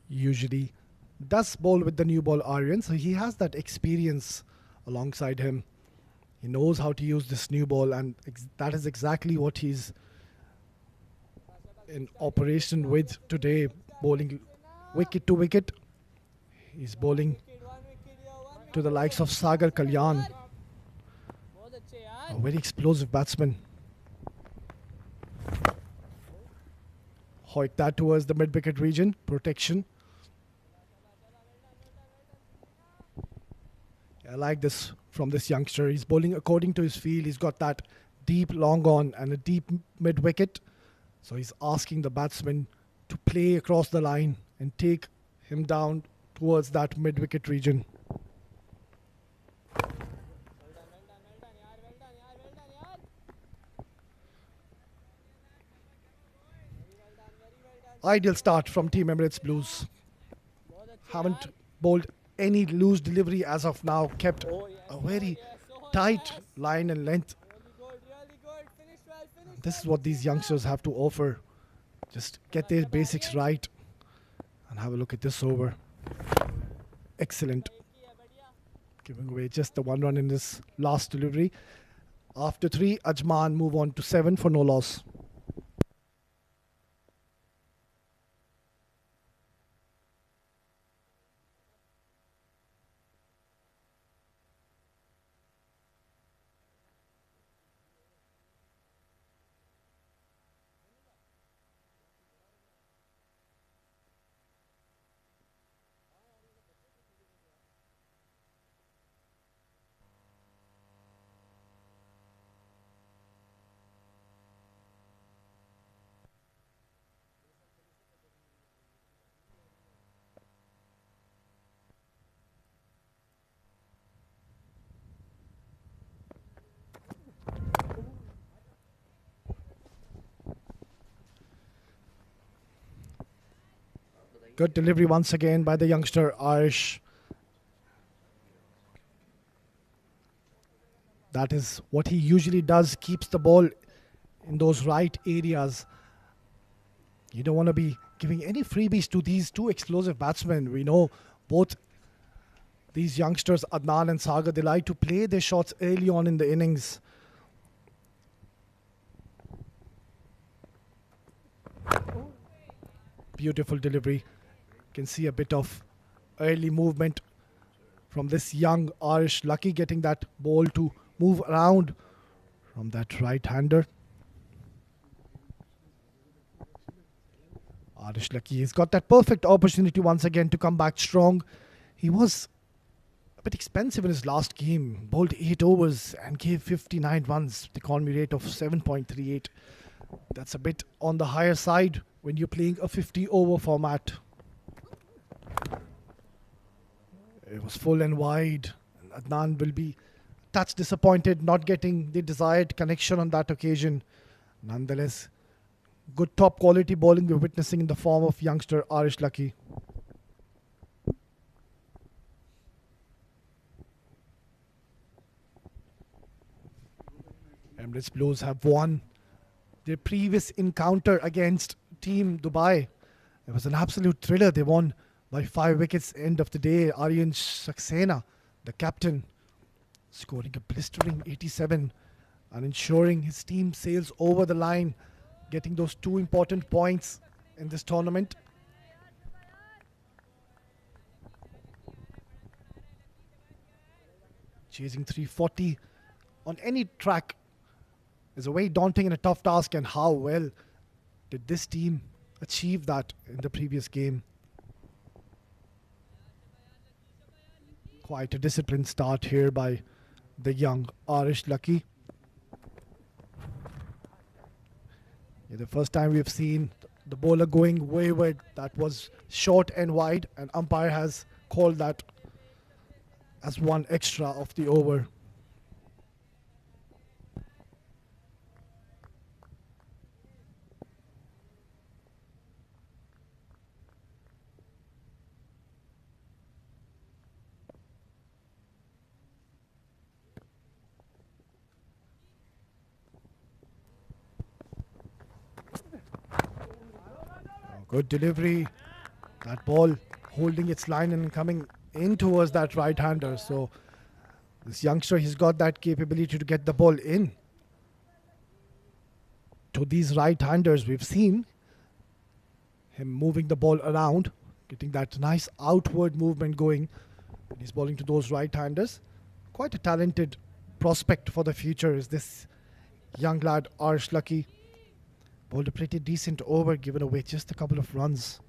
usually does bowl with the new ball Aryan, so he has that experience alongside him. He knows how to use this new ball, and that is exactly what he's in operation with today, bowling wicket to wicket. He's bowling to the likes of Sagar Kalyan, a very explosive batsman. Hoik that towards the mid-wicket region, protection. I like this from this youngster. He's bowling according to his feel. He's got that deep long on and a deep mid-wicket. So he's asking the batsman to play across the line and take him down towards that mid-wicket region. Ideal start from Team Emirates Blues. Haven't bowled any loose delivery as of now. Kept a very tight line and length. This is what these youngsters have to offer. Just get their basics right. And have a look at this over. Excellent. Giving away just the 1 run in this last delivery. After 3, Ajman move on to 7 for no loss. Good delivery once again by the youngster Arish. That is what he usually does, keeps the ball in those right areas. You don't want to be giving any freebies to these two explosive batsmen. We know both these youngsters, Adnan and Sagar, they like to play their shots early on in the innings. Beautiful delivery. Can see a bit of early movement from this young Arish Lucky, getting that ball to move around from that right-hander. Arish Lucky has got that perfect opportunity once again to come back strong. He was a bit expensive in his last game. Bowled 8 overs and gave 59 runs, the economy rate of 7.38. That's a bit on the higher side when you're playing a 50-over format. It was full and wide. Adnan will be a touch disappointed not getting the desired connection on that occasion. Nonetheless, good top quality bowling we're witnessing in the form of youngster Arish Lucky. Emirates Blues have won their previous encounter against Team Dubai. It was an absolute thriller. They won by 5 wickets end of the day. Aryan Saxena, the captain, scoring a blistering 87 and ensuring his team sails over the line, getting those 2 important points in this tournament. Chasing 340 on any track is a very daunting and a tough task, and how well did this team achieve that in the previous game. Quite a disciplined start here by the young Arish Lucky. Yeah, the first time we've seen the bowler going wayward, that was short and wide, and umpire has called that as 1 extra of the over. Good delivery That ball holding its line and coming in towards that right-hander. So this youngster, he's got that capability to get the ball in to these right-handers. We've seen him moving the ball around, getting that nice outward movement going when he's bowling to those right-handers. Quite a talented prospect for the future is this young lad, Arsh Lucky. Bowled a pretty decent over, given away just a couple of runs.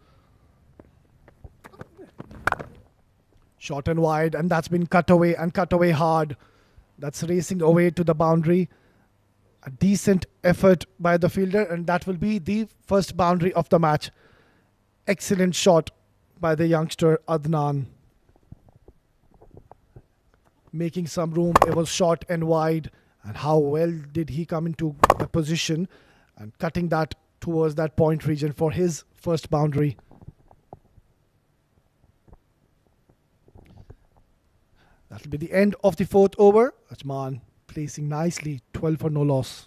Short and wide, and that's been cut away and cut away hard. That's racing away to the boundary. A decent effort by the fielder, and that will be the first boundary of the match. Excellent shot by the youngster Adnan. Making some room. It was short and wide, and how well did he come into the position and cutting that towards that point region for his first boundary. That will be the end of the fourth over. Ajman placing nicely, 12 for no loss.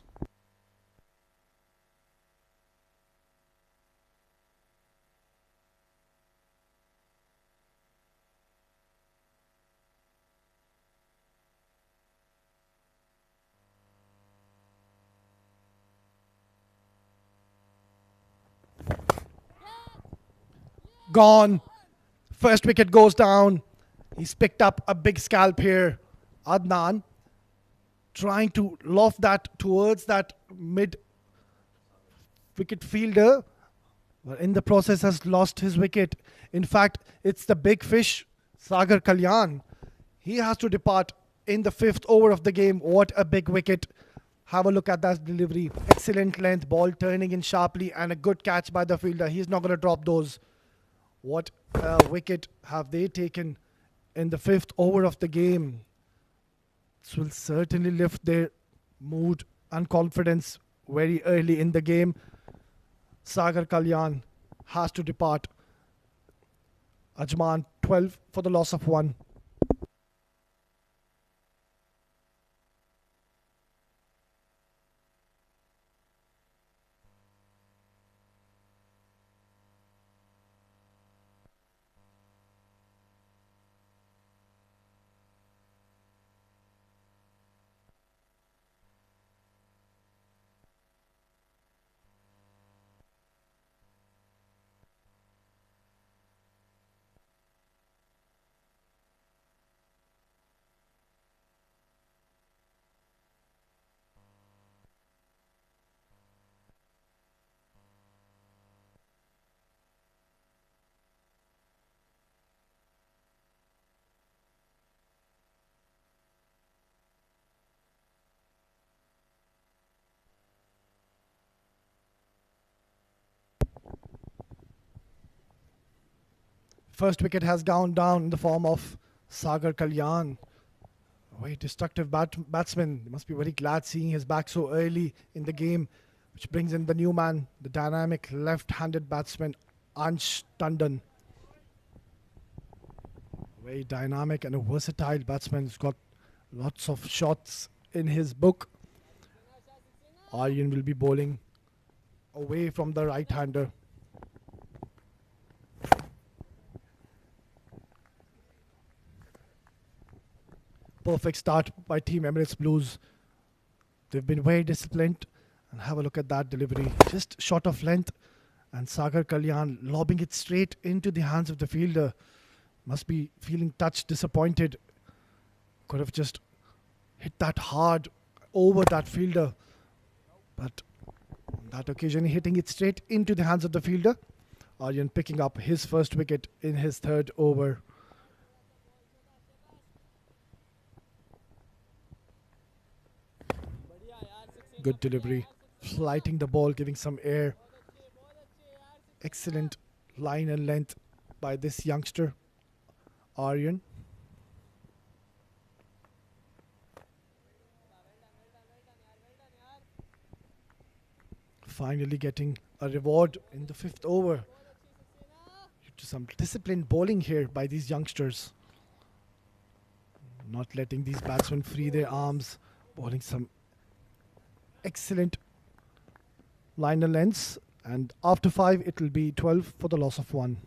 Gone. First wicket goes down. He's picked up a big scalp here. Adnan trying to loft that towards that mid wicket fielder, but in the process has lost his wicket. In fact, it's the big fish, Sagar Kalyan. He has to depart in the fifth over of the game. What a big wicket. Have a look at that delivery. Excellent length, ball turning in sharply, and a good catch by the fielder. He's not going to drop those. What a wicket have they taken in the fifth over of the game. This will certainly lift their mood and confidence very early in the game. Sagar Kalyan has to depart. Ajman 12 for the loss of 1. First wicket has gone down in the form of Sagar Kalyan. Very destructive batsman. He must be very glad seeing his back so early in the game, which brings in the new man, the dynamic left-handed batsman, Ansh Tandon. Very dynamic and a versatile batsman. He's got lots of shots in his book. Aryan will be bowling away from the right-hander. Perfect start by Team Emirates Blues. They've been very disciplined. And have a look at that delivery. Just short of length. And Sagar Kalyan lobbing it straight into the hands of the fielder. Must be feeling touched, disappointed. Could have just hit that hard over that fielder. But on that occasion, hitting it straight into the hands of the fielder. Aryan picking up his first wicket in his third over. Good delivery, flighting the ball, giving some air. Excellent line and length by this youngster, Aryan. Finally getting a reward in the fifth over. Due to some disciplined bowling here by these youngsters. Not letting these batsmen free their arms, bowling some excellent line and lengths, and after 5 it will be 12 for the loss of 1.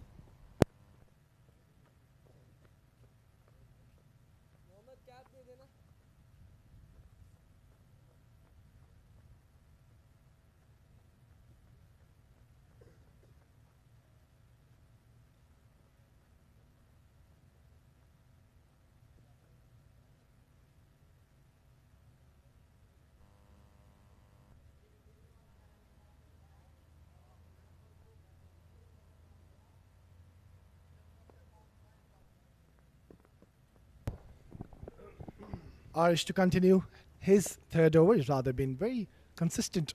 Arish to continue his third over. He's rather been very consistent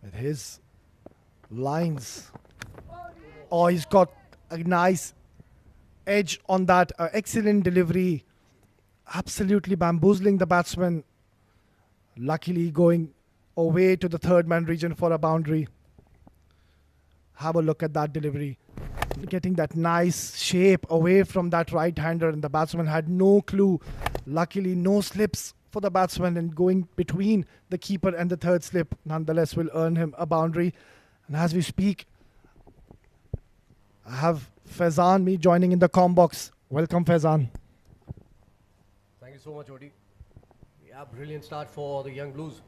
with his lines. Oh, he's got a nice edge on that. Excellent delivery. Absolutely bamboozling the batsman. Luckily going away to the third man region for a boundary. Have a look at that delivery. Getting that nice shape away from that right-hander, and the batsman had no clue. Luckily, no slips for the batsman, and going between the keeper and the third slip nonetheless will earn him a boundary. And as we speak, I have Faizan joining in the comm box. Welcome, Faizan. Thank you so much, Odi. Yeah, brilliant start for the young Blues.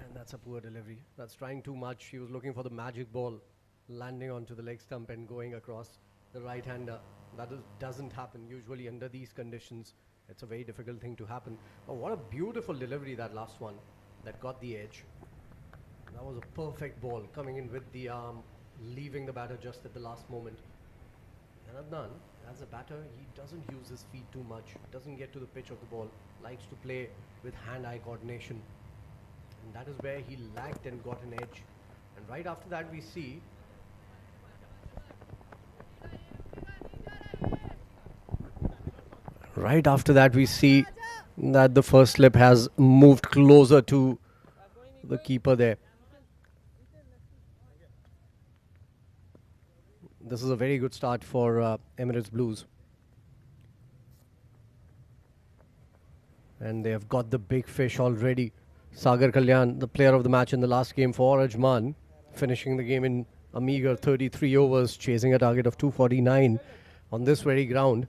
And that's a poor delivery. That's trying too much. He was looking for the magic ball, landing onto the leg stump and going across the right-hander. That doesn't happen usually under these conditions. It's a very difficult thing to happen. Oh, what a beautiful delivery, that last one that got the edge. That was a perfect ball coming in with the arm, leaving the batter just at the last moment. And Adnan, as a batter, he doesn't use his feet too much, doesn't get to the pitch of the ball, likes to play with hand-eye coordination. And that is where he lacked and got an edge. And right after that we see that the first slip has moved closer to the keeper there. This is a very good start for Emirates Blues. And they have got the big fish already. Sagar Kalyan, the player of the match in the last game for Ajman, finishing the game in a meager 33 overs, chasing a target of 249 on this very ground.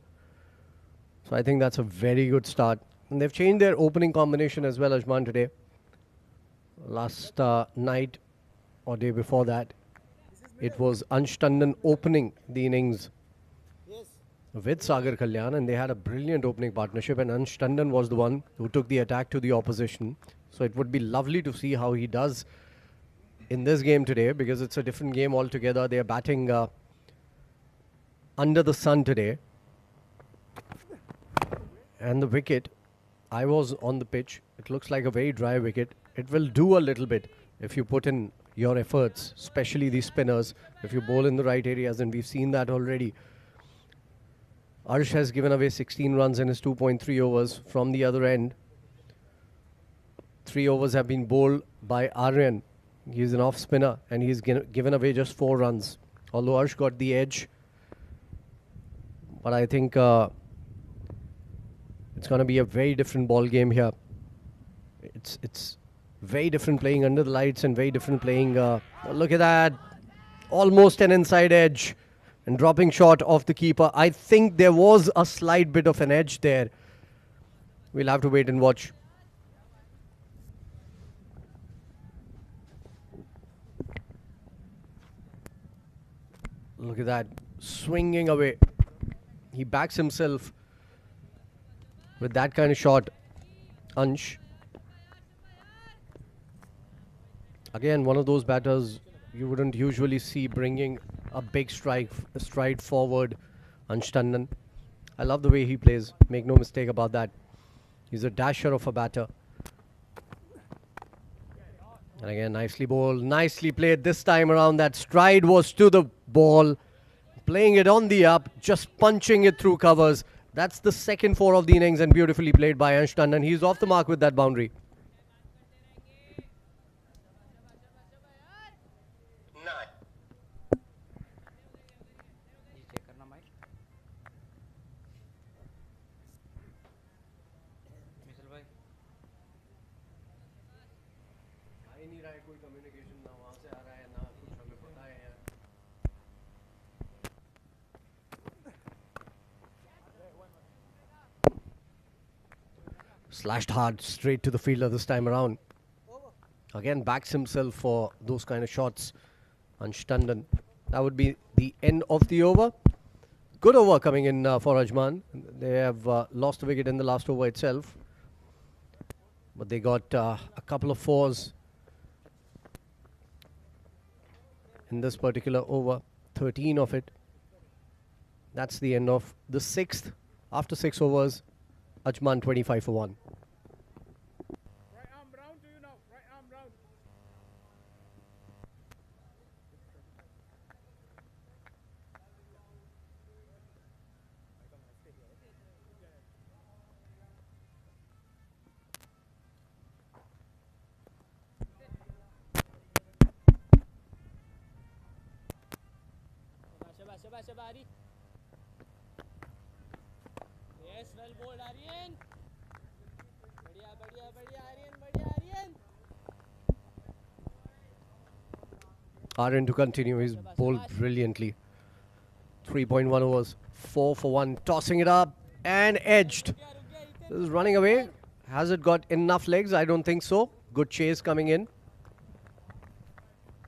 So I think that's a very good start. And they've changed their opening combination as well, Ajman, today. Last night or day before that, it was Ansh Tandon opening the innings with Sagar Kalyan, and they had a brilliant opening partnership, and Ansh Tandon was the one who took the attack to the opposition. So it would be lovely to see how he does in this game today, because it's a different game altogether. They are batting under the sun today. And the wicket, I was on the pitch. It looks like a very dry wicket. It will do a little bit if you put in your efforts, especially the spinners, if you bowl in the right areas, and we've seen that already. Arsh has given away 16 runs in his 2.3 overs. From the other end, 3 overs have been bowled by Aryan. He's an off spinner, and he's given away just 4 runs. Although Arsh got the edge, but I think it's going to be a very different ball game here. It's very different playing under the lights and very different playing. Look at that. Almost an inside edge and dropping short of the keeper. I think there was a slight bit of an edge there. We'll have to wait and watch. Look at that. Swinging away. He backs himself with that kind of shot. Ansh. Again, one of those batters you wouldn't usually see bringing a big stride forward. Ansh Tandon. I love the way he plays. Make no mistake about that. He's a dasher of a batter. And again, nicely bowled. Nicely played this time around. That stride was to the ball. Playing it on the up. Just punching it through covers. That's the second 4 of the innings, and beautifully played by Ansh Tandon. He's off the mark with that boundary. Slashed hard straight to the fielder this time around. Again, backs himself for those kind of shots. Ansh Tandon. That would be the end of the over. Good over coming in for Ajman. They have lost the wicket in the last over itself. But they got a couple of 4s in this particular over. 13 of it. That's the end of the 6th. After 6 overs, Ajman 25 for 1. Right arm round to you now. Right arm round. Shabash, shabash, shabash, Ari. Yes, well bowled, Aryan. Badhiya, badhiya, badhiya, Aryan, badhiya, Aryan. Aryan to continue. He's bowled brilliantly. 3.1 overs. 4 for 1. Tossing it up and edged. This is running away. Has it got enough legs? I don't think so. Good chase coming in.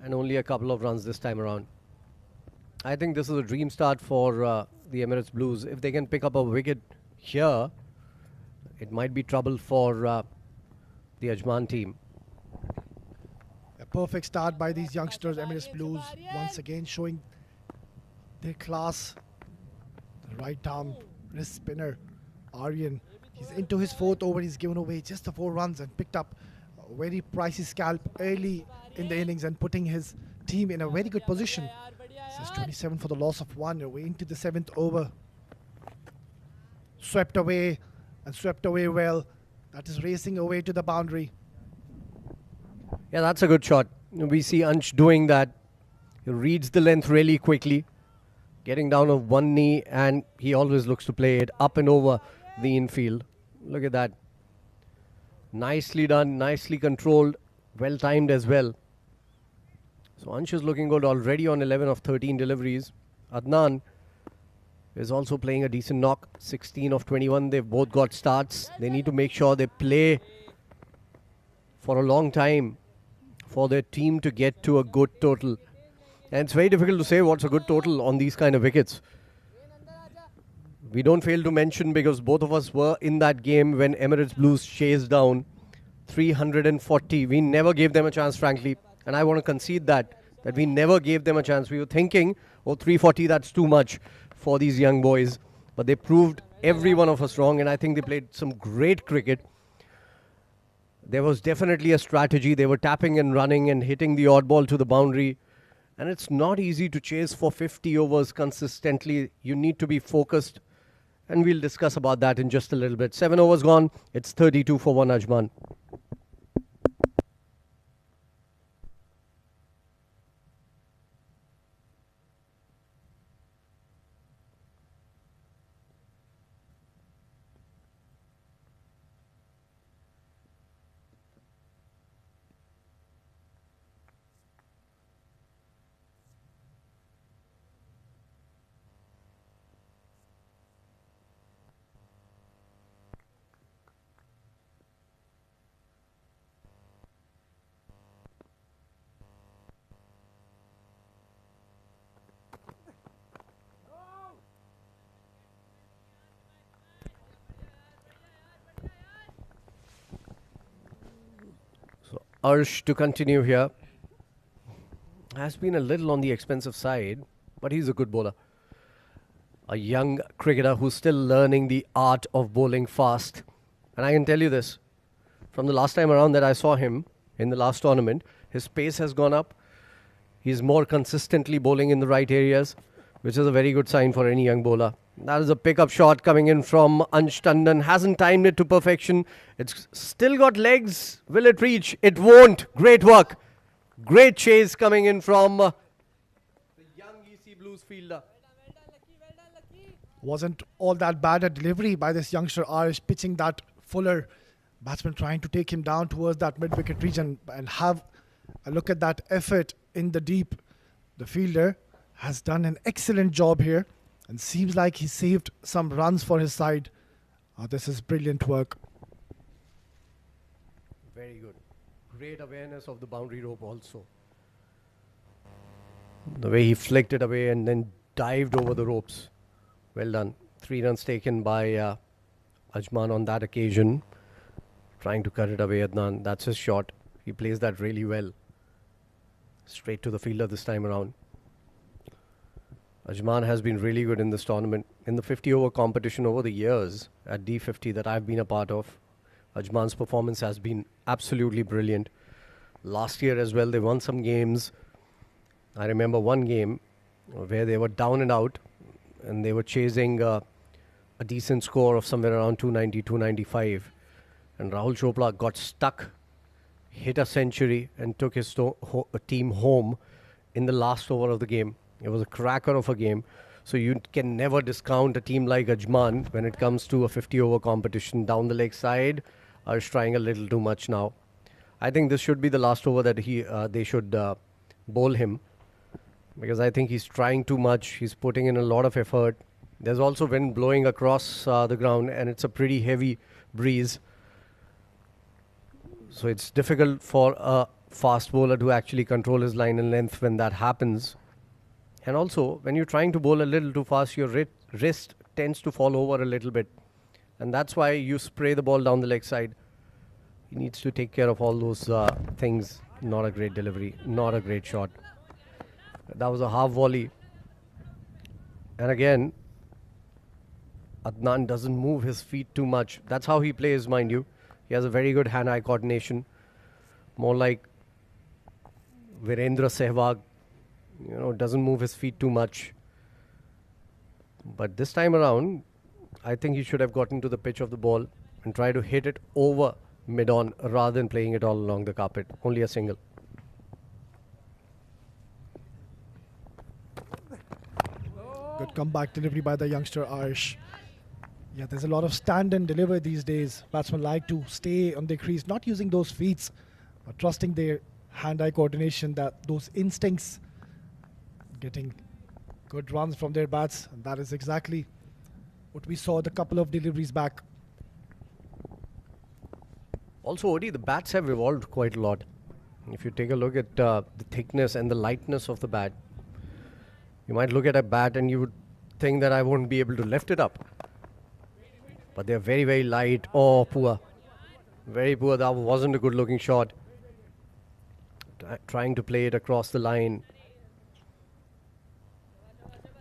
And only a couple of runs this time around. I think this is a dream start for the Emirates Blues. If they can pick up a wicket here, it might be trouble for the Ajman team. A perfect start by these youngsters, Emirates Blues, once again showing their class. The right arm wrist spinner, Aryan. He's into his 4th over. He's given away just the 4 runs and picked up a very pricey scalp early in the innings and putting his team in a very good position. This is 27 for the loss of 1. Away into the 7th over. Swept away and swept away well. That is racing away to the boundary. Yeah, that's a good shot. We see Ansh doing that. He reads the length really quickly, getting down on one knee, and he always looks to play it up and over the infield. Look at that. Nicely done, nicely controlled, well timed as well. So Ansh is looking good, already on 11 of 13 deliveries. Adnan is also playing a decent knock, 16 of 21. They've both got starts. They need to make sure they play for a long time for their team to get to a good total. And it's very difficult to say what's a good total on these kind of wickets. We don't fail to mention, because both of us were in that game when Emirates Blues chased down 340. We never gave them a chance, frankly. And I want to concede that we never gave them a chance. We were thinking, oh, 340, that's too much for these young boys. But they proved every one of us wrong, and I think they played some great cricket. There was definitely a strategy. They were tapping and running and hitting the odd ball to the boundary. And it's not easy to chase for 50 overs consistently. You need to be focused. And we'll discuss about that in just a little bit. 7 overs gone. It's 32 for 1 Ajman. Arsh to continue here. Has been a little on the expensive side, but he's a good bowler. A young cricketer who's still learning the art of bowling fast. And I can tell you this, from the last time around that I saw him in the last tournament, his pace has gone up. He's more consistently bowling in the right areas, which is a very good sign for any young bowler. That is a pickup shot coming in from Ansh Tandon. Hasn't timed it to perfection. It's still got legs. Will it reach? It won't. Great work. Great chase coming in from the young EC Blues fielder. Wasn't all that bad a delivery by this youngster Arish, pitching that fuller batsman, trying to take him down towards that mid-wicket region, and have a look at that effort in the deep. The fielder has done an excellent job here and seems like he saved some runs for his side. This is brilliant work. Very good. Great awareness of the boundary rope also. The way he flicked it away and then dived over the ropes. Well done. 3 runs taken by Ajman on that occasion. Trying to cut it away, Adnan. That's his shot. He plays that really well. Straight to the fielder this time around. Ajman has been really good in this tournament. In the 50-over competition over the years at D50 that I've been a part of, Ajman's performance has been absolutely brilliant. Last year as well, they won some games. I remember one game where they were down and out and they were chasing a decent score of somewhere around 290, 295. And Rahul Chopra got stuck, hit a century and took his team home in the last over of the game. It was a cracker of a game. So you can never discount a team like Ajman when it comes to a 50-over competition. Down the leg side, are trying a little too much now. I think this should be the last over that they should bowl him, because I think he's trying too much. He's putting in a lot of effort. There's also wind blowing across the ground, and it's a pretty heavy breeze. So it's difficult for a fast bowler to actually control his line and length when that happens. And also, when you're trying to bowl a little too fast, your wrist tends to fall over a little bit. And that's why you spray the ball down the leg side. He needs to take care of all those things. Not a great delivery, not a great shot. That was a half volley. And again, Adnan doesn't move his feet too much. That's how he plays, mind you. He has a very good hand-eye coordination. More like Virendra Sehwag. Doesn't move his feet too much. But this time around, I think he should have gotten to the pitch of the ball and try to hit it over mid-on rather than playing it all along the carpet. Only a single. Good comeback delivery by the youngster Arsh. Yeah, there's a lot of stand and deliver these days. Batsmen like to stay on their crease, not using those feet, but trusting their hand-eye coordination, that those instincts, getting good runs from their bats, and that is exactly what we saw the couple of deliveries back. Also, Odi, the bats have evolved quite a lot. If you take a look at the thickness and the lightness of the bat, you might look at a bat and you would think that I won't be able to lift it up. But they're very, very light. Oh, poor. Very poor. That wasn't a good looking shot. Trying to play it across the line.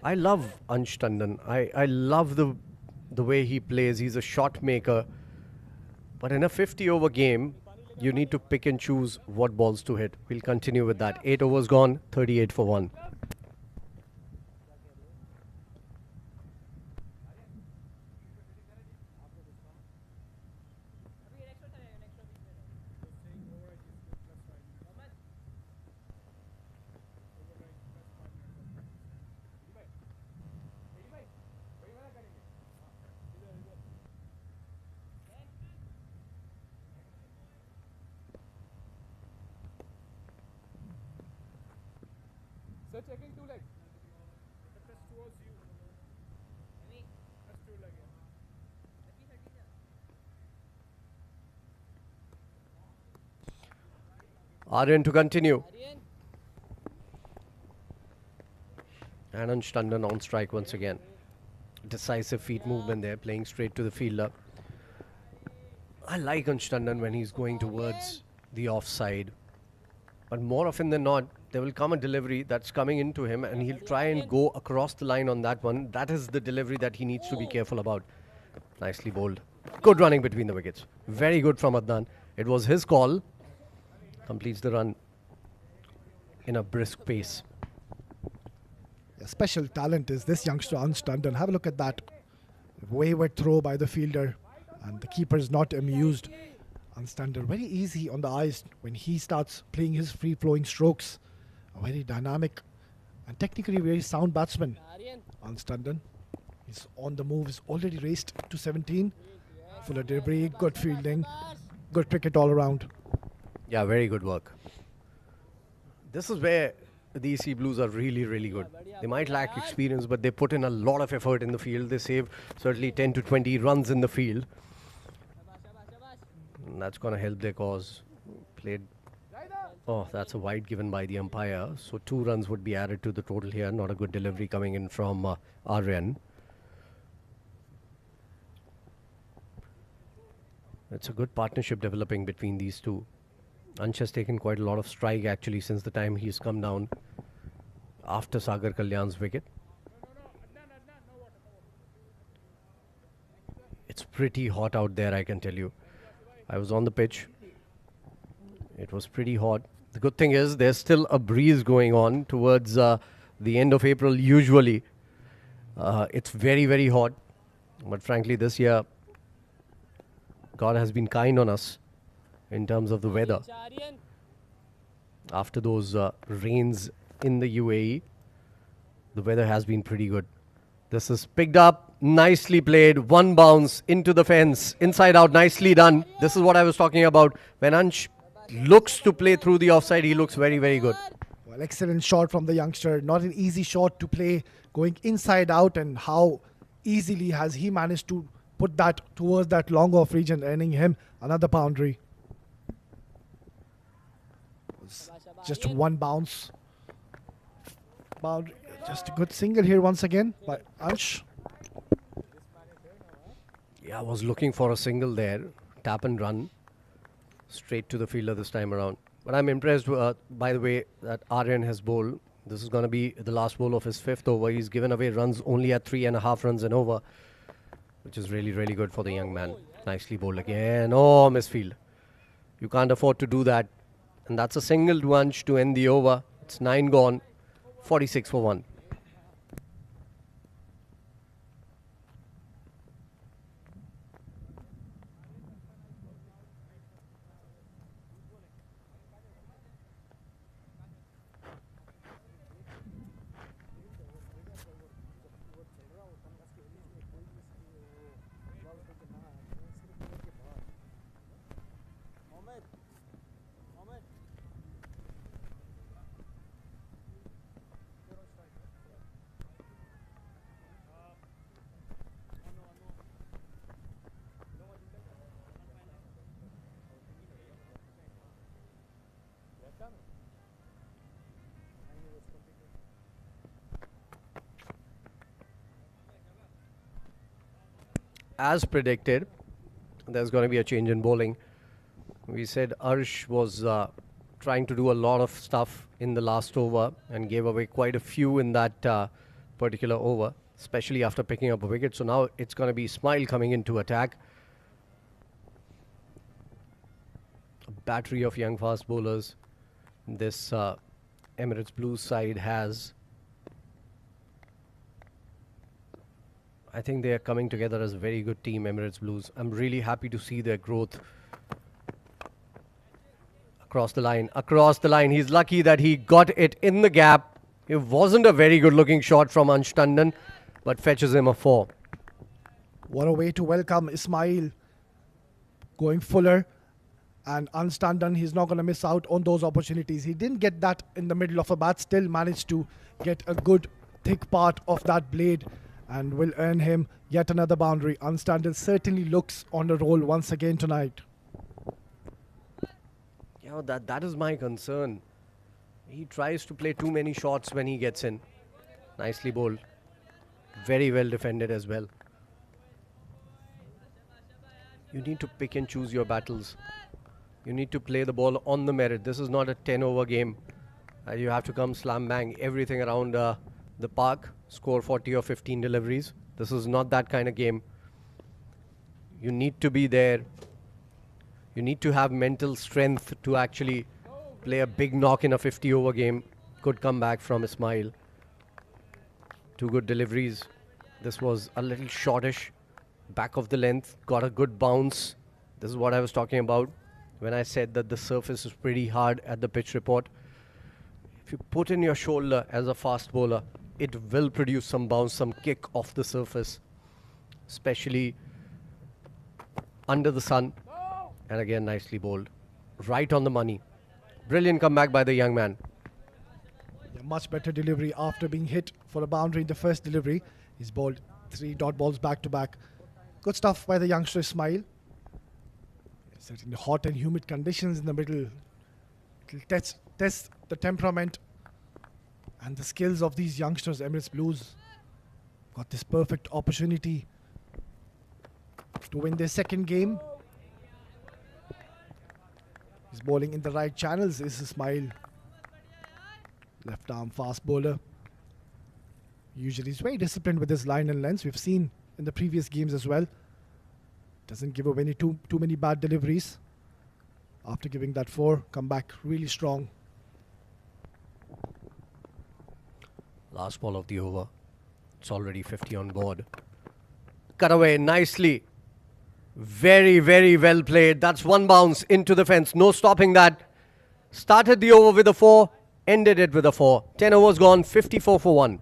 I love Ansh Tandon. I love the way he plays. He's a shot maker. But in a 50-over game, you need to pick and choose what balls to hit. We'll continue with that. 8 overs gone, 38 for 1. Sir, checking 2 legs. Press towards you. Press 2 leg. Aryan to continue. And Ansh Tandon on strike once again. Decisive feet movement there, playing straight to the fielder. I like Ansh Tandon when he's going towards the offside. But more often than not, there will come a delivery that's coming into him and he'll try and go across the line on that one. That is the delivery that he needs to be careful about. Nicely bowled. Good running between the wickets. Very good from Adnan. It was his call. Completes the run in a brisk pace. A special talent is this youngster Ansh Tandon. Have a look at that wayward throw by the fielder, and the keeper is not amused. Ansh Tandon very easy on the eyes when he starts playing his free-flowing strokes. A very dynamic and technically very sound batsman. Ansh Tandon is on the move. Is already raced to 17. Full of delivery, good fielding, good cricket all around. Yeah, very good work. This is where the EC Blues are really, really good. They might lack experience, but they put in a lot of effort in the field. They save certainly 10 to 20 runs in the field. And that's going to help their cause. Played. Oh, that's a wide given by the umpire. So 2 runs would be added to the total here. Not a good delivery coming in from Aryan. It's a good partnership developing between these two. Ansh has taken quite a lot of strike actually since the time he's come down after Sagar Kalyan's wicket. It's pretty hot out there, I can tell you. I was on the pitch. It was pretty hot. The good thing is there's still a breeze going on towards the end of April usually. It's very, very hot. But frankly, this year, God has been kind on us in terms of the weather. Aryan. After those rains in the UAE, the weather has been pretty good. This is picked up, nicely played, one bounce into the fence, inside out, nicely done. This is what I was talking about. When Ansh looks to play through the offside, he looks very, very good. Well, excellent shot from the youngster. Not an easy shot to play, going inside out, and how easily has he managed to put that towards that long off region, earning him another boundary. Just one bounce. Boundary. Just a good single here once again by Ansh. Yeah, I was looking for a single there. Tap and run. Straight to the fielder this time around. But I'm impressed, by the way, that Aryan has bowled. This is going to be the last bowl of his 5th over. He's given away runs only at 3.5 runs an over, which is really, really good for the young man. Nicely bowled again. Oh, misfield. You can't afford to do that. And that's a single to Ansh to end the over. It's 9 gone. 46 for 1. As predicted, there's going to be a change in bowling. We said Arsh was trying to do a lot of stuff in the last over and gave away quite a few in that particular over, especially after picking up a wicket. So now it's going to be Ismail coming into attack. A battery of young fast bowlers this Emirates Blues side has. I think they are coming together as a very good team, Emirates Blues. I'm really happy to see their growth. Across the line, across the line. He's lucky that he got it in the gap. It wasn't a very good looking shot from Ansh Tandon, but fetches him a 4. What a way to welcome Ismail. Going fuller. And Ansh Tandon, he's not going to miss out on those opportunities. He didn't get that in the middle of a bat, still managed to get a good thick part of that blade, and will earn him yet another boundary. Ansh Tandon certainly looks on the roll once again tonight. Yeah, that is my concern. He tries to play too many shots when he gets in. Nicely bowled. Very well defended as well. You need to pick and choose your battles. You need to play the ball on the merit. This is not a 10-over game. You have to come slam bang everything around the park, score 40 or 15 deliveries. This is not that kind of game. You need to be there. You need to have mental strength to actually play a big knock in a 50-over game. Good comeback from Ismail. 2 good deliveries. This was a little shortish. Back of the length. Got a good bounce. This is what I was talking about when I said that the surface is pretty hard at the pitch report. If you put in your shoulder as a fast bowler, it will produce some bounce, some kick off the surface, especially under the sun. And again, nicely bowled. Right on the money. Brilliant comeback by the young man. Yeah, much better delivery after being hit for a boundary in the first delivery. He's bowled 3 dot balls back to back. Good stuff by the youngster Ismail. Certainly hot and humid conditions in the middle. It'll test the temperament and the skills of these youngsters. Emirates Blues got this perfect opportunity to win their second game. He's bowling in the right channels, is Ismail. Left arm fast bowler. Usually he's very disciplined with his line and lengths. We've seen in the previous games as well. Doesn't give away too many bad deliveries. After giving that 4, come back really strong. Last ball of the over. It's already 50 on board. Cut away nicely. Very, very well played. That's one bounce into the fence. No stopping that. Started the over with a 4. Ended it with a 4. 10 overs gone. 54 for 1.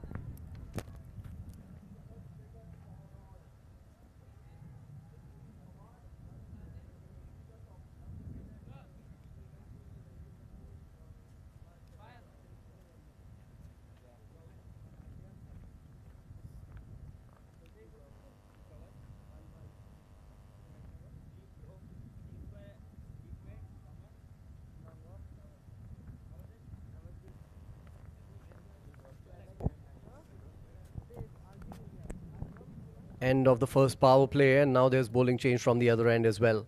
End of the first power play, and now there's bowling change from the other end as well.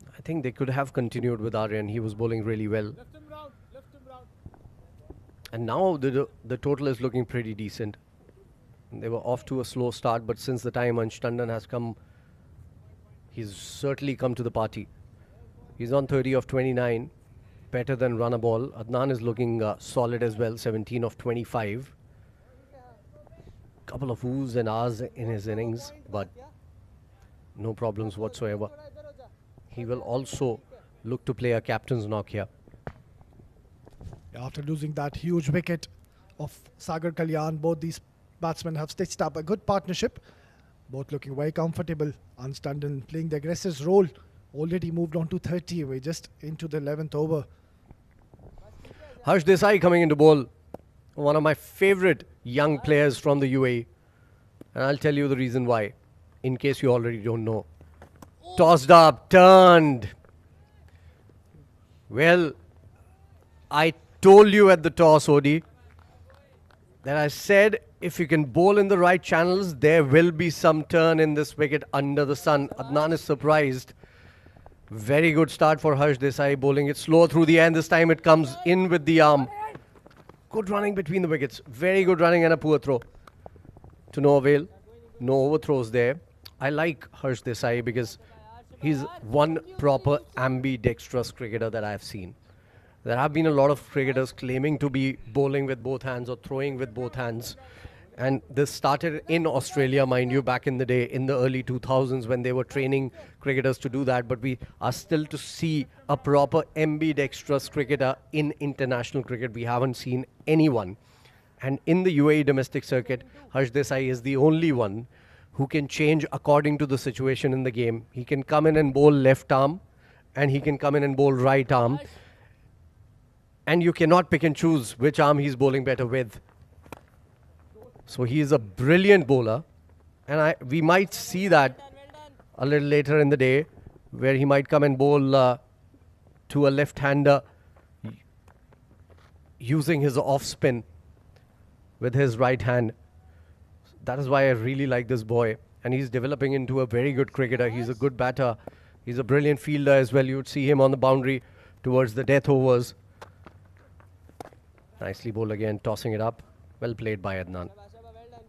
I think they could have continued with Aryan. He was bowling really well. And now the total is looking pretty decent. They were off to a slow start, but since the time Ansh Tandon has come, he's certainly come to the party. He's on 30 of 29, better than run a ball. Adnan is looking solid as well, 17 of 25. Couple of oohs and ahs in his innings, but no problems whatsoever. He will also look to play a captain's knock here. After losing that huge wicket of Sagar Kalyan, both these batsmen have stitched up a good partnership. Both looking very comfortable. Ansh Tandon playing the aggressive role. Already moved on to 30. We're just into the 11th over. Harsh Desai coming into bowl. One of my favorite young players from the UAE. And I'll tell you the reason why, in case you already don't know. Tossed up, turned. Well, I told you at the toss, Odi, that I said if you can bowl in the right channels, there will be some turn in this wicket under the sun. Adnan is surprised. Very good start for Harsh Desai, bowling it slow through the end. This time it comes in with the arm. Good running between the wickets. Very good running and a poor throw. To no avail. No overthrows there. I like Harsh Desai because he's one proper ambidextrous cricketer that I've seen. There have been a lot of cricketers claiming to be bowling with both hands or throwing with both hands. And this started in Australia, mind you, back in the day, in the early 2000s when they were training cricketers to do that. But we are still to see a proper ambidextrous cricketer in international cricket. We haven't seen anyone. And in the UAE domestic circuit, Harsh Desai is the only one who can change according to the situation in the game. He can come in and bowl left arm, and he can come in and bowl right arm. And you cannot pick and choose which arm he's bowling better with. So he is a brilliant bowler, and we might see that a little later in the day, where he might come and bowl to a left-hander using his off spin with his right hand. That is why I really like this boy, and he's developing into a very good cricketer. He's a good batter. He's a brilliant fielder as well. You would see him on the boundary towards the death overs. Nicely bowled again, tossing it up. Well played by Adnan.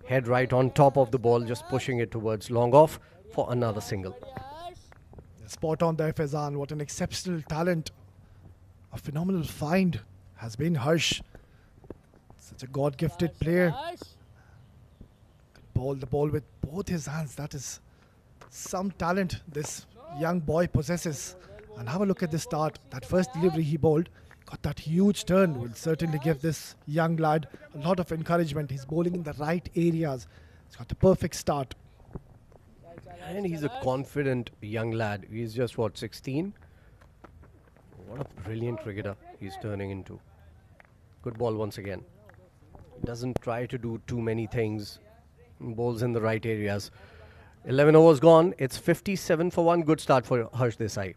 Head right on top of the ball, just pushing it towards long off for another single. Spot on there, Faizan. What an exceptional talent. A phenomenal find has been Harsh. Such a God-gifted player. Bowl the ball with both his hands. That is some talent this young boy possesses. And have a look at the start. That first delivery he bowled got that huge turn. Will certainly give this young lad a lot of encouragement. He's bowling in the right areas. He's got the perfect start. And he's a confident young lad. He's just, what, 16? What a brilliant cricketer he's turning into. Good ball once again. Doesn't try to do too many things. Bowls in the right areas. 11 overs gone. It's 57 for 1. Good start for Harsh Desai.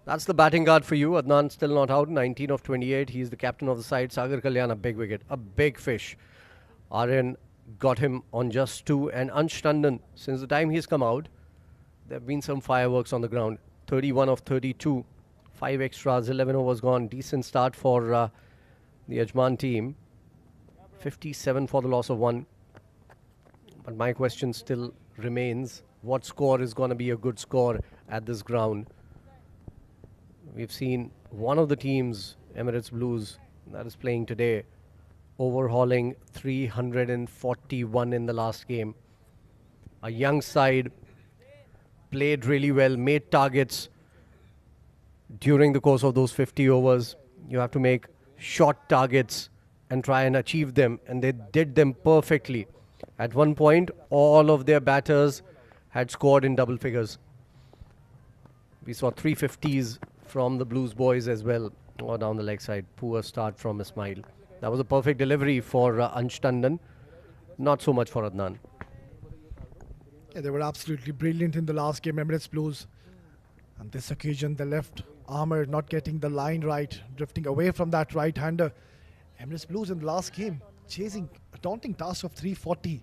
That's the batting guard for you. Adnan still not out. 19 of 28. He's the captain of the side. Sagar Kalyan, a big wicket. A big fish. Aryan got him on just 2. And Ansh Tandon, since the time he's come out, there have been some fireworks on the ground. 31 of 32, 5 extras, 11 overs gone. Decent start for the Ajman team. 57 for the loss of 1. But my question still remains, what score is going to be a good score at this ground? We've seen one of the teams, Emirates Blues, that is playing today, overhauling 341 in the last game. A young side, played really well, made targets during the course of those 50 overs. You have to make short targets and try and achieve them, and they did them perfectly. At one point, all of their batters had scored in double figures. We saw 350s from the Blues boys as well, or down the leg side. Poor start from Ismail. That was a perfect delivery for Ansh Tandon. Not so much for Adnan. Yeah, they were absolutely brilliant in the last game, Emirates Blues. On this occasion, the left armour not getting the line right, drifting away from that right-hander. Emirates Blues in the last game, chasing a daunting task of 340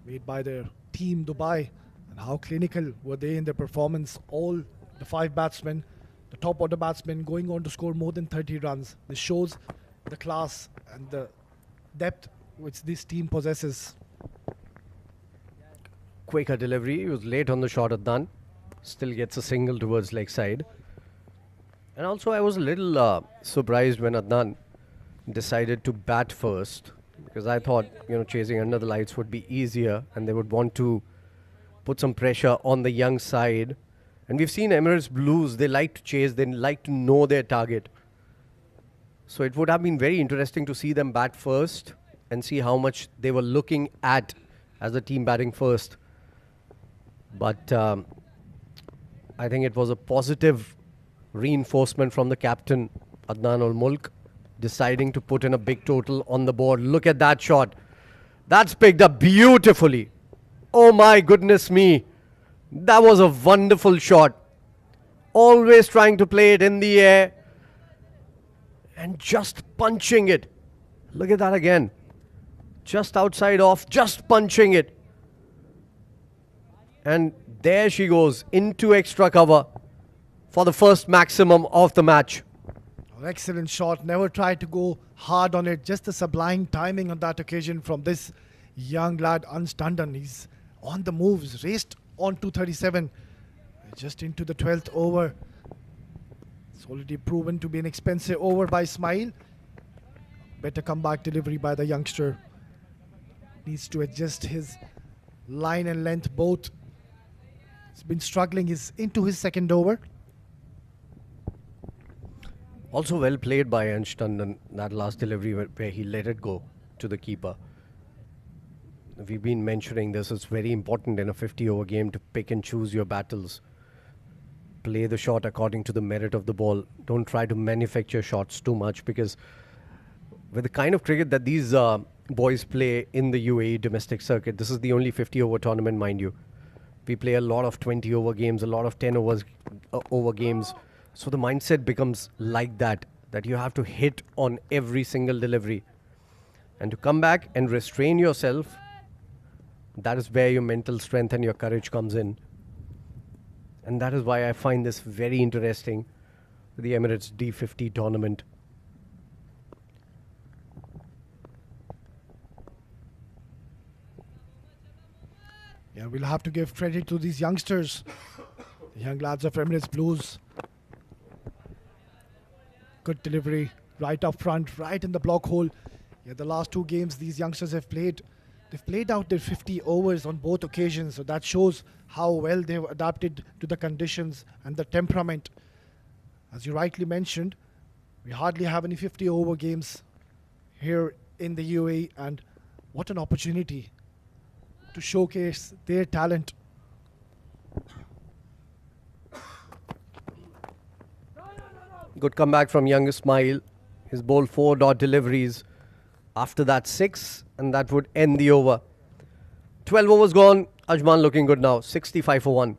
made by their team Dubai. And how clinical were they in their performance? All the 5 batsmen, the top order batsmen, going on to score more than 30 runs. This shows the class and the depth which this team possesses. Quicker delivery. He was late on the shot, Adnan. Still gets a single towards leg side. And also, I was a little surprised when Adnan decided to bat first, because I thought, chasing under the lights would be easier and they would want to put some pressure on the young side. And we've seen Emirates Blues, they like to chase, they like to know their target. So it would have been very interesting to see them bat first and see how much they were looking at as the team batting first. But I think it was a positive reinforcement from the captain, Adnan ul Mulk, deciding to put in a big total on the board. Look at that shot. That's picked up beautifully. Oh my goodness me. That was a wonderful shot. Always trying to play it in the air and just punching it. Look at that again. Just outside off, just punching it. And there she goes into extra cover for the first maximum of the match. Excellent shot. Never tried to go hard on it. Just the sublime timing on that occasion from this young lad, Ansh Tandon. He's on the moves, raced on 237, just into the 12th over. It's already proven to be an expensive over by Ismail. Better comeback delivery by the youngster. Needs to adjust his line and length both. He's been struggling. He's into his second over. Also well played by Ansh Tandon, that last delivery where he let it go to the keeper. We've been mentioning this. It's very important in a 50-over game to pick and choose your battles. Play the shot according to the merit of the ball. Don't try to manufacture shots too much, because with the kind of cricket that these boys play in the UAE domestic circuit, this is the only 50-over tournament, mind you. We play a lot of 20-over games, a lot of 10-over games. So the mindset becomes like that you have to hit on every single delivery. And to come back and restrain yourself, that is where your mental strength and your courage comes in. And that is why I find this very interesting, the Emirates D50 tournament. Yeah, we'll have to give credit to these youngsters, the young lads of Emirates Blues. Good delivery, right up front, right in the block hole. Yeah, the last 2 games these youngsters have played, they've played out their 50 overs on both occasions. So that shows how well they've adapted to the conditions and the temperament. As you rightly mentioned, we hardly have any 50-over games here in the UAE, and what an opportunity to showcase their talent. Good comeback from young Ismail. He's bowled 4 dot deliveries. After that 6, and that would end the over. 12 overs gone. Ajman looking good now. 65 for 1.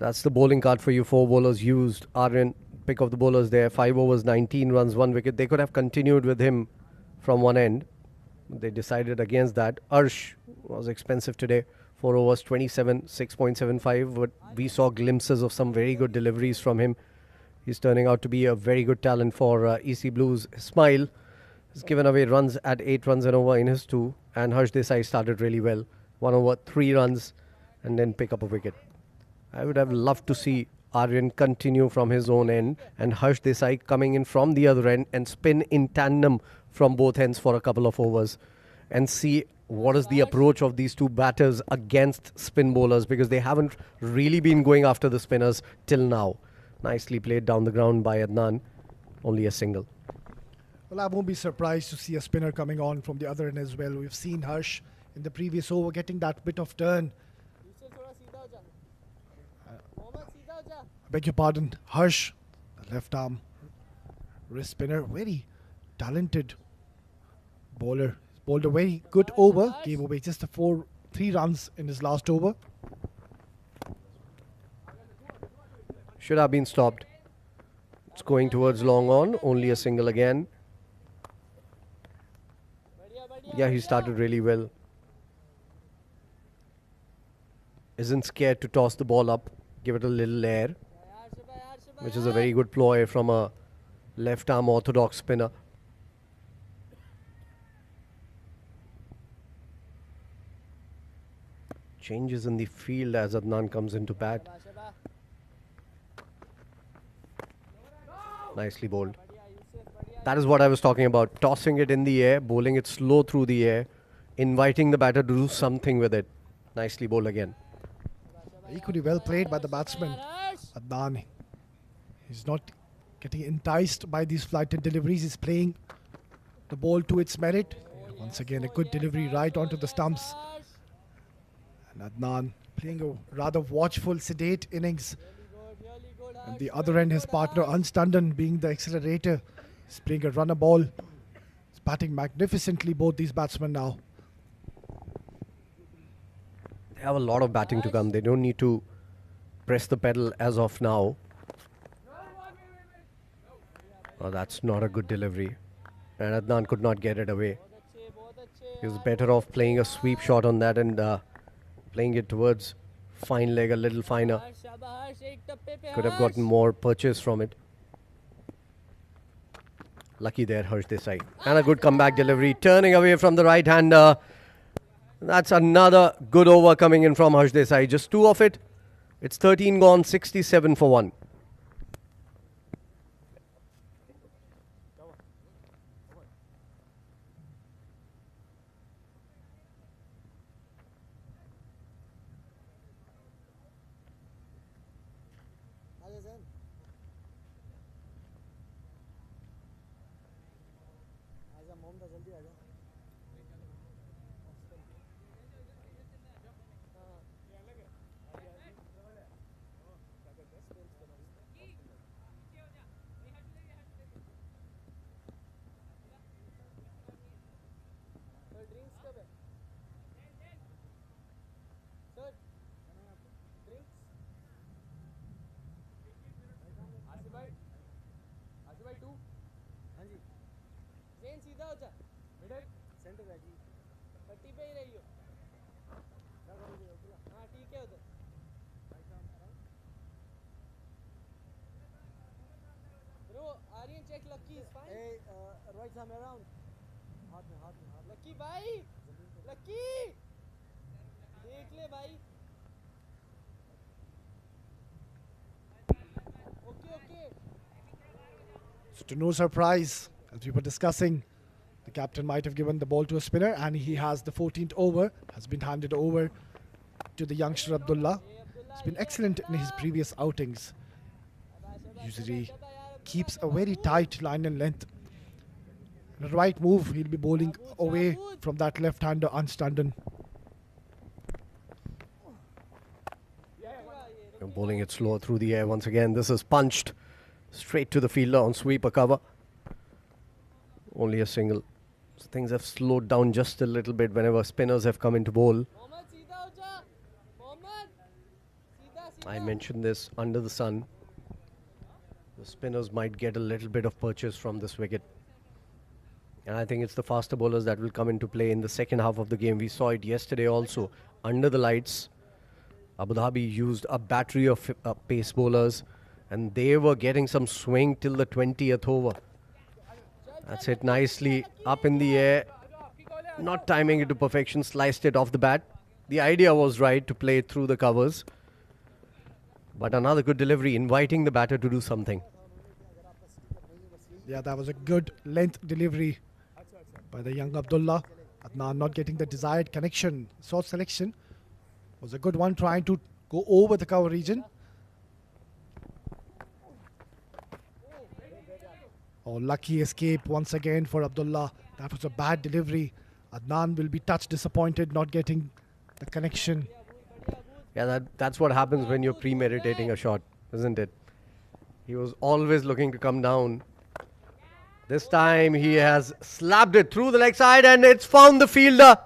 That's the bowling card for you. 4 bowlers used. Aryan, pick of the bowlers there. 5 overs, 19 runs, 1 wicket. They could have continued with him from one end. They decided against that. Arsh was expensive today. 4 overs, 27, 6.75. But we saw glimpses of some very good deliveries from him. He's turning out to be a very good talent for EC Blues. Ismail has given away runs at 8 runs and over in his 2. And Harsh Desai started really well. 1 over, 3 runs and then pick up a wicket. I would have loved to see Aryan continue from his own end and Harsh Desai coming in from the other end and spin in tandem from both ends for a couple of overs and see what is the approach of these two batters against spin bowlers, because they haven't really been going after the spinners till now. Nicely played down the ground by Adnan. Only a single. Well, I won't be surprised to see a spinner coming on from the other end as well. We've seen Harsh in the previous over getting that bit of turn. I beg your pardon, Harsh, the left arm wrist spinner, very talented bowler. Bowled a very good over, gave away just 3 runs in his last over. Should have been stopped. It's going towards long on, only a single again. Yeah, he started really well. Isn't scared to toss the ball up, give it a little air, which is a very good ploy from a left arm orthodox spinner. Changes in the field as Adnan comes into bat. Nicely bowled. That is what I was talking about. Tossing it in the air, bowling it slow through the air, inviting the batter to do something with it. Nicely bowled again. Equally well played by the batsman, Adnan. He's not getting enticed by these flighted deliveries. He's playing the ball to its merit. Once again, a good delivery right onto the stumps. And Adnan playing a rather watchful, sedate innings. And the other end, his partner Unstundon being the accelerator. He's playing a runner ball. He's batting magnificently, both these batsmen now. They have a lot of batting to come. They don't need to press the pedal as of now. Oh, that's not a good delivery. And Adnan could not get it away. He was better off playing a sweep shot on that and playing it towards fine leg a little finer. Could have gotten more purchase from it. Lucky there, Harsh Desai. And a good comeback delivery. Turning away from the right-hander. That's another good over coming in from Harsh Desai. Just 2 of it. It's 13 gone, 67 for 1. So to no surprise, as we were discussing, the captain might have given the ball to a spinner, and he has the 14th over, has been handed over to the youngster Abdullah. He's been excellent in his previous outings. Usually keeps a very tight line and length. The right move, he'll be bowling away from that left-hander Unstundon. Bowling it slow through the air once again. This is punched straight to the fielder on sweeper cover. Only a single. So things have slowed down just a little bit whenever spinners have come into bowl. I mentioned this under the sun. The spinners might get a little bit of purchase from this wicket. And I think it's the faster bowlers that will come into play in the second half of the game. We saw it yesterday also. Under the lights, Abu Dhabi used a battery of pace bowlers, and they were getting some swing till the 20th over. That's it, nicely up in the air. Not timing it to perfection, sliced it off the bat. The idea was right to play it through the covers. But another good delivery, inviting the batter to do something. Yeah, that was a good length delivery by the young Abdullah. Adnan not getting the desired connection. Short selection was a good one, trying to go over the cover region. Oh, lucky escape once again for Abdullah. That was a bad delivery. Adnan will be touch disappointed not getting the connection. Yeah, that's what happens when you're premeditating a shot, isn't it? He was always looking to come down. This time he has slapped it through the leg side and it's found the fielder.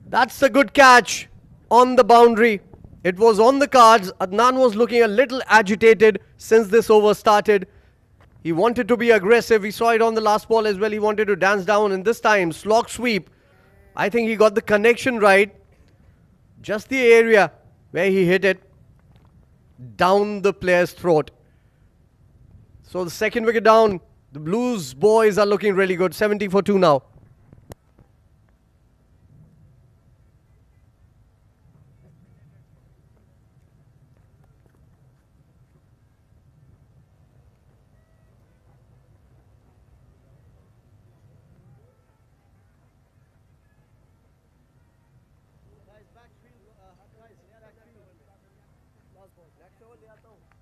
That's a good catch on the boundary. It was on the cards. Adnan was looking a little agitated since this over started. He wanted to be aggressive. We saw it on the last ball as well. He wanted to dance down, and this time slog sweep. I think he got the connection right. Just the area where he hit it down the player's throat. So the second wicket down. The Blues boys are looking really good. 70 for 2 now.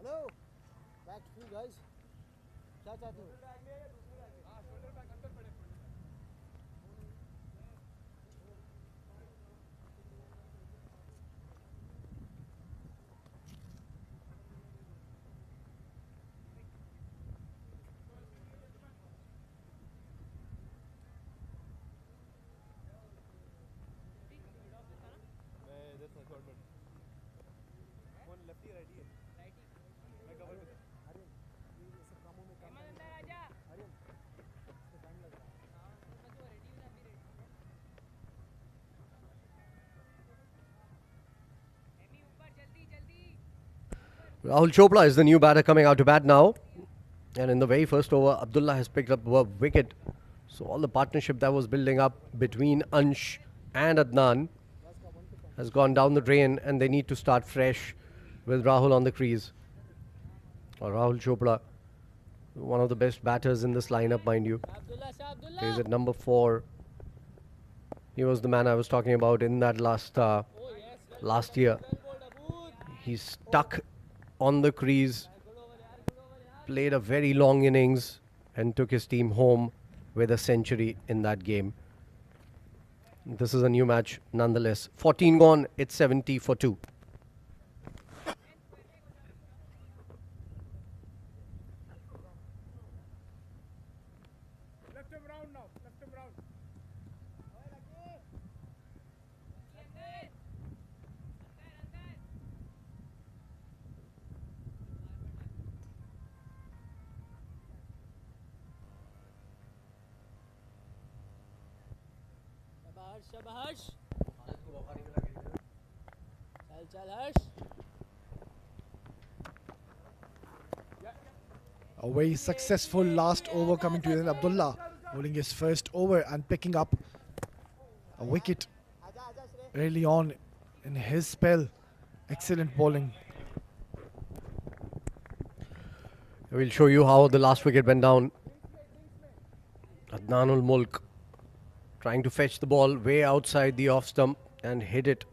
Hello back to guys क्या चाहते हो Rahul Chopra is the new batter coming out to bat now. And in the very first over, Abdullah has picked up a wicket. So all the partnership that was building up between Ansh and Adnan has gone down the drain, and they need to start fresh with Rahul on the crease. Rahul Chopra, one of the best batters in this lineup, mind you. He's at number 4. He was the man I was talking about in that last year. He's stuck on the crease, played a very long innings and took his team home with a century in that game. This is a new match nonetheless. 14 gone, it's 70 for 2. शाबाश चल चल हर्ष A very successful last over coming to Ian Abdullah, bowling his first over and picking up a wicket early on in his spell. Excellent bowling. We'll show you how the last wicket went down. Adnanul Mulk trying to fetch the ball way outside the off stump and hit it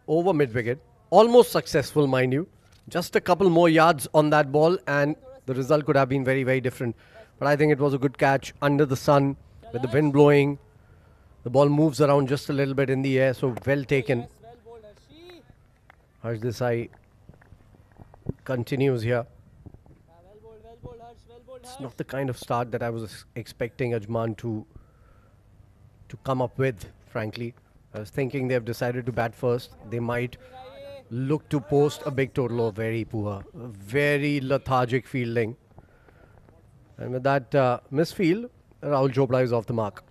over mid-wicket. Almost successful, mind you. Just a couple more yards on that ball and the result could have been very, very different. But I think it was a good catch under the sun with the wind blowing. The ball moves around just a little bit in the air, so well taken. Harsh Desai continues here. It's not the kind of start that I was expecting Ajman to come up with, frankly. I was thinking they've decided to bat first. They might looked to post a big total or very poor, very lethargic fielding. And with that misfield, Rahul Chopra is off the mark.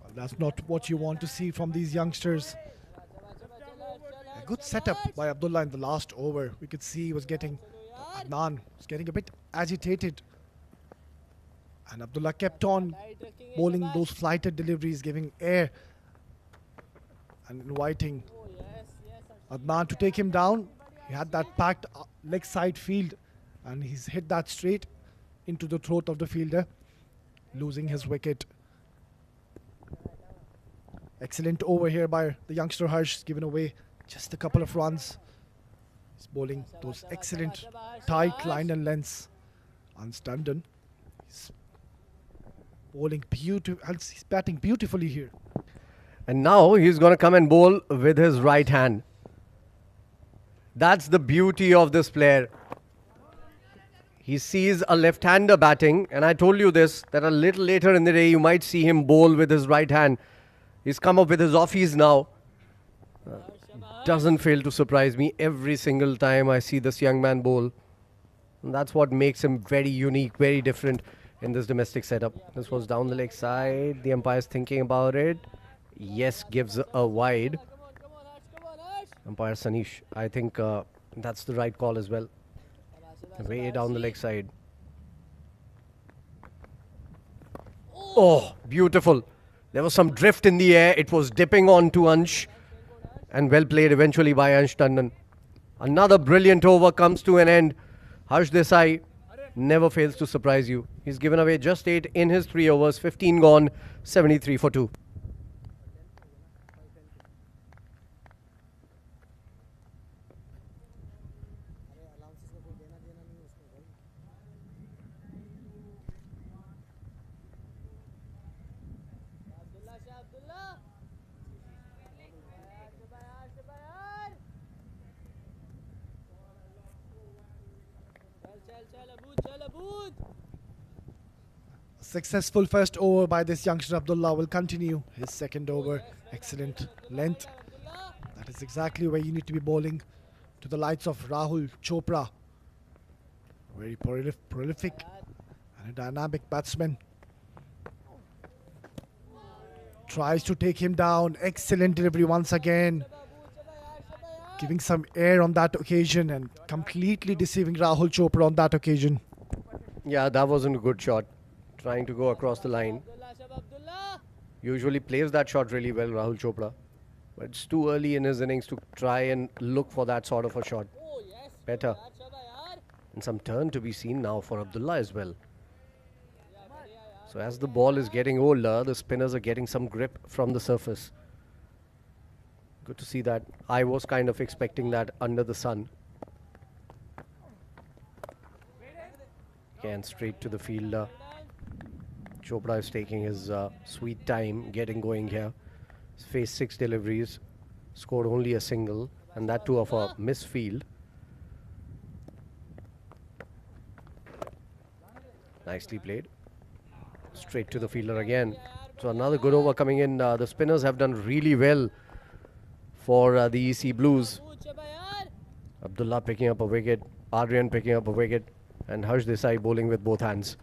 Well, that's not what you want to see from these youngsters. A good setup by Abdullah in the last over. We could see he was getting, Ajman was getting a bit agitated. And Abdullah kept on bowling those flighted deliveries, giving air and inviting Adnan to take him down. He had that packed leg side field and he's hit that straight into the throat of the fielder, losing his wicket. Excellent over here by the youngster Harsh, giving away just a couple of runs. He's bowling those excellent tight line and lengths. And Standen, he's bowling beautiful. He's batting beautifully here. And now he's going to come and bowl with his right hand. That's the beauty of this player. He sees a left-hander batting, and I told you this, that a little later in the day you might see him bowl with his right hand. He's come up with his offies now. Doesn't fail to surprise me every single time I see this young man bowl. And that's what makes him very unique, very different in this domestic setup. This was down the leg side. The umpire's thinking about it. Yes, gives a wide. Umpire Sanish, I think that's the right call as well. Way down the leg side. Oh, beautiful. There was some drift in the air. It was dipping on to Ansh. And well played eventually by Ansh Tandon. Another brilliant over comes to an end. Harsh Desai never fails to surprise you. He's given away just 8 in his 3 overs. 15 gone, 73 for 2. Successful first over by this youngster Abdullah will continue his second over. Excellent length. That is exactly where you need to be bowling, to the likes of Rahul Chopra. Very prolific and a dynamic batsman. Tries to take him down. Excellent delivery once again. Giving some air on that occasion and completely deceiving Rahul Chopra on that occasion. Yeah, that wasn't a good shot. Trying to go across the line. Usually plays that shot really well, Rahul Chopra. But it's too early in his innings to try and look for that sort of a shot. Better. And some turn to be seen now for Abdullah as well. So as the ball is getting older, the spinners are getting some grip from the surface. Good to see that. I was kind of expecting that under the sun. Again, straight to the fielder. Chopra is taking his sweet time getting going here. He's faced 6 deliveries, scored only a single, and that too of a misfield. Nicely played. Straight to the fielder again. So another good over coming in. The spinners have done really well for the EC Blues. Abdullah picking up a wicket, Adrian picking up a wicket, and Harsh Desai bowling with both hands.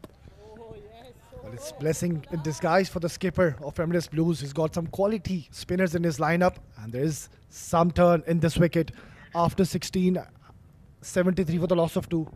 Well, it's blessing in disguise for the skipper of Emirates Blues. He's got some quality spinners in his lineup, and there is some turn in this wicket after 16, 73 for the loss of 2.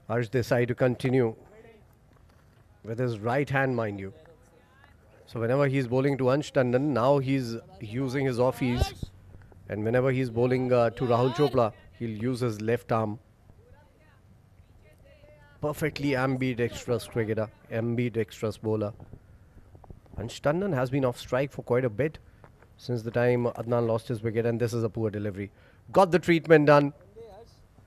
Harsh Desai to continue with his right hand, mind you. So whenever he's bowling to Ansh Tandon, now he's using his offies. And whenever he's bowling to Rahul Chopra, he'll use his left arm. Perfectly ambidextrous cricketer, ambidextrous bowler. Ansh Tandon has been off strike for quite a bit. since the time Adnan lost his wicket, and this is a poor delivery. Got the treatment done.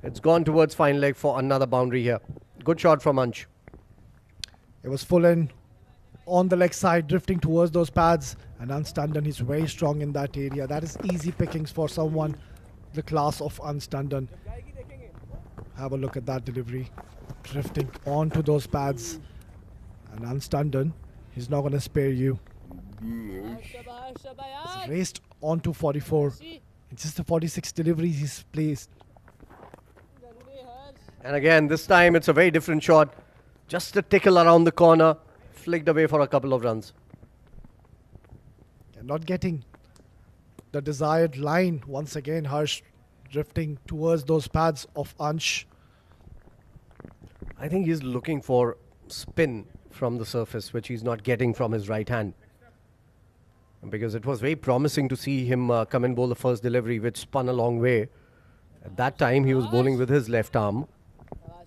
It's gone towards fine leg for another boundary here. Good shot from Ansh. It was full in on the leg side, drifting towards those pads. And Unstandon, he's very strong in that area. That is easy pickings for someone the class of Unstandon. Have a look at that delivery. Drifting onto those pads. And Unstandon, he's not going to spare you. He's raced onto 44. It's just the 46 deliveries he's placed. And again, this time it's a very different shot. Just a tickle around the corner. Flicked away for a couple of runs. And not getting the desired line. Once again, Harsh drifting towards those pads of Ansh. I think he's looking for spin from the surface, which he's not getting from his right hand. Because it was very promising to see him come and bowl the first delivery, which spun a long way. At that time, he was bowling with his left arm.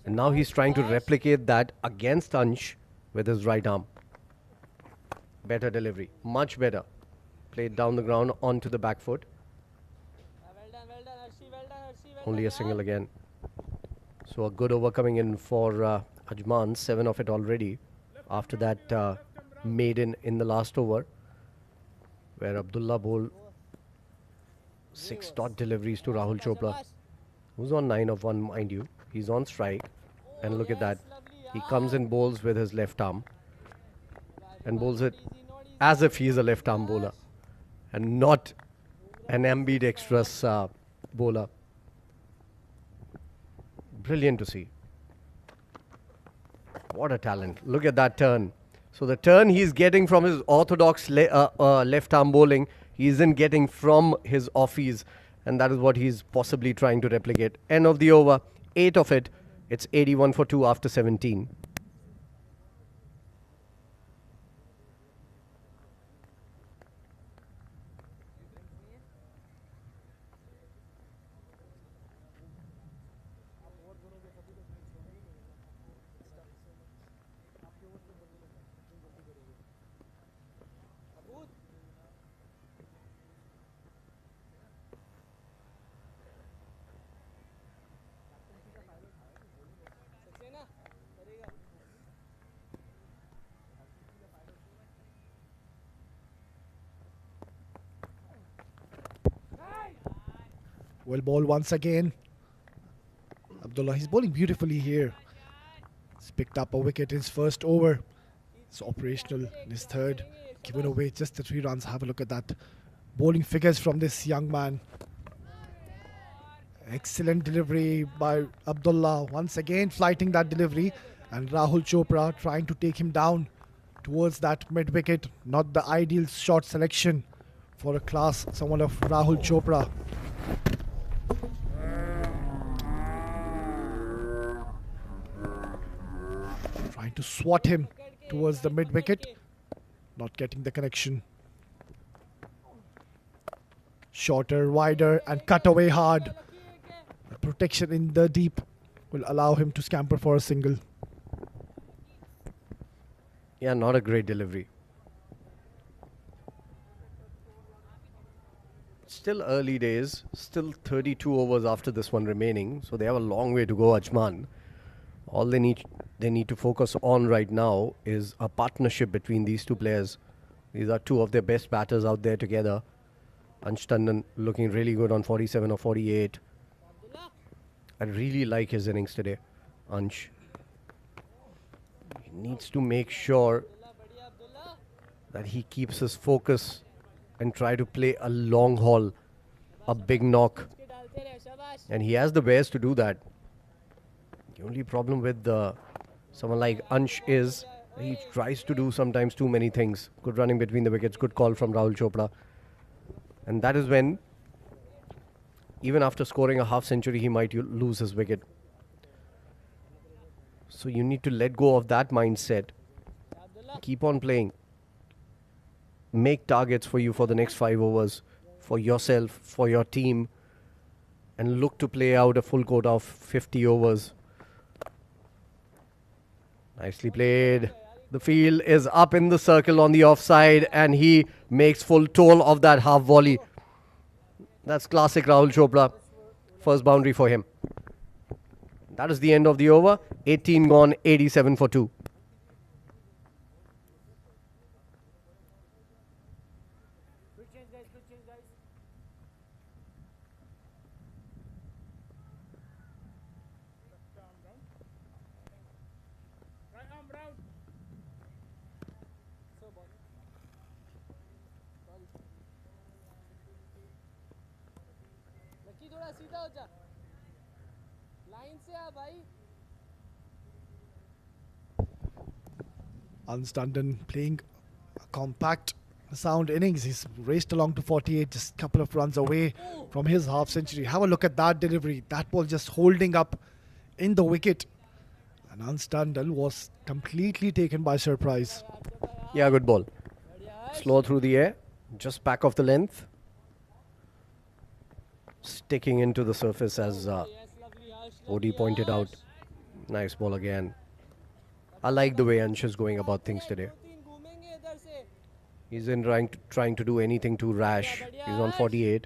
And now he's trying to replicate that against Ansh with his right arm. Better delivery. Much better. Played down the ground onto the back foot. Only a single again. So a good over coming in for Ajman. 7 of it already. After that maiden in the last over, where Abdullah bowled 6 dot deliveries to Rahul Chopra, who's on 9 of 1, mind you. He's on strike. And look at that. He comes and bowls with his left arm. And bowls it as if he is a left arm bowler. And not an ambidextrous bowler. Brilliant to see. What a talent. Look at that turn. So the turn he's getting from his orthodox left arm bowling, he isn't getting from his offies. And that is what he's possibly trying to replicate. End of the over. 8 of it. It's 81 for 2 after 17. Well ball once again. Abdullah, he's bowling beautifully here. He's picked up a wicket in his first over. It's operational in his third. Given away just the 3 runs. Have a look at that. Bowling figures from this young man. Excellent delivery by Abdullah. Once again flighting that delivery. And Rahul Chopra trying to take him down towards that mid wicket. Not the ideal shot selection for a class, someone of Rahul Chopra. Trying to swat him towards the mid wicket. Not getting the connection. Shorter, wider and cut away hard. The protection in the deep will allow him to scamper for a single. Yeah, not a great delivery. Still early days. Still 32 overs after this one remaining. So they have a long way to go, Ajman. All they need to focus on right now is a partnership between these two players. These are two of their best batters out there together. Ansh Tandon looking really good on 47 or 48. I really like his innings today, Ansh. He needs to make sure that he keeps his focus and try to play a long haul, a big knock. And he has the wares to do that. The only problem with someone like Ansh is he tries to do sometimes too many things. Good running between the wickets, good call from Rahul Chopra. And that is when, even after scoring a half century, he might lose his wicket. So you need to let go of that mindset. Keep on playing. Make targets for you for the next 5 overs, for yourself, for your team. And look to play out a full quota of 50 overs. Nicely played. The field is up in the circle on the offside, and he makes full toll of that half volley. That's classic Rahul Chopra. First boundary for him. That is the end of the over. 18 gone, 87 for 2. Quick change, guys. Quick change, guys. Right arm round. So ball. Lucky थोड़ा सीधा हो जा. Line से आ भाई. Unstundon playing a compact, sound innings. He's raced along to 48, just a couple of runs away from his half century. Have a look at that delivery. That ball just holding up in the wicket. And Unstundon was completely taken by surprise. Yeah, good ball. Slow through the air, just back of the length. Sticking into the surface as Yes, lovely Harsh. Odie pointed out. Nice ball again. I like the way Ansh is going about things today. 2-3 घूमेंगे इधर से. He isn't trying to do anything too rash. He's on 48.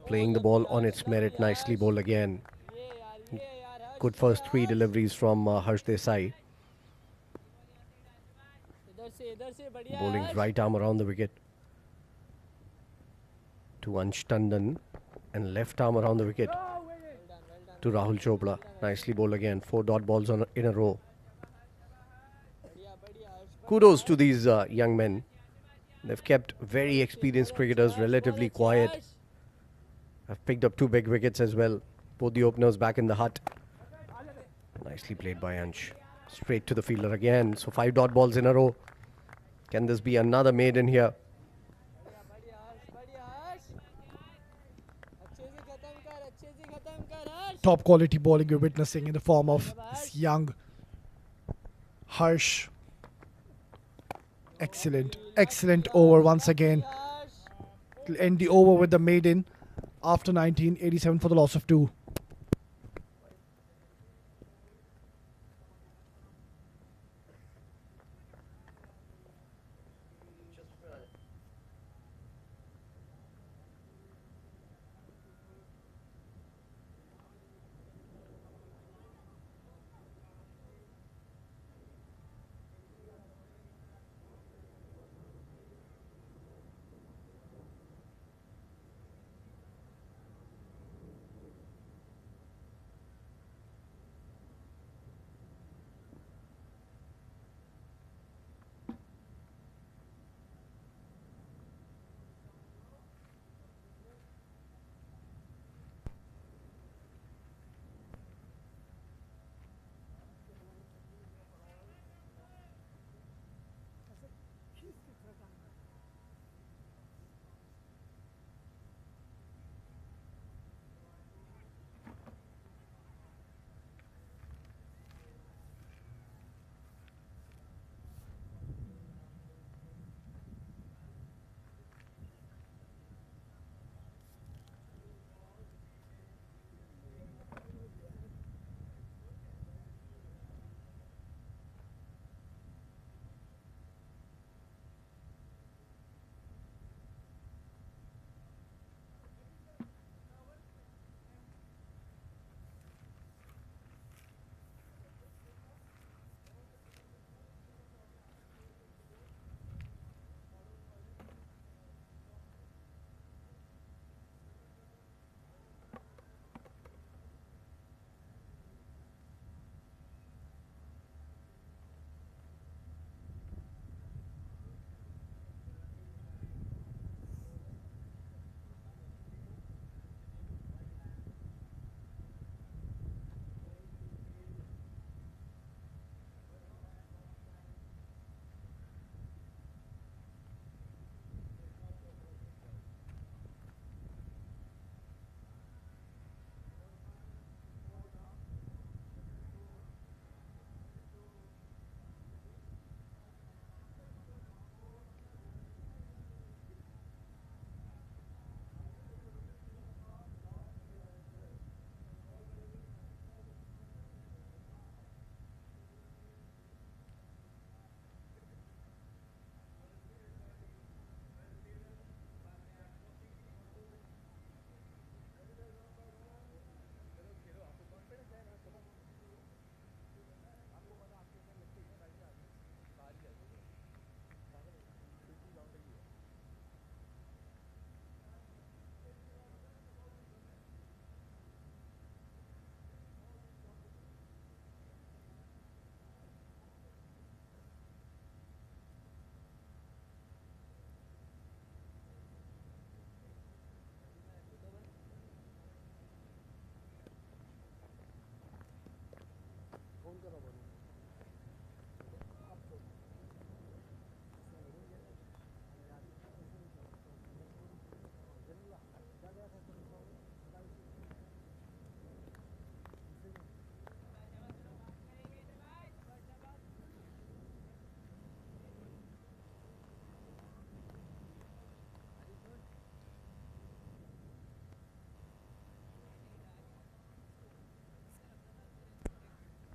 Playing the ball on its merit. Nicely bowled again. ये यार हर्ष. Good first 3 deliveries from Harsh Desai. इधर से बढ़िया. Bowling Harsh. right arm around the wicket. To Ansh Tandon. And left arm around the wicket. To Rahul Chopra. Nicely bowled again. 4 dot balls in a row. Kudos to these young men. They've kept very experienced cricketers relatively quiet. Have picked up 2 big wickets as well. Both the openers back in the hut. Nicely played by Ansh. Straight to the fielder again. So 5 dot balls in a row. Can this be another maiden here? बढ़िया हर्ष. अच्छे से खत्म कर हर्ष. Top quality bowling we're witnessing in the form of this young Harsh. Excellent, excellent over once again. Harsh. It'll end the over with the maiden after 1987 for the loss of 2.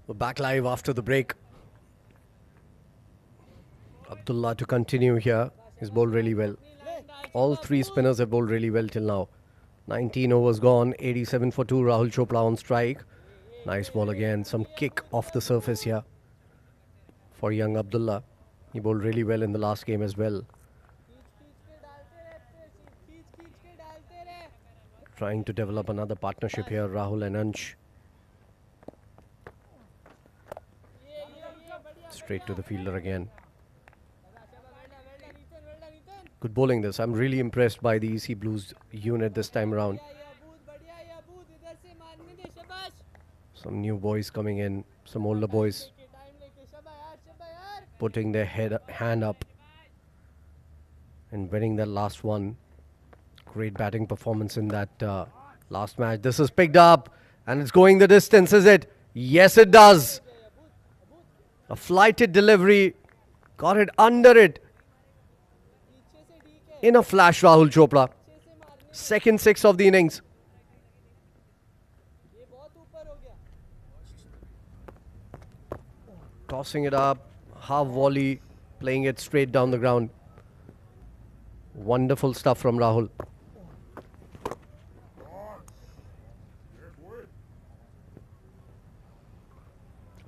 We're back live after the break. Abdullah to continue here. He's bowled really well. All three spinners have bowled really well till now. 19 overs gone, 87 for 2. Rahul Chopra on strike. Nice ball again. Some kick off the surface here for young Abdullah. He bowled really well in the last game as well. Trying to develop another partnership here, Rahul and Ansh. Straight to the fielder again. Good bowling this. I'm really impressed by the EC Blues unit this time around. Some new boys coming in, some older boys putting their hand up and winning that last one. Great batting performance in that last match. This is picked up and it's going the distance, is it? Yes, it does. A flighted delivery. Got it under it. In a flash, Rahul Chopra. Second six of the innings. Tossing it up. Half volley. Playing it straight down the ground. Wonderful stuff from Rahul.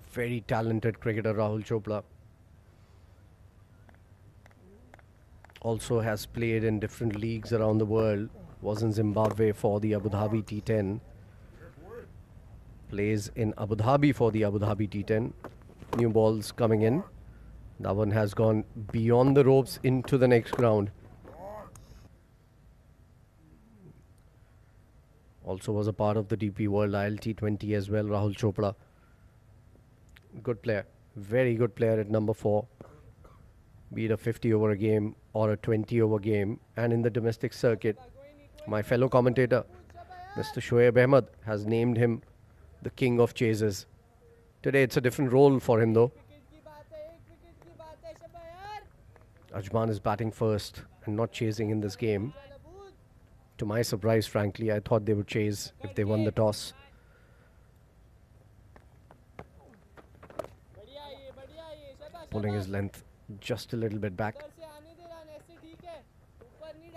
Very talented cricketer, Rahul Chopra. Also has played in different leagues around the world. Was in Zimbabwe for the Abu Dhabi T10. Plays in Abu Dhabi for the Abu Dhabi T10. New balls coming in. That one has gone beyond the ropes into the next ground. Also was a part of the DP World ILT20 as well, Rahul Chopra. Good player. Very good player at number 4. Be it a 50 over a game or a 20 over game. And in the domestic circuit, my fellow commentator, Mr. Shoaib Ahmed, has named him the king of chases. Today it's a different role for him though. Ajman is batting first and not chasing in this game. To my surprise, frankly, I thought they would chase if they won the toss. Pulling his length just a little bit back.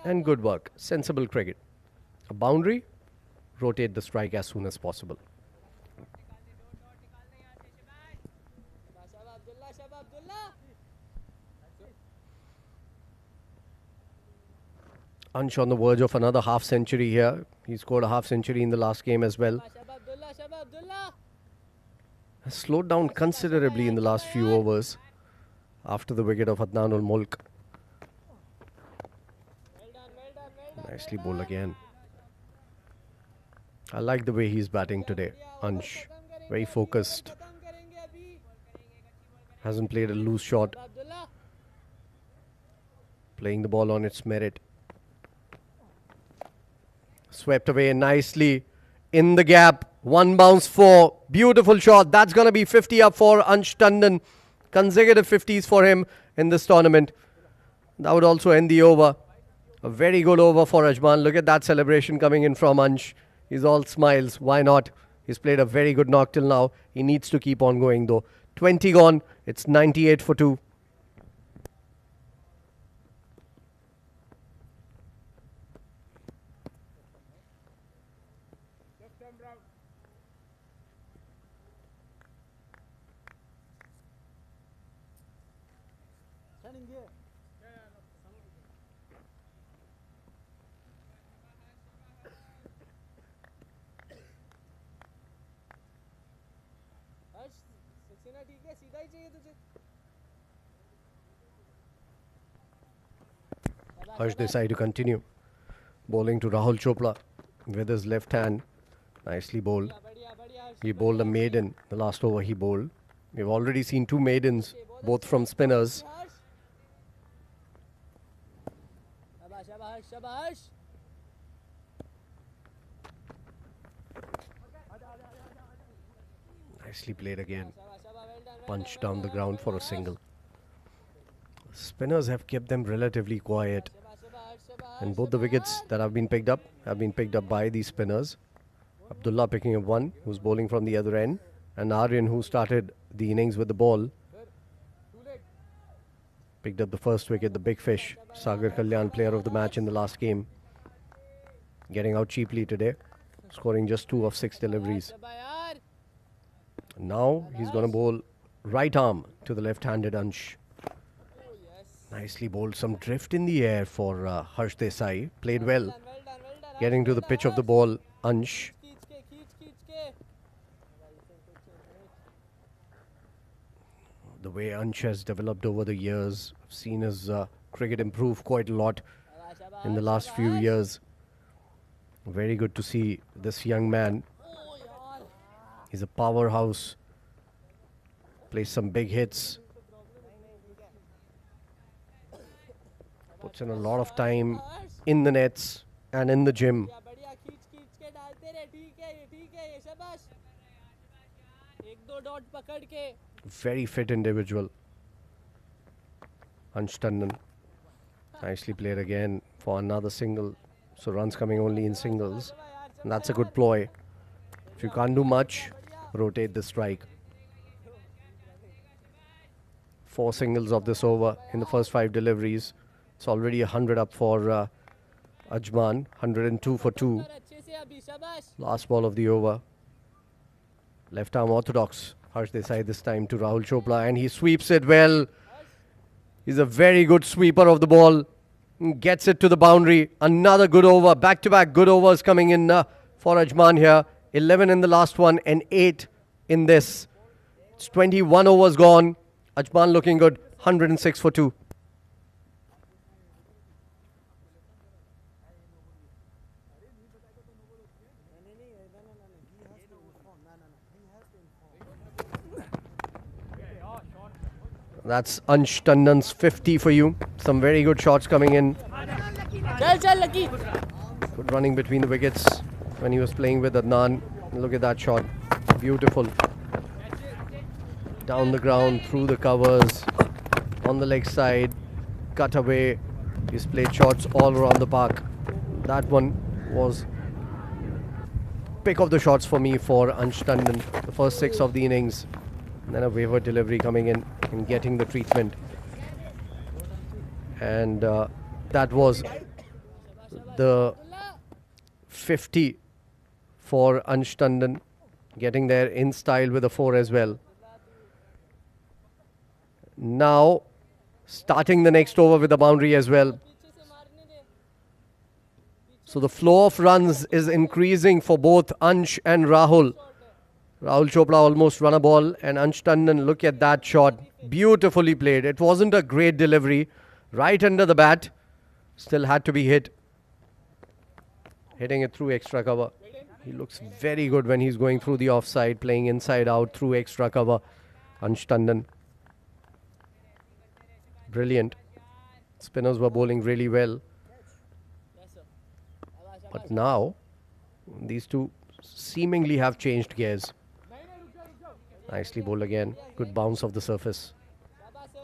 And good work. Sensible cricket. A boundary. Rotate the strike as soon as possible. Ansh on the verge of another half century here. He scored a half century in the last game as well. Has slowed down considerably in the last few overs after the wicket of Adnan ul Mulk. Nicely bowled again. I like the way he's batting today. Ansh, very focused. Hasn't played a loose shot. Playing the ball on its merit. Swept away nicely in the gap. One bounce 4. Beautiful shot. That's going to be 50 up for Ansh Tandon. Consecutive 50s for him in this tournament. That would also end the over. A very good over for Ajman. Look at that celebration coming in from Ansh. He's all smiles. Why not? He's played a very good knock till now. He needs to keep on going though. 20 gone. It's 98 for 2. Harsh Desai to continue. Bowling to Rahul Chopra with his left hand. Nicely bowled. He bowled a maiden. The last over he bowled. We've already seen 2 maidens, both from spinners. Nicely played again. Punch down the ground for a single. Spinners have kept them relatively quiet. And both the wickets that have been picked up by these spinners. Abdullah picking up one, who's bowling from the other end. And Aryan, who started the innings with the ball, picked up the first wicket, the big fish. Sagar Kalyan, player of the match in the last game, getting out cheaply today, scoring just 2 of 6 deliveries. Now he's going to bowl right arm to the left-handed Ansh. Nicely bowled, some drift in the air for Harsh Desai. Played well, getting to the pitch of the ball, Ansh. The way Ansh has developed over the years, I've seen his cricket improve quite a lot in the last few years. Very good to see this young man. He's a powerhouse. Plays some big hits. Puts in a lot of time in the nets and in the gym. Very fit individual. Ansh Tandon. Nicely played again for another single. So runs coming only in singles. And that's a good ploy. If you can't do much, rotate the strike. 4 singles of this over in the first 5 deliveries. It's already 100 up for Ajman. 102 for 2. Last ball of the over. Left arm orthodox. Harsh Desai this time to Rahul Chopra, and he sweeps it well. He's a very good sweeper of the ball. Gets it to the boundary. Another good over. Back-to-back good overs coming in for Ajman here. 11 in the last one and 8 in this. It's 21 overs gone. Ajman looking good. 106 for 2. That's Ansh Tandon's 50 for you. Some very good shots coming in. Good running between the wickets when he was playing with Adnan. Look at that shot. Beautiful. Down the ground, through the covers, on the leg side, cut away. He's played shots all around the park. That one was pick of the shots for me for Ansh Tandon. The first 6 of the innings. And then a waiver delivery coming in and getting the treatment. And that was the 50 for Ansh Tandon. Getting there in style with a 4 as well. Now starting the next over with a boundary as well. So the flow of runs is increasing for both Ansh and Rahul. Rahul Chopra almost run a ball, and Ansh Tandon, look at that shot. Beautifully played. It wasn't a great delivery. Right under the bat. Still had to be hit. Hitting it through extra cover. He looks very good when he's going through the offside, playing inside out through extra cover. Ansh Tandon. Brilliant. Spinners were bowling really well. But now, these two seemingly have changed gears. Nicely bowled again. Good bounce of the surface.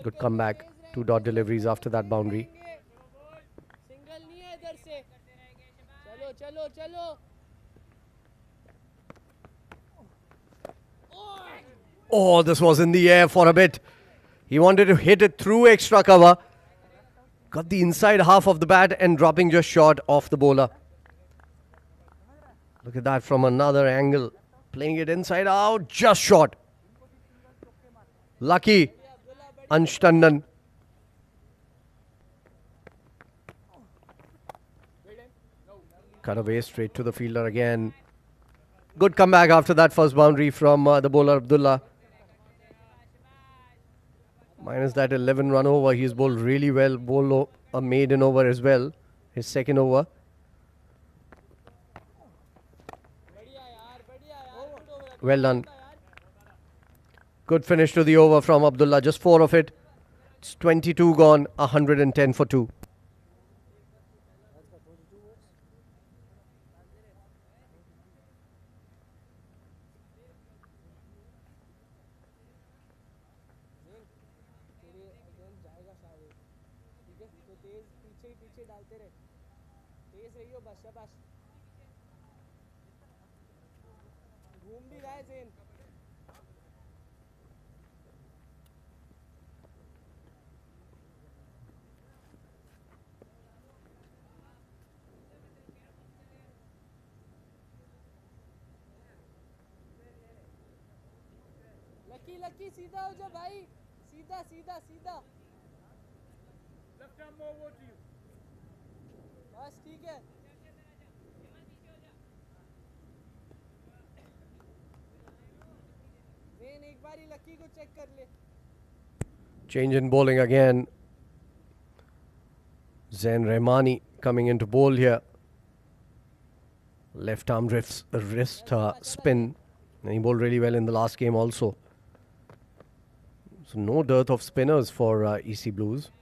Good comeback. 2 dot deliveries after that boundary. Oh, this was in the air for a bit. He wanted to hit it through extra cover. Got the inside half of the bat and dropping just short off the bowler. Look at that from another angle. Playing it inside out, just short. Lucky Ansh Tandon. Cut away straight to the fielder again. Good comeback after that first boundary from the bowler Abdullah. Minus that 11 run over, he's bowled really well. Bowled a maiden over as well. His second over. Well done. Good finish to the over from Abdullah. Just 4 of it. It's 22 gone. 110 for 2. Lucky lucky सीधा हो जा भाई सीधा सीधा सीधा बस ठीक है जेन एक बार ही लकी को चेक कर ले Change in bowling again. Zain Rahmani coming into bowl here. Left arm wrist spin. And he bowled really well in the last game also. So no dearth of spinners for EC Blues.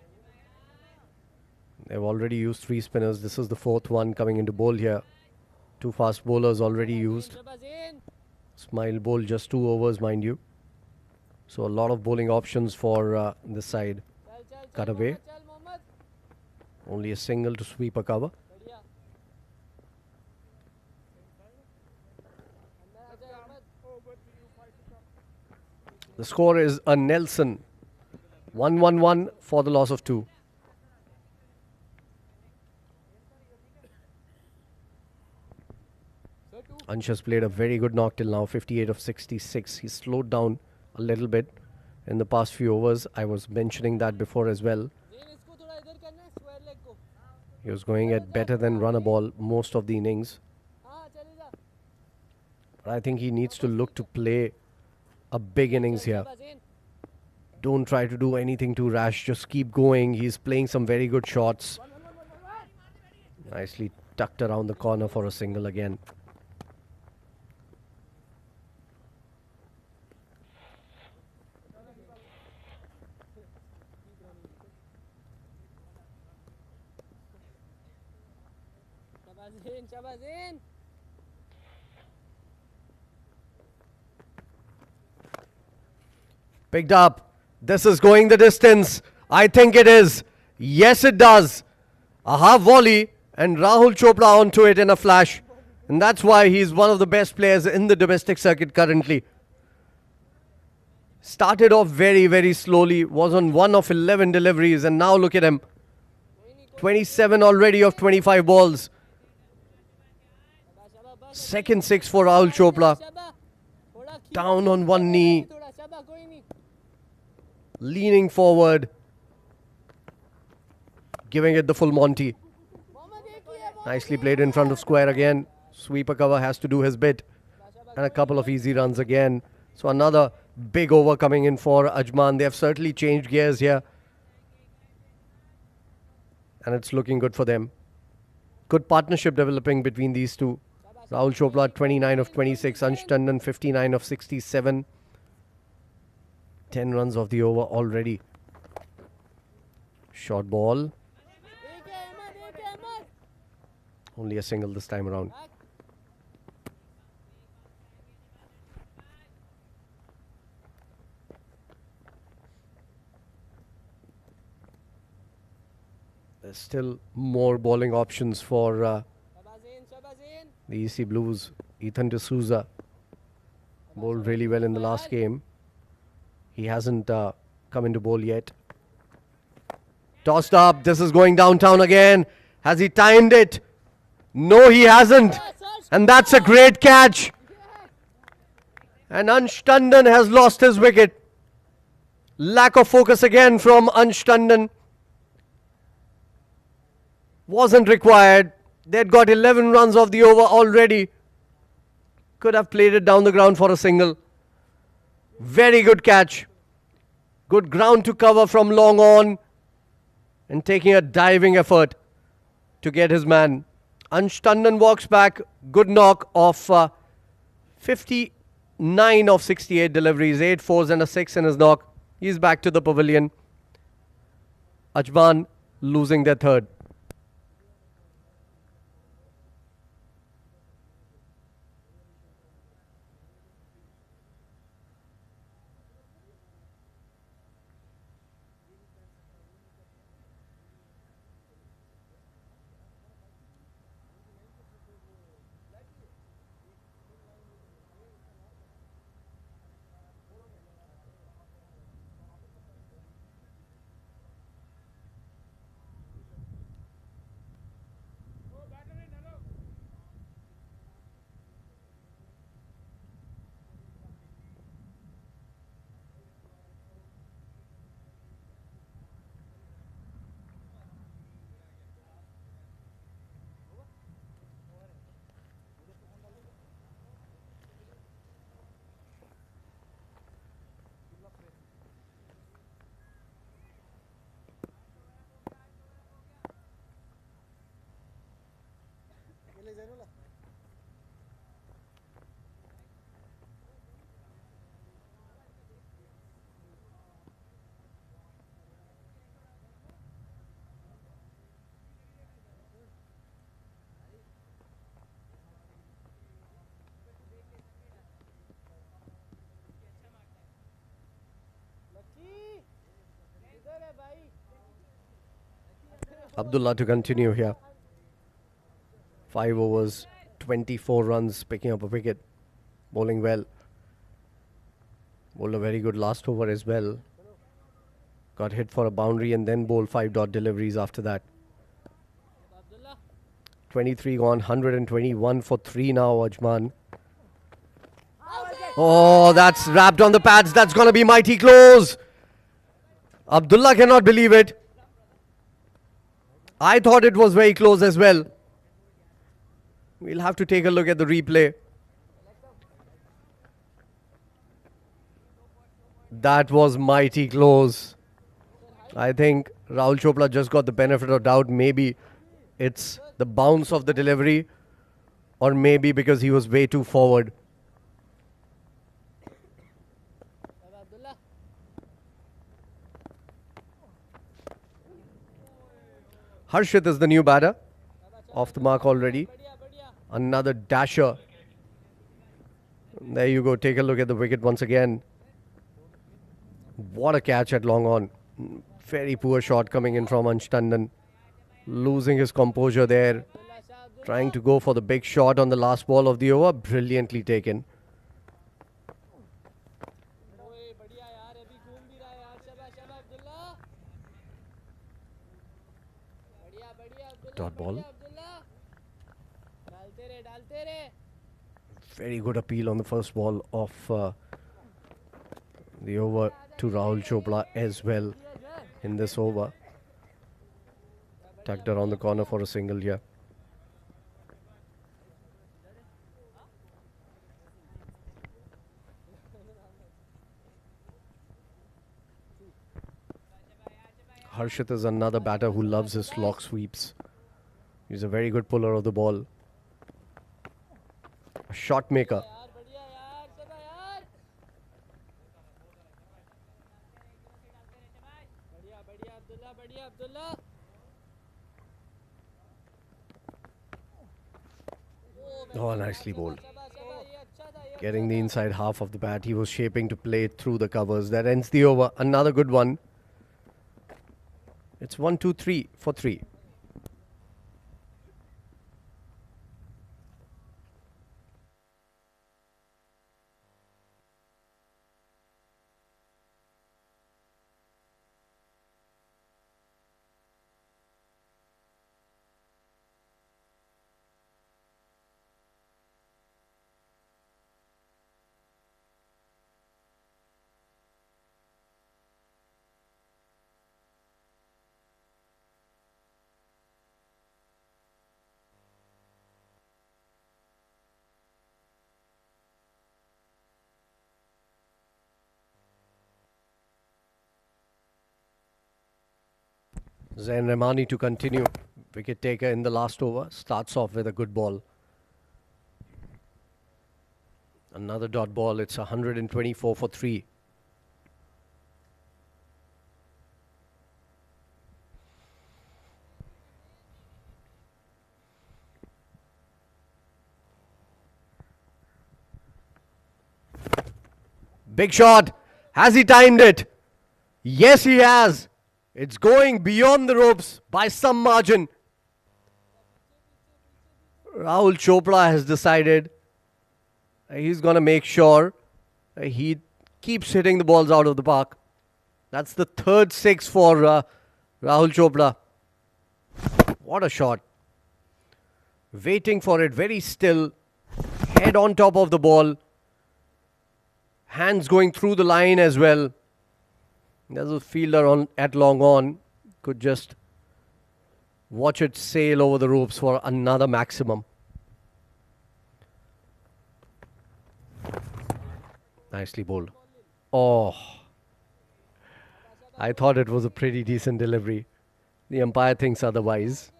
They've already used 3 spinners. This is the 4th one coming into bowl here. 2 fast bowlers already used. Smile bowl just 2 overs, mind you. So a lot of bowling options for this side. Cut away. Only a single to sweep a cover. The score is a Nelson. 1-1-1 for the loss of 2. Ansh has played a very good knock till now, 58 of 66. He's slowed down a little bit in the past few overs. I was mentioning that before as well. He was going at better than run a ball most of the innings. But I think he needs to look to play a big innings here. Don't try to do anything too rash. Just keep going. He's playing some very good shots. Nicely tucked around the corner for a single again. Picked up. This is going the distance. I think it is. Yes, it does. A half volley and Rahul Chopra onto it in a flash. And that's why he's one of the best players in the domestic circuit currently. Started off very, very slowly. Was on 1 of 11 deliveries. And now look at him. 27 already of 25 balls. Second 6 for Rahul Chopra. Down on one knee. Leaning forward. Giving it the full Monty. Nicely played in front of square again. Sweeper cover has to do his bit. And a couple of easy runs again. So another big over coming in for Ajman. They have certainly changed gears here. And it's looking good for them. Good partnership developing between these two. Rahul Chopra 29 of 26. Ansh Tandon 59 of 67. 10 runs of the over already. Short ball. Only a single this time around. There's still more bowling options for the EC Blues. Ethan D'Souza bowled really well in the last game. He hasn't come into bowl yet. Tossed up. This is going downtown again. Has he timed it? No, he hasn't. And that's a great catch. And Ansh Tandon has lost his wicket. Lack of focus again from Ansh Tandon. Wasn't required. They'd got 11 runs of the over already. Could have played it down the ground for a single. Very good catch. Good ground to cover from long on. And taking a diving effort to get his man. Ansh Tandon walks back. Good knock of 59 of 68 deliveries. 8 fours and a 6 in his knock. He's back to the pavilion. Ajman losing their third. Abdullah to continue here. 5 overs, 24 runs, picking up a wicket. Bowling well. Bowled a very good last over as well. Got hit for a boundary and then bowled 5 dot deliveries after that. 23 gone, 121 for 3 now, Ajman. Oh, that's wrapped on the pads. That's going to be mighty close. Abdullah cannot believe it. I thought it was very close as well. We'll have to take a look at the replay. That was mighty close. I think Rahul Chopra just got the benefit of doubt. Maybe it's the bounce of the delivery, or maybe because he was way too forward. Harshit is the new batter. Off the mark already. Another dasher. There you go. Take a look at the wicket once again. What a catch at long on. Very poor shot coming in from Ansh Tandon. Losing his composure there. Trying to go for the big shot on the last ball of the over. Brilliantly taken. Dot ball. Very good appeal on the first ball of the over to Rahul Chopra as well in this over. Tucked around the corner for a single here. Harshit is another batter who loves his slog sweeps. He's a very good puller of the ball. A shot maker. Oh, nicely bowled. Getting the inside half of the bat. He was shaping to play through the covers. That ends the over. Another good one. It's 1, 2, 3 for 3. Zain Rahmani to continue. Wicket taker in the last over. Starts off with a good ball. Another dot ball. It's 124 for 3. Big shot. Has he timed it? Yes, he has. It's going beyond the ropes by some margin. Rahul Chopra has decided he's going to make sure he keeps hitting the balls out of the park. That's the third 6 for Rahul Chopra. What a shot. Waiting for it, very still. Head on top of the ball. Hands going through the line as well. There's a fielder at long on. Could just watch it sail over the ropes for another maximum. Nicely bowled. Oh. I thought it was a pretty decent delivery. The umpire thinks otherwise.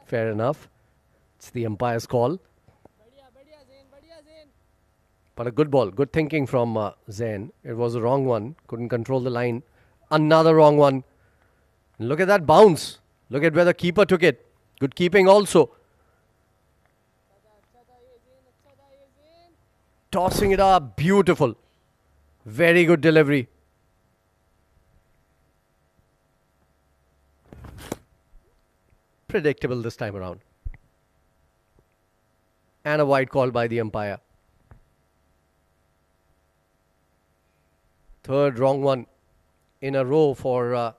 Fair enough. It's the umpire's call. But a good ball. Good thinking from Zain. It was a wrong one. Couldn't control the line. Another wrong one. Look at that bounce. Look at where the keeper took it. Good keeping also. Tossing it up. Beautiful. Very good delivery. predictable this time around. And a wide call by the umpire. Third wrong one in a row for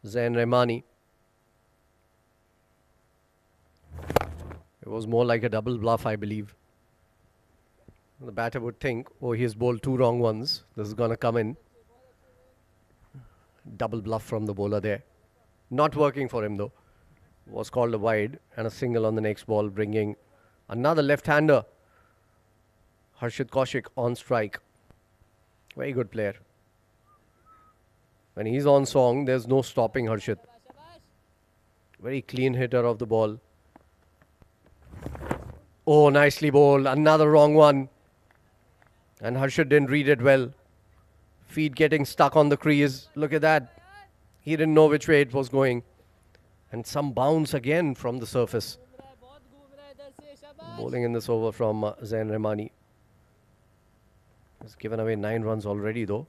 Zain Rahmani. It was more like a double bluff, I believe. The batter would think, oh, he's bowled 2 wrong ones. This is going to come in. Double bluff from the bowler there. Not working for him though. Was called a wide and a single on the next ball, bringing another left-hander. Harshit Kaushik on strike. Very good player. When he's on song, there's no stopping Harshit. Very clean hitter of the ball. Oh, nicely bowled. Another wrong one. And Harshit didn't read it well. Feet getting stuck on the crease. Look at that. He didn't know which way it was going. And some bounce again from the surface. Bowling in this over from Zain Rahmani. He's given away 9 runs already though.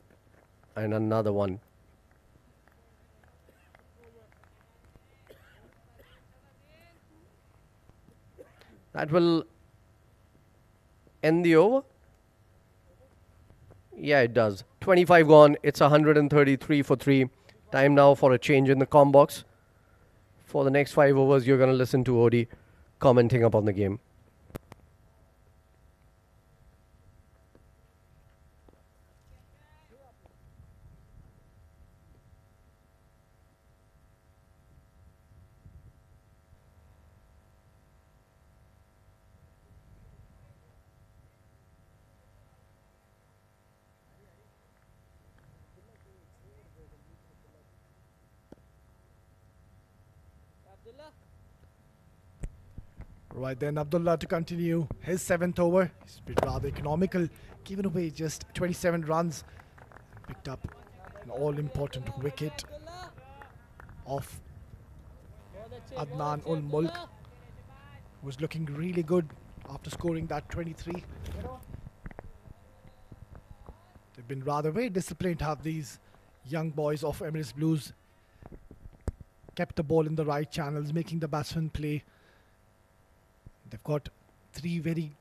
And another one. That will end the over. Yeah, it does. 25 gone. It's 133 for 3. Time now for a change in the comm box. For the next 5 overs, you're going to listen to Odie commenting upon the game. Right then, Abdullah to continue his 7th over. He's been rather economical, giving away just 27 runs. Picked up an all-important wicket of Adnan ul Mulk, who was looking really good after scoring that 23. They've been rather very disciplined, have these young boys of Emirates Blues. Kept the ball in the right channels, making the batsmen play. They've got 3 very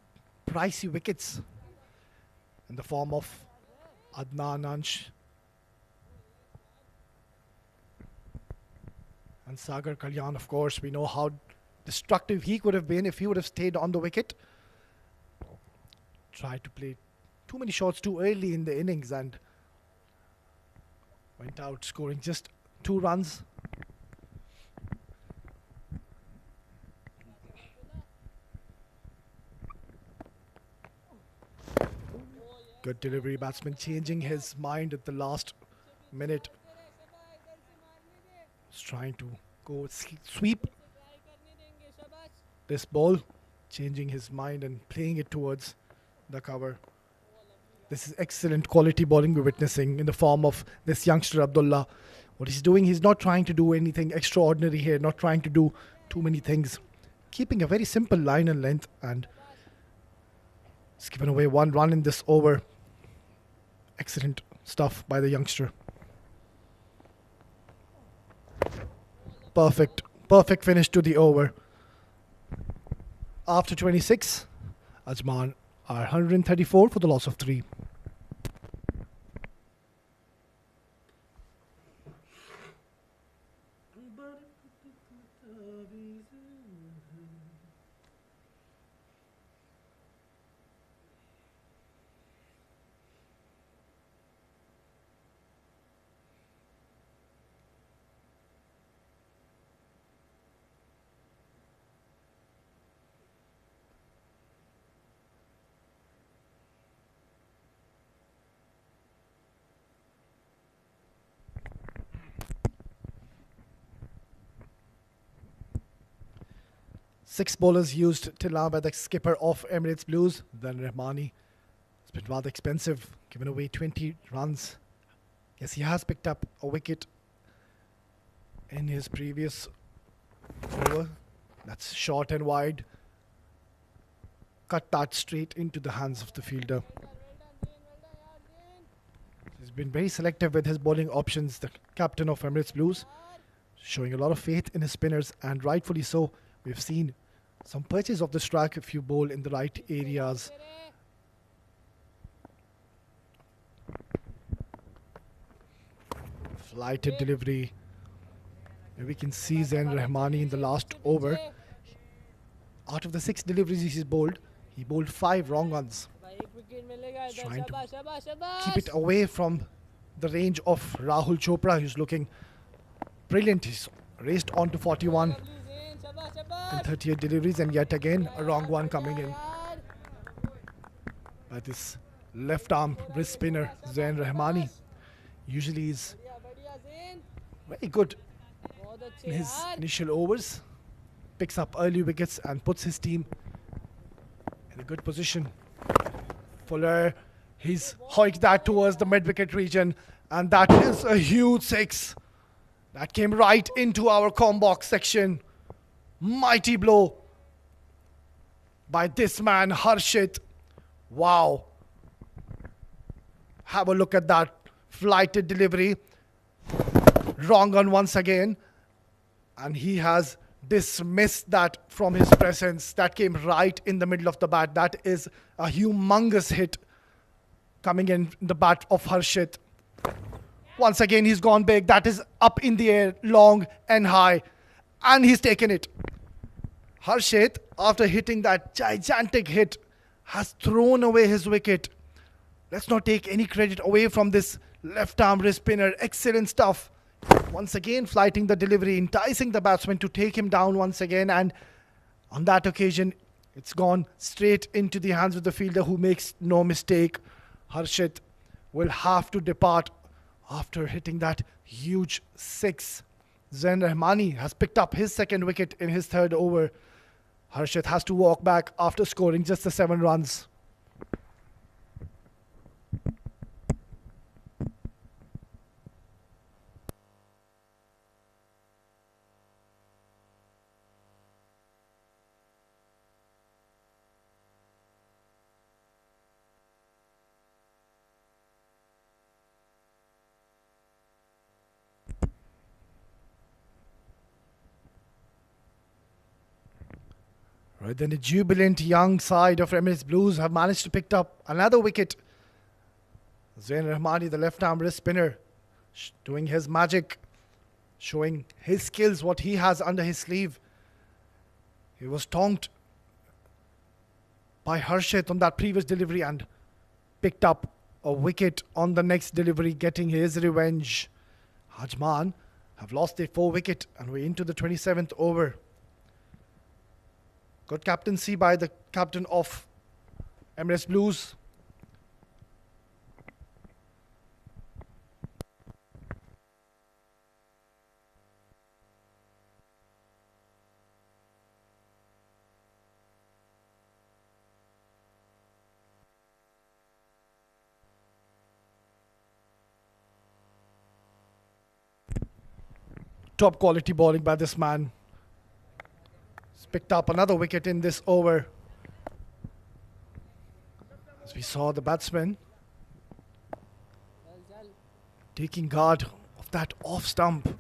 pricey wickets in the form of Adnan Ansh and Sagar Kalyan. Of course, we know how destructive he could have been if he would have stayed on the wicket. Tried to play too many shots too early in the innings and went out scoring just 2 runs. Good delivery, batsman changing his mind at the last minute. He's trying to go sweep this ball, changing his mind and playing it towards the cover. This is excellent quality bowling we're witnessing in the form of this youngster Abdullah. What he's doing, he's not trying to do anything extraordinary here, not trying to do too many things. Keeping a very simple line and length, and he's given away 1 run in this over. Excellent stuff by the youngster. Perfect finish to the over. After 26, Ajman are 134 for the loss of 3. Six bowlers used till now by the skipper of Emirates Blues, then Rahmani. It's been rather expensive, given away 20 runs. Yes, he has picked up a wicket in his previous over. That's short and wide. Cut that straight into the hands of the fielder. He's been very selective with his bowling options, the captain of Emirates Blues. showing a lot of faith in his spinners, and rightfully so. We've seen some purchase of the strike if you bowl in the right areas. Flighted delivery. And we can see Zain Rahmani in the last over. Out of the 6 deliveries he's bowled, he bowled 5 wrong ones. Trying to keep it away from the range of Rahul Chopra, who's looking brilliant. He's raced on to 41 in 38 deliveries, and yet again a wrong one coming in by this left arm wrist spinner Zain Rahmani. Usually is very good in his initial overs, picks up early wickets and puts his team in a good position. Fuller, he's hoiked that towards the mid-wicket region, and that is a huge 6. That came right into our combox section. Mighty blow by this man, Harshit. Wow. Have a look at that flighted delivery. Wrong on once again. And he has dismissed that from his presence. That came right in the middle of the bat. That is a humongous hit coming in the bat of Harshit. Once again, he's gone big. That is up in the air, long and high. And he's taken it. Harshit, after hitting that gigantic hit, has thrown away his wicket. Let's not take any credit away from this left arm wrist spinner. Excellent stuff. Once again, flighting the delivery, enticing the batsman to take him down once again. And on that occasion, it's gone straight into the hands of the fielder, who makes no mistake. Harshit will have to depart after hitting that huge 6. Zain Rahmani has picked up his 2nd wicket in his 3rd over. Harshit has to walk back after scoring just the 7 runs. Right, then the jubilant young side of Emirates Blues have managed to pick up another wicket. Zain Rahmani, the left-arm wrist spinner, doing his magic, showing his skills, what he has under his sleeve. He was tonked by Harshit on that previous delivery and picked up a wicket on the next delivery, getting his revenge. Ajman have lost their 4 wicket and we're into the 27th over. Good captaincy by the captain of Emirates Blues. Top quality bowling by this man. Picked up another wicket in this over. As we saw the batsman taking guard of that off stump.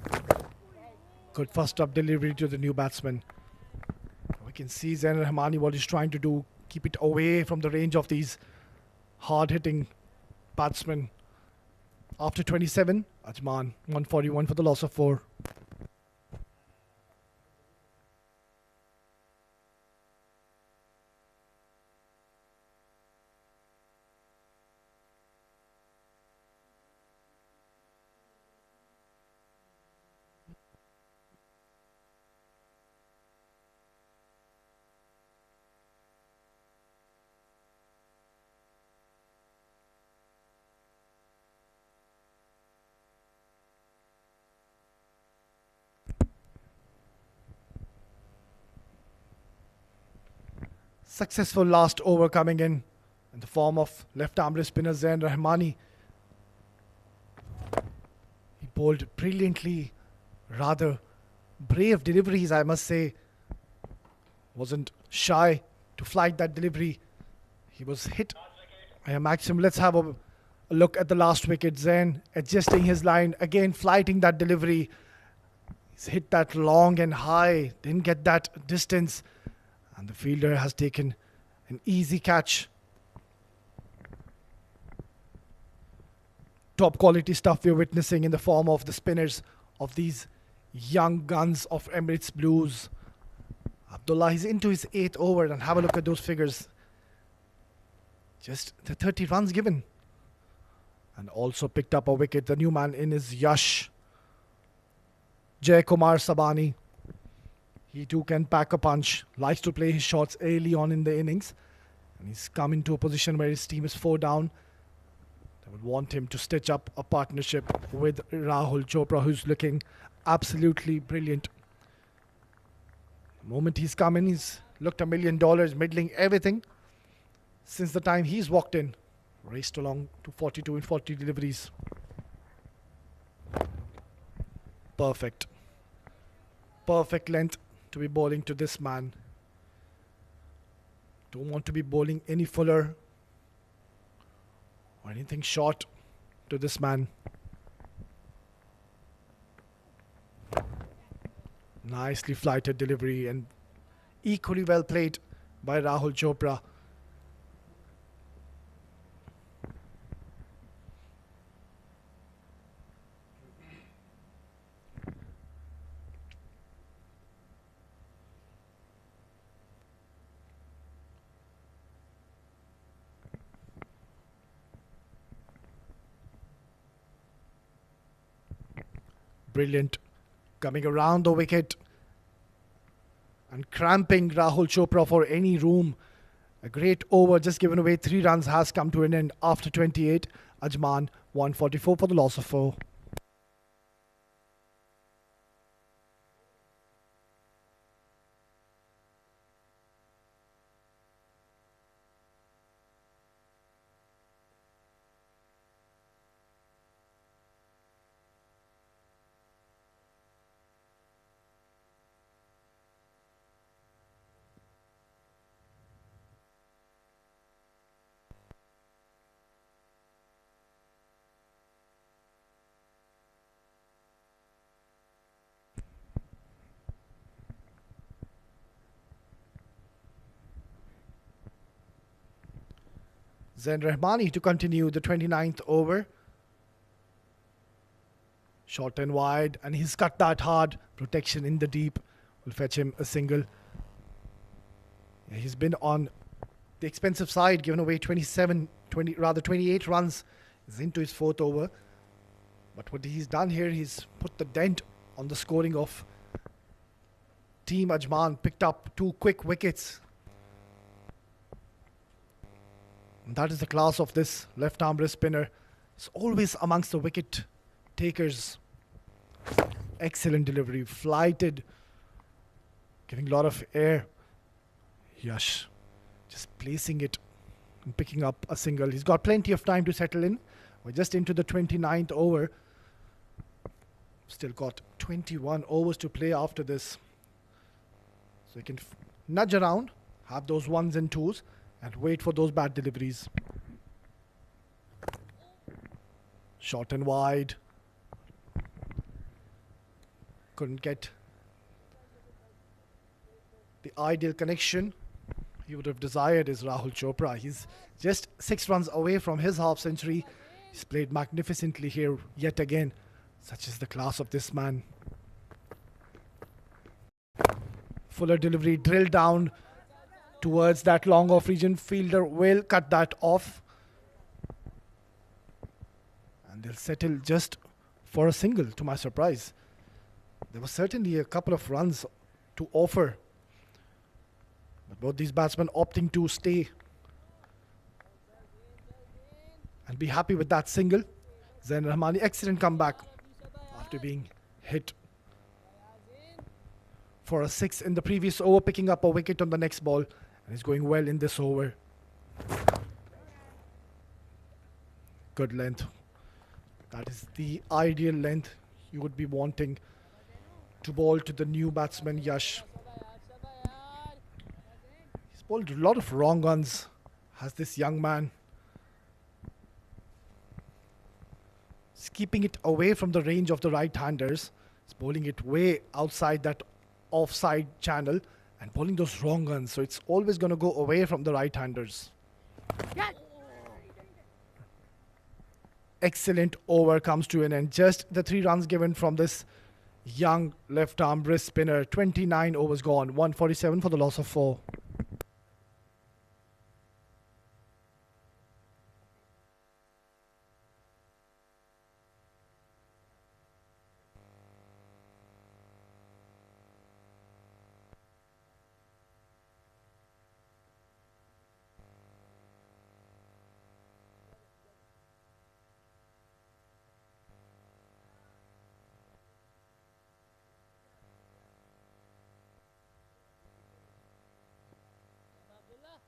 Good first up delivery to the new batsman. We can see Zain Rahmani what he's trying to do. Keep it away from the range of these hard hitting batsmen. After 27, Ajman 141 for the loss of 4. Successful last over coming in the form of left arm wrist spinner Zain Rahmani. He bowled brilliantly, rather brave deliveries, I must say. Wasn't shy to flight that delivery. He was hit by a maximum. Let's have a look at the last wicket. Zain adjusting his line, again flighting that delivery. He's hit that long and high, didn't get that distance, and the fielder has taken an easy catch. Top quality stuff we're witnessing in the form of the spinners of these young guns of Emirates Blues. Abdullah, he's into his 8th over, and have a look at those figures. Just the 30 runs given. And also picked up a wicket. The new man in is Yash. Jay Kumar Sabani. He too can pack a punch. Likes to play his shots early on in the innings. And he's come into a position where his team is 4 down. They would want him to stitch up a partnership with Rahul Chopra, who's looking absolutely brilliant. The moment he's come in, he's looked $1 million, middling everything since the time he's walked in. Raced along to 42 in 40 deliveries. Perfect. Perfect length to be bowling to this man. Don't want to be bowling any fuller or anything short to this man. Nicely flighted delivery and equally well played by Rahul Chopra. Brilliant. Coming around the wicket and cramping Rahul Chopra for any room. A great over just given away. 3 runs has come to an end after 28. Ajman 144 for the loss of 4. Zain Rahmani to continue the 29th over. Short and wide, and he's cut that hard. Protection in the deep will fetch him a single. Yeah, he's been on the expensive side, given away 28 runs. He's into his 4th over. But what he's done here, he's put the dent on the scoring of Team Ajman. Picked up 2 quick wickets. And that is the class of this left-arm wrist spinner. It's always amongst the wicket takers. Excellent delivery, flighted, giving a lot of air. Yash just placing it and picking up a single. He's got plenty of time to settle in. We're just into the 29th over. Still got 21 overs to play after this. So he can nudge around, have those 1s and 2s, and wait for those bad deliveries. Short and wide. Couldn't get the ideal connection he would have desired is Rahul Chopra. He's just 6 runs away from his half century. He's played magnificently here yet again. Such is the class of this man. Fuller delivery drilled down towards that long off region. Fielder will cut that off. And they'll settle just for a single, to my surprise. There was certainly a couple of runs to offer. But both these batsmen opting to stay and be happy with that single. Zain Rahmani, excellent comeback after being hit for a 6 in the previous over, picking up a wicket on the next ball. And he's going well in this over. Good length. That is the ideal length you would be wanting to bowl to the new batsman Yash. He's bowled a lot of wrong ones, has this young man. He's keeping it away from the range of the right-handers. He's bowling it way outside that offside channel and bowling those wrong guns. So it's always going to go away from the right-handers. Excellent over comes to an end. Just the 3 runs given from this young left-arm wrist spinner. 29 overs gone. 147 for the loss of 4. Abdullah.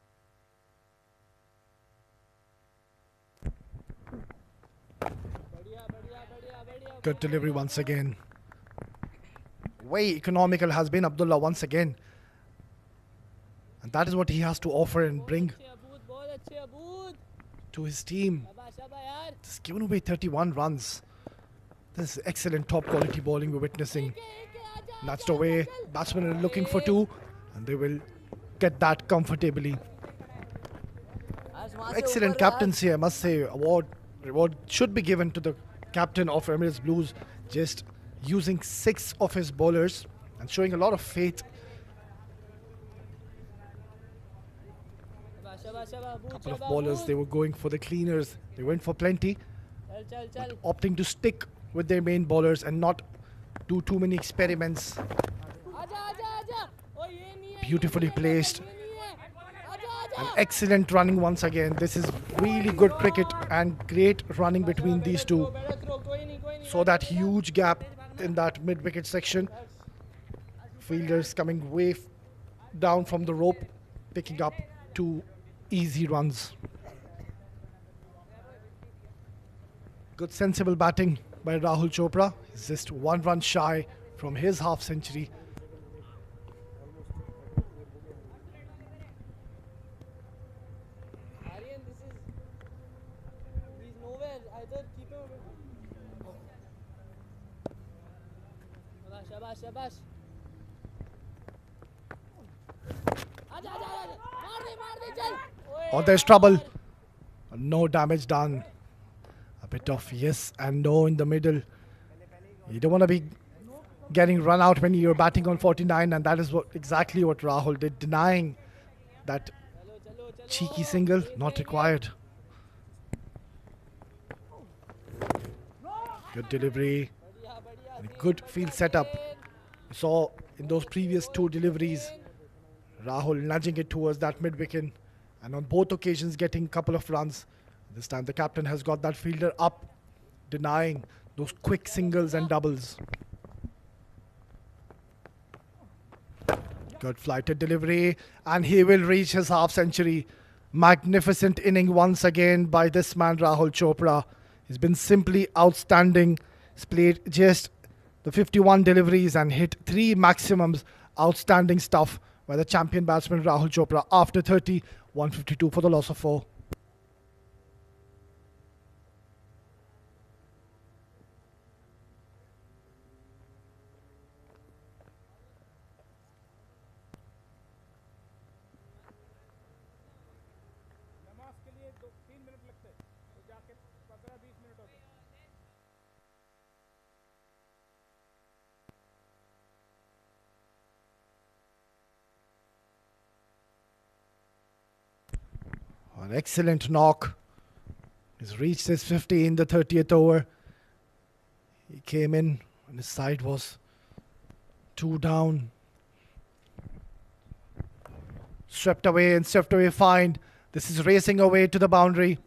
बढ़िया. Good delivery once again. Way economical has been Abdullah once again. And that is what he has to offer and bring बहुत अच्छे Abood. to his team. शाबाश यार. He's given away 31 runs. This is excellent top quality bowling we're witnessing. Nudged away. Batsmen are looking for 2 and they will get that comfortably. Excellent captaincy, I must say. Reward should be given to the captain of Emirates Blues, just using 6 of his bowlers and showing a lot of faith. Couple of bowlers, they were going for the cleaners. They went for plenty, but opting to stick with their main bowlers and not do too many experiments. Beautifully placed. And excellent running once again. This is really good cricket and great running between these two. Saw that huge gap in that mid-wicket section. Fielders coming way down from the rope, picking up 2 easy runs. Good sensible batting by Rahul Chopra. He's just 1 run shy from his half century. He's nowhere. Either keep him. शाबाश. आजा. मार दे चल. Oh, there's trouble. No damage done. A bit of yes and no in the middle. You don't want to be getting run out when you're batting on 49, and that is exactly what Rahul did, denying that cheeky single. Not required. Good delivery. And a good field setup. You saw in those previous 2 deliveries, Rahul nudging it towards that mid-wicket, and on both occasions getting a couple of runs. This time the captain has got that fielder up, denying those quick singles and doubles. Good flighted delivery, and he will reach his half century. Magnificent inning once again by this man Rahul Chopra. He's been simply outstanding. He's played just the 51 deliveries and hit 3 maximums. Outstanding stuff by the champion batsman Rahul Chopra after 30, 152 for the loss of 4. An excellent knock. He's reached his 50 in the 30th over. He came in and his side was 2 down. Swept away fine. This is racing away to the boundary.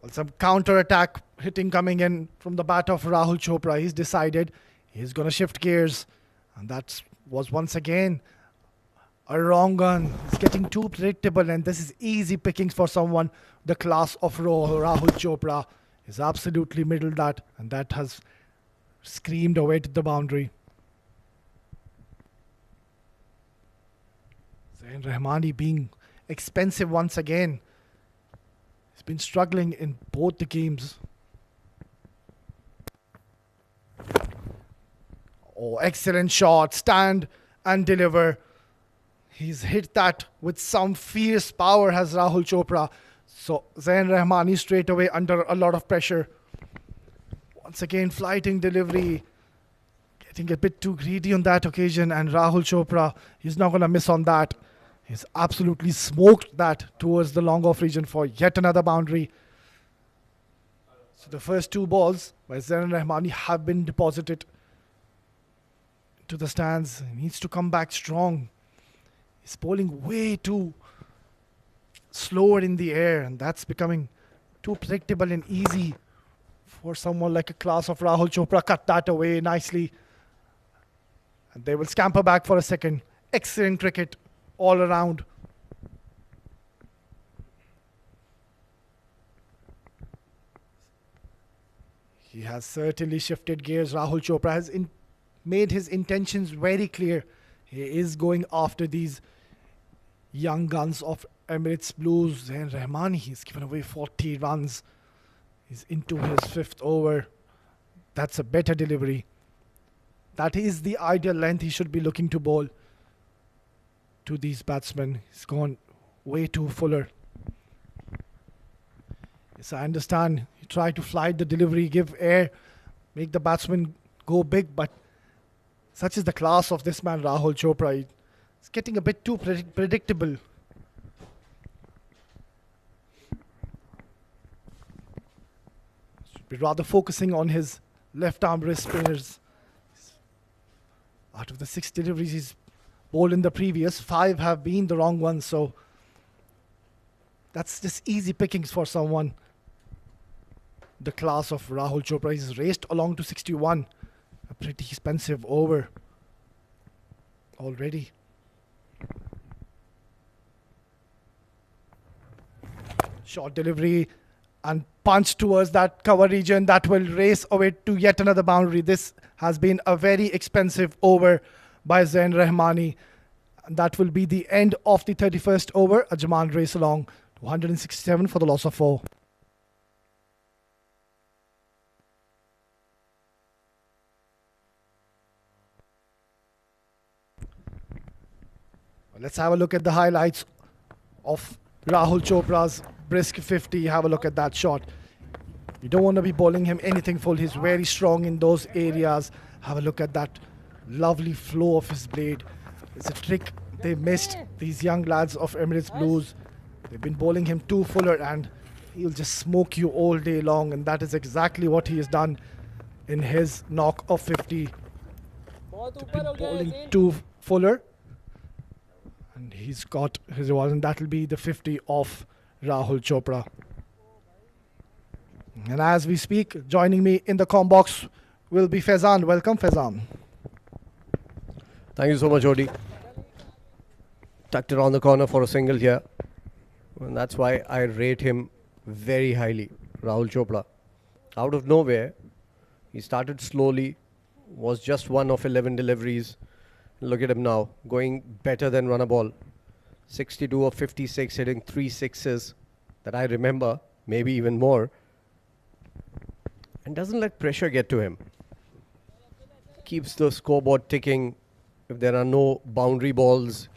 Well, some counter attack hitting coming in from the bat of Rahul Chopra. He's decided he's going to shift gears. And that was once again a wrong gun. It's getting too predictable, and this is easy pickings for someone the class of Rahul Chopra. He's absolutely middled that, and that has screamed away to the boundary. Zain Rahmani being expensive once again. He's been struggling in both the games. Oh, excellent shot. Stand and deliver. He's hit that with some fierce power, has Rahul Chopra. So Zain Rahmani straight away under a lot of pressure. Once again, flighting delivery. Getting a bit too greedy on that occasion. And Rahul Chopra, he's not going to miss on that. He's absolutely smoked that towards the long off region for yet another boundary. So the first two balls by Zain Rahmani have been deposited to the stands. He needs to come back strong. He's bowling way too slower in the air, and that's becoming too predictable and easy for someone like a class of Rahul Chopra. Cut that away nicely. And they will scamper back for a second. Excellent cricket all around. He has certainly shifted gears. Rahul Chopra has made his intentions very clear. He is going after these young guns of Emirates Blues. Zain Rahmani, he's given away 40 runs. He's into his fifth over. That's a better delivery. That is the ideal length he should be looking to bowl to these batsmen. He's gone way too fuller. Yes, I understand. You try to flight the delivery, give air, make the batsman go big, but such is the class of this man, Rahul Chopra. It's getting a bit too predictable. Should be rather focusing on his left arm wrist spinners. Out of the 6 deliveries he's bowled in the previous, 5 have been the wrong ones, so that's just easy pickings for someone the class of Rahul Chopra. He's raced along to 61. A pretty expensive over already. Short delivery and punch towards that cover region that will race away to yet another boundary. This has been a very expensive over by Zain Rahmani. And that will be the end of the 31st over. Ajman race along to 167 for the loss of 4. Let's have a look at the highlights of Rahul Chopra's brisk 50. Have a look at that shot. You don't want to be bowling him anything full. He's very strong in those areas. Have a look at that lovely flow of his blade. It's a trick they missed, these young lads of Emirates Blues. They've been bowling him too fuller and he'll just smoke you all day long, and that is exactly what he has done in his knock of 50. They've been bowling too fuller. And he's got his reward, and that will be the 50 of Rahul Chopra. And as we speak, joining me in the comm box will be Faizan. Welcome, Faizan. Thank you so much, Odi. Tucked around the corner for a single here. And that's why I rate him very highly, Rahul Chopra. Out of nowhere, he started slowly, was just one of 11 deliveries. Look at him now, going better than run a ball. 62 of 56, hitting 3 sixes that I remember, maybe even more. And doesn't let pressure get to him. Keeps the scoreboard ticking. If there are no boundary balls,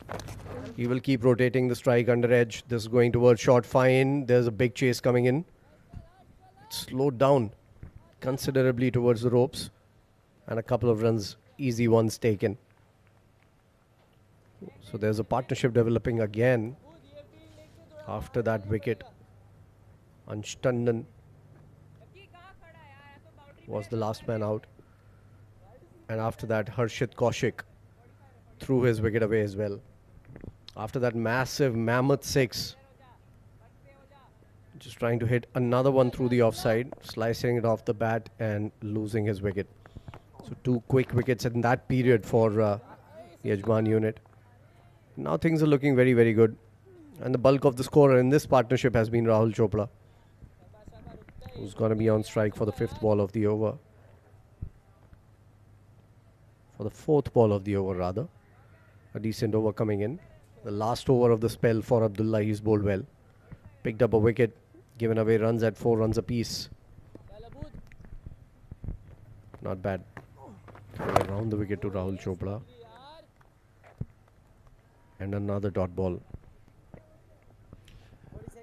he will keep rotating the strike under edge. This is going towards short, fine. There's a big chase coming in. It slowed down considerably towards the ropes. And a couple of runs, easy ones taken. So there's a partnership developing again after that wicket. Ansh Tandon was the last man out. And after that, Harshit Kaushik threw his wicket away as well. After that massive mammoth 6. Just trying to hit another one through the offside, slicing it off the bat and losing his wicket. So 2 quick wickets in that period for the Ajman unit. Now things are looking very, very good. And the bulk of the scorer in this partnership has been Rahul Chopra, who's going to be on strike for the 5th ball of the over. For the 4th ball of the over, rather. A decent over coming in. The last over of the spell for Abdullah, he's bowled well. Picked up a wicket, given away runs at 4 runs apiece. Not bad. Around Down the wicket to Rahul Chopra. And another dot ball.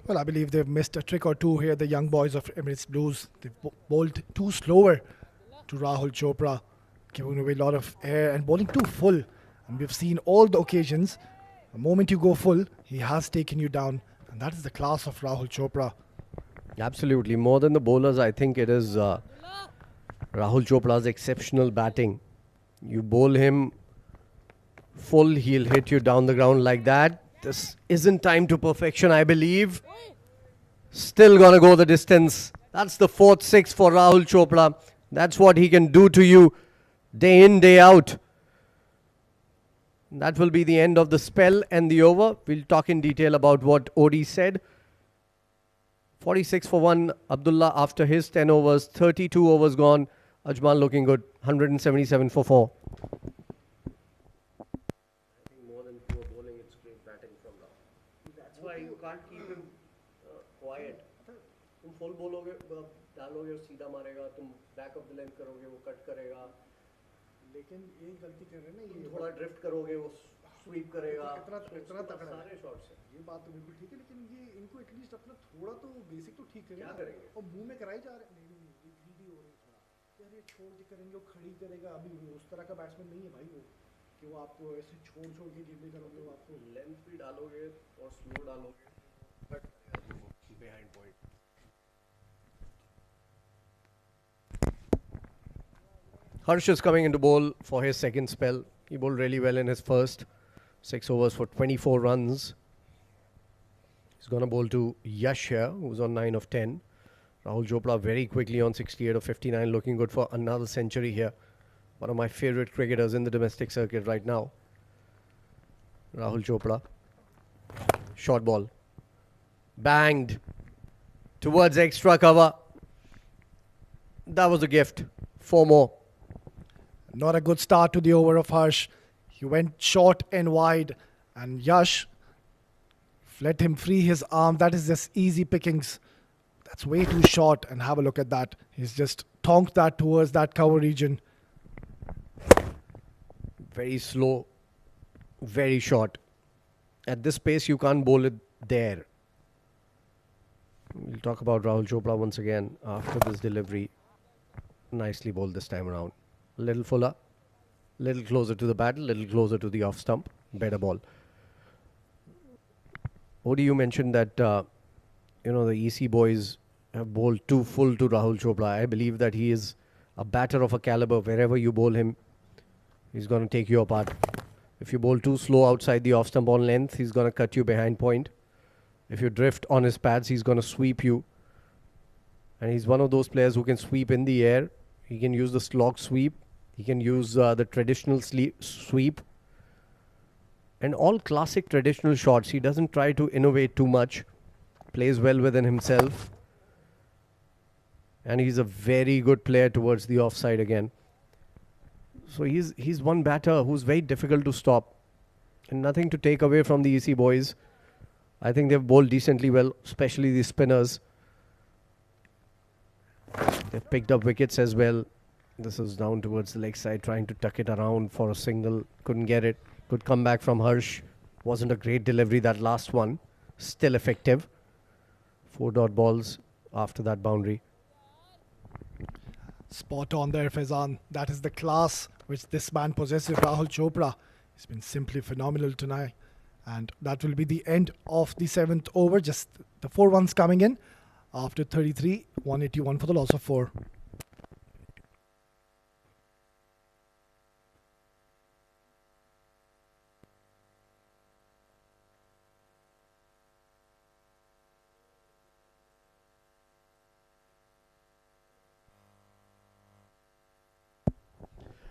Well, I believe they've missed a trick or two here, the young boys of Emirates Blues. They've bowled too slower to Rahul Chopra, giving away a lot of air and bowling too full. And we've seen all the occasions. The moment you go full, he has taken you down. And that is the class of Rahul Chopra. Absolutely. More than the bowlers, I think it is Rahul Chopra's exceptional batting. You bowl him full, he'll hit you down the ground like that. This isn't time to perfection, I believe. Still gonna go the distance. That's the 4th six for Rahul Chopra. That's what he can do to you day in, day out. That will be the end of the spell and the over. We'll talk in detail about what Odi said. 46 for 1, Abdullah after his 10 overs. 32 overs gone. Ajman looking good. 177 for 4. More than poor bowling, it's great batting from Rahul. That's why you can't keep him quiet. तुम full bowloge, डालोगे और सीधा मारेगा. तुम back of the length करोगे, वो cut करेगा. लेकिन ये गलती कर रहे हैं ना, ये थोड़ा ड्रिफ्ट करोगे, वो स्वीप करेगा. इतना तगड़ा सारे शॉट्स हैं. ये बात तो बिल्कुल ठीक है, लेकिन ये इनको एटलीस्ट अपना थोड़ा तो बेसिक तो ठीक करें. क्या करेंगे? और मुंह में कराए जा रहे हैं. नहीं नहीं, ये ग्रीडी हो रही है थोड़ा. यार ये छोड़ के करेंगे, वो खड़ी करेगा. अभी उस तरह का बैट्समैन नहीं है भाई वो, कि वो आपको ऐसे छोड़ के ड्रिबल करोगे. वो आपको लेंथ भी डालोगे और स्लो डालोगे, but behind point. Harsh is coming into bowl for his second spell. He bowled really well in his first 6 overs for 24 runs. He's going to bowl to Yash here, who's on 9 of 10. Rahul Chopra very quickly on 68 of 59, looking good for another century here. One of my favorite cricketers in the domestic circuit right now. Rahul Chopra. Short ball. Banged towards extra cover. That was a gift. 4 more. not a good start to the over of Harsh. He went short and wide, and Yash let him free his arm. That is just easy pickings. That's way too short, and have a look at that. He's just tonked that towards that cover region. Very slow, very short. At this pace, you can't bowl it there. We'll talk about Rahul Chopra once again after this delivery. Nicely bowled this time around. A little fuller, little closer to the bat, little closer to the off stump. Better ball. Odi, you mentioned that the EC boys have bowled too full to Rahul Chopra. I believe that he is a batter of a caliber. Wherever you bowl him, he's going to take you apart. If you bowl too slow outside the off stump on length, he's going to cut you behind point. If you drift on his pads, he's going to sweep you. And he's one of those players who can sweep in the air. He can use the slog sweep. He can use the traditional sweep. And all classic traditional shots. He doesn't try to innovate too much. Plays well within himself. And he's a very good player towards the offside again. So he's one batter who's very difficult to stop. And nothing to take away from the EC boys. I think they've bowled decently well, especially the spinners. They've picked up wickets as well. This is down towards the leg side, trying to tuck it around for a single. Couldn't get it. Good comeback from Harsh. Wasn't a great delivery, that last one. Still effective. 4 dot balls after that boundary. Spot on there, Faizan. That is the class which this man possesses, Rahul Chopra. He's been simply phenomenal tonight. And that will be the end of the 7th over. Just the 4 runs coming in after 33, 181 for the loss of 4.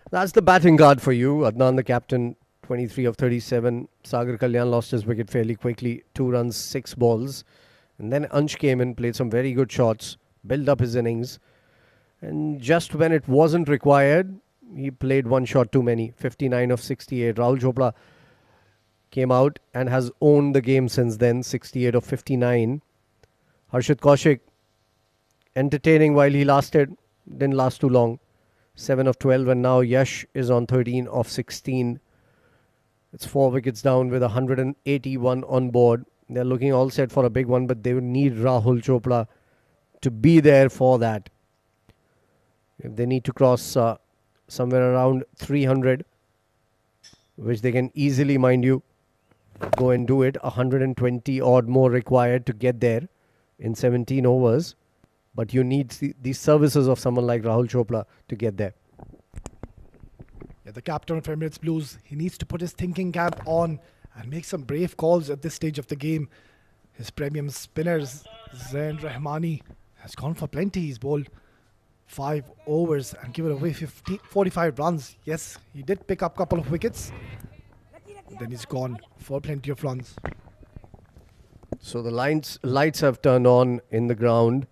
That's the batting guard for you. Adnan, the captain, 23 of 37. Sagar Kalyan lost his wicket fairly quickly. 2 runs, 6 balls. And then Ansh came in, played some very good shots, built up his innings. And just when it wasn't required, he played 1 shot too many. 59 of 68. Rahul Chopra came out and has owned the game since then. 68 of 59. Harshit Kaushik, entertaining while he lasted. Didn't last too long. 7 of 12, and now Yash is on 13 of 16. It's 4 wickets down with 181 on board. They're looking all set for a big one, but they would need Rahul Chopra to be there for that. If they need to cross somewhere around 300, which they can easily, mind you, go and do it. 120 odd more required to get there in 17 overs. But you need the services of someone like Rahul Chopra to get there. Yeah, the captain of Emirates Blues, he needs to put his thinking cap on and make some brave calls at this stage of the game. His premium spinners, Zain Rahmani, has gone for plenty. He's bowled 5 overs and given away 45 runs. Yes, he did pick up a couple of wickets. Then he's gone for plenty of runs. So the lights have turned on in the ground.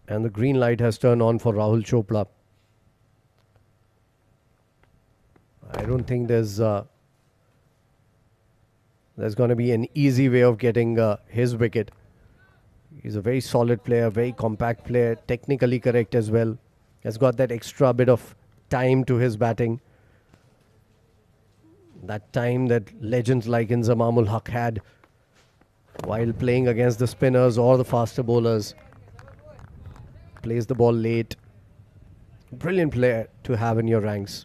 And the green light has turned on for Rahul Chopra. I don't think there's going to be an easy way of getting his wicket. He's a very solid player, very compact player, technically correct as well. Has got that extra bit of time to his batting. That time that legends like Inzamamul Haq had while playing against the spinners or the faster bowlers. Plays the ball late. Brilliant player to have in your ranks.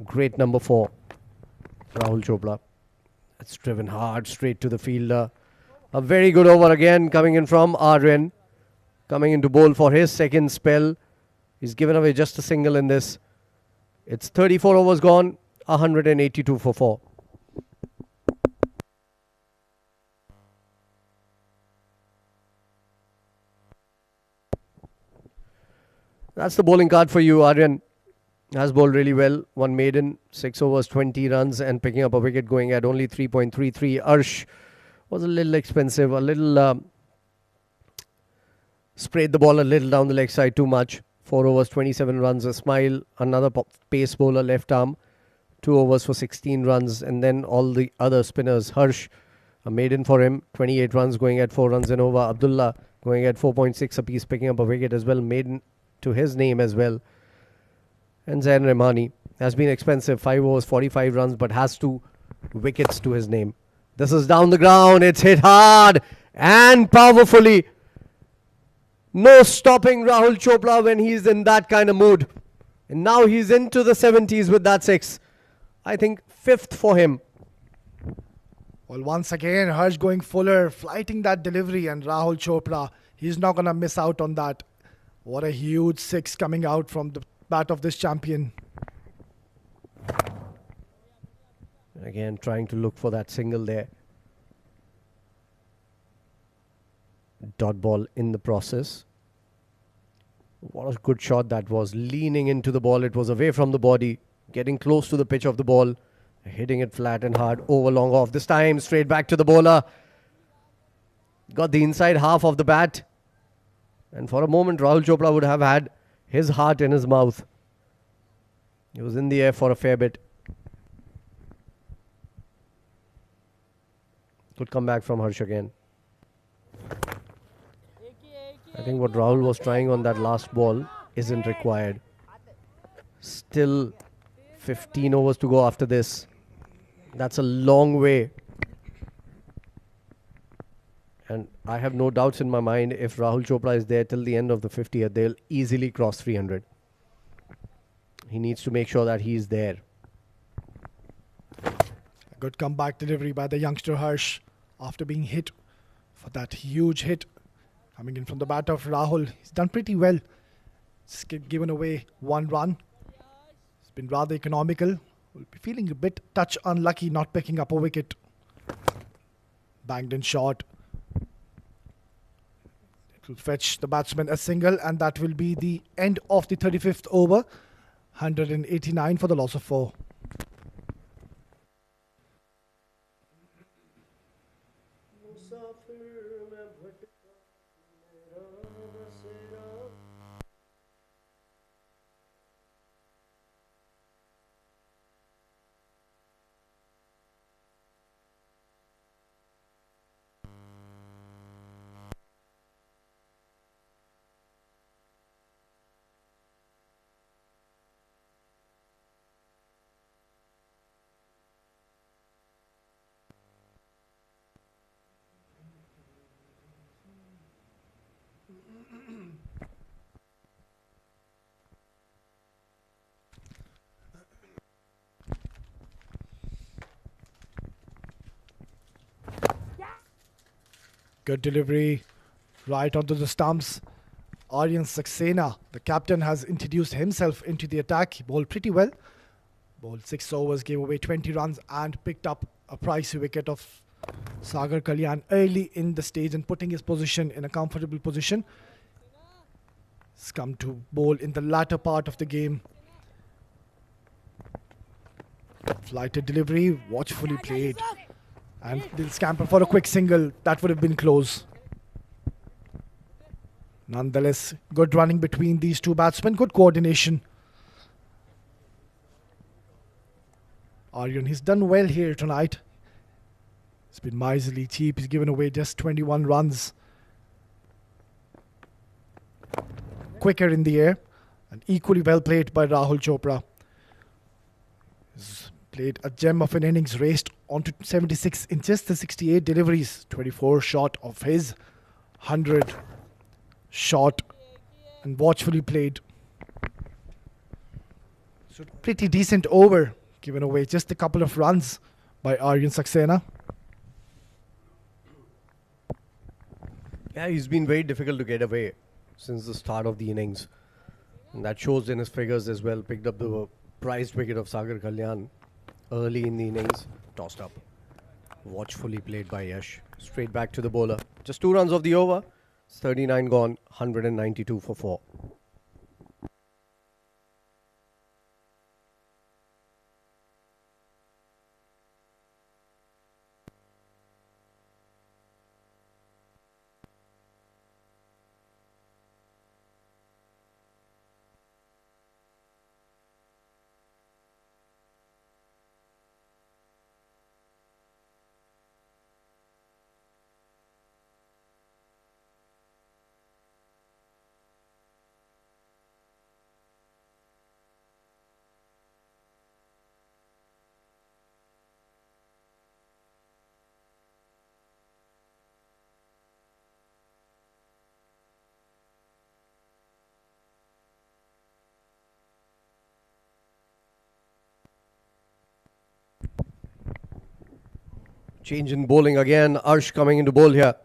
Great number 4, Rahul Chopra. It's driven hard straight to the fielder. A very good over again coming in from Aryan. Coming into bowl for his second spell. He's given away just a single in this. It's 34 overs gone, 182 for 4. That's the bowling card for you. Aryan has bowled really well. One maiden, 6 overs, 20 runs, and picking up a wicket going at only 3.33. Arsh was a little expensive, a little sprayed the ball a little down the leg side too much. 4 overs, 27 runs. A smile, another pace bowler, left arm. 2 overs for 16 runs, and then all the other spinners. Harsh, a maiden for him, 28 runs, going at 4 runs and over. Abdullah going at 4.6 apiece, picking up a wicket as well. Maiden to his name as well. And Zain Rahmani has been expensive, 5 overs, 45 runs, but has 2 wickets to his name. This is down the ground. It's hit hard and powerfully. No stopping Rahul Chopra when he's in that kind of mood. And now he's into the 70s with that 6. I think 5th for him. Well, once again, Harsh going fuller, flighting that delivery, and Rahul Chopra, he's not going to miss out on that. What a huge 6 coming out from the bat of this champion. Again, trying to look for that single there. Dot ball in the process. What a good shot that was. Leaning into the ball. It was away from the body. Getting close to the pitch of the ball. Hitting it flat and hard. Over long off. This time straight back to the bowler. Got the inside half of the bat. And for a moment, Rahul Chopra would have had his heart in his mouth. He was in the air for a fair bit. Good comeback from Harsh again. I think what Rahul was trying on that last ball isn't required. Still 15 overs to go after this. That's a long way. And I have no doubts in my mind if Rahul Chopra is there till the end of the 50th, they'll easily cross 300. He needs to make sure that he's there. A good comeback delivery by the youngster Harsh after being hit for that huge hit. Coming in from the bat of Rahul. He's done pretty well. Just given away 1 run. It's been rather economical. Will be feeling a bit touch unlucky not picking up a wicket. Banged in short. It will fetch the batsman a single, and that will be the end of the 35th over. 189 for the loss of 4. Good delivery, right onto the stumps. Aryan Saxena, the captain, has introduced himself into the attack. He bowled pretty well. Bowled 6 overs, gave away 20 runs and picked up a pricey wicket of Sagar Kalyan early in the stage and putting his position in a comfortable position. He's come to bowl in the latter part of the game. Flighted delivery, watchfully played. And they'll scamper for a quick single. That would have been close. Nonetheless, good running between these two batsmen. Good coordination. Aryan, he's done well here tonight. He's been miserly cheap. He's given away just 21 runs. Quicker in the air. And equally well played by Rahul Chopra. He's played a gem of an innings, raced onto 76 in just the 68 deliveries. 24 short of his 100 shot and watchfully played. So pretty decent over, given away just a couple of runs by Aryan Saxena. Yeah, he's been very difficult to get away since the start of the innings. And that shows in his figures as well. Picked up the prized wicket of Sagar Kalyan early in the innings. Tossed up. Watchfully played by Yash. Straight back to the bowler. Just 2 runs of the over. 39 gone, 192 for 4. Change in bowling again. Arsh coming into bowl here.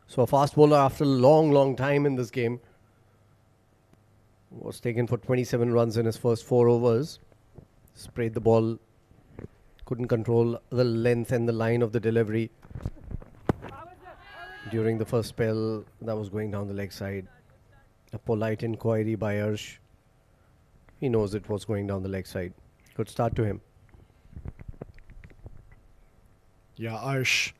So a fast bowler after a long time in this game. Was taken for 27 runs in his first 4 overs. Sprayed the ball. Couldn't control the length and the line of the delivery. During the first spell that was going down the leg side. A polite inquiry by Arsh. He knows it was going down the leg side. Good start to him. Yeah, Arsh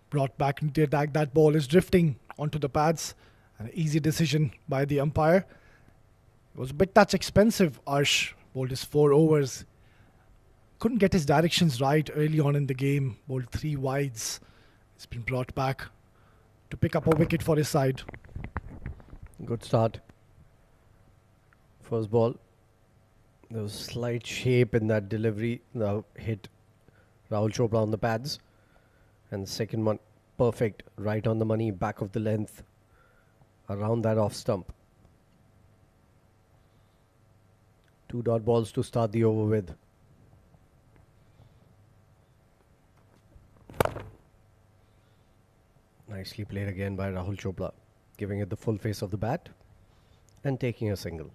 brought back into the attack. That ball is drifting onto the pads. An easy decision by the umpire. It was a bit touch expensive. Arsh bowled his 4 overs. Couldn't get his directions right early on in the game. Bowled 3 wides. He's been brought back to pick up a wicket for his side. Good start. First ball. There was slight shape in that delivery. Now hit Rahul Chopra on the pads. And the second one, perfect. Right on the money, back of the length. Around that off stump. 2 dot balls to start the over with. Nicely played again by Rahul Chopra. Giving it the full face of the bat. And taking a single.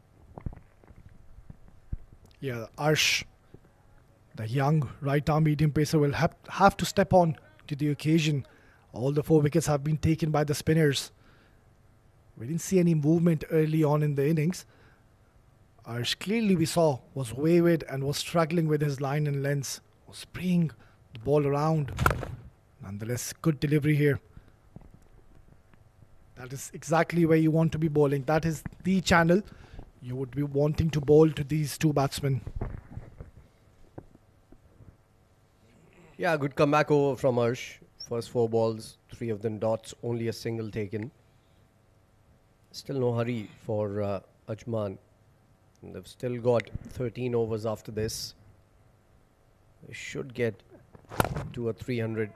Yeah, Arsh, the young right-arm medium pacer, will have to step on to the occasion. All the 4 wickets have been taken by the spinners. We didn't see any movement early on in the innings. Arsh, clearly we saw, was wayward and was struggling with his line and lengths. Was spraying the ball around. Nonetheless, good delivery here. That is exactly where you want to be bowling. That is the channel you would be wanting to bowl to these 2 batsmen. Yeah, good comeback over from Arsh. First 4 balls, 3 of them dots, only a single taken. Still no hurry for Ajman. And they've still got 13 overs after this. They should get to a 300.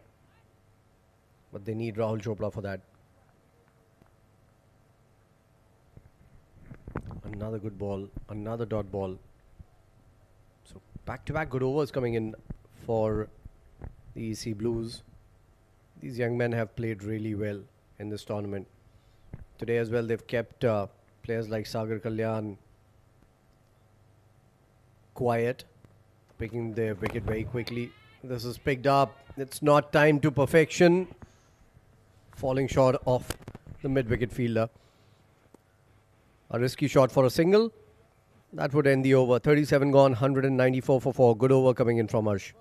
But they need Rahul Chopra for that. Another good ball, another dot ball. So back-to-back good overs coming in for the EC Blues. These young men have played really well in this tournament. Today as well, they've kept players like Sagar Kalyan quiet, picking their wicket very quickly. This is picked up. It's not timed to perfection. Falling short of the mid-wicket fielder. A risky shot for a single. That would end the over. 37 gone, 194 for 4. Good over coming in from Harsh.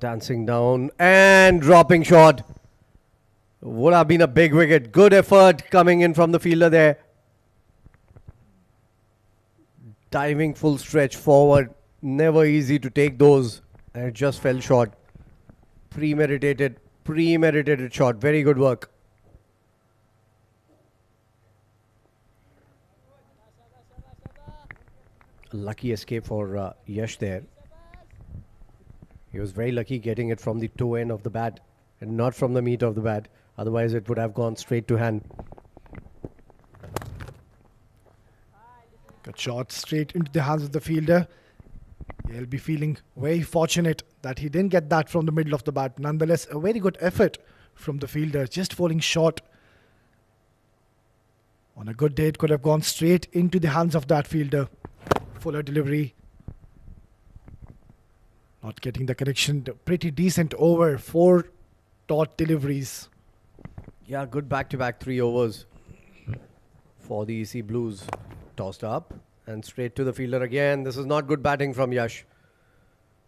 Dancing down and dropping shot. Would have been a big wicket. Good effort coming in from the fielder there. Diving full stretch forward. Never easy to take those. And it just fell short. Premeditated shot. Very good work. A lucky escape for Yash there. He was very lucky getting it from the toe end of the bat and not from the meat of the bat. Otherwise, it would have gone straight to hand. Good shot straight into the hands of the fielder. He'll be feeling very fortunate that he didn't get that from the middle of the bat. Nonetheless, a very good effort from the fielder, just falling short. On a good day, it could have gone straight into the hands of that fielder. Fuller delivery. Not getting the connection. Pretty decent over. 4 dot deliveries. Yeah, good back-to-back 3 overs for the EC Blues. Tossed up and straight to the fielder again. This is not good batting from Yash.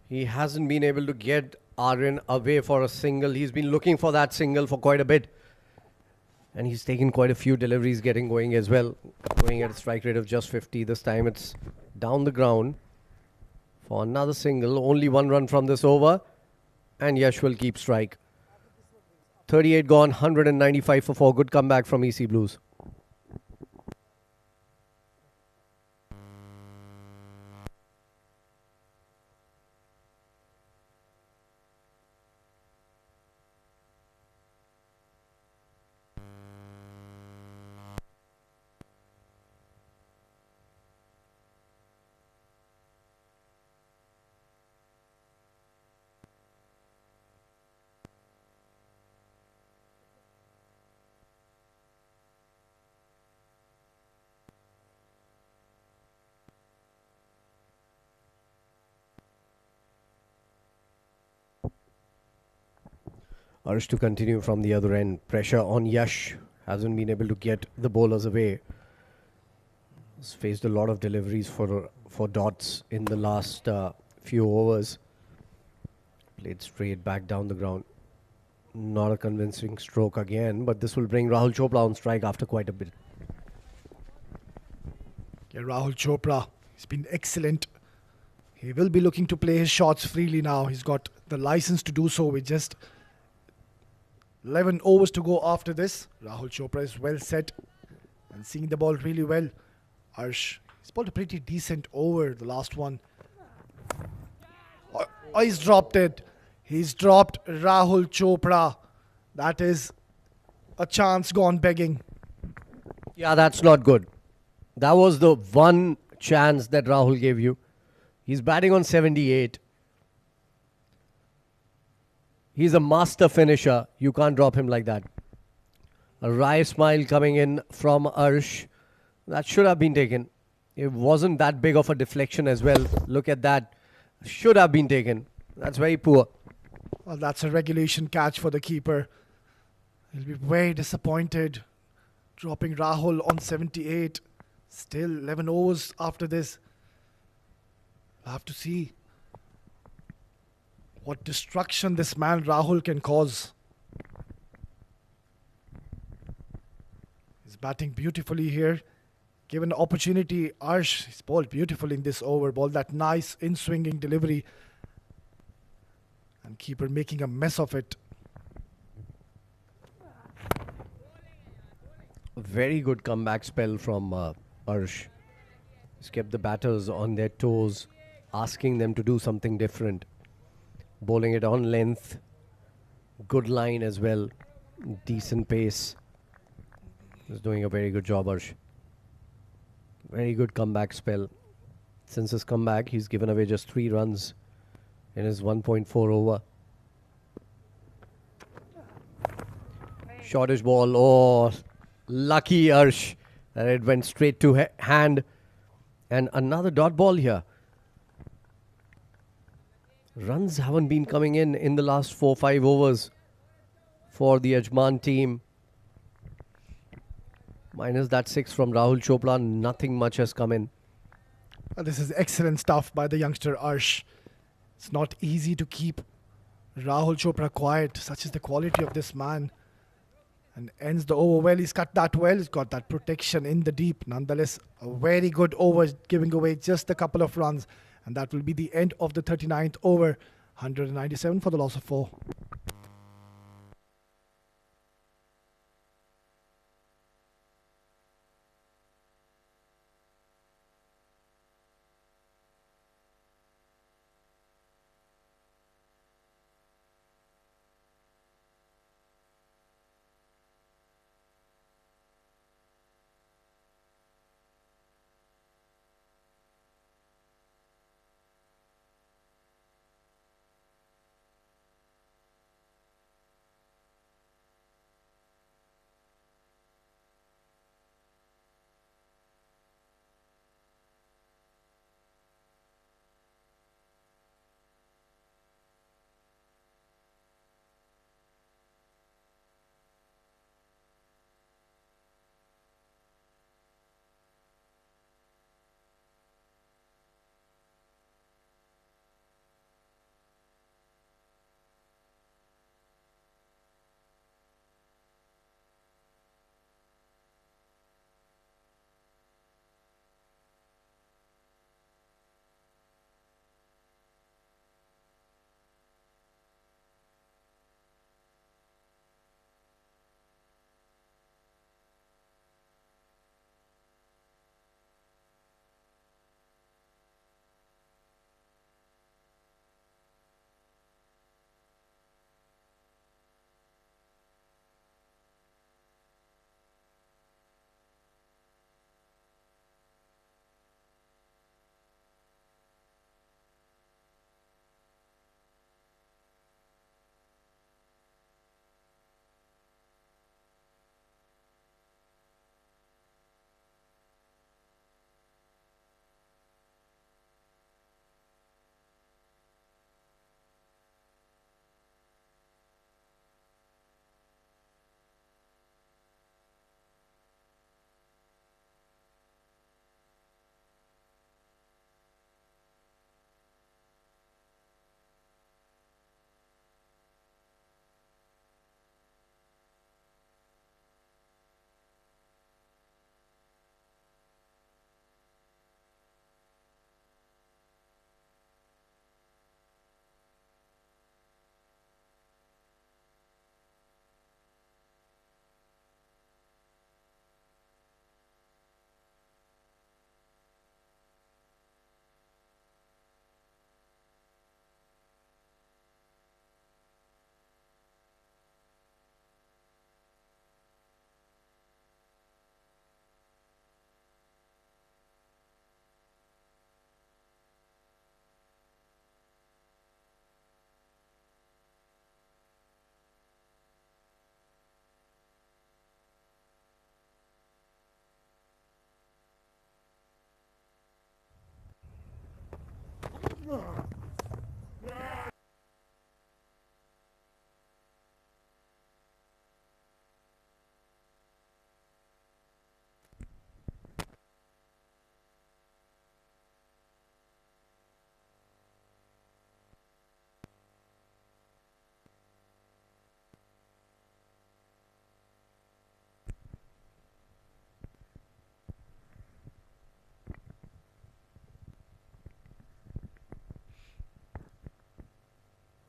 He hasn't been able to get Aryan away for a single. He's been looking for that single for quite a bit. And he's taken quite a few deliveries getting going as well. Going at a strike rate of just 50. This time it's down the ground for another single. Only 1 run from this over. And Yash will keep strike. 38 gone, 195 for 4. Good comeback from EC Blues. Arish to continue from the other end. Pressure on Yash. Hasn't been able to get the bowlers away. He's faced a lot of deliveries for dots in the last few overs. Played straight back down the ground. Not a convincing stroke again, but this will bring Rahul Chopra on strike after quite a bit. Yeah, Rahul Chopra, he's been excellent. He will be looking to play his shots freely now. He's got the license to do so with just 11 overs to go after this. Rahul Chopra is well set and seeing the ball really well. Harsh, he's bowled a pretty decent over, the last one. Oh, he's dropped it. He's dropped Rahul Chopra. That is a chance gone begging. Yeah, that's not good. That was the one chance that Rahul gave you. He's batting on 78. He's a master finisher. You can't drop him like that. A wry smile coming in from Arsh. That should have been taken. It wasn't that big of a deflection as well. Look at that. Should have been taken. That's very poor. Well, that's a regulation catch for the keeper. He'll be very disappointed. Dropping Rahul on 78. Still 11 overs after this. We'll have to see what destruction this man Rahul can cause. He's batting beautifully here. Given the opportunity, Arsh, he's bowled beautifully in this over. Bowled that nice in-swinging delivery. And keeper making a mess of it. A very good comeback spell from Arsh. He's kept the batters on their toes, asking them to do something different. Bowling it on length. Good line as well. Decent pace. He's doing a very good job, Arsh. Very good comeback spell. Since his comeback, he's given away just 3 runs in his 1.4 over. Shortish ball. Oh, lucky Arsh that it went straight to hand. And another dot ball here. Runs haven't been coming in the last 4-5 overs for the Ajman team. Minus that 6 from Rahul Chopra, nothing much has come in. This is excellent stuff by the youngster Arsh. It's not easy to keep Rahul Chopra quiet. Such is the quality of this man. And ends the over well. He's cut that well. He's got that protection in the deep. Nonetheless, a very good over, giving away just a couple of runs. And that will be the end of the 39th over. 197 for the loss of 4.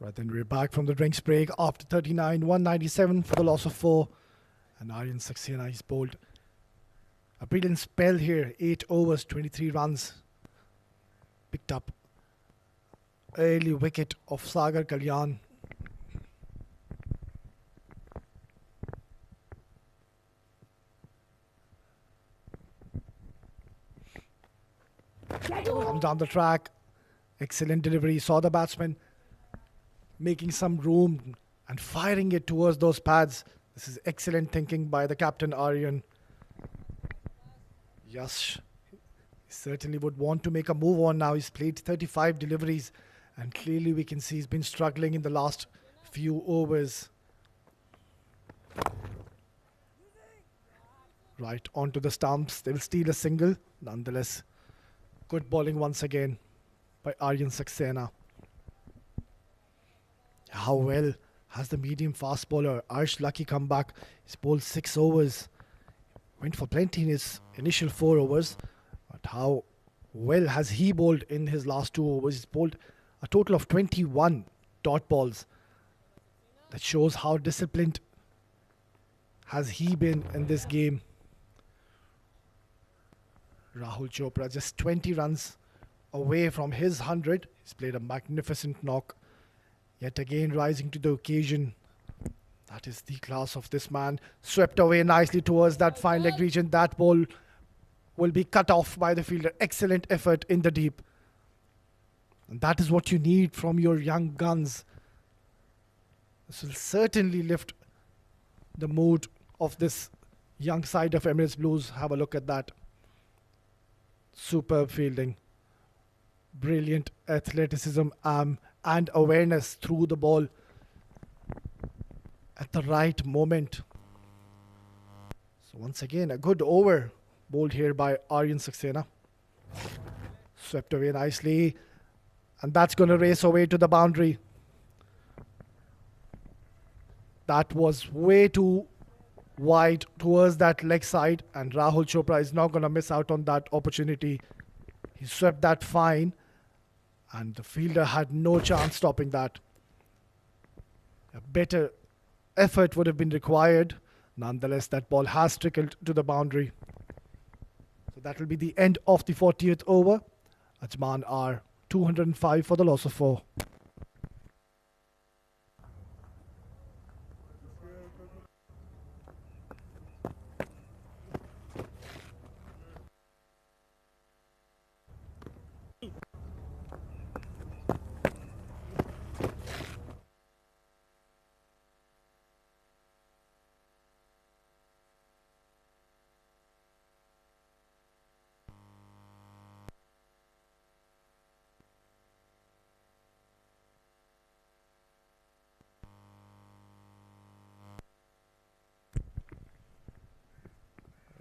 Right, then we're back from the drinks break after 39, 197 for the loss of 4. And Aryan Saxena is bowled a brilliant spell here. 8 overs, 23 runs. Picked up early wicket of Sagar Kalyan. Comes down the track. Excellent delivery. Saw the batsman making some room and firing it towards those pads. This is excellent thinking by the captain Aryan. Yash certainly would want to make a move on now. He's played 35 deliveries and clearly we can see he's been struggling in the last few overs. Right, onto the stumps. They'll steal a single. Nonetheless, good bowling once again by Aryan Saxena. How well has the medium fast bowler Arsh Lucky come back? He's bowled 6 overs. Went for plenty in his initial 4 overs. But how well has he bowled in his last 2 overs? He's bowled a total of 21 dot balls. That shows how disciplined has he been in this game. Rahul Chopra just 20 runs away from his 100. He's played a magnificent knock. Yet again rising to the occasion. That is the class of this man. Swept away nicely towards that fine leg region. That ball will be cut off by the fielder. Excellent effort in the deep. And that is what you need from your young guns. This will certainly lift the mood of this young side of Emirates Blues. Have a look at that. Superb fielding. Brilliant athleticism and awareness through the ball at the right moment. So once again, a good over bowled here by Aryan Saxena. Swept away nicely. And that's going to race away to the boundary. That was way too wide towards that leg side. And Rahul Chopra is not going to miss out on that opportunity. He swept that fine. And the fielder had no chance stopping that. A better effort would have been required. Nonetheless, that ball has trickled to the boundary. So that will be the end of the 40th over. Ajman are 205 for the loss of 4.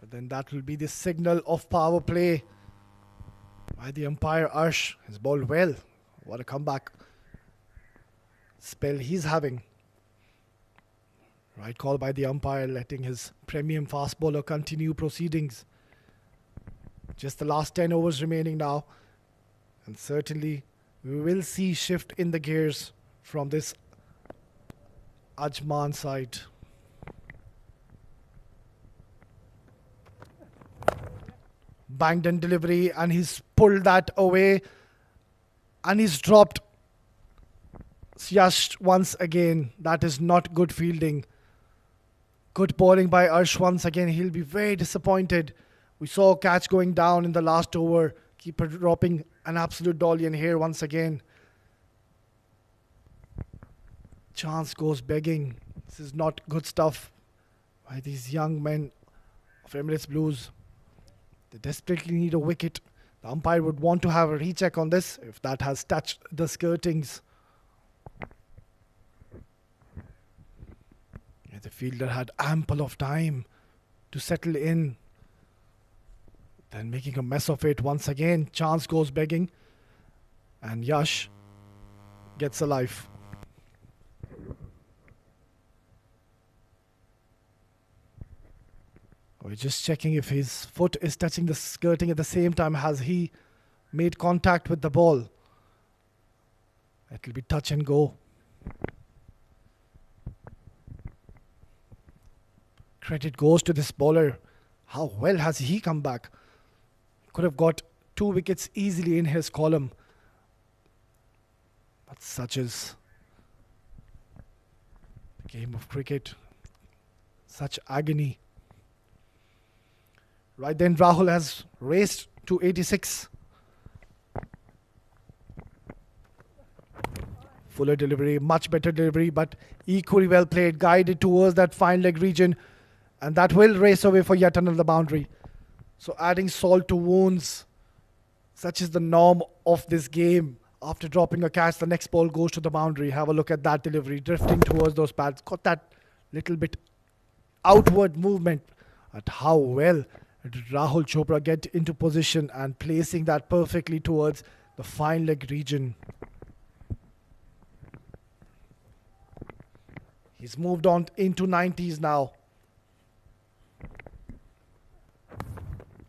Then that will be the signal of power play by the umpire. Arsh has bowled well. What a comeback spell he's having. Right call by the umpire, letting his premium fast bowler continue proceedings. Just the last 10 overs remaining now. And certainly we will see shift in the gears from this Ajman side. Banged in delivery and he's pulled that away and he's dropped Yash once again. That is not good fielding. Good bowling by Arsh once again. He'll be very disappointed. We saw a catch going down in the last over. Keeper dropping an absolute dolly in here once again. Chance goes begging. This is not good stuff by these young men of Emirates Blues. They desperately need a wicket. The umpire would want to have a recheck on this if that has touched the skirtings. Yeah, the fielder had ample of time to settle in. Then making a mess of it once again. Chance goes begging. And Yash gets a life. We're just checking if his foot is touching the skirting at the same time. Has he made contact with the ball? It will be touch and go. Credit goes to this bowler. How well has he come back? Could have got 2 wickets easily in his column. But such is the game of cricket. Such agony. Right then, Rahul has raced to 86. Fuller delivery, much better delivery, but equally well played, guided towards that fine leg region, and that will race away for yet another boundary. So adding salt to wounds, such is the norm of this game. After dropping a catch, the next ball goes to the boundary. Have a look at that delivery, drifting towards those pads. Got that little bit outward movement. At how well did Rahul Chopra get into position and placing that perfectly towards the fine leg region. He's moved on into 90s now.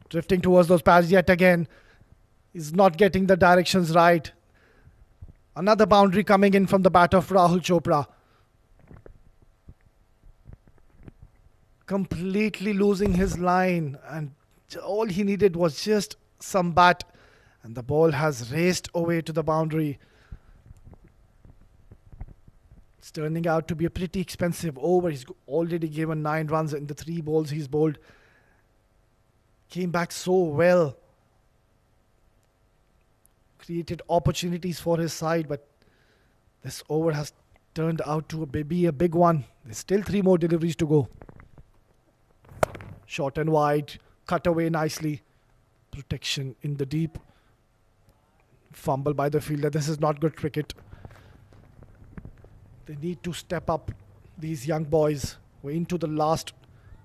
Drifting towards those pads yet again. He's not getting the directions right. Another boundary coming in from the bat of Rahul Chopra. Completely losing his line, and all he needed was just some bat, and the ball has raced away to the boundary. It's turning out to be a pretty expensive over. He's already given 9 runs in the 3 balls he's bowled. Came back so well. Created opportunities for his side, but this over has turned out to be a big one. There's still 3 more deliveries to go. Short and wide, cut away nicely. Protection in the deep. Fumble by the fielder. This is not good cricket. They need to step up, these young boys. We're into the last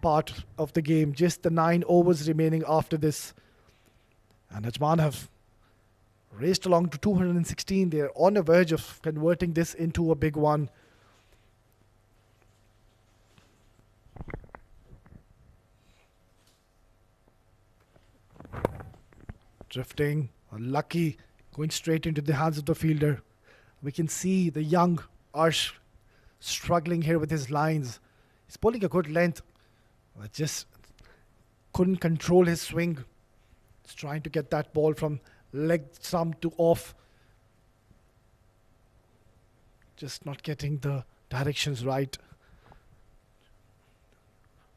part of the game. Just the 9 overs remaining after this. And Ajman have raced along to 216. They're on the verge of converting this into a big one. Drifting, unlucky, going straight into the hands of the fielder. We can see the young Arsh struggling here with his lines. He's pulling a good length, but just couldn't control his swing. He's trying to get that ball from leg stump to off. Just not getting the directions right.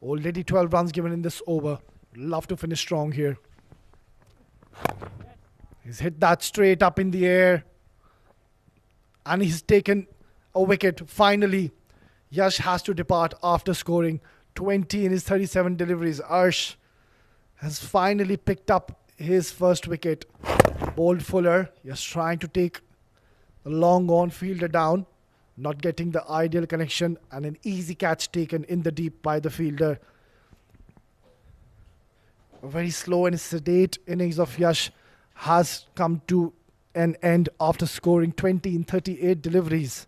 Already 12 runs given in this over. Love to finish strong here. He's hit that straight up in the air. And he's taken a wicket. Finally, Yash has to depart after scoring 20 in his 37 deliveries. Arsh has finally picked up his first wicket. Bowled Fuller, just trying to take the long on fielder down, not getting the ideal connection, and an easy catch taken in the deep by the fielder. A very slow and sedate innings of Yash has come to an end after scoring 20 in 38 deliveries.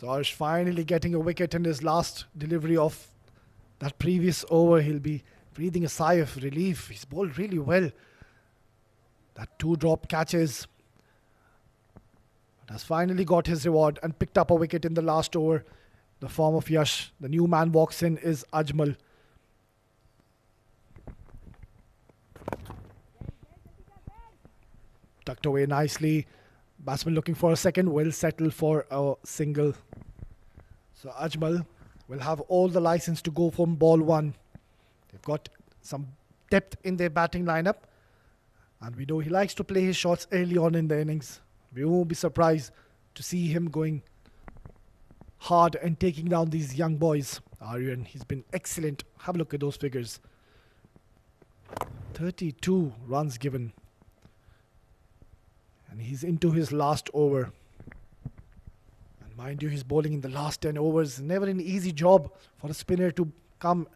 Arsh finally getting a wicket in his last delivery of that previous over. He'll be breathing a sigh of relief. He's bowled really well. That 2 drop catches. But has finally got his reward and picked up a wicket in the last over. The form of Yash. The new man walks in is Ajmal. Tucked away nicely. Batsman looking for a second, will settle for a single. So Ajmal will have all the license to go from ball 1. They've got some depth in their batting lineup, and we know he likes to play his shots early on in the innings. We won't be surprised to see him going hard and taking down these young boys. Aryan, he's been excellent. Have a look at those figures. 32 runs given. And he's into his last over. And Mind you, he's bowling in the last 10 overs. Never an easy job for a spinner to come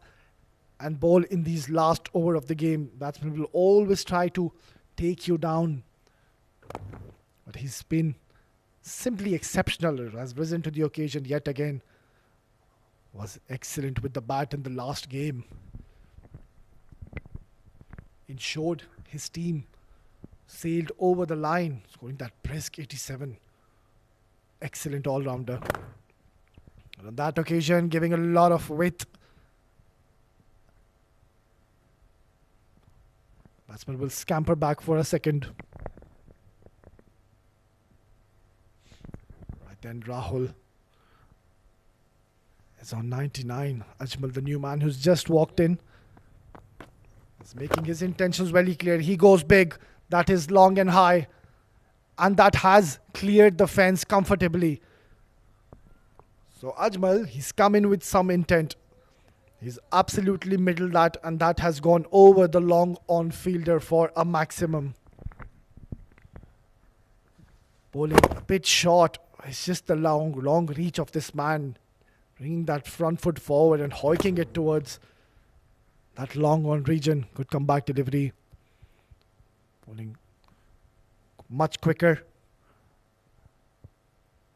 and bowl in these last over of the game. Batsmen will always try to take you down. But his spin, simply exceptional, has risen to the occasion yet again. Was excellent with the bat in the last game. Ensured his team sailed over the line, scoring that brisk 87. Excellent all-rounder. And on that occasion, giving a lot of width. Batsman will scamper back for a second. Right then, Rahul is on 99. Ajman, the new man who's just walked in, is making his intentions very clear. He goes big. That is long and high. And that has cleared the fence comfortably. So Ajmal, he's come in with some intent. He's absolutely middled that, and that has gone over the long on fielder for a maximum. Bowling a bit short. It's just the long reach of this man. Bringing that front foot forward and hoiking it towards that long on region. Good comeback delivery. Bowling much quicker.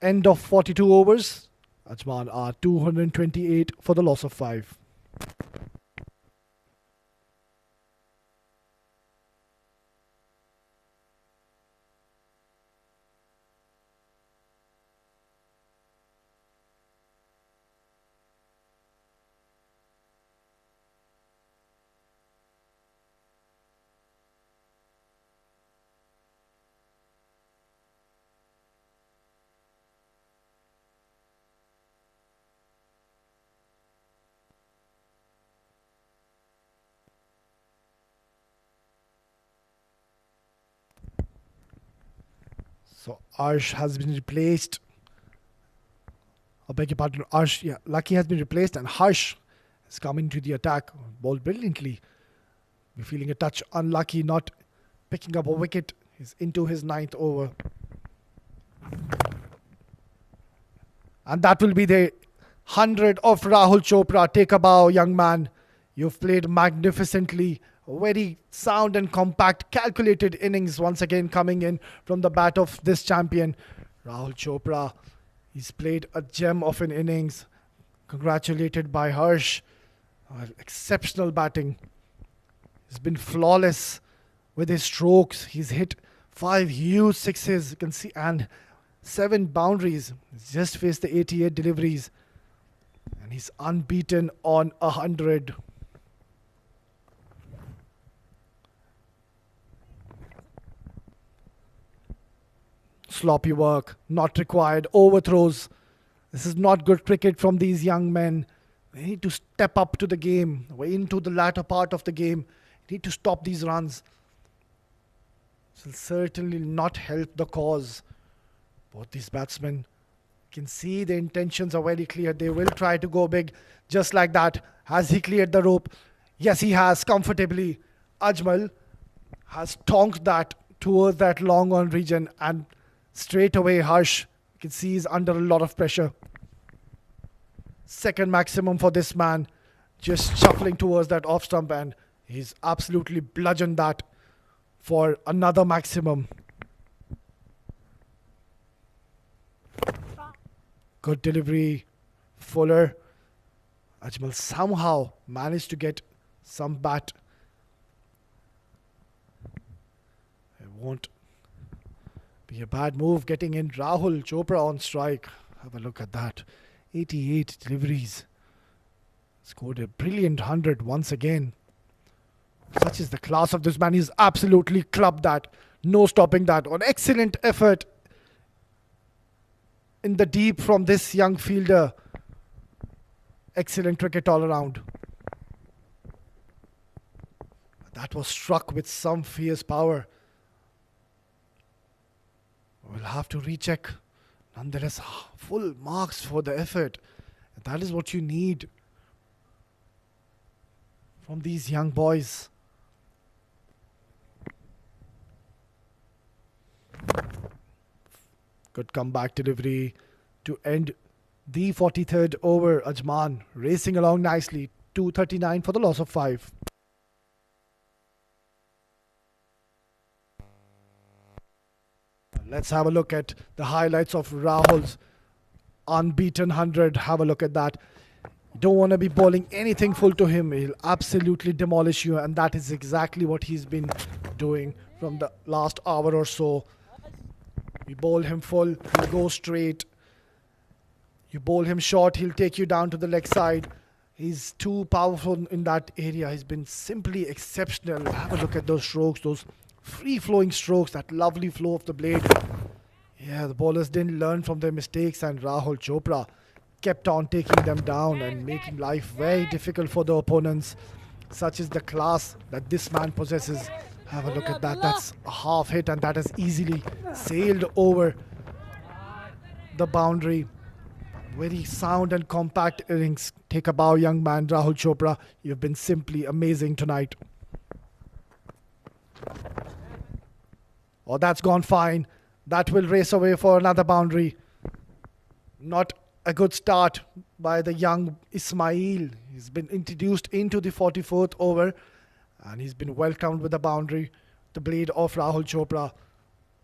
End of 42 overs. Ajman are 228 for the loss of 5. So Arsh has been replaced. I beg your pardon, Arsh, yeah, Lucky has been replaced and Harsh has come into the attack. Bowled brilliantly. We're feeling a touch unlucky, not picking up a wicket. He's into his 9th over. And that will be the 100 of Rahul Chopra. Take a bow, young man. You've played magnificently. A very sound and compact, calculated innings once again coming in from the bat of this champion, Rahul Chopra. He's played a gem of an innings. Congratulated by Harsh. Exceptional batting. He's been flawless with his strokes. He's hit 5 huge sixes, you can see, and 7 boundaries. He's just faced the 88 deliveries. And he's unbeaten on 100. Sloppy work, not required, overthrows. This is not good cricket from these young men. They need to step up to the game. We're into the latter part of the game. They need to stop these runs. This will certainly not help the cause. Both these batsmen can see the intentions are very clear. They will try to go big just like that. Has he cleared the rope? Yes, he has, comfortably. Ajmal has tonked that towards that long on region, and straight away Harsh, you can see, he's under a lot of pressure. Second maximum for this man, just shuffling towards that off stump, and he's absolutely bludgeoned that for another maximum. Good delivery, Fuller. Ajmal somehow managed to get some bat. It won't be a bad move getting in Rahul Chopra on strike. Have a look at that. 88 deliveries. Scored a brilliant 100 once again. Such is the class of this man. He's absolutely clubbed that. No stopping that. An excellent effort in the deep from this young fielder. Excellent cricket all around. That was struck with some fierce power. We'll have to recheck. Nonetheless, full marks for the effort. And that is what you need from these young boys. Good comeback delivery to end the 43rd over. Ajman racing along nicely. 239 for the loss of 5. Let's have a look at the highlights of Rahul's unbeaten 100. Have a look at that. You don't want to be bowling anything full to him. He'll absolutely demolish you, and that is exactly what he's been doing from the last hour or so. You bowl him full, he'll go straight. You bowl him short, he'll take you down to the leg side. He's too powerful in that area. He's been simply exceptional. Have a look at those strokes, those free-flowing strokes, that lovely flow of the blade. Yeah, the bowlers didn't learn from their mistakes, and Rahul Chopra kept on taking them down and making life very difficult for the opponents. Such is the class that this man possesses. Have a look at that. That's a half hit, and that has easily sailed over the boundary. Very sound and compact innings. Take a bow, young man, Rahul Chopra. You've been simply amazing tonight. Oh, that's gone fine. That will race away for another boundary. Not a good start by the young Ismail. He's been introduced into the 44th over, and he's been welcomed with a boundary. The blade of Rahul Chopra.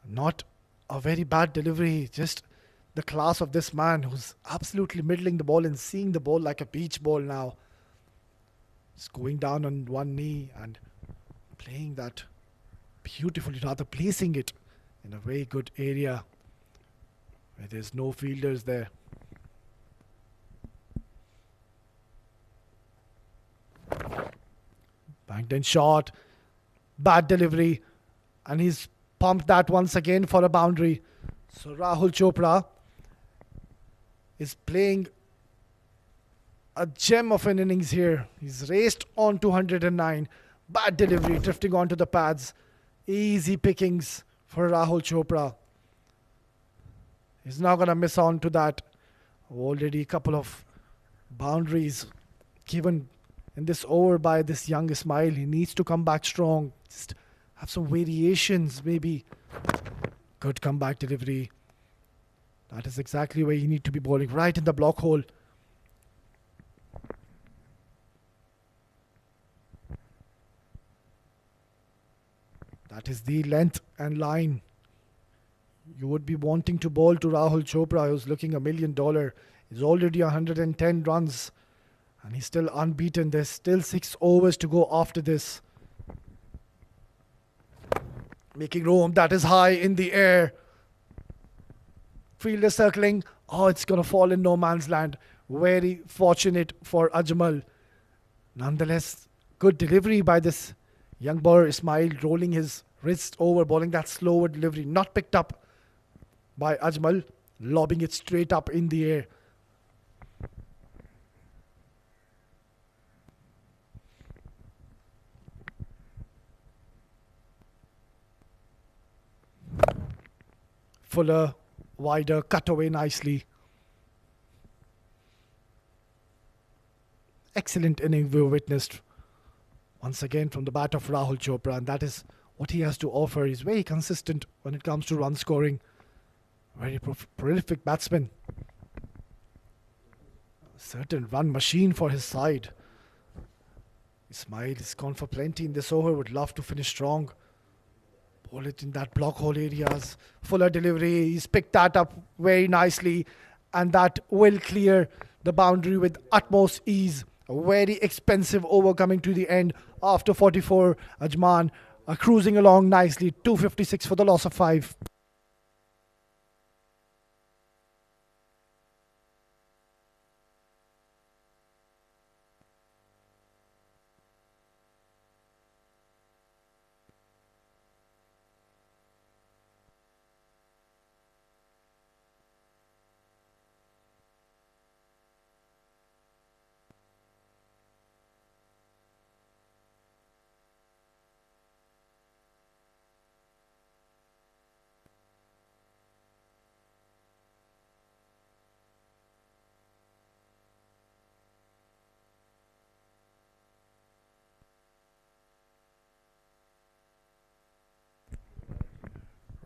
Not a very bad delivery, just the class of this man who's absolutely middling the ball and seeing the ball like a beach ball now. Just going down on one knee and playing that beautifully, rather placing it in a very good area where there's no fielders there. Banked in short, bad delivery, and he's pumped that once again for a boundary. So Rahul Chopra is playing a gem of an innings here. He's raced on 209. Bad delivery, drifting onto the pads. Easy pickings for Rahul Chopra. He's not going to miss on to that. Already a couple of boundaries given in this over by this young Ismail. He needs to come back strong. Just have some variations maybe. Good comeback delivery. That is exactly where you need to be bowling, right in the block hole. That is the length and line you would be wanting to bowl to Rahul Chopra, who's looking $1 million. He's already 110 runs, and he's still unbeaten. There's still 6 overs to go after this. Making room, that is high in the air. Fielder circling. Oh, it's going to fall in no man's land. Very fortunate for Ajmal. Nonetheless, good delivery by this young bowler Ismail, rolling his wrist over, bowling that slower delivery. Not picked up by Ajmal, lobbing it straight up in the air. Fuller, wider, cut away nicely. Excellent inning we witnessed once again from the bat of Rahul Chopra, and that is what he has to offer. He's very consistent when it comes to run scoring. Very prolific batsman. A certain run machine for his side. Ismail has gone for plenty in this over. Would love to finish strong. Bowl it in that block hole areas. Fuller delivery. He's picked that up very nicely, and that will clear the boundary with utmost ease. A very expensive over coming to the end after 44. Ajman cruising along nicely. 256 for the loss of 5.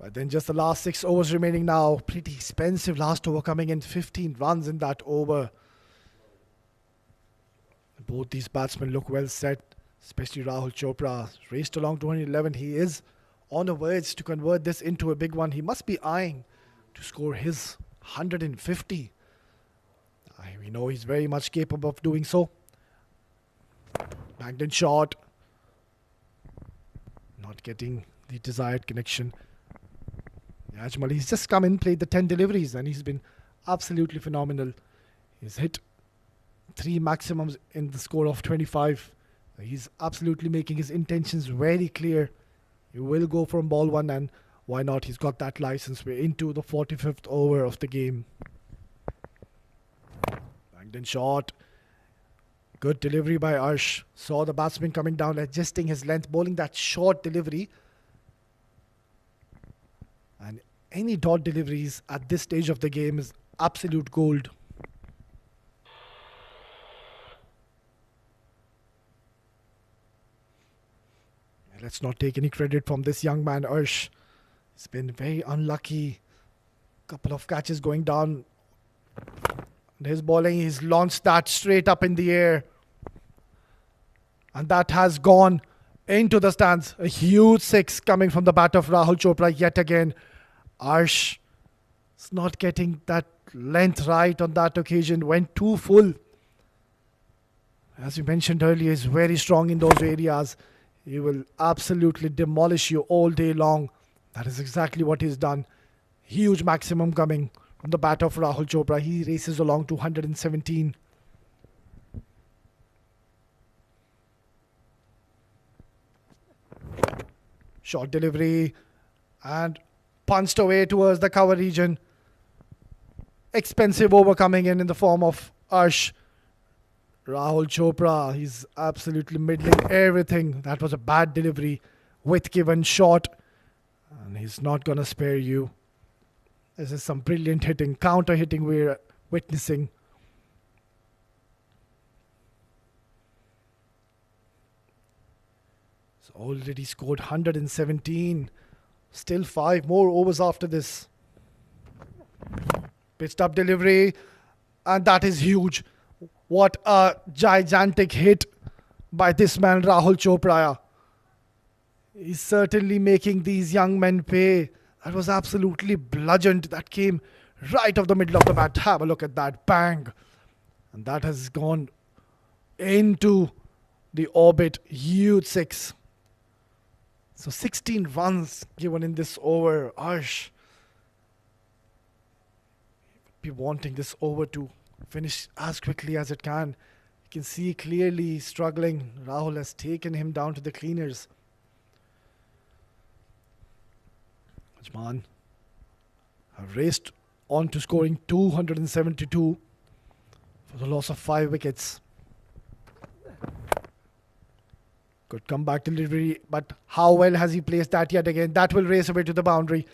But then just the last 6 overs remaining now. Pretty expensive last over coming in. 15 runs in that over. Both these batsmen look well set, especially Rahul Chopra. Raced along 211. He is on the verge to convert this into a big one. He must be eyeing to score his 150. We know he's very much capable of doing so. Banged in shot. Not getting the desired connection. Ajman, he's just come in, played the 10 deliveries, and he's been absolutely phenomenal. He's hit 3 maximums in the score of 25. He's absolutely making his intentions very clear. He will go from ball 1, and why not? He's got that license. We're into the 45th over of the game. Banged in shot. Good delivery by Arsh. Saw the batsman coming down, adjusting his length, bowling that short delivery. And any dot deliveries at this stage of the game is absolute gold. Let's not take any credit from this young man, Arsh. He's been very unlucky. Couple of catches going down. And his bowling, he's launched that straight up in the air. And that has gone into the stands. A huge 6 coming from the bat of Rahul Chopra yet again. Arsh is not getting that length right on that occasion. Went too full. As you mentioned earlier, he's very strong in those areas. He will absolutely demolish you all day long. That is exactly what he's done. Huge maximum coming from the bat of Rahul Chopra. He races along to 117. Short delivery and punched away towards the cover region. Expensive over coming in the form of Arsh. Rahul Chopra, he's absolutely middling everything. That was a bad delivery. Width given short. And he's not going to spare you. This is some brilliant hitting, counter hitting we're witnessing. He's already scored 117. Still 5 more overs after this. Pitched up delivery. And that is huge. What a gigantic hit by this man, Rahul Chopra. He's certainly making these young men pay. That was absolutely bludgeoned. That came right off the middle of the bat. Have a look at that. Bang. And that has gone into the orbit. Huge 6. So 16 runs given in this over. Arsh be wanting this over to finish as quickly as it can. You can see clearly struggling. Rahul has taken him down to the cleaners. Ajman have raced on to scoring 272 for the loss of 5 wickets. Good comeback delivery, but how well has he placed that yet again? That will race away to the boundary.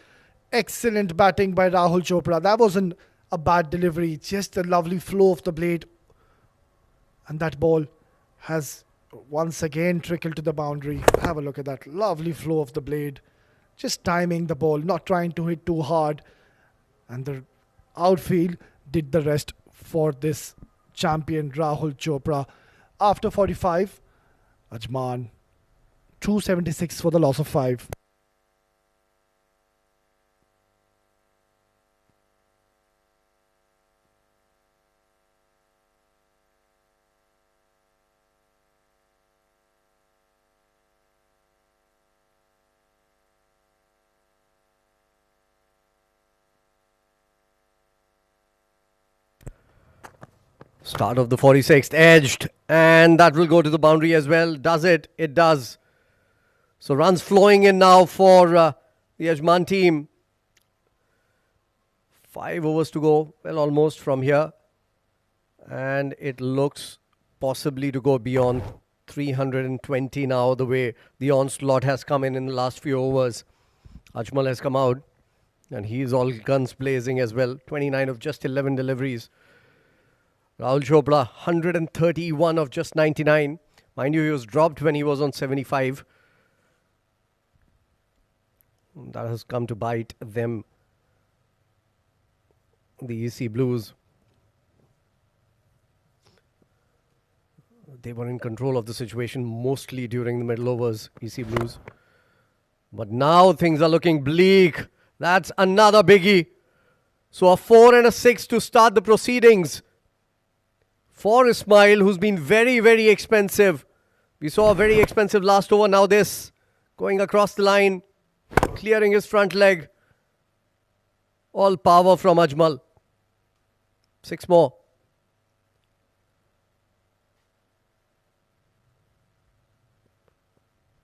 Excellent batting by Rahul Chopra. That wasn't a bad delivery, just a lovely flow of the blade. And that ball has once again trickled to the boundary. Have a look at that lovely flow of the blade. Just timing the ball, not trying to hit too hard. And the outfield did the rest for this champion Rahul Chopra. After 45, Ajman 276 for the loss of 5. Start of the 46th, edged, and that will go to the boundary as well. Does it? It does. So runs flowing in now for the Ajman team. 5 overs to go, well, almost from here. And it looks possibly to go beyond 320 now, the way the onslaught has come in the last few overs. Ajmal has come out, and he's all guns blazing as well. 29 of just 11 deliveries. Rahul Chopra, 131 of just 99. Mind you, he was dropped when he was on 75. That has come to bite them, the EC Blues. They were in control of the situation mostly during the middle overs, EC Blues. But now things are looking bleak. That's another biggie. So a 4 and a 6 to start the proceedings for Ismail, who's been very, very expensive. We saw a very expensive last over. Now this, going across the line, clearing his front leg. All power from Ajmal. 6 more.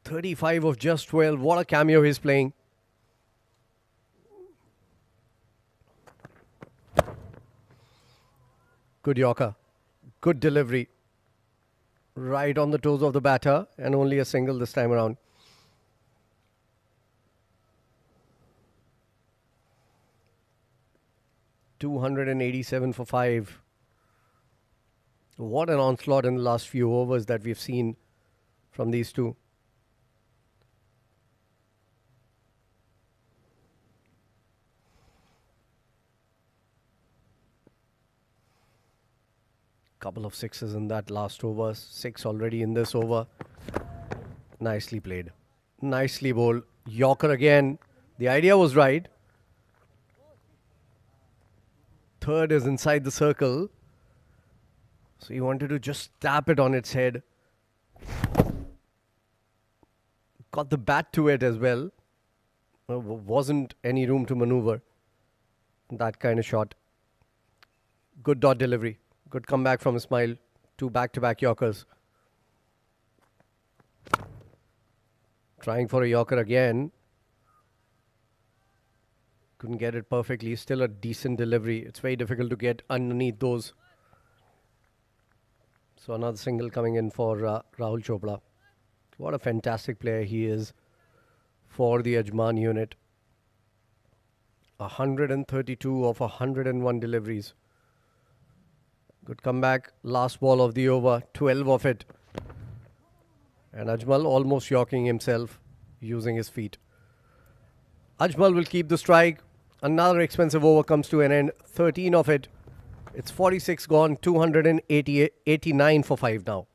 .35 of just 12. What a cameo he's playing. Good Yorker. Good delivery. Right on the toes of the batter, and only a single this time around. .287 for 5. What an onslaught in the last few overs that we've seen from these two. Couple of sixes in that last over. 6 already in this over. Nicely played. Nicely bowled. Yorker again. The idea was right. Third is inside the circle. So he wanted to just tap it on its head. Got the bat to it as well. Wasn't any room to maneuver. That kind of shot. Good dot delivery. Good comeback from Ismail. 2 back-to-back Yorkers. Trying for a Yorker again. Couldn't get it perfectly. Still a decent delivery. It's very difficult to get underneath those. So another single coming in for Rahul Chopra. What a fantastic player he is for the Ajman unit. 132 of 101 deliveries. Good comeback. Last ball of the over. 12 of it. And Ajmal almost yorking himself using his feet. Ajmal will keep the strike. Another expensive over comes to an end. 13 of it. It's 46 gone. 289 for 5 now.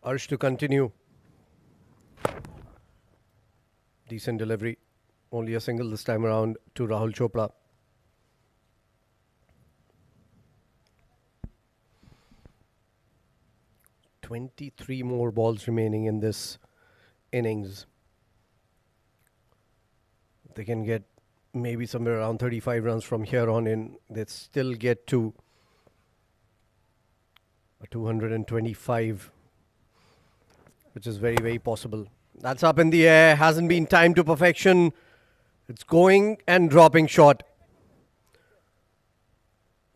Urge to continue. Decent delivery. Only a single this time around to Rahul Chopra. .23 more balls remaining in this innings. They can get maybe somewhere around 35 runs from here on in. They'd still get to a 225. Which is very, very possible. That's up in the air. Hasn't been timed to perfection. It's going and dropping short.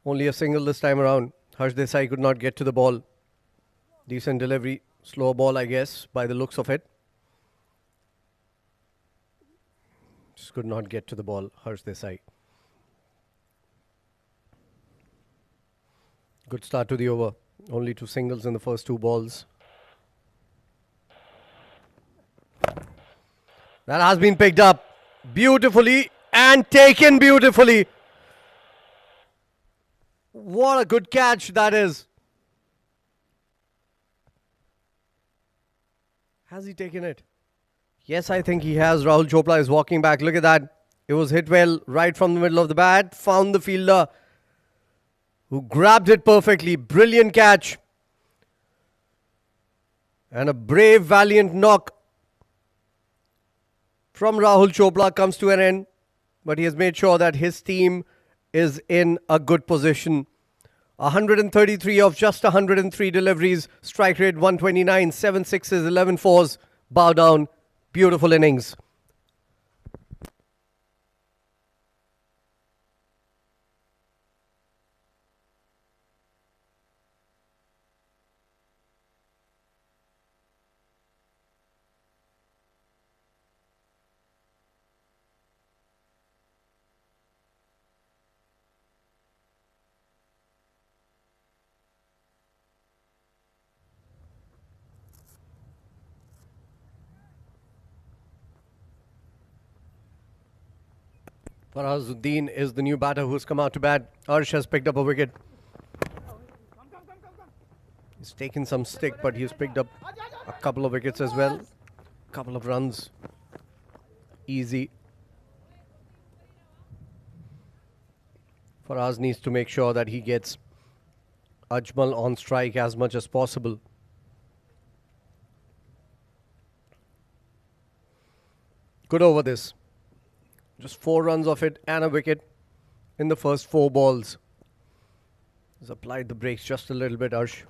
Only a single this time around. Harsh Desai could not get to the ball. Decent delivery. Slow ball, I guess, by the looks of it. Just could not get to the ball. Harsh Desai. Good start to the over. Only 2 singles in the first 2 balls. That has been picked up beautifully and taken beautifully. What a good catch that is. Has he taken it? Yes, I think he has. Rahul Chopra is walking back. Look at that. It was hit well right from the middle of the bat. Found the fielder who grabbed it perfectly. Brilliant catch. And a brave, valiant knock from Rahul Chopra comes to an end. But he has made sure that his team is in a good position. 133 of just 103 deliveries. Strike rate 129. 7 sixes, 11 fours. Bow down. Beautiful innings. Farazuddin is the new batter who's come out to bat. Arsh has picked up a wicket. He's taken some stick, but he's picked up a couple of wickets as well. Couple of runs. Easy. Faraz needs to make sure that he gets Ajmal on strike as much as possible. Good over this. Just 4 runs off it and a wicket in the first 4 balls. He's applied the brakes just a little bit, Arsh.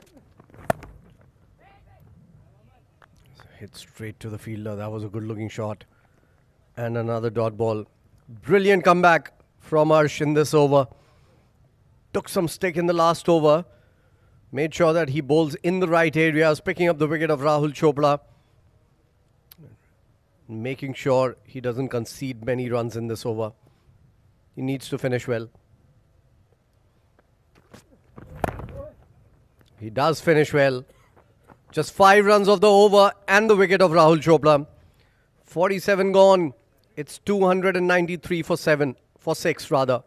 Hit straight to the fielder. That was a good looking shot. And another dot ball. Brilliant comeback from Arsh in this over. Took some stick in the last over. Made sure that he bowls in the right areas, picking up the wicket of Rahul Chopra. Making sure he doesn't concede many runs in this over. He needs to finish well. He does finish well. Just 5 runs of the over and the wicket of Rahul Chopra. 47 gone. It's 293 for 6 rather.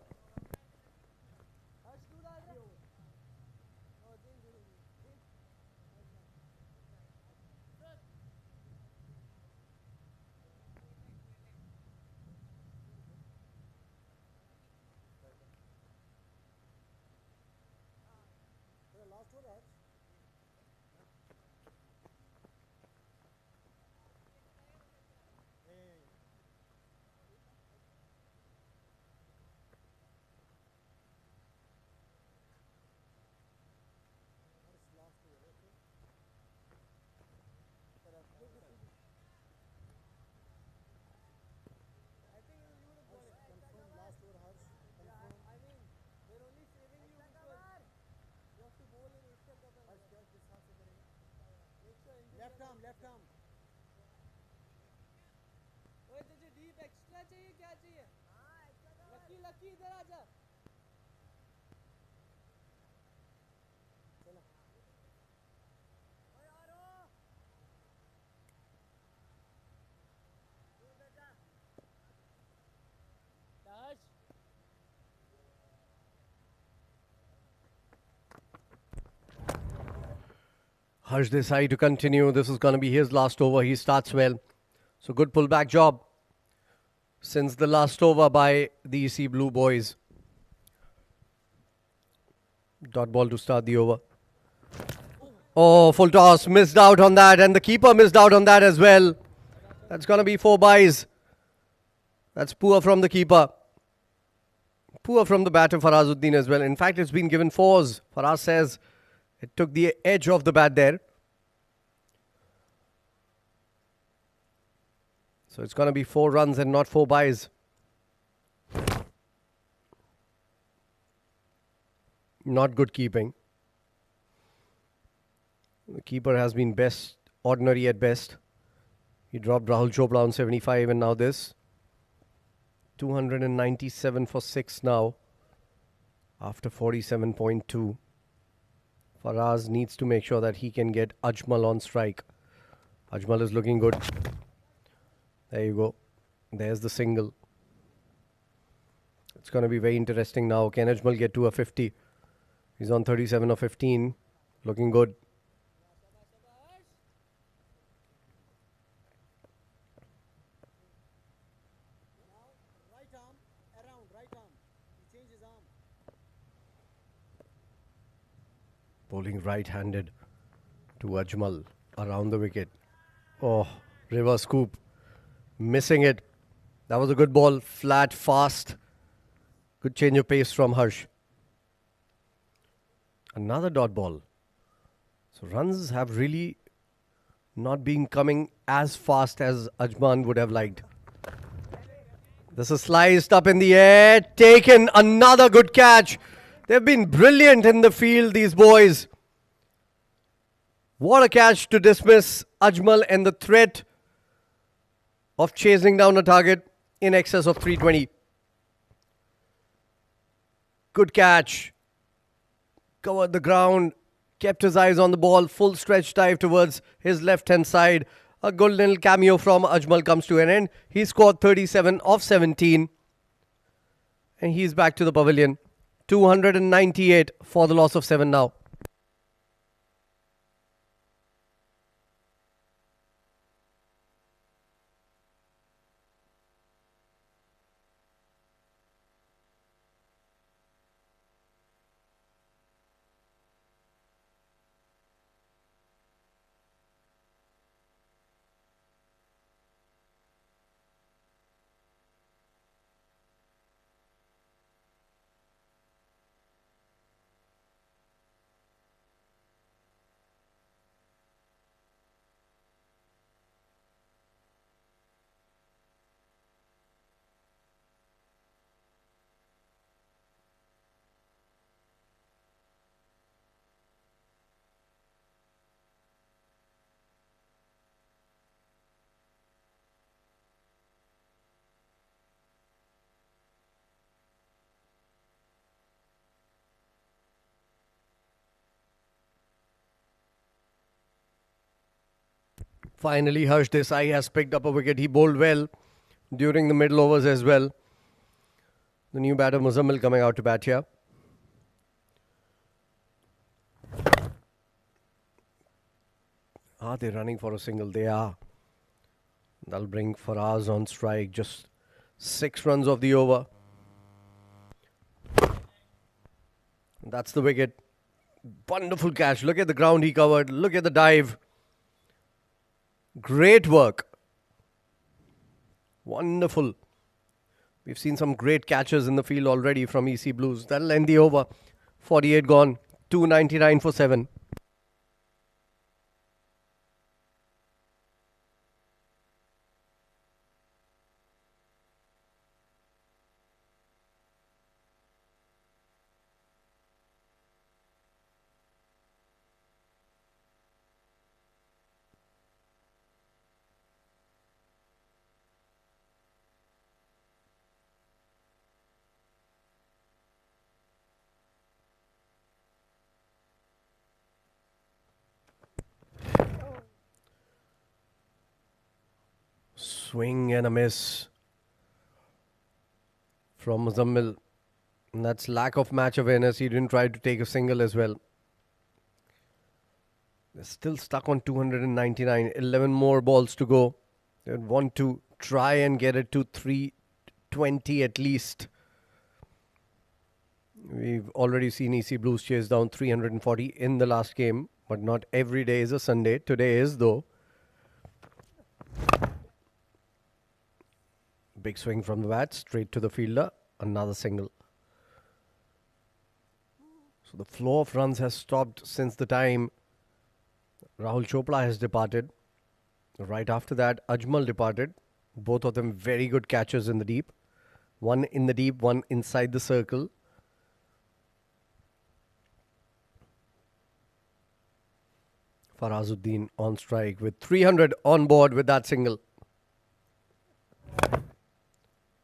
Left arm ओए तुझे deep extra चाहिए क्या चाहिए lucky lucky इधर आ जा चलो ओए आरो तू इधर जा touch Harsh Desai to continue. This is going to be his last over. He starts well. So good pullback job since the last over by the EC Blue boys. Dot ball to start the over. Oh, full toss. Missed out on that. And the keeper missed out on that as well. That's going to be 4 byes. That's poor from the keeper. Poor from the batter Farazuddin as well. In fact, it's been given 4s. Faraz says it took the edge of the bat there. So it's going to be 4 runs and not 4 byes. Not good keeping. The keeper has been best, ordinary at best. He dropped Rahul Chopra on 75 and now this. 297 for 6 now. After 47.2. Faraz needs to make sure that he can get Ajmal on strike. Ajmal is looking good. There you go. There's the single. It's going to be very interesting now. Can Ajmal get to a 50? He's on 37 or 15. Looking good. Bowling right-handed to Ajmal around the wicket. Oh, reverse scoop. Missing it. That was a good ball. Flat, fast. Good change of pace from Harsh. Another dot ball. So runs have really not been coming as fast as Ajman would have liked. This is sliced up in the air. Taken. Another good catch. They've been brilliant in the field, these boys. What a catch to dismiss Ajmal and the threat of chasing down a target in excess of 320. Good catch. Covered the ground. Kept his eyes on the ball. Full stretch dive towards his left-hand side. A good little cameo from Ajmal comes to an end. He scored 37 of 17. And he's back to the pavilion. 298 for the loss of 7 now. Finally, Harsh Desai has picked up a wicket. He bowled well during the middle overs as well. The new batter Muzammil coming out to bat here. Are they running for a single? They are. That'll bring Faraz on strike. Just 6 runs of the over. That's the wicket. Wonderful catch. Look at the ground he covered. Look at the dive. Great work. Wonderful. We've seen some great catches in the field already from EC Blues. That'll end the over. 48 gone. 299 for 7. Swing and a miss from Muzammil. And that's lack of match awareness. He didn't try to take a single as well. They're still stuck on 299. 11 more balls to go. They want to try and get it to 320 at least. We've already seen EC Blues chase down 340 in the last game. But not every day is a Sunday. Today is though. Big swing from the bat, straight to the fielder. Another single. So the flow of runs has stopped since the time Rahul Chopra has departed. Right after that, Ajmal departed. Both of them very good catches in the deep. One in the deep, one inside the circle. Farazuddin on strike with 300 on board with that single.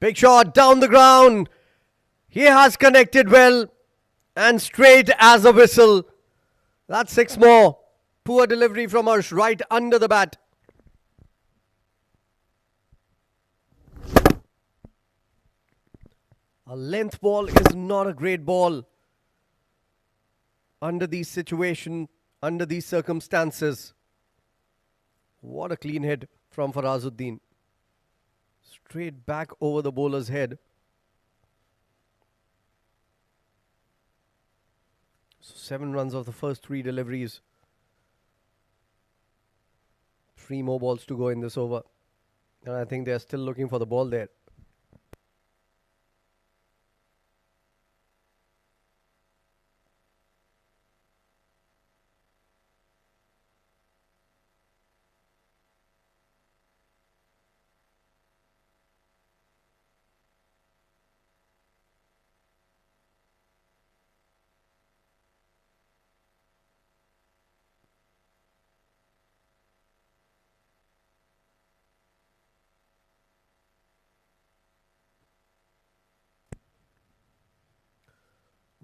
Big shot down the ground. He has connected well and straight as a whistle. That's 6 more. Poor delivery from Harsh right under the bat. A length ball is not a great ball under these situations, under these circumstances. What a clean hit from Farazuddin. Straight back over the bowler's head. So 7 runs of the first 3 deliveries. 3 more balls to go in this over. And I think they're still looking for the ball there.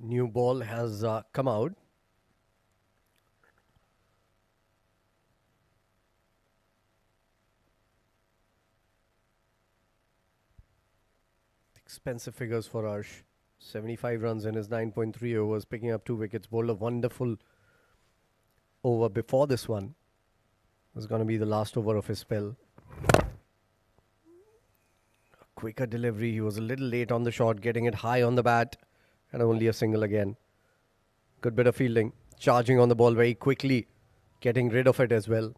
New ball has come out. Expensive figures for Arsh. 75 runs in his 9.3 overs, picking up 2 wickets. Bowled a wonderful over before this one. It was going to be the last over of his spell. A quicker delivery. He was a little late on the shot, getting it high on the bat. And only a single again. Good bit of fielding. Charging on the ball very quickly. Getting rid of it as well.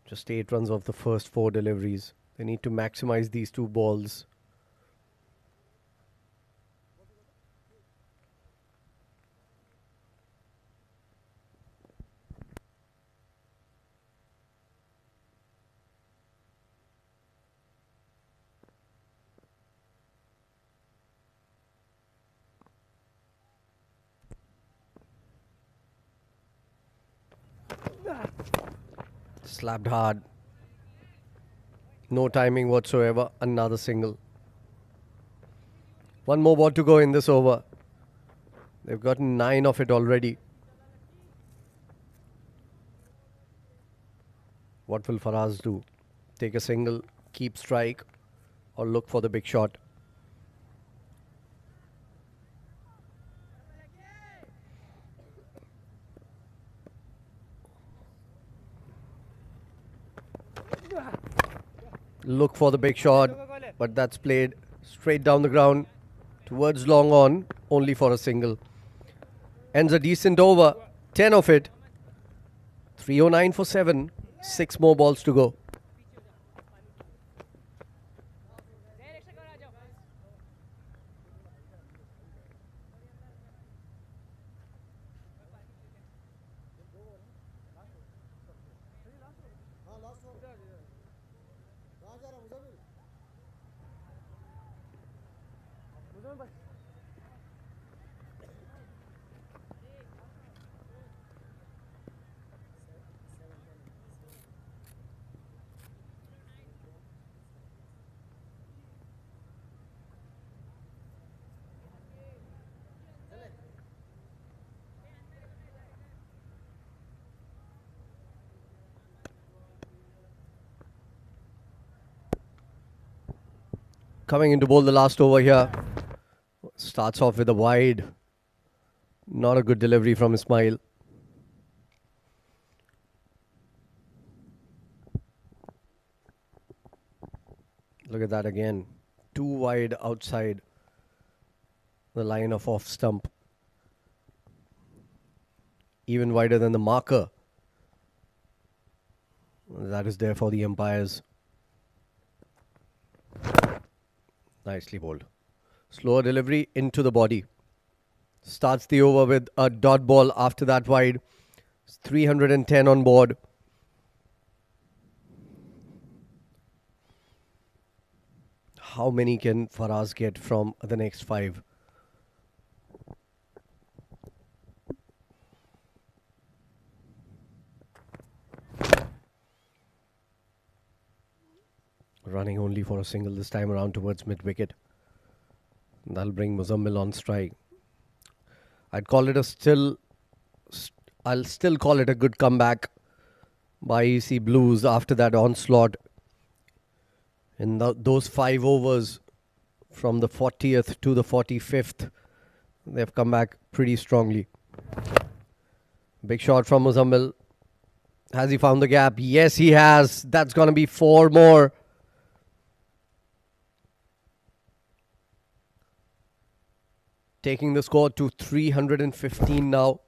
Just 8 runs off the first 4 deliveries. They need to maximize these 2 balls. Slapped hard. No timing whatsoever. Another single. 1 more ball to go in this over. They've gotten 9 of it already. What will Faraz do? Take a single, keep strike, or look for the big shot? Look for the big shot, but that's played straight down the ground towards long on, only for a single. Ends a decent over, 10 of it. 309 for 7, 6 more balls to go. Coming in to bowl the last over here. Starts off with a wide. Not a good delivery from Ismail. Look at that again. Too wide outside the line of off stump. Even wider than the marker. That is there for the umpires. Nicely bowled. Slower delivery into the body. Starts the over with a dot ball after that wide. It's 310 on board. How many can Faraz get from the next 5? Running only for a single this time around towards mid-wicket. That'll bring Muzammil on strike. I'll still call it a good comeback by EC Blues after that onslaught. In those 5 overs from the 40th to the 45th, they've come back pretty strongly. Big shot from Muzammil. Has he found the gap? Yes, he has. That's going to be 4 more. taking the score to 315 now.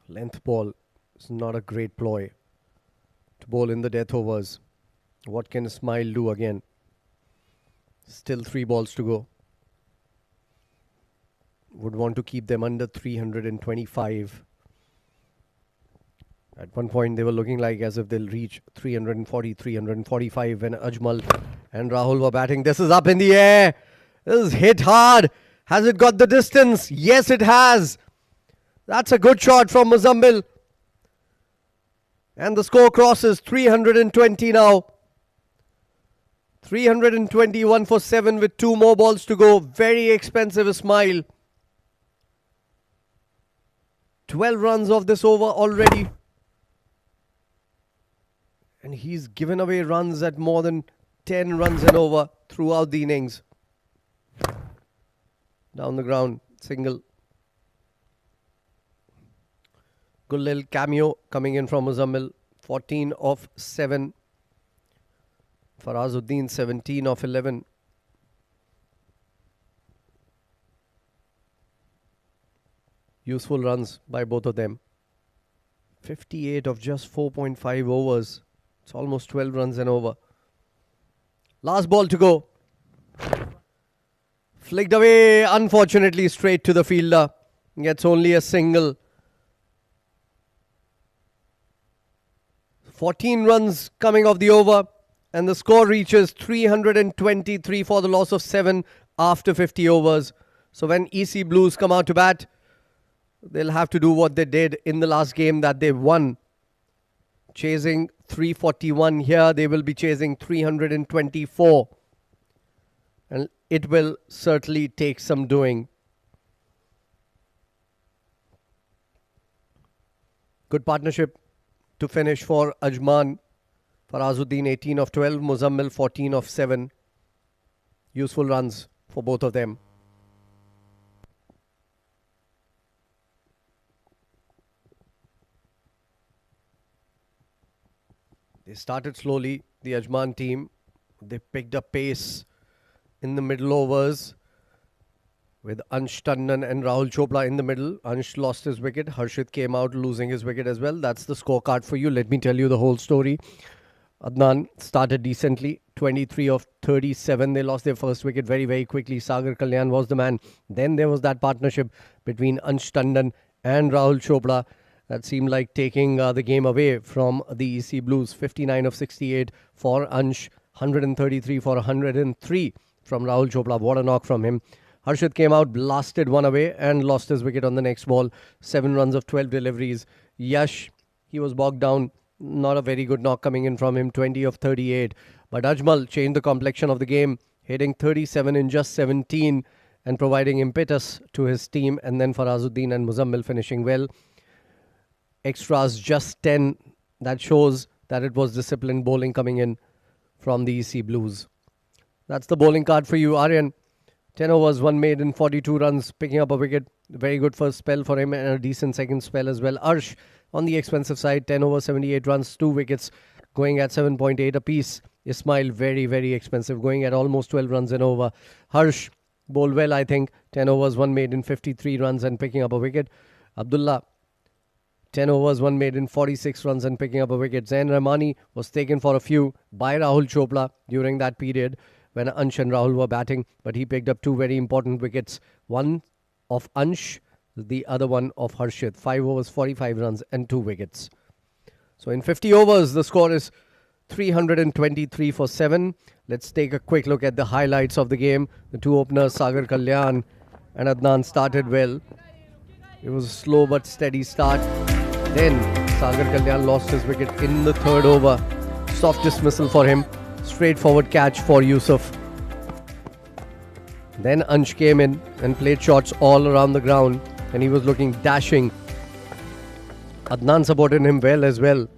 Length ball is not a great ploy to bowl in the death overs. What can Ismail do again? Still 3 balls to go. Would want to keep them under 325. At one point they were looking like as if they'll reach 340, 345 when Ajmal and Rahul were batting. This is up in the air. This is hit hard. Has it got the distance? Yes, it has. That's a good shot from Muzammil. And the score crosses 320 now. 321 for 7 with 2 more balls to go. Very expensive Ismail. 12 runs off this over already. And he's given away runs at more than 10 runs and over throughout the innings. Down the ground, single. Good little cameo coming in from Muzammil. 14 of 7. Farazuddin 17 of 11. Useful runs by both of them. 58 of just 4.5 overs. It's almost 12 runs and over. Last ball to go. Flicked away, unfortunately, straight to the fielder. Gets only a single. 14 runs coming off the over. And the score reaches 323 for the loss of 7 after 50 overs. So when EC Blues come out to bat, they'll have to do what they did in the last game that they won. Chasing 341 here, they will be chasing 324. And it will certainly take some doing. Good partnership to finish for Ajman. Farazuddin 18 of 12, Muzammil 14 of 7. Useful runs for both of them. They started slowly, the Ajman team. They picked up pace in the middle overs with Ansh Tandon and Rahul Chopra in the middle. Ansh lost his wicket. Harshit came out losing his wicket as well. That's the scorecard for you. Let me tell you the whole story. Adnan started decently, 23 of 37. They lost their first wicket very, very quickly. Sagar Kalyan was the man. Then there was that partnership between Ansh Tandon and Rahul Chopra that seemed like taking the game away from the EC Blues. 59 of 68 for Ansh, 133 for 103 from Rahul Chopra. What a knock from him. Harshit came out, blasted one away and lost his wicket on the next ball. 7 runs of 12 deliveries. Yash, he was bogged down. Not a very good knock coming in from him, 20 of 38. But Ajmal changed the complexion of the game, hitting 37 in just 17 and providing impetus to his team. And then Farazuddin and Muzammil finishing well. Extras just 10. That shows that it was disciplined bowling coming in from the EC Blues. That's the bowling card for you, Aryan. 10 overs, 1 made in 42 runs, picking up a wicket. Very good first spell for him and a decent second spell as well. Arsh on the expensive side, 10 overs, 78 runs, 2 wickets, going at 7.8 apiece. Ismail, very, very expensive, going at almost 12 runs and over. Harsh bowled well, I think. 10 overs, 1 made in 53 runs and picking up a wicket. Abdullah, 10 overs, 1 made in 46 runs and picking up a wicket. Zain Rahmani was taken for a few by Rahul Chopra during that period when Ansh and Rahul were batting, but he picked up 2 very important wickets. One of Ansh, the other one of Harshit. 5 overs, 45 runs and 2 wickets. So in 50 overs, the score is 323 for 7. Let's take a quick look at the highlights of the game. The 2 openers, Sagar Kalyan and Adnan, started well. It was a slow but steady start. Then Sagar Kalyan lost his wicket in the 3rd over. Soft dismissal for him. Straightforward catch for Yusuf. Then Ansh came in and played shots all around the ground and he was looking dashing. Adnan supported him well as well.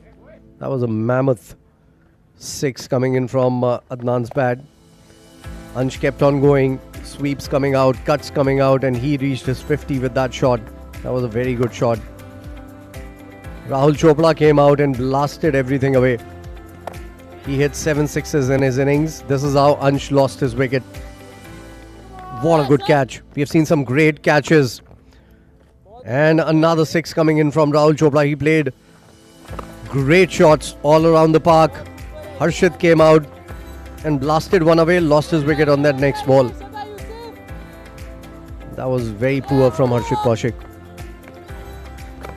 That was a mammoth 6 coming in from Adnan's bat. Ansh kept on going, sweeps coming out, cuts coming out, and he reached his 50 with that shot. That was a very good shot. Rahul Chopra came out and blasted everything away. He hit 7 sixes in his innings. This is how Ansh lost his wicket. What a good catch. We have seen some great catches. And another 6 coming in from Rahul Chopra. He played great shots all around the park. Harshit came out and blasted one away, lost his wicket on that next ball. That was very poor from Harshit Kaushik.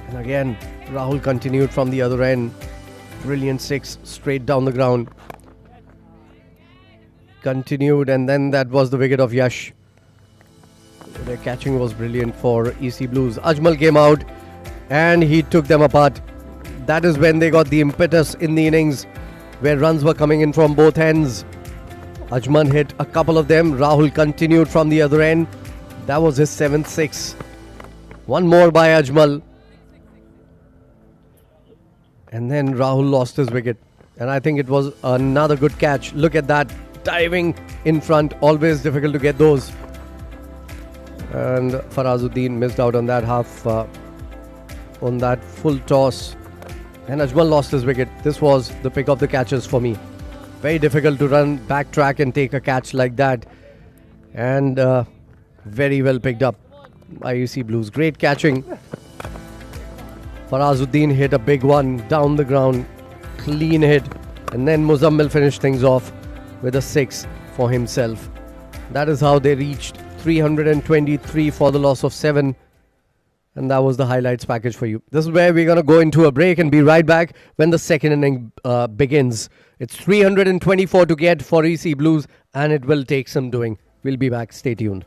And again, Rahul continued from the other end. Brilliant 6 straight down the ground. Continued, and then that was the wicket of Yash. Their catching was brilliant for EC Blues. Ajmal came out and he took them apart. That is when they got the impetus in the innings, where runs were coming in from both ends. Ajman hit a couple of them. Rahul continued from the other end. That was his 7th 6. One more by Ajmal. And then Rahul lost his wicket. And I think it was another good catch. Look at that. Diving in front. Always difficult to get those. And Farazuddin missed out on that half, on that full toss. And Ajmal lost his wicket. This was the pick of the catches for me. Very difficult to run backtrack and take a catch like that. And very well picked up by EC Blues. Great catching. Farazuddin hit a big one down the ground. Clean hit. And then Muzammil finished things off with a 6 for himself. That is how they reached 323 for the loss of 7. And that was the highlights package for you. This is where we're going to go into a break and be right back when the second inning begins. It's 324 to get for EC Blues, and it will take some doing. We'll be back. Stay tuned.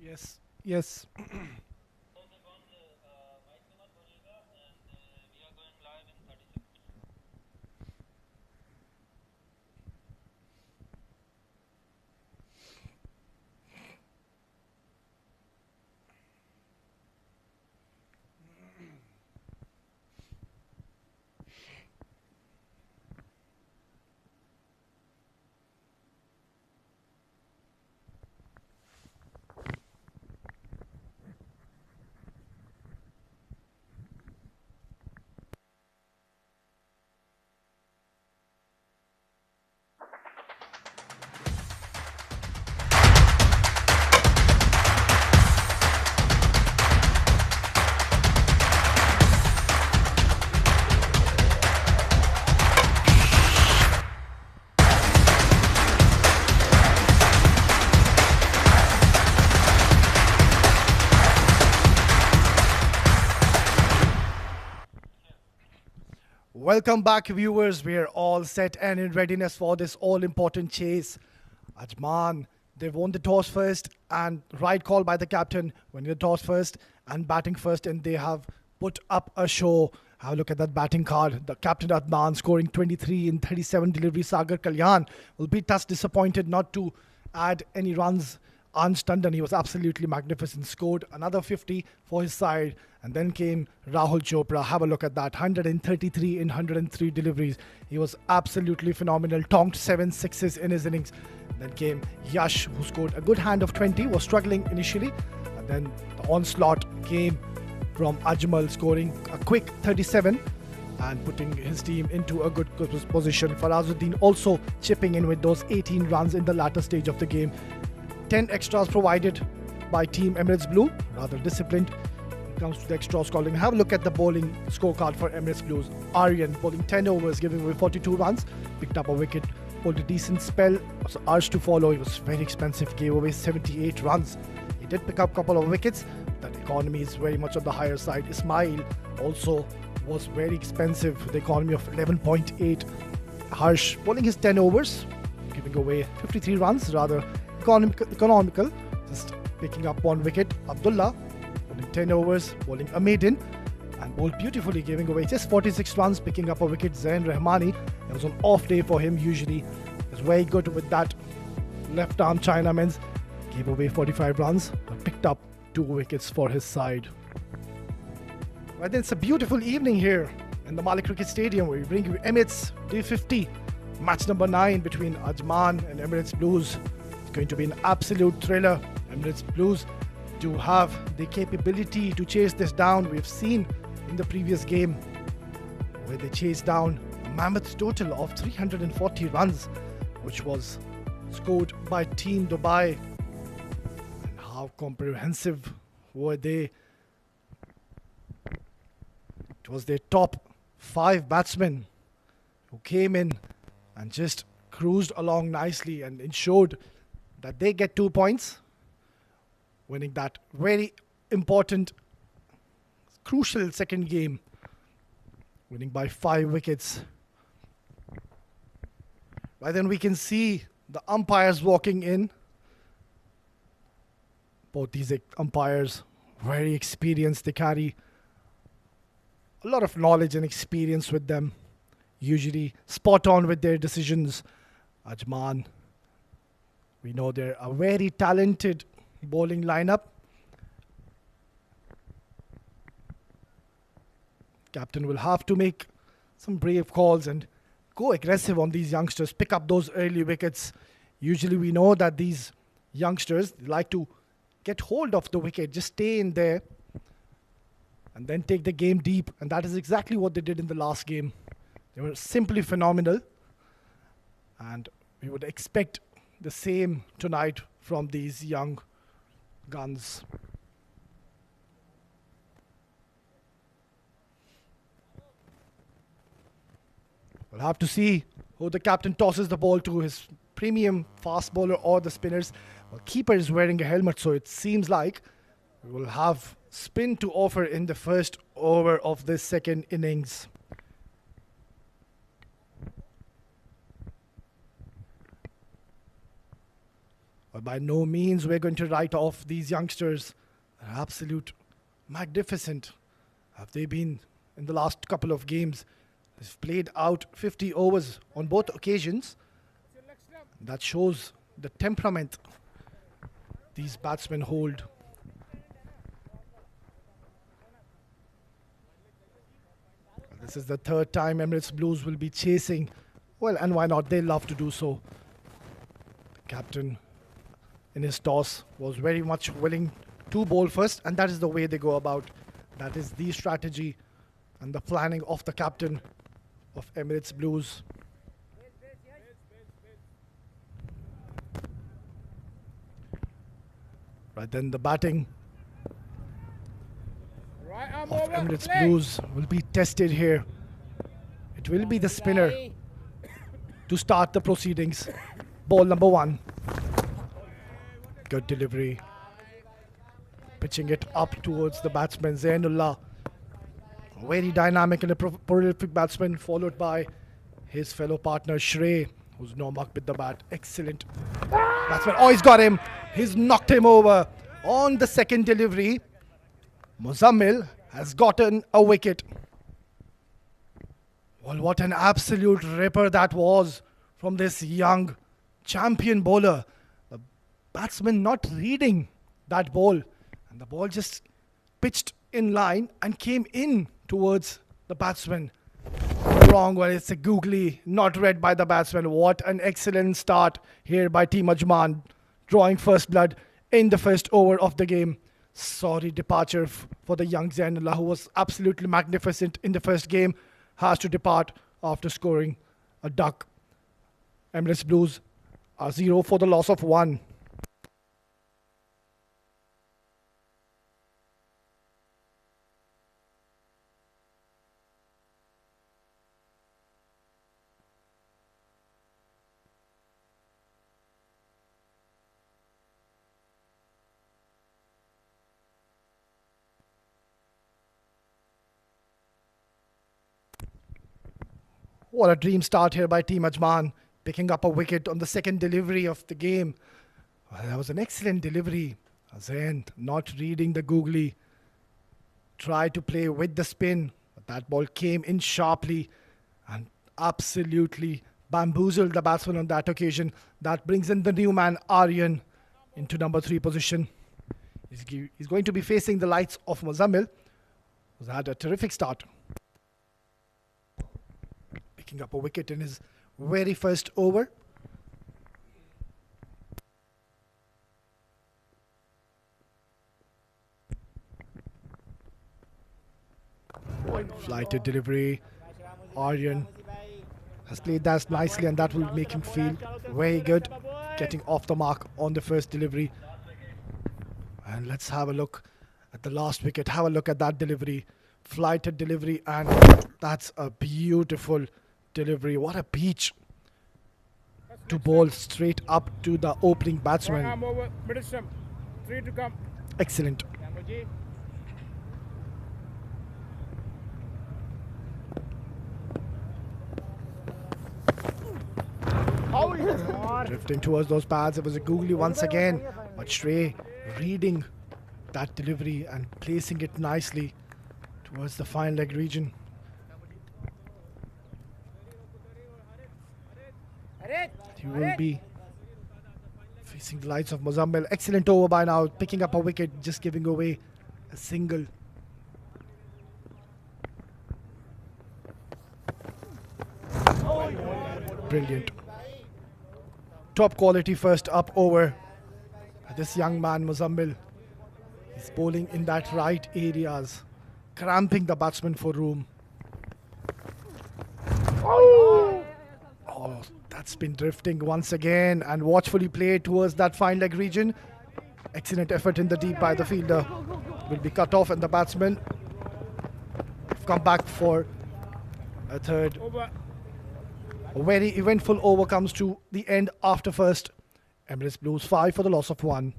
Yes, yes. Welcome back, viewers. We're all set and in readiness for this all-important chase. Ajman, they've won the toss first, and right call by the captain, winning the toss first and batting first, and they have put up a show. Have a look at that batting card. The captain Ajman scoring 23 in 37 deliveries. Sagar Kalyan will be touch disappointed not to add any runs. Ansh Tandon, he was absolutely magnificent, scored another 50 for his side. And then came Rahul Chopra. Have a look at that, 133 in 103 deliveries. He was absolutely phenomenal, tonked 7 sixes in his innings. Then came Yash, who scored a good hand of 20, was struggling initially. And then the onslaught came from Ajmal, scoring a quick 37 and putting his team into a good position. Farazuddin also chipping in with those 18 runs in the latter stage of the game. 10 extras provided by Team Emirates Blue, rather disciplined when it comes to the extra scoring. Have a look at the bowling scorecard for Emirates Blues. Aryan bowling 10 overs, giving away 42 runs, picked up a wicket, bowled a decent spell. So Arsh to follow, he was very expensive, gave away 78 runs. He did pick up a couple of wickets. That economy is very much on the higher side. Ismail also was very expensive, the economy of 11.8. Harsh bowling his 10 overs, giving away 53 runs, rather economical, just picking up one wicket. Abdullah bowling 10 overs, bowling a maiden, and bowled beautifully, giving away just 46 runs, picking up a wicket. Zain Rahmani, it was an off day for him. Usually is very good with that left arm Chinaman's, gave away 45 runs but picked up 2 wickets for his side. Right then, it's a beautiful evening here in the Malik Cricket Stadium, where we bring you Emirates D50, match number 9 between Ajman and Emirates Blues. Going to be an absolute thriller. Emirates Blues do have the capability to chase this down. We've seen in the previous game where they chased down a mammoth total of 340 runs, which was scored by Team Dubai. And how comprehensive were they? It was their top 5 batsmen who came in and just cruised along nicely and ensured that they get 2 points, winning that very important, crucial second game, winning by 5 wickets. Right then, we can see the umpires walking in. Both these umpires, very experienced. They carry a lot of knowledge and experience with them, usually spot on with their decisions. Ajman, we know they're a very talented bowling lineup. Captain will have to make some brave calls and go aggressive on these youngsters, pick up those early wickets. Usually we know that these youngsters like to get hold of the wicket, just stay in there and then take the game deep. And that is exactly what they did in the last game. They were simply phenomenal. And we would expect the same tonight from these young guns. We'll have to see who the captain tosses the ball to, his premium fast bowler or the spinners. Well, keeper is wearing a helmet, so it seems like we will have spin to offer in the first over of this second innings. But by no means we're going to write off these youngsters. They're absolute magnificent. Have they been in the last couple of games? They've played out 50 overs on both occasions. That shows the temperament these batsmen hold. This is the third time Emirates Blues will be chasing. Well, and why not? They love to do so. The captain in his toss was very much willing to bowl first, and that is the way they go about. That is the strategy and the planning of the captain of Emirates Blues. Right then, the batting of Emirates Blues will be tested here. It will be the spinner to start the proceedings. Ball number 1. Good delivery. Pitching it up towards the batsman Zainullah. Very dynamic and a prolific batsman, followed by his fellow partner Shrey, who's no muck with the bat. Excellent batsman. Oh, he's got him. He's knocked him over. On the second delivery, Muzammil has gotten a wicket. Well, what an absolute ripper that was from this young champion bowler. The batsman not reading that ball, and the ball just pitched in line and came in towards the batsman. The wrong one. It's a googly, not read by the batsman. What an excellent start here by Team Ajman, drawing first blood in the first over of the game. Sorry departure for the young Zainullah, who was absolutely magnificent in the first game, has to depart after scoring a duck. Emirates Blues are 0 for the loss of 1. What a dream start here by Team Ajman, picking up a wicket on the second delivery of the game. Well, that was an excellent delivery. Zain not reading the googly, tried to play with the spin, but that ball came in sharply and absolutely bamboozled the batsman on that occasion. That brings in the new man Aryan into number 3 position. He's going to be facing the lights of Muzammil, who's had a terrific start, picking up a wicket in his very first over. Flighted delivery. Aryan has played that nicely, and that will make him feel very good, getting off the mark on the first delivery. And let's have a look at the last wicket. Have a look at that delivery. Flighted delivery, and that's a beautiful delivery. What a beach to bowl straight up to the opening batsman. Excellent. Drifting towards those pads. It was a googly once again, but Shrey reading that delivery and placing it nicely towards the fine leg region. He will be facing the lights of Muzammil. Excellent over by now, picking up a wicket, just giving away a single. Brilliant. Top quality first up over. This young man Muzammil, he's bowling in that right areas, cramping the batsman for room. Oh, that's been drifting once again and watchfully played towards that fine leg region. Excellent effort in the deep by the fielder. Will be cut off, and the batsman come back for a third. A very eventful over comes to the end after first. Emirates Blues 5 for the loss of 1.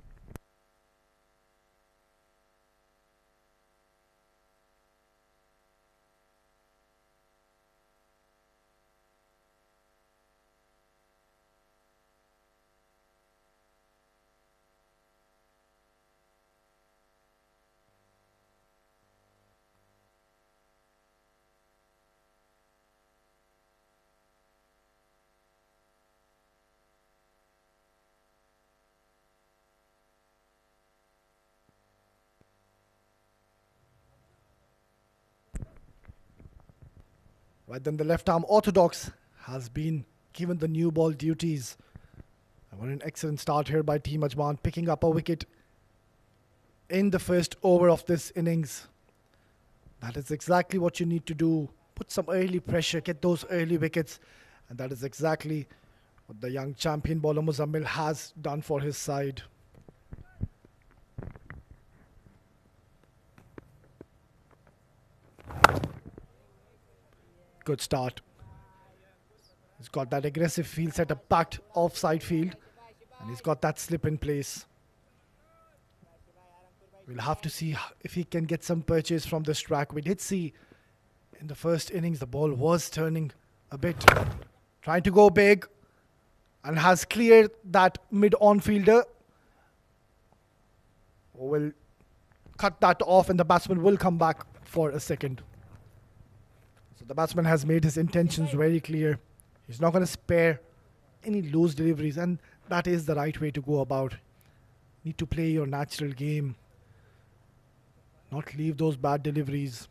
Right then, the left arm orthodox has been given the new ball duties. And what an excellent start here by Team Ajman, picking up a wicket in the first over of this innings. That is exactly what you need to do. Put some early pressure, get those early wickets. And that is exactly what the young champion bowler Muzammil has done for his side. Good start. He's got that aggressive field setup, backed offside field, and he's got that slip in place. We'll have to see if he can get some purchase from this track. We did see in the first innings the ball was turning a bit, trying to go big, and has cleared that mid-on fielder. Will cut that off, and the batsman will come back for a second. So the batsman has made his intentions very clear. He's not going to spare any loose deliveries, and that is the right way to go about. Need to play your natural game, not leave those bad deliveries.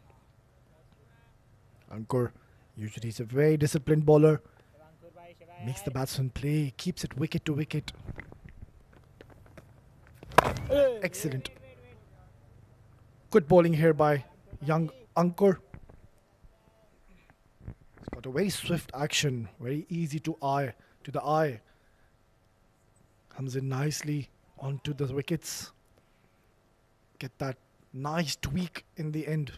Ankur, usually he's a very disciplined bowler, makes the batsman play, keeps it wicket to wicket. Excellent. Good bowling here by young Ankur. He's got a very swift action, very easy to the eye. Comes in nicely onto the wickets. Get that nice tweak in the end.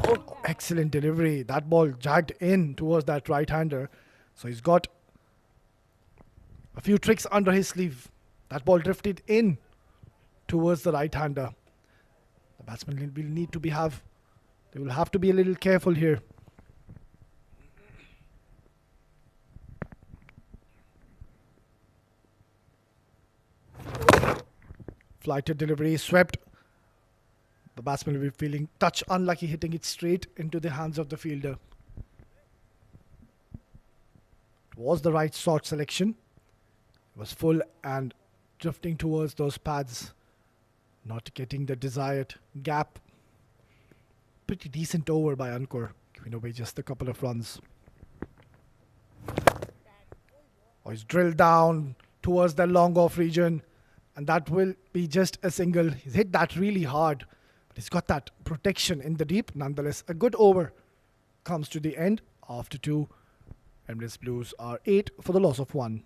Oh, excellent delivery. That ball jagged in towards that right-hander. So he's got a few tricks under his sleeve. That ball drifted in towards the right-hander. The batsman will need to they will have to be a little careful here. Flighted delivery, swept. The batsman will be feeling touch unlucky, hitting it straight into the hands of the fielder. It was the right shot selection. It was full and drifting towards those pads, not getting the desired gap. Pretty decent over by Ankur, giving away just a couple of runs. Oh, he's drilled down towards the long off region, and that will be just a single. He's hit that really hard, but he's got that protection in the deep. Nonetheless, a good over comes to the end. After 2, Emirates Blues are 8 for the loss of 1.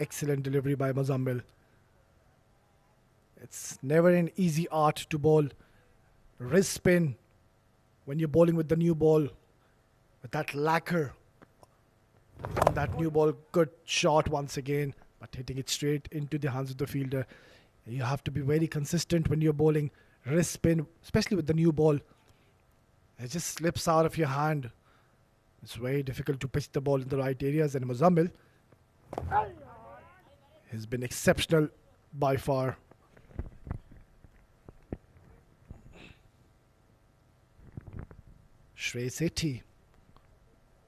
Excellent delivery by Muzammil. It's never an easy art to bowl wrist spin when you're bowling with the new ball, with that lacquer on that new ball. Good shot once again, but hitting it straight into the hands of the fielder. You have to be very consistent when you're bowling wrist spin, especially with the new ball. It just slips out of your hand. It's very difficult to pitch the ball in the right areas, and Muzammil has been exceptional by far. Shrey Sethi,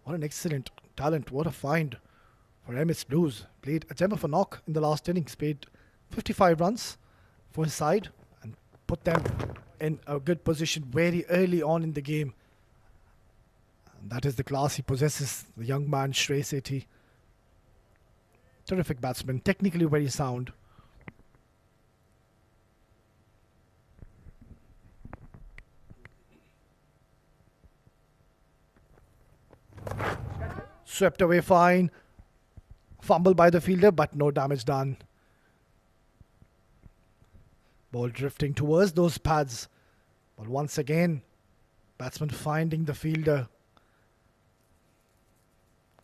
what an excellent talent, what a find for Emirates Blues. Played a gem of a knock in the last innings, paid 55 runs for his side and put them in a good position very early on in the game. And that is the class he possesses, the young man Shrey Sethi. Terrific batsman, technically very sound. Swept away fine. Fumble by the fielder, but no damage done. Ball drifting towards those pads. But once again, batsman finding the fielder.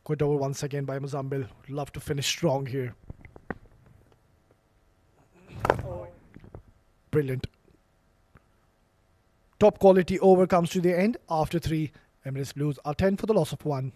Good over once again by Muzammil. Love to finish strong here. Brilliant. Top quality over comes to the end. After 3, Emirates Blues are 10 for the loss of 1.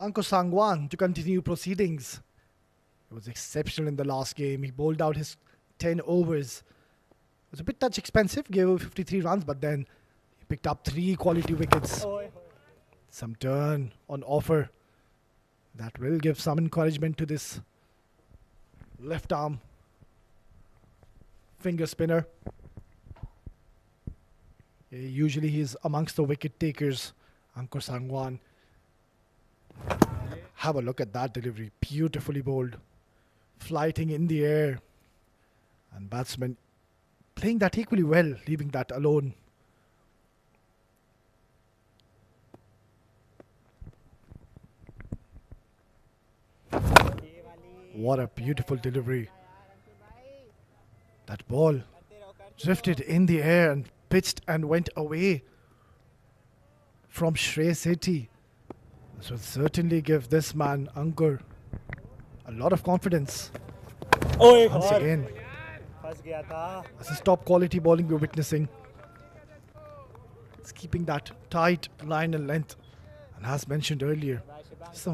Ankur Sangwan to continue proceedings. He was exceptional in the last game. He bowled out his 10 overs. It was a bit touch expensive, gave away 53 runs, but then he picked up 3 quality wickets. Some turn on offer. That will give some encouragement to this left arm finger spinner. Usually he's amongst the wicket takers, Ankur Sangwan. Have a look at that delivery. Beautifully bowled. Flighting in the air. And batsman playing that equally well, leaving that alone. What a beautiful delivery. That ball drifted in the air and pitched and went away from Shrey Sethi. This will certainly give this man, Ankur, a lot of confidence. Once again, this is top quality bowling we're witnessing. It's keeping that tight line and length. And as mentioned earlier, it's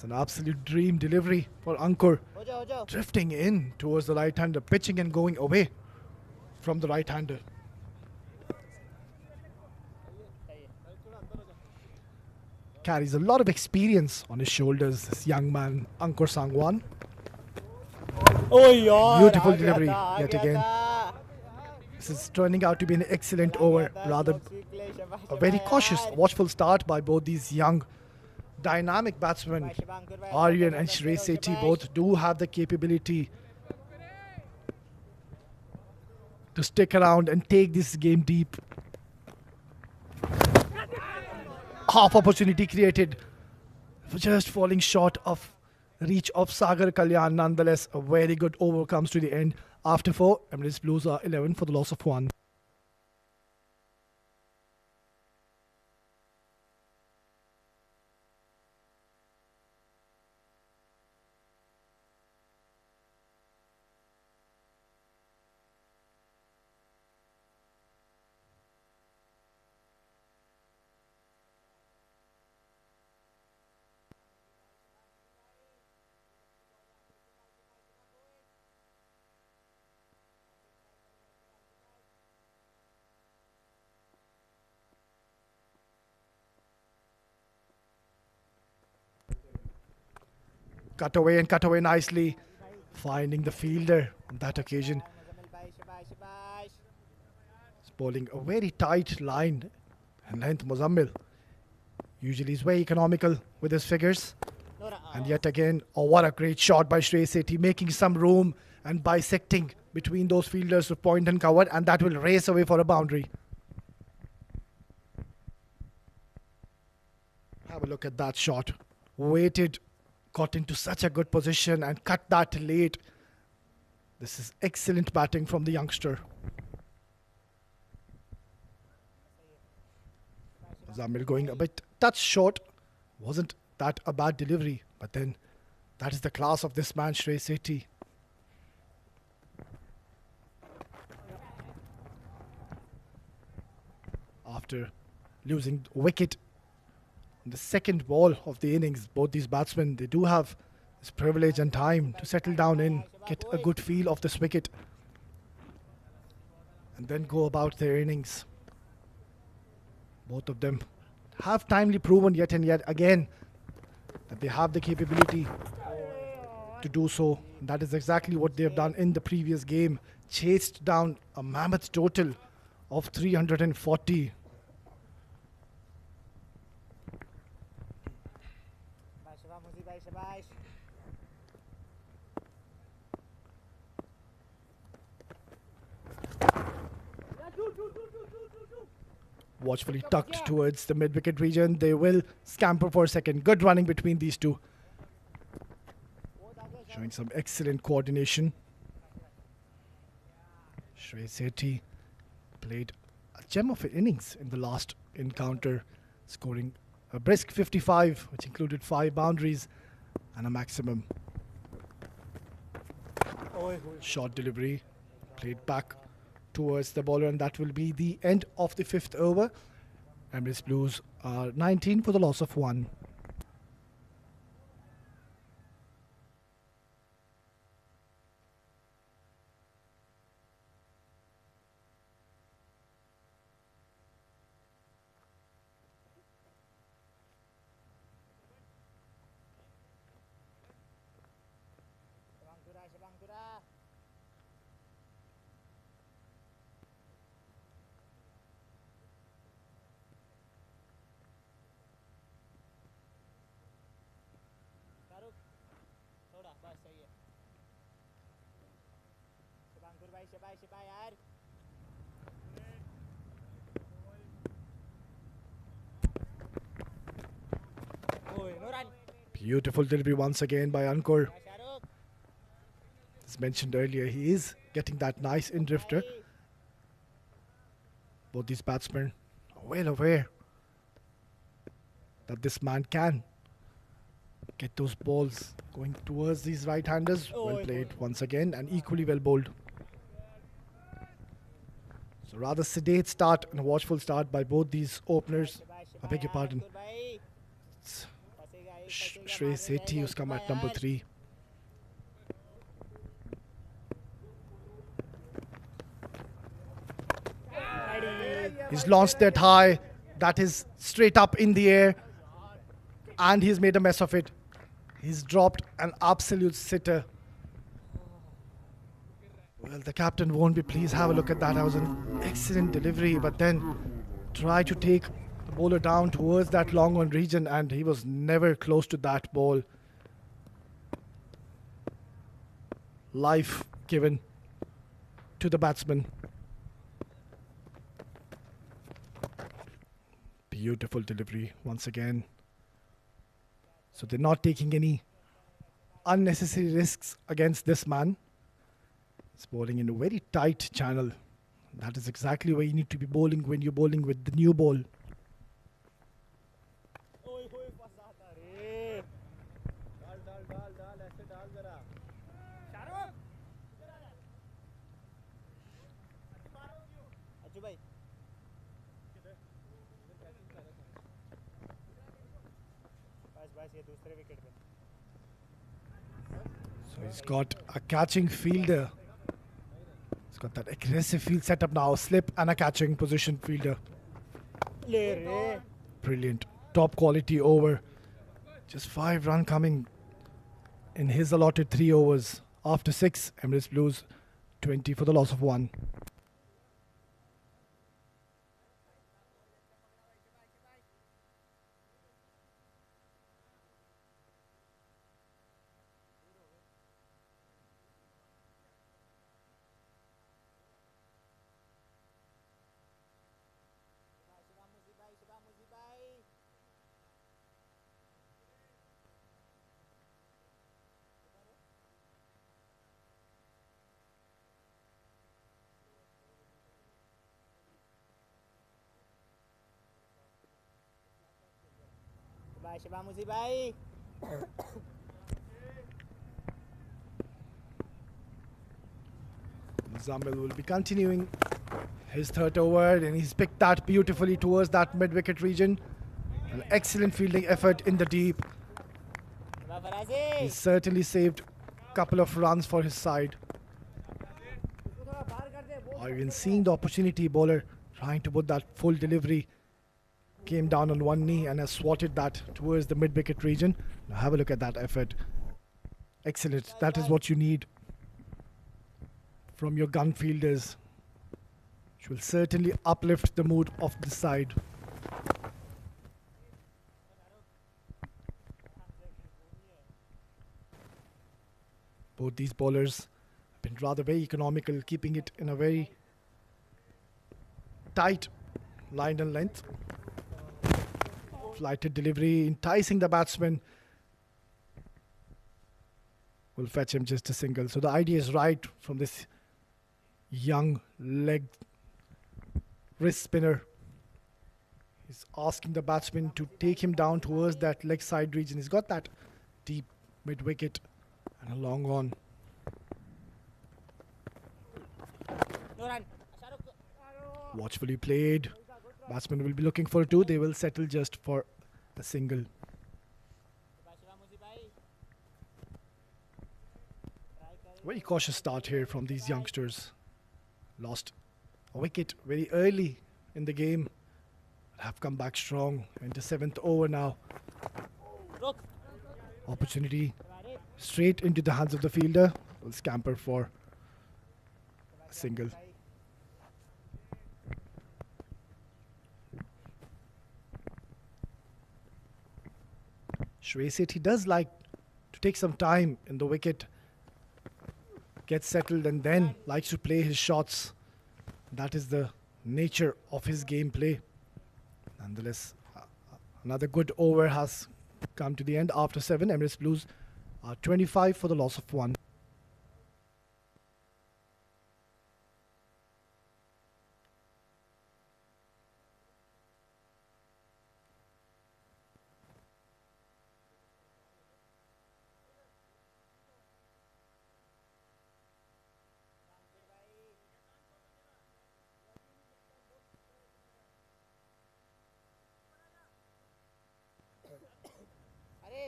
an absolute dream delivery for Ankur. Drifting in towards the right-hander, pitching and going away from the right-hander. Carries a lot of experience on his shoulders, this young man, Ankur Sangwan. Beautiful delivery yet again. This is turning out to be an excellent over, rather a very cautious, watchful start by both these young, dynamic batsmen. Aryan and Shrey Sethi both do have the capability to stick around and take this game deep. Half opportunity created, just falling short of reach of Sagar Kalyan. Nonetheless, a very good over comes to the end. After 4, Emirates Blues are 11 for the loss of 1. Cut away nicely, finding the fielder on that occasion. He's bowling a very tight line and length. Muzammil usually is very economical with his figures. And yet again, oh, what a great shot by Shrey Sethi, making some room and bisecting between those fielders to point and cover, and that will race away for a boundary. Have a look at that shot. Waited, got into such a good position and cut that late. This is excellent batting from the youngster. Zamil going a bit touch short. Wasn't that a bad delivery, but then that is the class of this man, Shrey Sethi. After losing wicket the second ball of the innings, both these batsmen, they do have this privilege and time to settle down in, get a good feel of this wicket, and then go about their innings. Both of them have timely proven yet and yet again that they have the capability to do so. And that is exactly what they have done in the previous game. Chased down a mammoth total of 340. Watchfully tucked towards the mid-wicket region. They will scamper for a second. Good running between these two. Showing some excellent coordination. Shreyas Sethi played a gem of an innings in the last encounter, scoring a brisk 55, which included 5 boundaries and a maximum. Short delivery played back towards the bowler, and that will be the end of the 5th over. Emirates Blues are 19 for the loss of 1. थोड़ा बस सही है शिबाई यार Beautiful delivery once again by Ankur. As mentioned earlier, he is getting that nice in drifter. Both these batsmen are well aware that this man can get those balls going towards these right-handers. Well played once again and equally well bowled. So rather sedate start and a watchful start by both these openers. I beg your pardon. It's Shreyas Sethi who's come at number 3. He's launched that high. That is straight up in the air. And he's made a mess of it. He's dropped an absolute sitter. Well, the captain won't be pleased. Have a look at that. That was an excellent delivery. But then try to take the bowler down towards that long on region, and he was never close to that ball. Life given to the batsman. Beautiful delivery once again. So they're not taking any unnecessary risks against this man. He's bowling in a very tight channel. That is exactly where you need to be bowling when you're bowling with the new ball. So he's got a catching fielder. He's got that aggressive field setup now. Slip and a catching position fielder. Brilliant. Top quality over. Just 5 runs coming in his allotted 3 overs. After 6, Emirates Blues 20 for the loss of 1. Zamil will be continuing his 3rd over, and he's picked that beautifully towards that mid-wicket region. An excellent fielding effort in the deep. He's certainly saved a couple of runs for his side. Even seeing the opportunity, bowler trying to put that full delivery. Came down on one knee and has swatted that towards the mid-wicket region. Now have a look at that effort. Excellent. That is what you need from your gun fielders. which will certainly uplift the mood of the side. Both these bowlers have been rather very economical, keeping it in a very tight line and length. Flighted delivery, enticing the batsman. Will fetch him just a single. So the idea is right from this young leg wrist spinner. He's asking the batsman to take him down towards that leg side region. He's got that deep mid wicket and a long on. No run. Watchfully played. Batsman will be looking for two. They will settle just for a single. Very cautious start here from these youngsters. Lost a wicket very early in the game. Have come back strong into 7th over now. Opportunity straight into the hands of the fielder. Will scamper for a single. Shwaysit, he does like to take some time in the wicket, get settled, and then likes to play his shots. That is the nature of his gameplay. Nonetheless, another good over has come to the end after 7. Emirates Blues are 25 for the loss of 1. अरे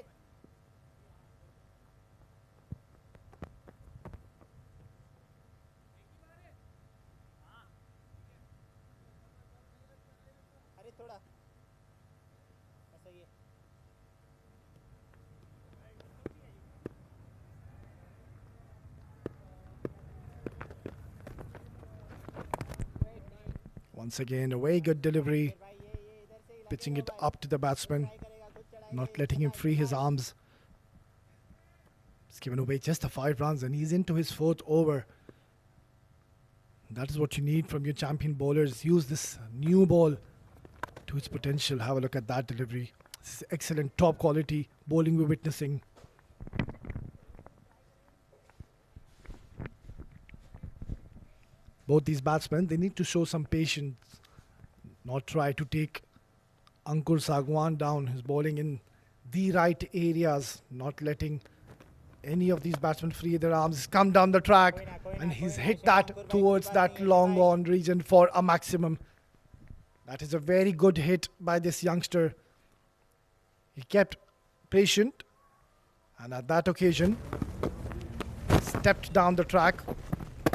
अरे थोड़ा ऐसा ही है Once again, a very good delivery, भाई ये इधर से ही pitching it up to the batsman, करेगा खुद चढ़ाएगा not letting him free his arms. He's given away just the 5 runs and he's into his 4th over. That is what you need from your champion bowlers. Use this new ball to its potential. Have a look at that delivery. This is excellent, top quality bowling we're witnessing. Both these batsmen, they need to show some patience, not try to take Ankur Sagwan down. He's bowling in the right areas, not letting any of these batsmen free their arms. He's come down the track and he's hit that towards that long on region for a maximum. That is a very good hit by this youngster. He kept patient and at that occasion stepped down the track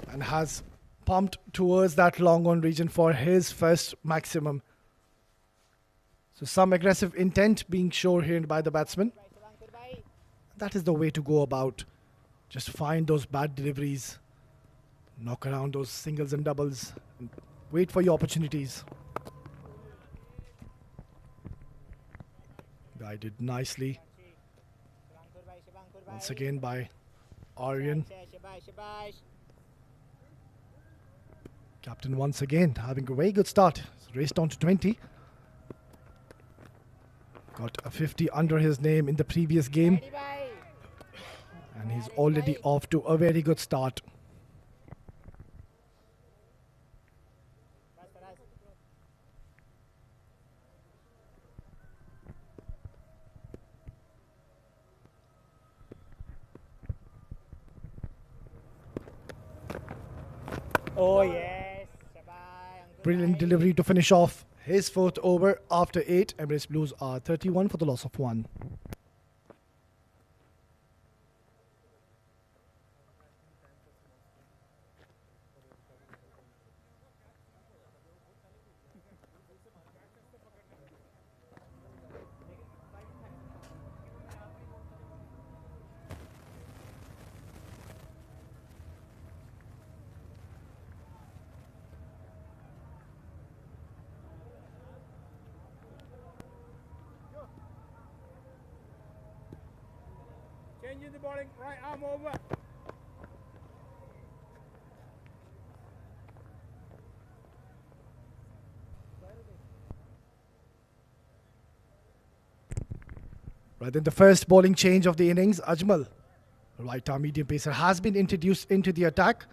and has pumped towards that long on region for his first maximum. So some aggressive intent being shown here by the batsman. शिवांकुर भाई That is the way to go about. Just find those bad deliveries, knock around those singles and doubles, and wait for your opportunities. Guided nicely शिवांकुर भाई once again by Aryan. शाबाश शाबाश Captain once again having a very good start. He's raced on to 20. Got a 50 under his name in the previous game. Ready भाई And he's already off to a very good start. बस बस Oh yes, शाबाश अंकुर Brilliant भाई। delivery to finish off his 4th over after 8. Emirates Blues are 31 for the loss of 1. Changing the bowling, right arm over. Right, then the first bowling change of the innings, Ajmal, right arm medium pacer, has been introduced into the attack.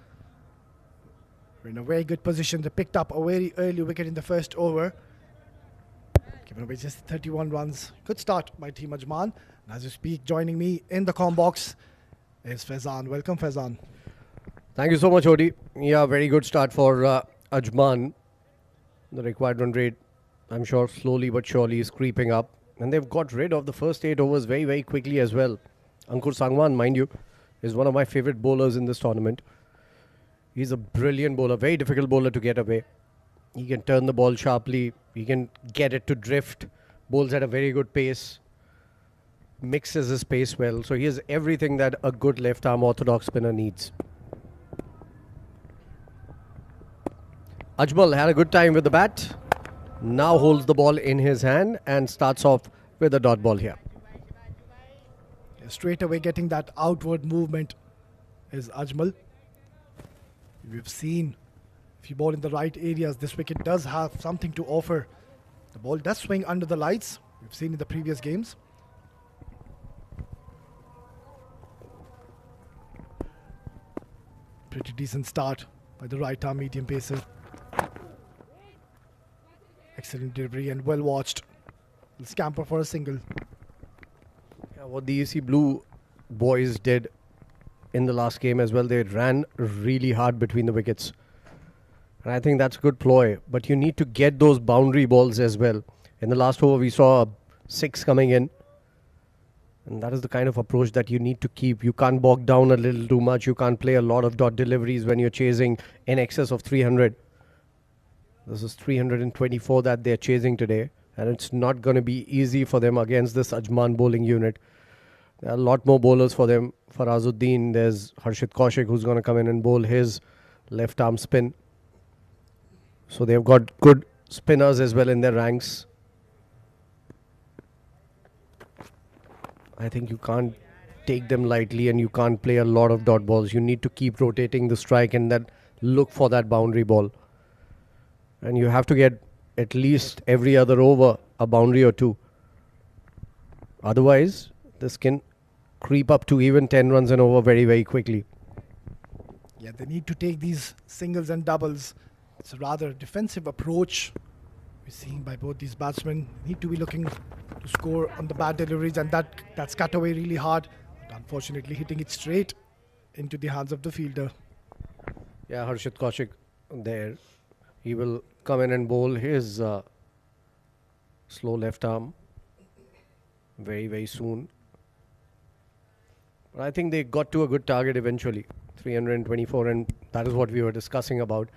We're in a very good position. They picked up a very early wicket in the first over, giving away just 31 runs. Good start by Team Ajman. And as you speak, joining me in the comm box is Faizan. Welcome, Faizan. Thank you so much, Odi. Yeah, very good start for Ajman. The required run rate, I'm sure, slowly but surely is creeping up. And they've got rid of the first 8 overs very, very quickly as well. Ankur Sangwan, mind you, is one of my favorite bowlers in this tournament. He's a brilliant bowler, very difficult bowler to get away. He can turn the ball sharply. He can get it to drift. Bowls at a very good pace. Mixes his pace well. So he has everything that a good left-arm orthodox spinner needs. Ajmal had a good time with the bat. Now holds the ball in his hand and starts off with a dot ball here. Straight away getting that outward movement is Ajmal. We've seen if you bowl in the right areas, this wicket does have something to offer. The ball does swing under the lights. We've seen in the previous games. Pretty decent start by the right arm medium pacer. Excellent delivery and well watched. He'll scamper for a single. Yeah, what the EC Blue boys did in the last game as well, they ran really hard between the wickets. And I think that's a good ploy. But you need to get those boundary balls as well. In the last over, we saw a 6 coming in. And that is the kind of approach that you need to keep. You can't bog down a little too much. You can't play a lot of dot deliveries when you're chasing in excess of 300. This is 324 that they're chasing today. And it's not going to be easy for them against this Ajman bowling unit. There are a lot more bowlers for them. For Azuddin, there's Harshit Kaushik who's going to come in and bowl his left arm spin. So they've got good spinners as well in their ranks. I think you can't take them lightly and you can't play a lot of dot balls. You need to keep rotating the strike and then look for that boundary ball. And you have to get at least every other over a boundary or two. Otherwise, this can creep up to even 10 runs and over very, very quickly. Yeah, they need to take these singles and doubles. It's a rather defensive approach we're seeing by both these batsmen. Need to be looking to score on the bad deliveries, and that's cut away really hard. But unfortunately, hitting it straight into the hands of the fielder. Yeah, Harshit Kaushik there. He will come in and bowl his slow left arm very, very soon. But I think they got to a good target eventually, 324, and that is what we were discussing about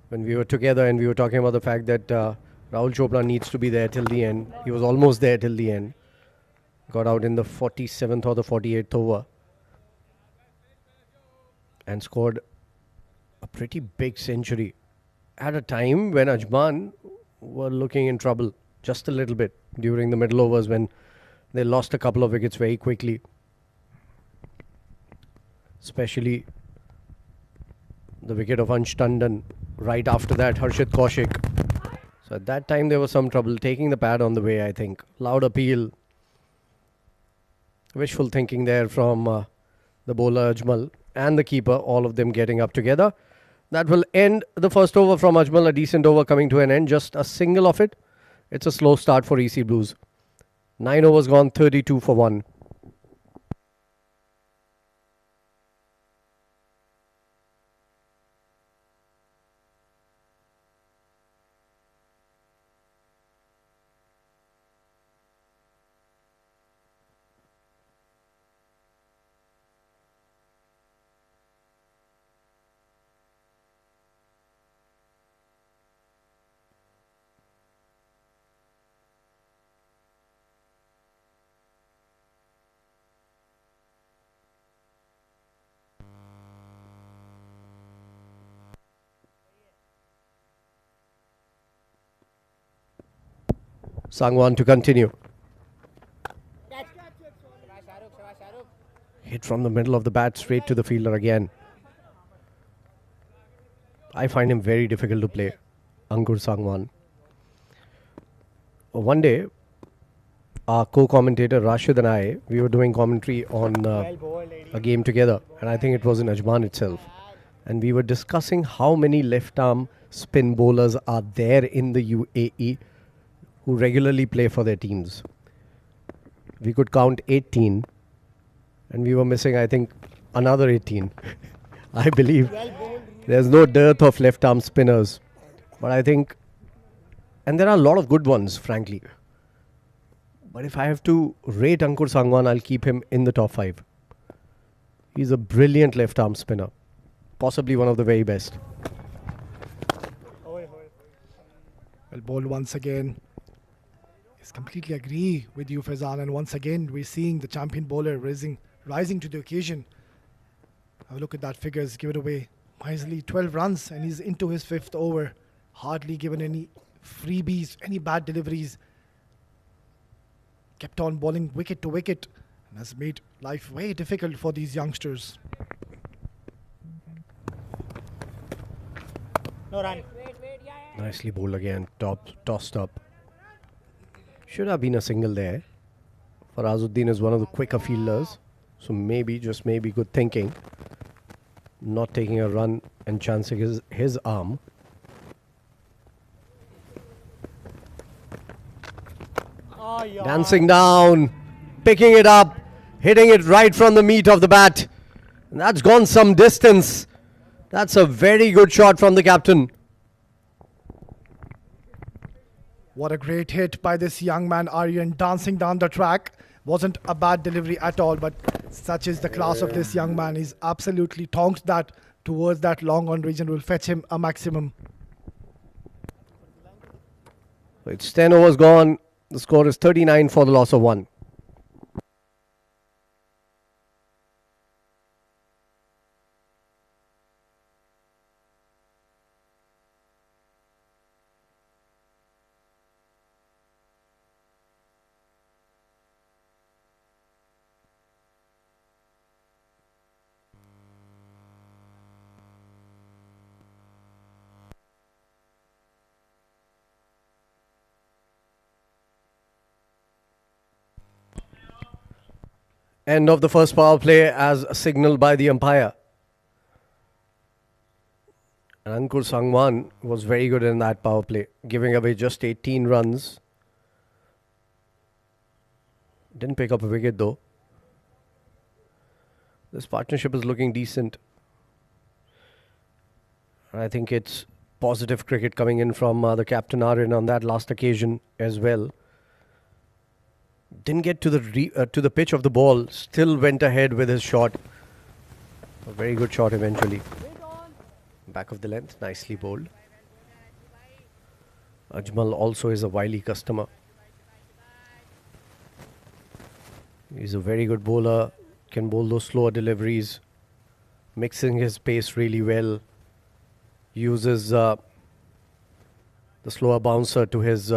when we were together and we were talking about the fact that Rahul Chopra needs to be there till the end. He was almost there till the end. Got out in the 47th or the 48th over and scored a pretty big century at a time when Ajman were looking in trouble just a little bit during the middle overs when they lost a couple of wickets very quickly. Especially the wicket of Ansh Tandon. Right after that, Harshit Kaushik. So at that time, there was some trouble taking the pad on the way, I think. Loud appeal. Wishful thinking there from the bowler Ajmal and the keeper, all of them getting up together. That will end the first over from Ajmal. A decent over coming to an end. Just a single of it. It's a slow start for EC Blues. 9 overs gone, 32 for 1. Sangwan to continue. Shabash Shahrukh. hit from the middle of the bat straight to the fielder again. I find him very difficult to play, Ankur Sangwan. One day, our co-commentator Rashid and I, we were doing commentary on a game together, and I think it was in Ajman itself. And we were discussing how many left-arm spin bowlers are there in the UAE who regularly play for their teams. We could count 18, and we were missing, I think, another 18. I believe there's no dearth of left-arm spinners. But I think, and there are a lot of good ones, frankly. But if I have to rate Ankur Sangwan, I'll keep him in the top 5. He's a brilliant left-arm spinner. Possibly one of the very best. Well bowled once again. Yes, completely agree with you, Faizan. And once again, we're seeing the champion bowler rising to the occasion. Have a look at that figures given away. Miserly 12 runs, and he's into his 5th over. Hardly given any freebies, any bad deliveries. Kept on bowling wicket to wicket, and has made life very difficult for these youngsters. No run. Nicely bowled again, tossed up. Should have been a single there. Farazuddin is one of the quicker fielders, so maybe, just maybe, good thinking. Not taking a run and chancing his arm. Dancing down, picking it up, hitting it right from the meat of the bat. And that's gone some distance. That's a very good shot from the captain. What a great hit by this young man, Aryan, dancing down the track. Wasn't a bad delivery at all, but such is the class of this young man. He's absolutely tonked that towards that long on region, will fetch him a maximum. So it's 10 overs gone. The score is 39 for the loss of 1. End of the first power play as signalled by the umpire. And Ankur Sangwan was very good in that power play, giving away just 18 runs. Didn't pick up a wicket though. This partnership is looking decent. I think it's positive cricket coming in from the captain Aryan on that last occasion as well. Didn't get to the pitch of the ball. Still went ahead with his shot. A very good shot eventually. Back of the length, nicely bowled. Ajmal also is a wily customer. He's a very good bowler. Can bowl those slower deliveries. Mixing his pace really well. Uses the slower bouncer to his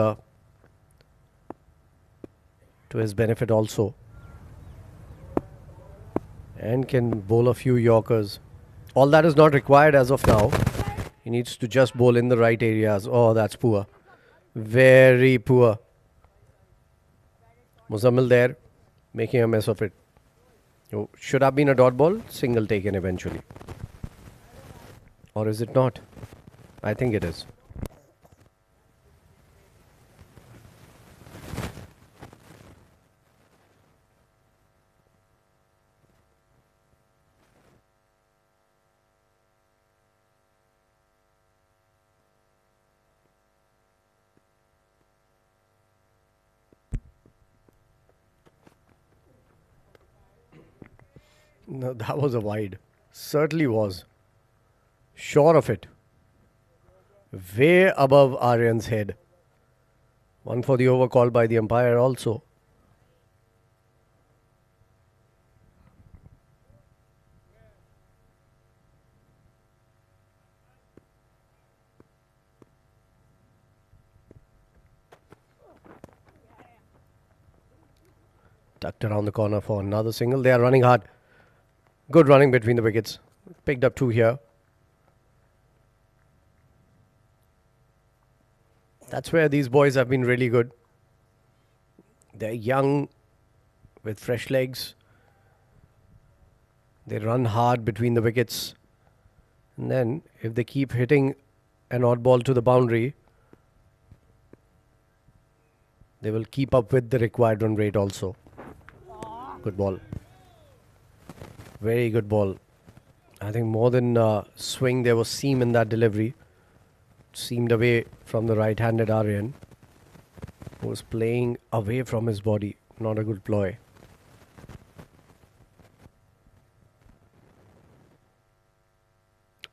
benefit also, and can bowl a few Yorkers. All that is not required as of now. He needs to just bowl in the right areas. Oh, that's poor. Very poor. Muzammil there, making a mess of it. Oh, should have been a dot ball. Single taken eventually. Or is it not? I think it is. No, that was a wide. Certainly was. Sure of it. Way above Aryan's head. One for the over called by the umpire also. Tucked around the corner for another single. They are running hard. Good running between the wickets. Picked up 2 here. That's where these boys have been really good. They're young with fresh legs. They run hard between the wickets. And then if they keep hitting an odd ball to the boundary, they will keep up with the required run rate also. Good ball. Very good ball. I think more than swing, there was seam in that delivery. Seamed away from the right-handed Aryan, who was playing away from his body. Not a good ploy.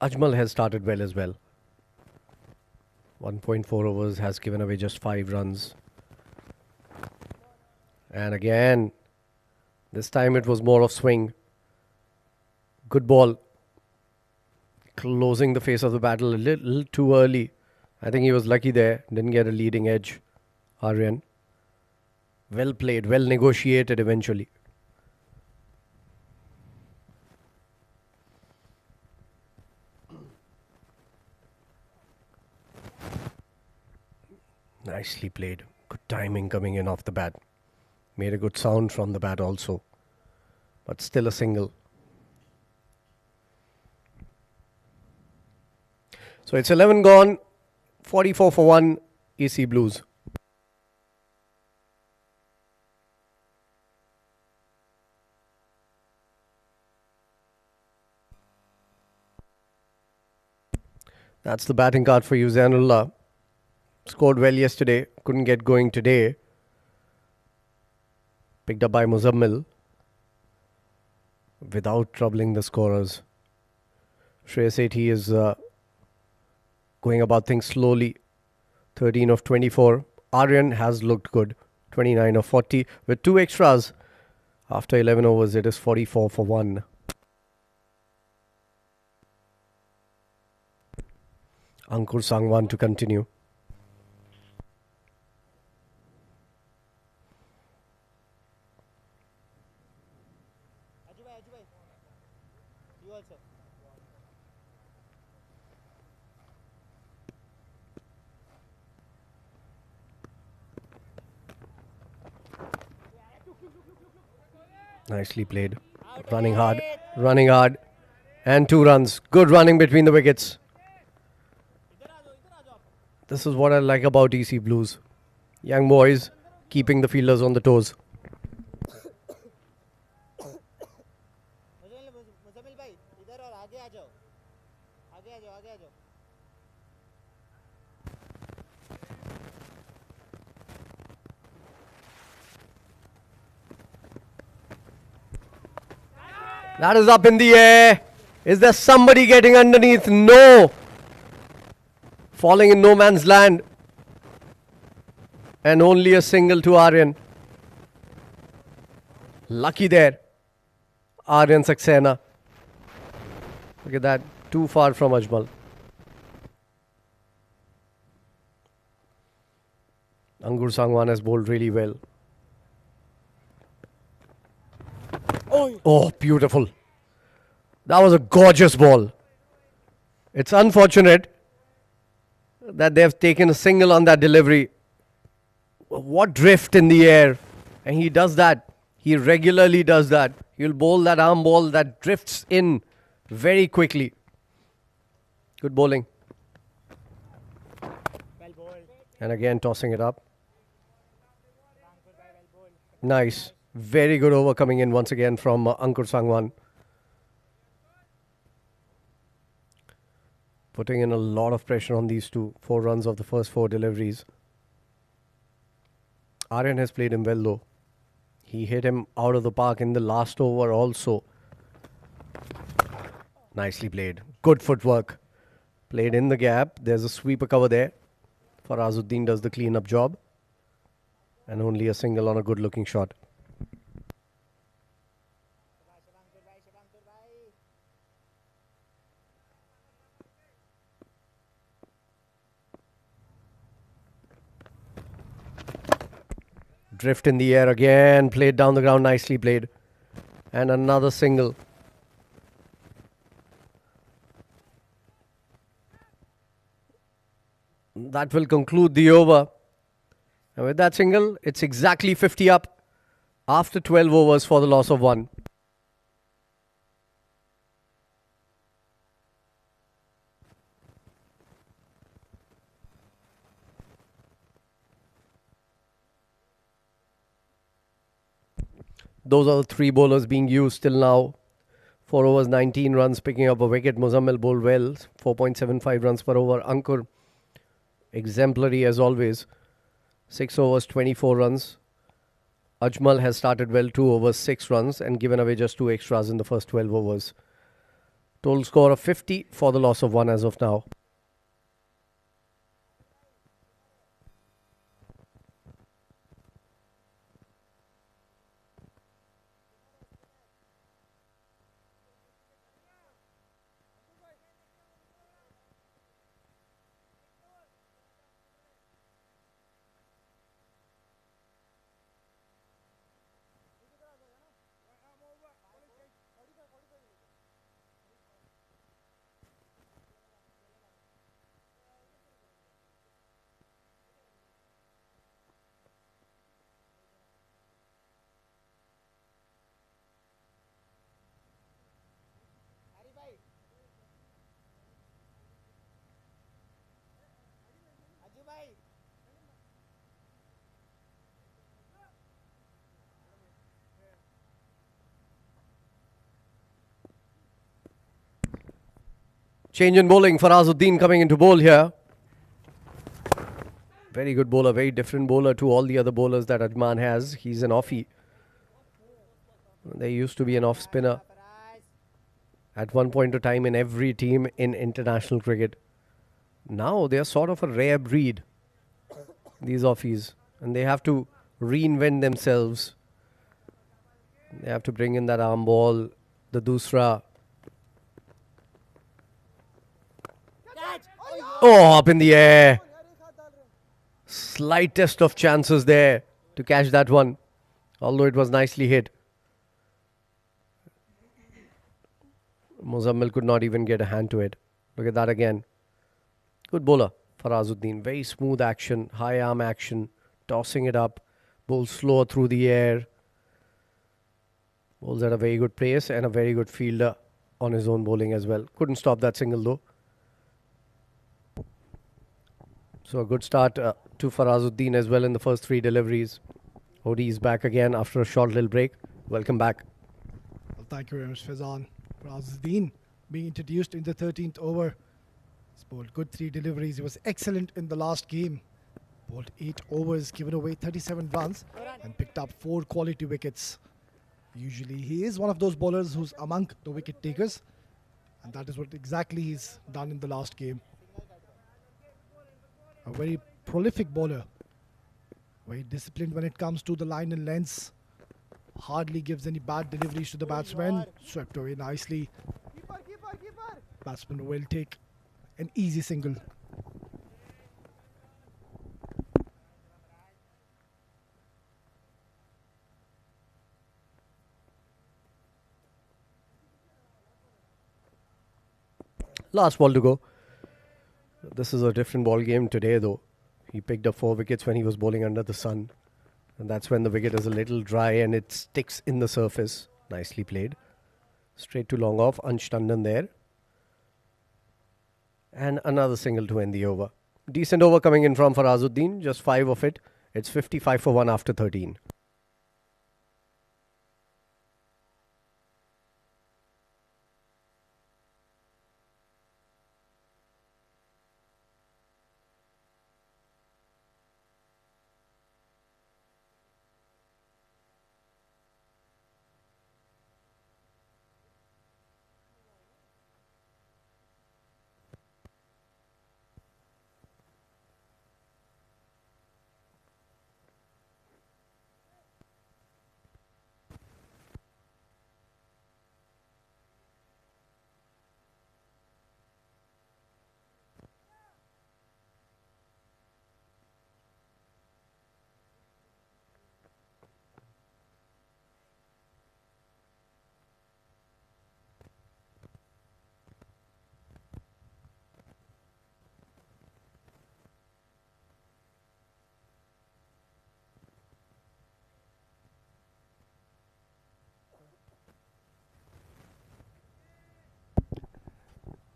Ajmal has started well as well. 1.4 overs, has given away just 5 runs. And again, this time it was more of swing. Good ball. Closing the face of the battle a little too early. I think he was lucky there. Didn't get a leading edge. Aryan. Well played, well negotiated eventually. Nicely played. Good timing coming in off the bat. Made a good sound from the bat also. But still a single. So it's 11 gone. 44 for 1. EC Blues. That's the batting card for you, Zainullah. Scored well yesterday. Couldn't get going today. Picked up by Muzammil. Without troubling the scorers. Shreyas Sethi is going about things slowly. 13 of 24. Aryan has looked good. 29 of 40. With 2 extras. After 11 overs, it is 44 for 1. Ankur Sangwan to continue. You also. Nicely played. Running hard. Running hard. And 2 runs. Good running between the wickets. This is what I like about EC Blues. Young boys keeping the fielders on the toes. Muzammil भाई इधर और आगे आ जाओ आगे आ जाओ आगे आ जाओ That is up in the air. Is there somebody getting underneath? No. Falling in no man's land. And only a single to Aryan. Lucky there. Aryan Saxena. Look at that. Too far from Ajmal. Ankur Sangwan has bowled really well. Oh, beautiful. That was a gorgeous ball. It's unfortunate that they've taken a single on that delivery. What drift in the air. And he does that. He regularly does that. He'll bowl that arm ball that drifts in very quickly. Good bowling. well bowled And again tossing it up. Nice. Very good over coming in once again from Ankur Sangwan. Putting in a lot of pressure on these 2. 4 runs of the first 4 deliveries. Aryan has played him well though. He hit him out of the park in the last over also. Nicely played. Good footwork. Played in the gap. There's a sweeper cover there. Farazuddin does the clean-up job. And only a single on a good-looking shot. Drift in the air again. Played down the ground. Nicely played. And another single. That will conclude the over. And with that single, it's exactly 50 up after 12 overs for the loss of 1. Those are the 3 bowlers being used till now. 4 overs, 19 runs, picking up a wicket. Muzammil bowled well, 4.75 runs per over. Ankur, exemplary as always. 6 overs, 24 runs. Ajmal has started well, 2 overs, 6 runs, and given away just 2 extras in the first 12 overs. Total score of 50 for the loss of 1 as of now. Change in bowling. Farazuddin coming into bowl here. Very good bowler, very different bowler to all the other bowlers that Ajman has. He's an offie. There used to be an off spinner at one point of time in every team in international cricket. Now they're sort of a rare breed, these offies, and they have to reinvent themselves. They have to bring in that arm ball, the dusra. Oh, up in the air. Slightest of chances there to catch that one, although it was nicely hit. Muzammil could not even get a hand to it. Look at that again. Good bowler, Farazuddin. Very smooth action, high arm action, tossing it up, bowls slower through the air. Bowls at a very good pace and a very good fielder on his own bowling as well. Couldn't stop that single though. So a good start to Farazuddin as well in the first 3 deliveries. Odi is back again after a short little break. Welcome back. Well, thank you very much, Fazan. Farazuddin being introduced in the 13th over. He's bowled good 3 deliveries. He was excellent in the last game. Bowled 8 overs, given away 37 runs and picked up 4 quality wickets. Usually he is one of those bowlers who's among the wicket takers, and that is what exactly he's done in the last game. A very prolific bowler, very disciplined when it comes to the line and lengths. Hardly gives any bad deliveries to the batsman. Swept away nicely. Batsman will take an easy single. Last ball to go. This is a different ball game today though. He picked up 4 wickets when he was bowling under the sun. And that's when the wicket is a little dry and it sticks in the surface. Nicely played. Straight to long off. Ansh Tandon there. And another single to end the over. Decent over coming in from Farazuddin. Just 5 of it. It's 55 for 1 after 13.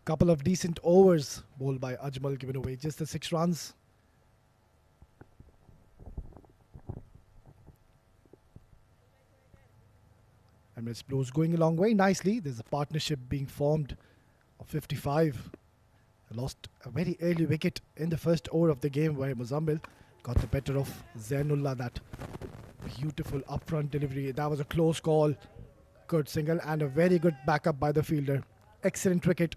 Couple of decent overs bowled by Ajmal, given away just the 6 runs. Emirates Blues going along very nicely. There's a partnership being formed of 55. They lost a very early wicket in the first over of the game where Muzammil got the better of Zainullah. That beautiful upfront delivery. That was a close call. Good single and a very good backup by the fielder. Excellent wicket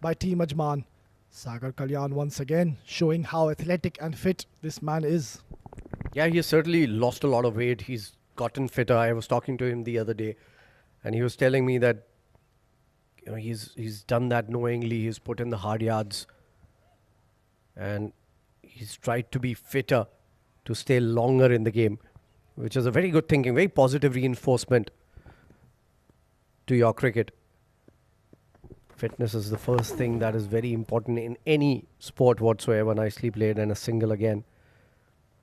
by Team Ajman. Sagar Kalyan once again showing how athletic and fit this man is. Yeah, he has certainly lost a lot of weight. He's gotten fitter. I was talking to him the other day, and he was telling me that he's done that knowingly. He's put in the hard yards, and he's tried to be fitter to stay longer in the game, which is a very good thinking, very positive reinforcement to your cricket. Fitness is the first thing that is very important in any sport whatsoever. Nicely played, and a single again.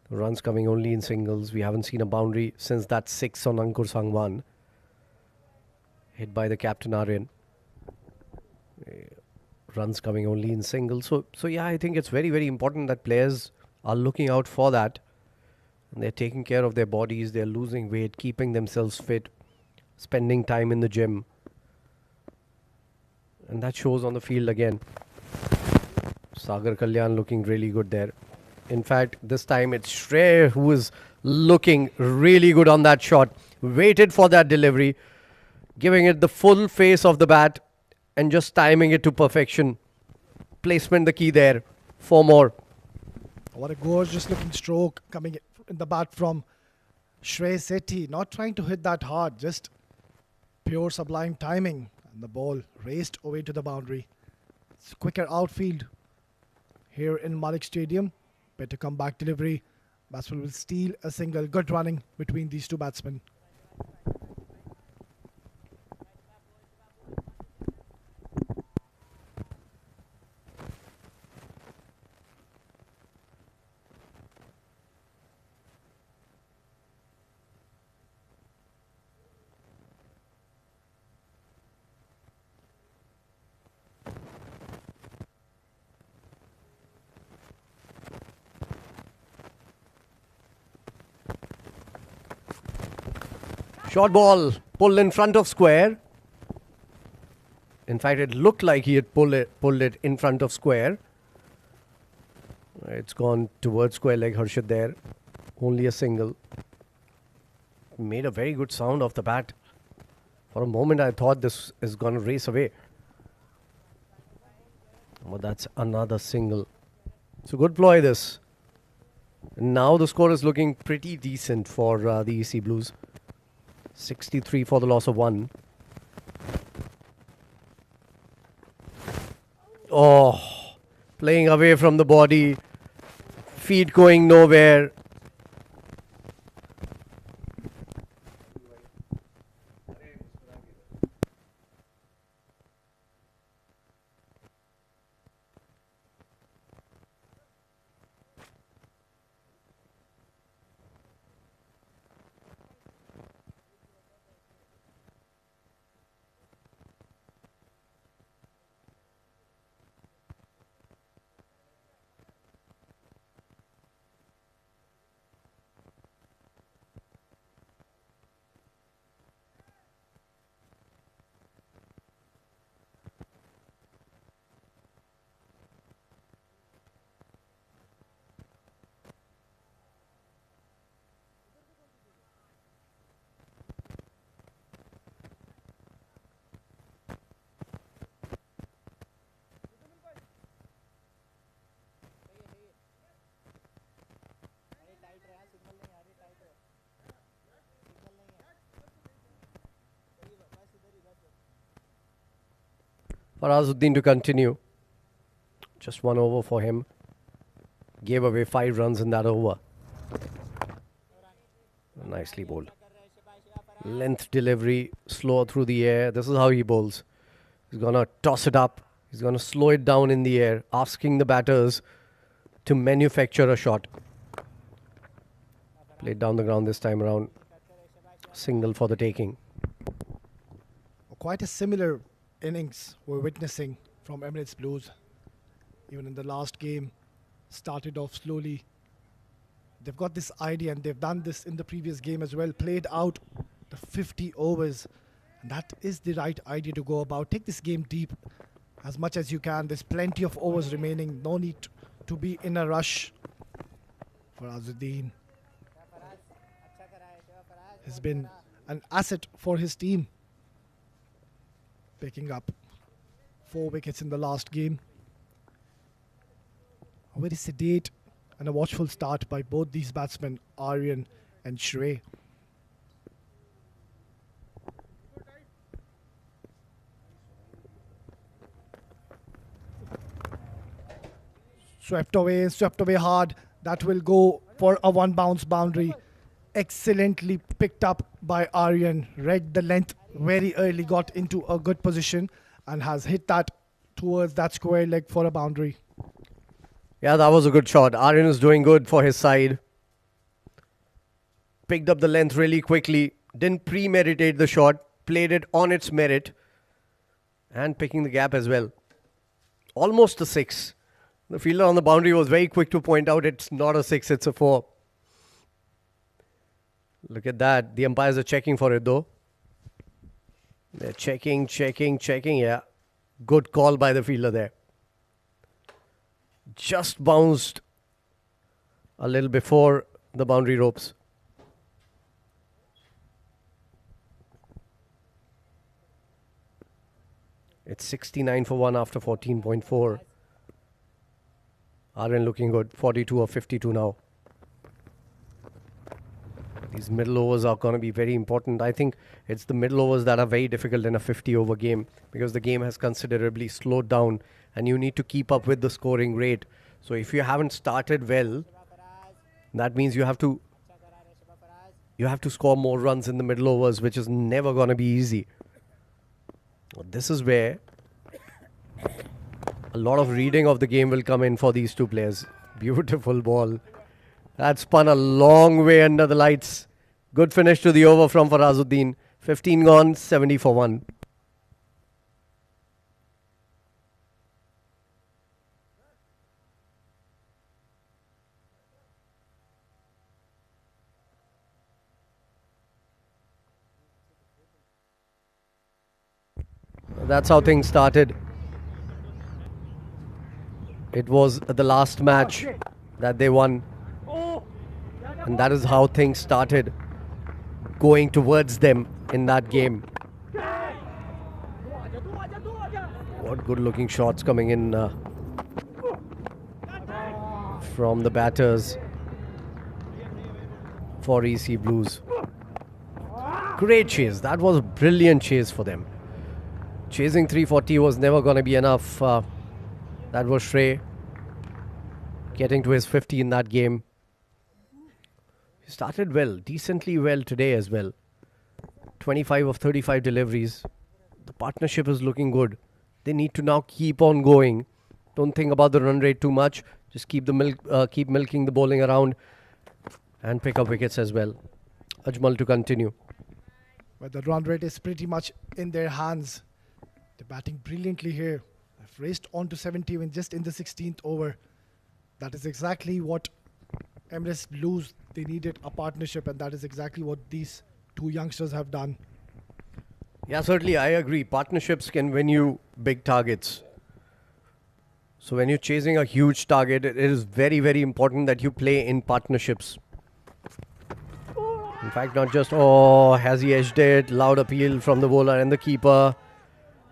Runs coming only in singles. We haven't seen a boundary since that 6 on Ankur Sangwan. Hit by the captain Aryan. Runs coming only in singles. So yeah, I think it's very, very important that players are looking out for that. And they're taking care of their bodies. They're losing weight, keeping themselves fit, spending time in the gym. And that shows on the field again. Sagar Kalyan looking really good there. In fact, this time it's Shrey who is looking really good on that shot. Waited for that delivery, giving it the full face of the bat and just timing it to perfection. Placement the key there. 4 more. What a gorgeous looking stroke coming in the bat from Shrey Sethi. Not trying to hit that hard, just pure sublime timing. And the ball raced away to the boundary. It's quicker outfield here in Malik Stadium. Better comeback delivery. Batsman will steal a single. Good running between these two batsmen. Short ball, pulled in front of square. In fact, it looked like he had pulled it in front of square. It's gone towards square leg, Harshad there. Only a single. Made a very good sound off the bat. For a moment, I thought this is going to race away. But that's another single. It's a good ploy, this. Now the score is looking pretty decent for the EC Blues. 63 for the loss of 1. Oh, playing away from the body. Feet going nowhere. Farazuddin to continue. Just 1 over for him. Gave away 5 runs in that over. Nicely bowled. Length delivery, slow through the air. This is how he bowls. He's going to toss it up. He's going to slow it down in the air, asking the batters to manufacture a shot. Played down the ground this time around. Single for the taking. Quite a similar innings we're witnessing from Emirates Blues. Even in the last game, started off slowly. They've got this idea, and they've done this in the previous game as well, played out the 50 overs. And that is the right idea to go about. Take this game deep as much as you can. There's plenty of overs remaining. No need to be in a rush. For Azuddin has been an asset for his team, picking up 4 wickets in the last game. A very sedate and a watchful start by both these batsmen, Aryan and Shrey. Swept away hard. That will go for a 1 bounce boundary. Excellently picked up by Aryan. Read the length very early, got into a good position and has hit that towards that square leg for a boundary. Yeah, that was a good shot. Aryan is doing good for his side. Picked up the length really quickly. Didn't premeditate the shot. Played it on its merit. And picking the gap as well. Almost a 6. The fielder on the boundary was very quick to point out it's not a 6, it's a 4. Look at that. The umpires are checking for it though. They're checking. Yeah. Good call by the fielder there. Just bounced a little before the boundary ropes. It's 69 for 1 after 14.4. Aryan looking good. 42 of 52 now. These middle overs are going to be very important. I think it's the middle overs that are very difficult in a 50-over game because the game has considerably slowed down and you need to keep up with the scoring rate. So if you haven't started well, that means you have to score more runs in the middle overs, which is never going to be easy. This is where a lot of reading of the game will come in for these two players. Beautiful ball. That spun a long way under the lights. Good finish to the over from Farazuddin. 15 gone, 70 for 1. That's how things started. It was the last match that they won. And that is how things started going towards them in that game. What good looking shots coming in from the batters for EC Blues. Great chase. That was a brilliant chase for them. Chasing 340 was never going to be enough. That was Shrey getting to his 50 in that game. He started well, decently well today as well. 25 of 35 deliveries. The partnership is looking good. They need to now keep on going. Don't think about the run rate too much. Just keep milking the bowling around and pick up wickets as well. Ajmal to continue. But the run rate is pretty much in their hands. They're batting brilliantly here. They've raced on to 70 when just in the 16th over. That is exactly what Emirates Blues, they needed a partnership, and that is exactly what these two youngsters have done. Yeah, certainly I agree. Partnerships can win you big targets. So when you're chasing a huge target, it is very, very important that you play in partnerships. In fact, not just, has he edged it? Loud appeal from the bowler and the keeper.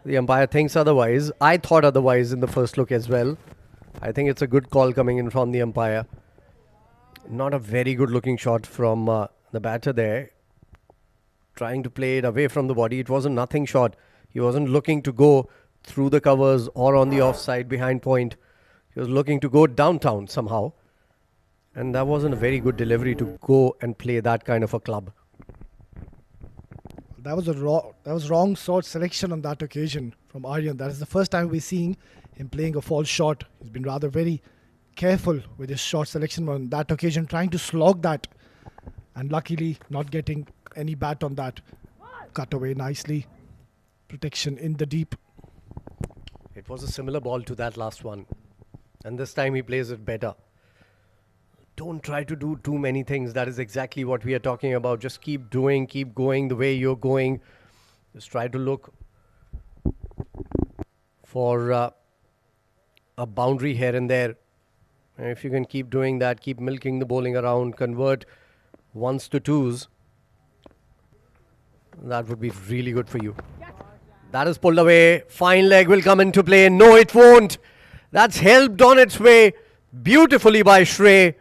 The umpire thinks otherwise. I thought otherwise in the first look as well. I think it's a good call coming in from the umpire. Not a very good looking shot from the batter there. Trying to play it away from the body. It was a nothing shot. He wasn't looking to go through the covers or on the offside behind point. He was looking to go downtown somehow. And that wasn't a very good delivery to go and play that kind of a club. That was wrong shot selection on that occasion from Aryan. That is the first time we're seeing him playing a false shot. He's been rather very careful with his shot selection on that occasion, trying to slog that, and luckily not getting any bat on that. Cut away nicely. Protection in the deep. It was a similar ball to that last one. And this time he plays it better. Don't try to do too many things. That is exactly what we are talking about. Just keep doing, keep going the way you're going. Just try to look for a boundary here and there. And if you can keep doing that, keep milking the bowling around, convert ones to twos, that would be really good for you. That is pulled away. Fine leg will come into play. No, it won't. That's helped on its way beautifully by Shrey.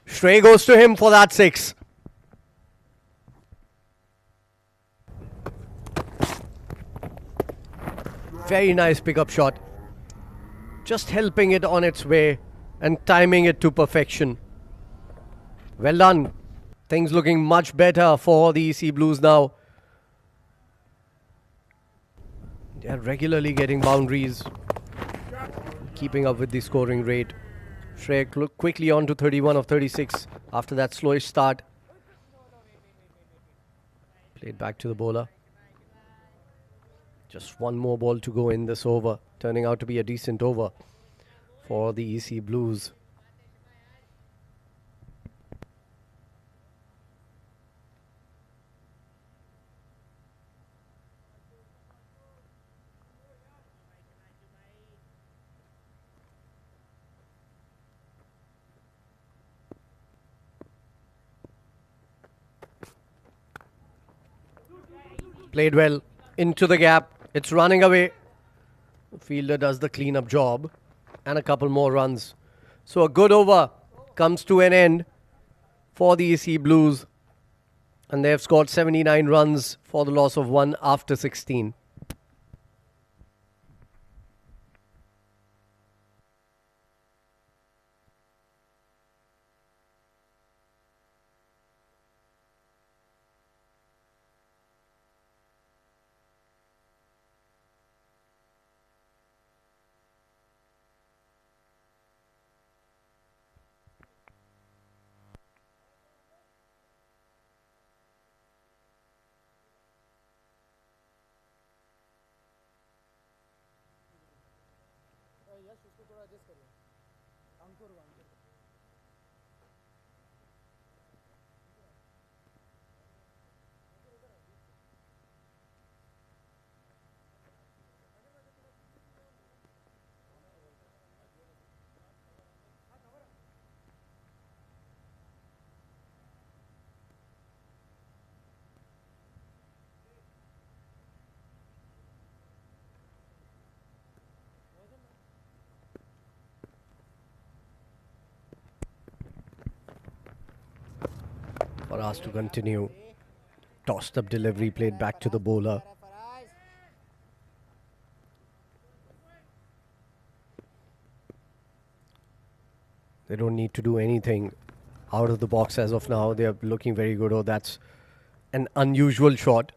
Shrey goes to him for that 6. Very nice pickup shot. Just helping it on its way and timing it to perfection. Well done. Things looking much better for the EC Blues now. They are regularly getting boundaries, keeping up with the scoring rate. Shrey quickly on to 31 of 36 after that slowish start. Played back to the bowler. Just one more ball to go in this over, turning out to be a decent over for the EC Blues. Played well into the gap. It's running away. The fielder does the clean-up job and a couple more runs. So a good over comes to an end for the EC Blues. And they have scored 79 runs for the loss of 1 after 16. For us to continue. Tossed up delivery played back to the bowler. They don't need to do anything out of the box as of now. They are looking very good. Oh, that's an unusual shot.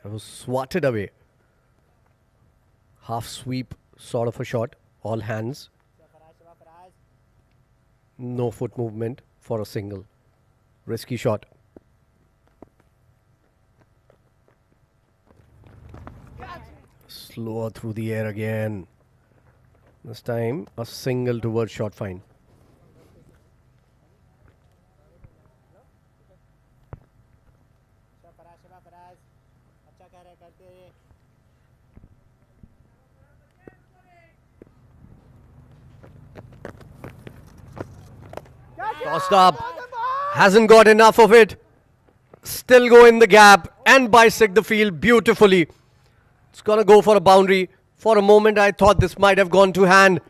It was swatted away. Half sweep sort of a shot. All hands. No foot movement for a single. Risky shot. Slower through the air again. This time a single towards short fine. Tossed up. Hasn't got enough of it. Still go in the gap and bisect the field beautifully. It's going to go for a boundary. For a moment I thought this might have gone to hand.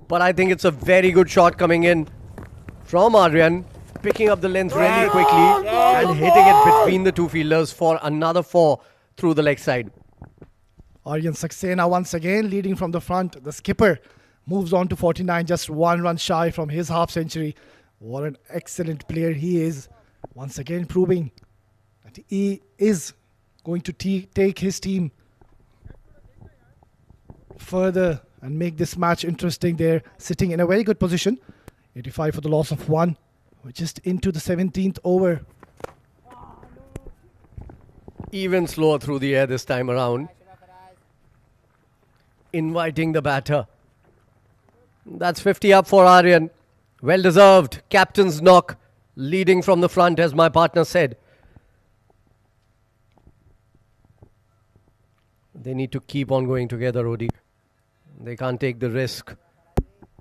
But I think it's a very good shot coming in from Aryan. Picking up the length really quickly and hitting it between the two fielders for another 4 through the leg side. Aryan Saxena once again leading from the front. The skipper moves on to 49, just 1 run shy from his half century. What an excellent player he is. Once again proving that he is going to take his team further and make this match interesting. They're sitting in a very good position. 85 for the loss of 1. We're just into the 17th over. Even slower through the air this time around. inviting the batter. That's 50 up for Aryan. Well deserved. Captain's knock. Leading from the front, as my partner said. They need to keep on going together, Odi. They can't take the risk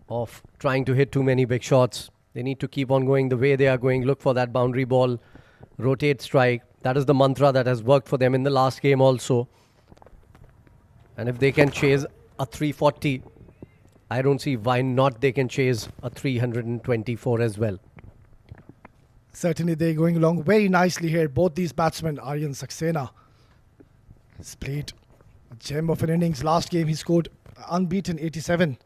of trying to hit too many big shots. They need to keep on going the way they are going. Look for that boundary ball. Rotate, strike. That is the mantra that has worked for them in the last game also. And if they can chase a 340, I don't see why not they can chase a 324 as well. Certainly they're going along very nicely here. Both these batsmen, Aryan Saxena, has played a gem of an innings. Last game he scored unbeaten 87.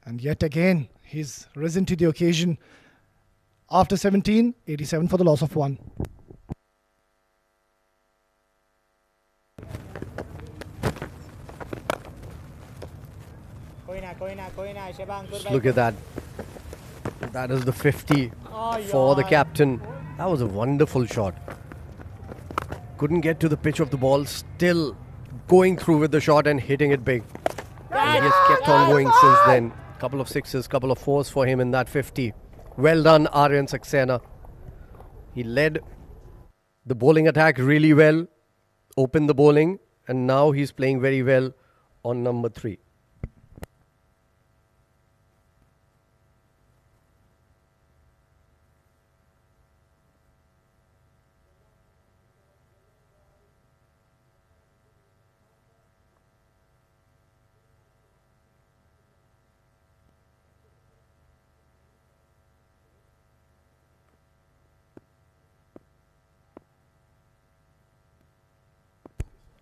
And yet again, he's risen to the occasion. After 17, 87 for the loss of 1. Just look at that. That is the 50 for the captain. That was a wonderful shot. Couldn't get to the pitch of the ball. Still going through with the shot and hitting it big. And he has kept on going since then. Couple of sixes, couple of fours for him in that 50. Well done, Aryan Saxena. He led the bowling attack really well, opened the bowling, and now he's playing very well on number 3.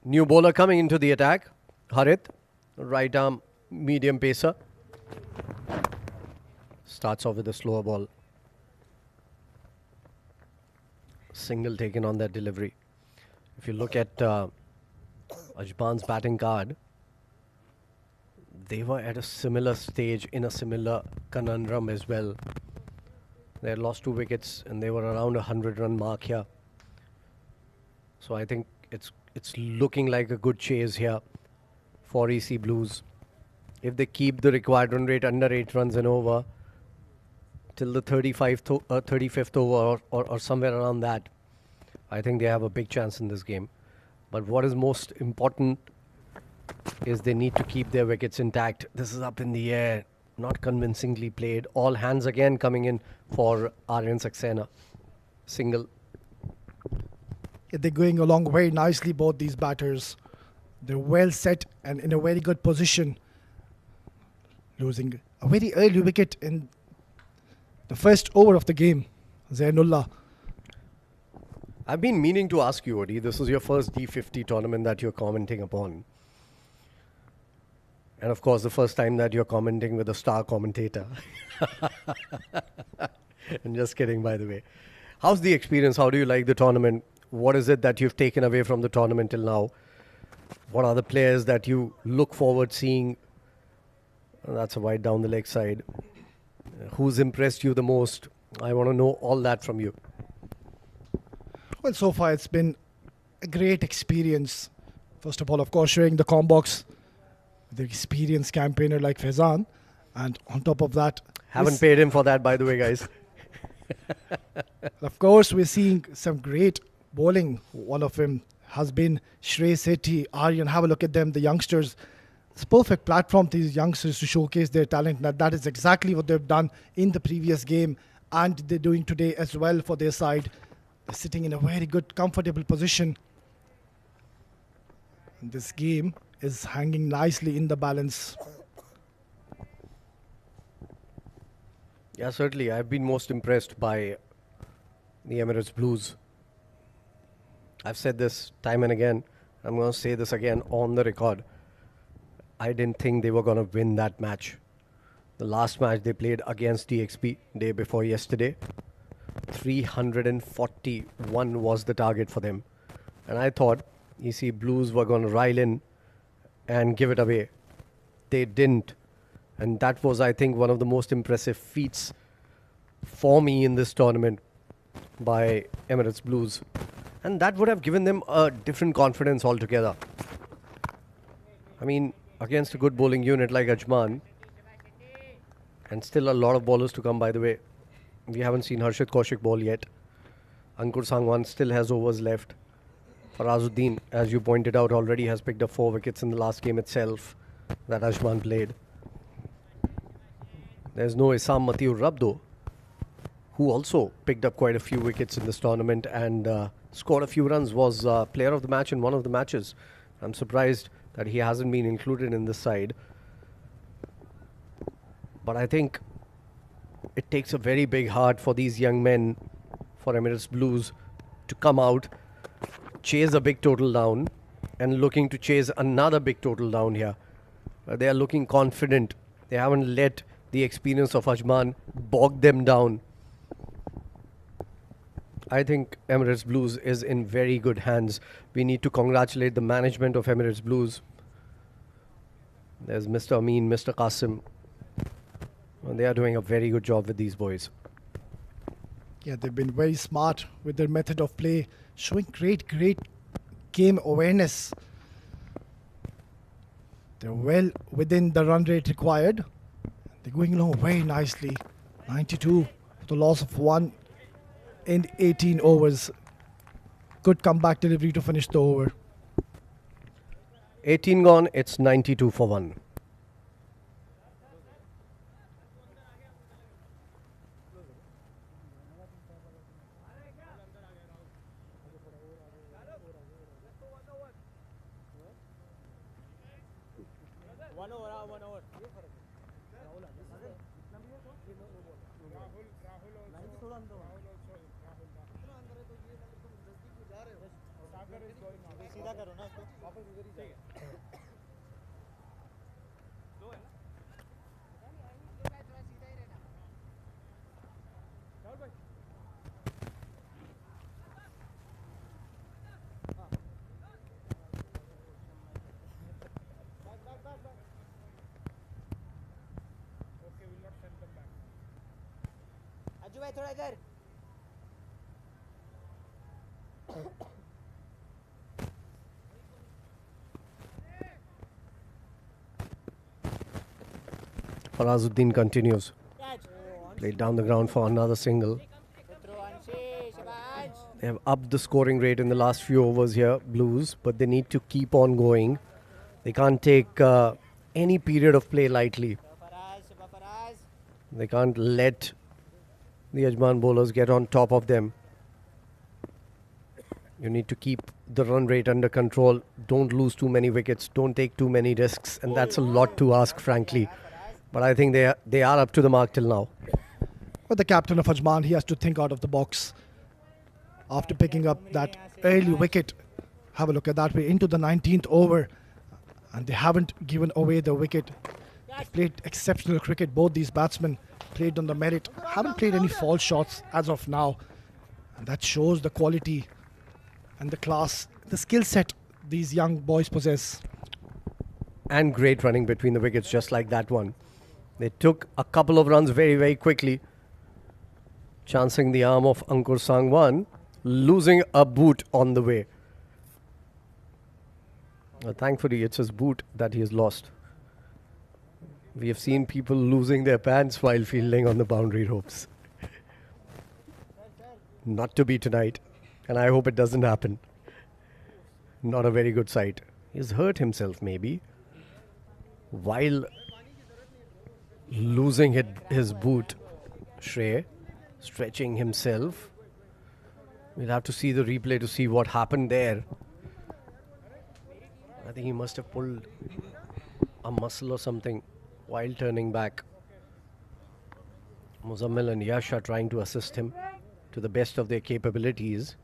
New bowler coming into the attack. Harith, right arm, medium pacer. Starts off with a slower ball. Single taken on that delivery. If you look at Ajman's batting card, they were at a similar stage in a similar conundrum as well. They had lost 2 wickets and they were around a 100-run mark here. So I think it's looking like a good chase here for EC Blues. If they keep the required run rate under 8 runs and over till the 35th over or somewhere around that, I think they have a big chance in this game. But what is most important is they need to keep their wickets intact. This is up in the air, not convincingly played. All hands again coming in for Aryan Saxena. Single. They're going along very nicely, both these batters. They're well set and in a very good position. Losing a very early wicket in the first over of the game. Zainullah. I've been meaning to ask you, Odi, this is your first D50 tournament that you're commenting upon. And of course, the first time that you're commenting with a star commentator. I'm just kidding, by the way. How's the experience? How do you like the tournament? What is it that you've taken away from the tournament till now? What are the players that you look forward seeing? That's a wide down the leg side. Who's impressed you the most? I want to know all that from you. Well, so far it's been a great experience. First of all, of course, sharing the combox with the experienced campaigner like Faizan. And on top of that... Haven't paid him for that, by the way, guys. Of course, we're seeing some great bowling. One of them has been Shrey Sethi, Aryan. Have a look at them, the youngsters. It's a perfect platform to these youngsters to showcase their talent. That is exactly what they've done in the previous game, and they're doing today as well for their side. They're sitting in a very good, comfortable position. And this game is hanging nicely in the balance. Yeah, certainly. I've been most impressed by the Emirates Blues. I've said this time and again. I'm going to say this again on the record. I didn't think they were going to win that match. The last match they played against DXP day before yesterday, 341 was the target for them. And I thought EC Blues were going to rile in and give it away. They didn't. And that was, I think, one of the most impressive feats for me in this tournament by Emirates Blues. And that would have given them a different confidence altogether. I mean, against a good bowling unit like Ajman, and still a lot of bowlers to come, by the way. We haven't seen Harshit Kaushik bowl yet. Ankur Sangwan still has overs left. Farazuddin, as you pointed out, already has picked up 4 wickets in the last game itself that Ajman played. There's no Isam Matiur Rab though, who also picked up quite a few wickets in this tournament and scored a few runs, was player of the match in one of the matches. I'm surprised that he hasn't been included in this side. But I think it takes a very big heart for these young men, for Emirates Blues, to come out, chase a big total down, and looking to chase another big total down here. They are looking confident. They haven't let the experience of Ajman bog them down. I think Emirates Blues is in very good hands. We need to congratulate the management of Emirates Blues. There's Mr. Amin, Mr. Qasim. And they are doing a very good job with these boys. Yeah, they've been very smart with their method of play, showing great game awareness. They're well within the run rate required. They're going along very nicely. 92 with a loss of 1 in 18 overs. Good comeback delivery to finish the over. 18 gone, it's 92 for 1. Ajju भाई थोड़ा इधर Farazuddin continues. Played down the ground for another single. They have upped the scoring rate in the last few overs here, Blues, but they need to keep on going. They can't take any period of play lightly. They can't let the Ajman bowlers get on top of them. You need to keep the run rate under control. Don't lose too many wickets. Don't take too many risks. And that's a lot to ask, frankly. But I think they are up to the mark till now. But the captain of Ajman, he has to think out of the box. After picking up that early wicket, have a look at that way, into the 19th over. And they haven't given away the wicket. They've played exceptional cricket. Both these batsmen played on the merit. Haven't played any false shots as of now. And that shows the quality and the class, the skill set these young boys possess. And great running between the wickets, just like that one. They took a couple of runs very quickly, chancing the arm of Ankur Sangwan, losing a boot on the way. Thankfully, it's his boot that he has lost. We have seen people losing their pants while fielding on the boundary ropes. Not to be tonight, and I hope it doesn't happen. Not a very good sight. He's hurt himself maybe while losing his boot. Shrey stretching himself. We'll have to see the replay to see what happened there. I think he must have pulled a muscle or something while turning back. Muzammil and Yash are trying to assist him to the best of their capabilities.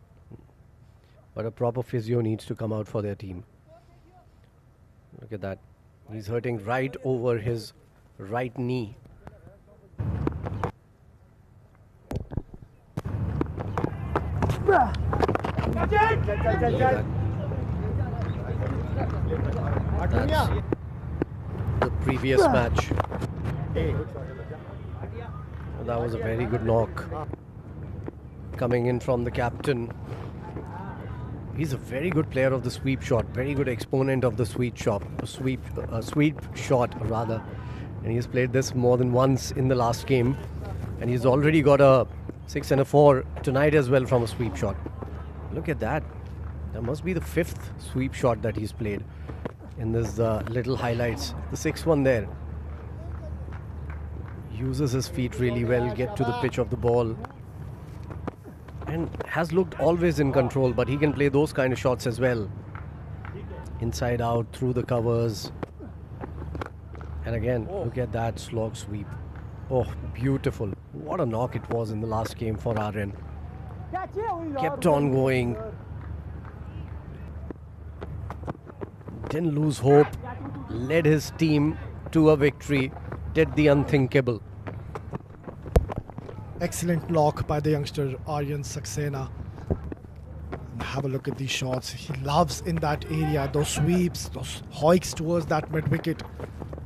But a proper physio needs to come out for their team. Look at that. He's hurting right over his right knee. That's the previous match. That was a very good knock. Coming in from the captain. He's a very good player of the sweep shot, very good exponent of the sweep shot, sweep shot rather. And he's played this more than once in the last game, and he's already got a 6 and a 4 tonight as well from a sweep shot. Look at that. That must be the 5th sweep shot that he's played in this little highlights. The 6th one there. Uses his feet really well, get to the pitch of the ball, and has looked always in control, but he can play those kind of shots as well. Inside out, through the covers. And again, look at that slog sweep. Oh, beautiful. What a knock it was in the last game for Aryan. Kept on going. Didn't lose hope. Led his team to a victory. Did the unthinkable. Excellent knock by the youngster Aryan Saxena. And have a look at these shots. He loves in that area, those sweeps, those hoiks towards that mid-wicket.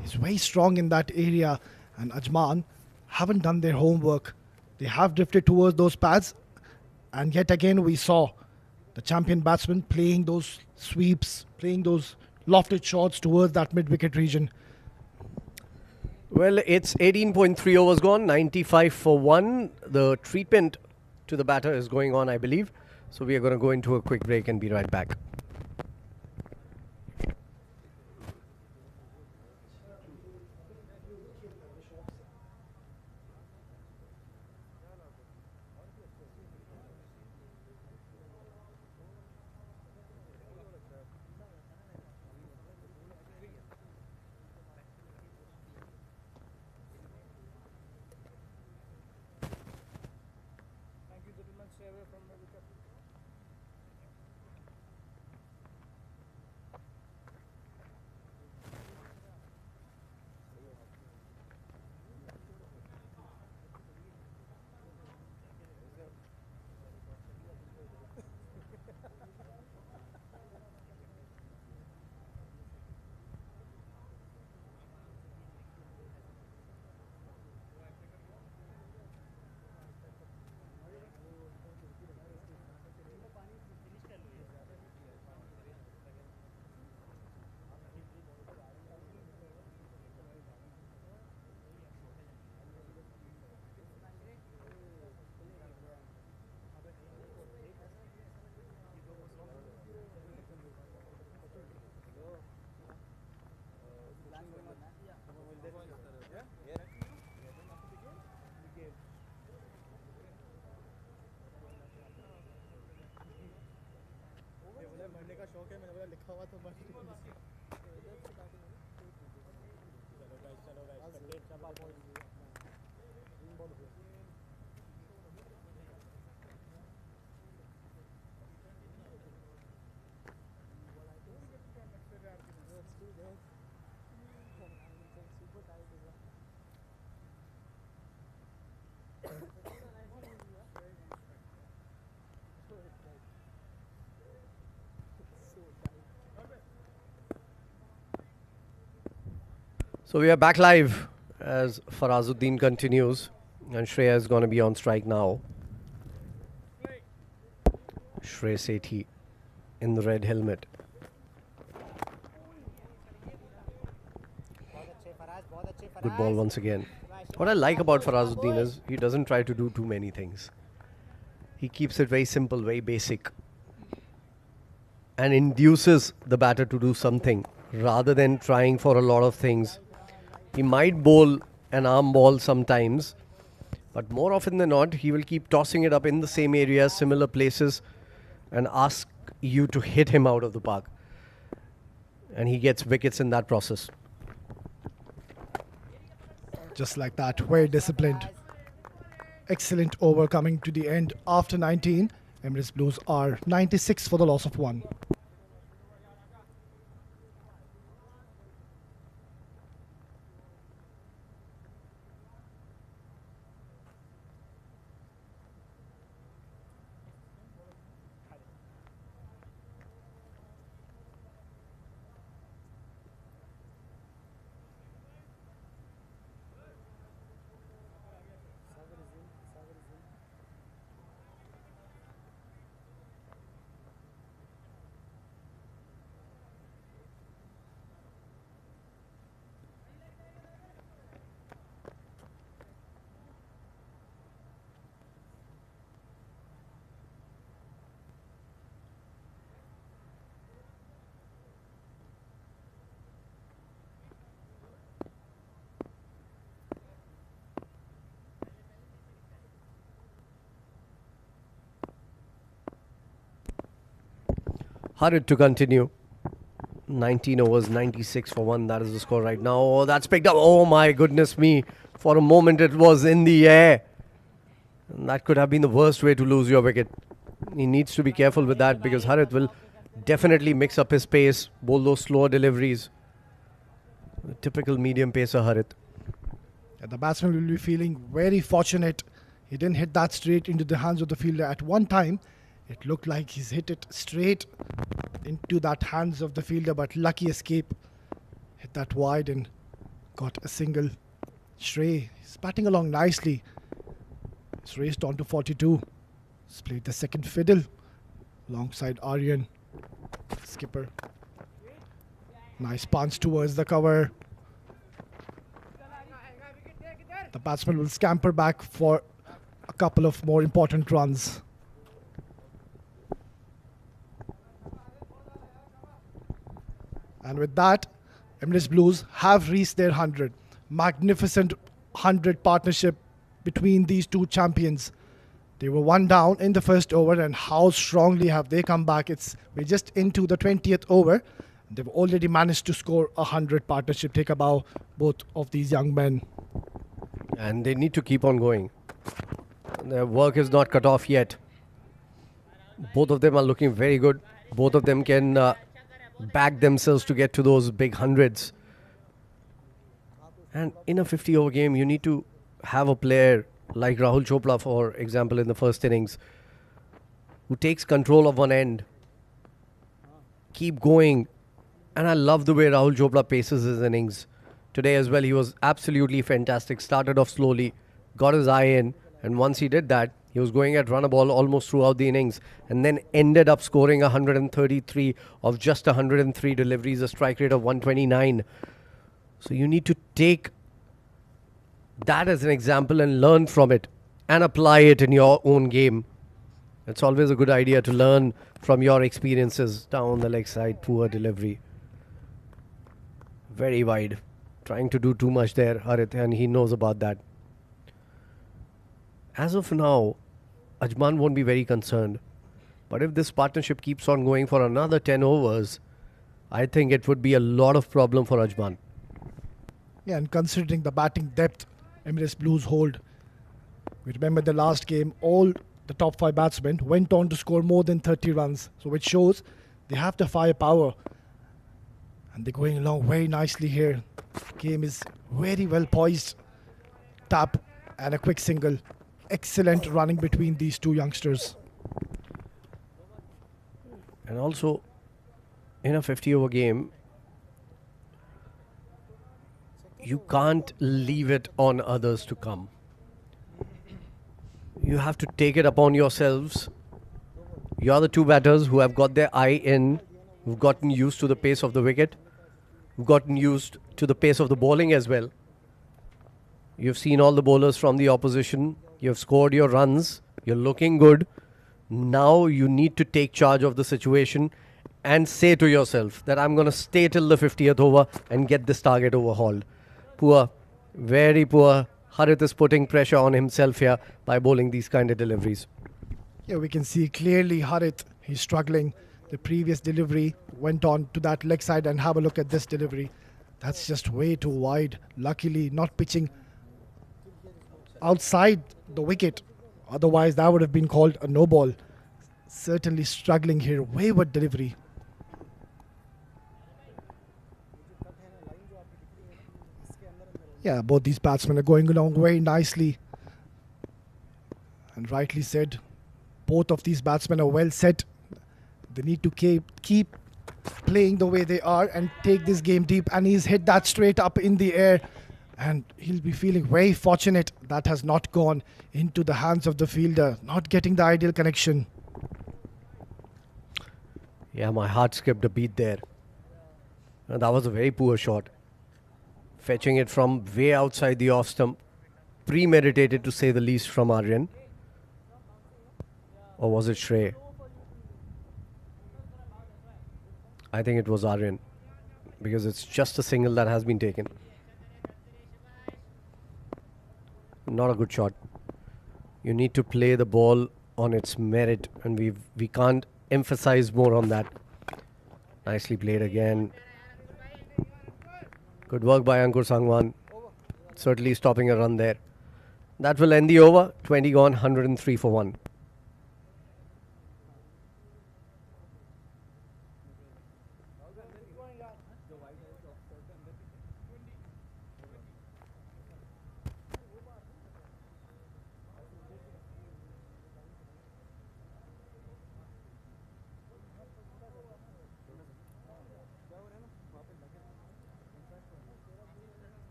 He's very strong in that area. And Ajman haven't done their homework. They have drifted towards those pads. And yet again we saw the champion batsman playing those sweeps, playing those lofted shots towards that mid-wicket region. Well, it's 18.3 overs gone, 95 for 1. The treatment to the batter is going on, I believe. So we are going to go into a quick break and be right back. So we are back live as Farazuddin continues, and Shreya is going to be on strike now. Shrey Sethi in the red helmet. Good ball once again. What I like about Farazuddin is he doesn't try to do too many things. He keeps it very simple, very basic, and induces the batter to do something rather than trying for a lot of things. He might bowl an arm ball sometimes, but more often than not, he will keep tossing it up in the same areas, similar places, and ask you to hit him out of the park. And he gets wickets in that process. Just like that, very disciplined. Excellent over coming to the end after 19. Emirates Blues are 96 for the loss of 1. Harit to continue. 19 overs, 96 for 1. That is the score right now. Oh, that's picked up. Oh my goodness me. For a moment it was in the air. And that could have been the worst way to lose your wicket. He needs to be careful with that because Harit will definitely mix up his pace, bowl those slower deliveries. The typical medium pacer Harit. The batsman will be feeling very fortunate. He didn't hit that straight into the hands of the fielder. At one time, it looked like he's hit it straight into that hands of the fielder, but lucky escape. Hit that wide and got a single. Shrey is batting along nicely. He's raced on to 42. He's played the second fiddle alongside Aryan, skipper. Nice punch towards the cover. The batsman will scamper back for a couple of more important runs. And with that, Emirates Blues have reached their 100. Magnificent 100 partnership between these two champions. They were one down in the first over, and how strongly have they come back. We're just into the 20th over. They've already managed to score 100 partnership. Take a bow, both of these young men. And they need to keep on going. Their work is not cut off yet. Both of them are looking very good. Both of them can back themselves to get to those big hundreds. And in a 50-over game, you need to have a player like Rahul Chopra, for example, in the first innings, who takes control of one end. Keep going. And I love the way Rahul Chopra paces his innings. Today as well, he was absolutely fantastic. Started off slowly, got his eye in, and once he did that, he was going at run a ball almost throughout the innings, and then ended up scoring 133 of just 103 deliveries, a strike rate of 129. So you need to take that as an example and learn from it and apply it in your own game. It's always a good idea to learn from your experiences. Down the leg side, poor delivery. Very wide. Trying to do too much there, Harit, and he knows about that. As of now, Ajman won't be very concerned. But if this partnership keeps on going for another 10 overs, I think it would be a lot of problem for Ajman. Yeah, and considering the batting depth Emirates Blues hold, we remember the last game, all the top 5 batsmen went on to score more than 30 runs. So which shows they have the firepower. And they're going along very nicely here. Game is very well poised. Tap and a quick single. Excellent running between these two youngsters. And also, in a 50-over game, you can't leave it on others to come. You have to take it upon yourselves. You are the two batters who have got their eye in, who've gotten used to the pace of the wicket, who've gotten used to the pace of the bowling as well. You've seen all the bowlers from the opposition. You've scored your runs. You're looking good. Now you need to take charge of the situation and say to yourself that I'm going to stay till the 50th over and get this target overhauled. Poor, very poor. Harit is putting pressure on himself here by bowling these kind of deliveries. Yeah, we can see clearly Harit, he's struggling. The previous delivery went on to that leg side, and have a look at this delivery. That's just way too wide. Luckily, not pitching outside the wicket. Otherwise, that would have been called a no ball. Certainly struggling here. Wayward delivery. Yeah, both these batsmen are going along very nicely. And rightly said, both of these batsmen are well set. They need to keep playing the way they are and take this game deep. And he's hit that straight up in the air. And he'll be feeling very fortunate that has not gone into the hands of the fielder, not getting the ideal connection. Yeah, my heart skipped a beat there. And that was a very poor shot. Fetching it from way outside the off stump. Premeditated, to say the least, from Aryan. Or was it Shrey? I think it was Aryan, because it's just a single that has been taken. Not a good shot. You need to play the ball on its merit, and we can't emphasize more on that. Nicely played again. Good work by Ankur Sangwan. Certainly stopping a run there. That will end the over. 20 gone, 103 for 1.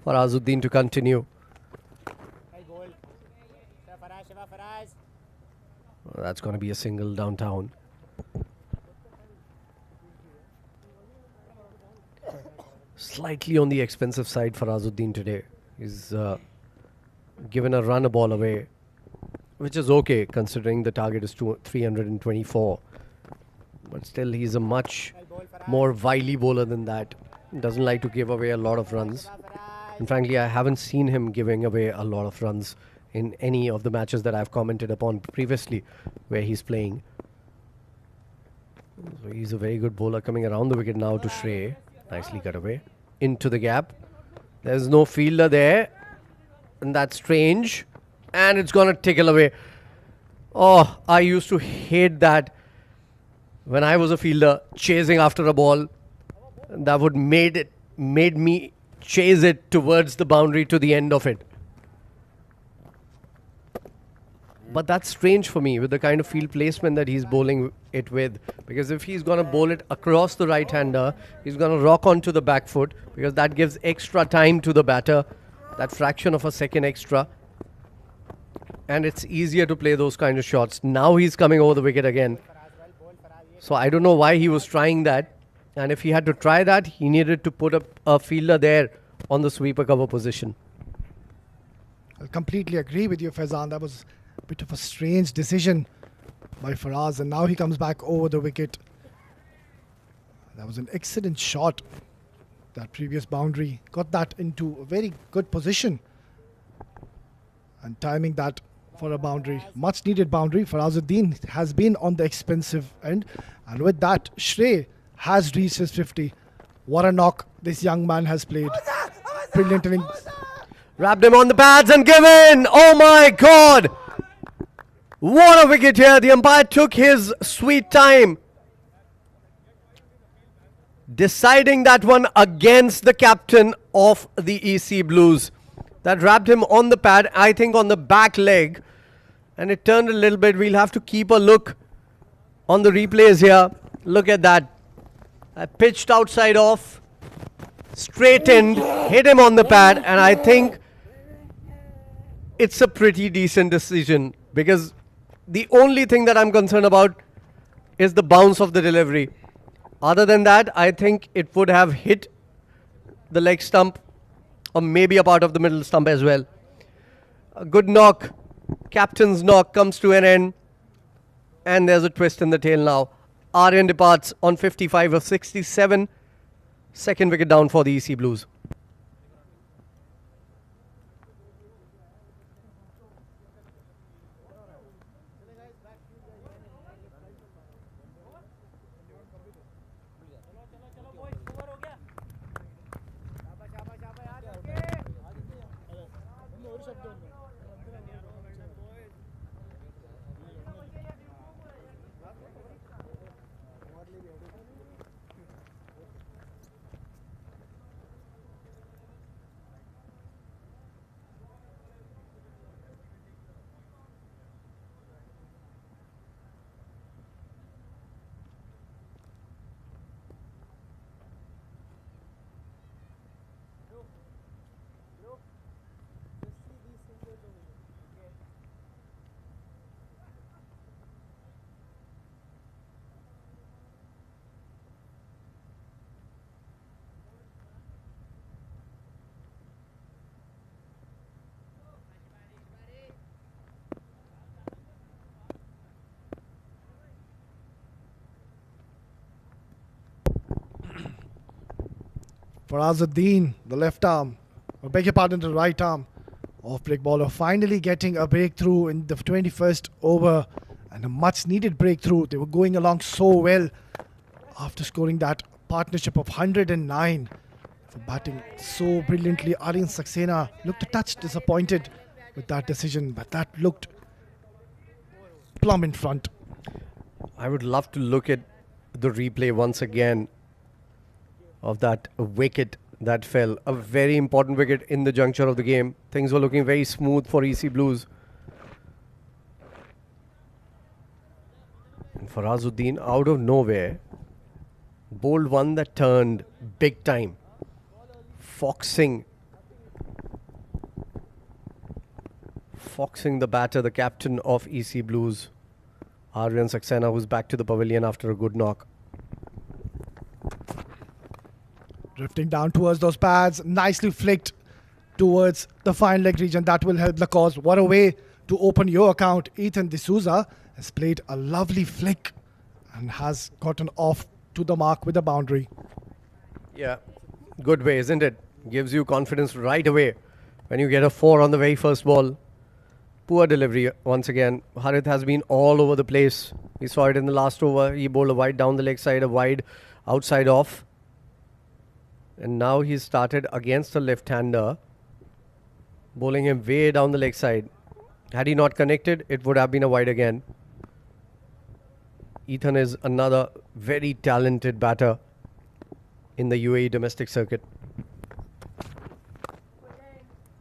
For Azuddin to continue. That's going to be a single downtown. Slightly on the expensive side for Azuddin today. He's given a run a ball away, which is okay considering the target is 324. But still, he's a much more wily bowler than that. Doesn't like to give away a lot of runs. And frankly, I haven't seen him giving away a lot of runs in any of the matches that I've commented upon previously where he's playing. So he's a very good bowler coming around the wicket now to Shrey. Nicely cut away. Into the gap. There's no fielder there. And that's strange. And it's going to tickle away. Oh, I used to hate that when I was a fielder chasing after a ball. That would made me chase it towards the boundary to the end of it. But that's strange for me with the kind of field placement that he's bowling it with. Because if he's going to bowl it across the right-hander, he's going to rock onto the back foot because that gives extra time to the batter, that fraction of a second extra. And it's easier to play those kind of shots. Now he's coming over the wicket again. So I don't know why he was trying that. And if he had to try that, he needed to put up a fielder there on the sweeper cover position. I completely agree with you, Faizan. That was a bit of a strange decision by Faraz. And now he comes back over the wicket. That was an excellent shot. That previous boundary. Got that into a very good position. And timing that for a boundary. Much needed boundary. Farazuddin has been on the expensive end. And with that, Shrey has reached his 50. What a knock this young man has played. Brilliant innings. Wrapped him on the pads and given. Oh my God. What a wicket here. The umpire took his sweet time, deciding that one against the captain of the EC Blues. That wrapped him on the pad, I think on the back leg. And it turned a little bit. We'll have to keep a look on the replays here. Look at that. I pitched outside off, straightened, hit him on the pad, and I think it's a pretty decent decision because the only thing that I'm concerned about is the bounce of the delivery. Other than that, I think it would have hit the leg stump or maybe a part of the middle stump as well. A good knock, captain's knock comes to an end, and there's a twist in the tail now. Aryan departs on 55 of 67. Second wicket down for the EC Blues. Farazuddin, the left arm, or beg your pardon, the right arm off-break bowler, finally getting a breakthrough in the 21st over, and a much-needed breakthrough. They were going along so well after scoring that partnership of 109. For batting so brilliantly, Aryan Saxena looked a touch disappointed with that decision, but that looked plumb in front. I would love to look at the replay once again of that wicket that fell. A very important wicket in the juncture of the game. Things were looking very smooth for EC Blues. And Farazuddin, out of nowhere, bowled one that turned big time. Foxing the batter, the captain of EC Blues, Aryan Saxena, who's back to the pavilion after a good knock. Drifting down towards those pads, nicely flicked towards the fine leg region. That will help the cause. What a way to open your account. Ethan D'Souza has played a lovely flick and has gotten off to the mark with a boundary. Yeah, good way, isn't it? Gives you confidence right away when you get a 4 on the very first ball. Poor delivery once again. Harith has been all over the place. We saw it in the last over. He bowled a wide down the leg side, a wide outside off. And now he's started against a left-hander, bowling him way down the leg side. Had he not connected, it would have been a wide again. Ethan is another very talented batter in the UAE domestic circuit.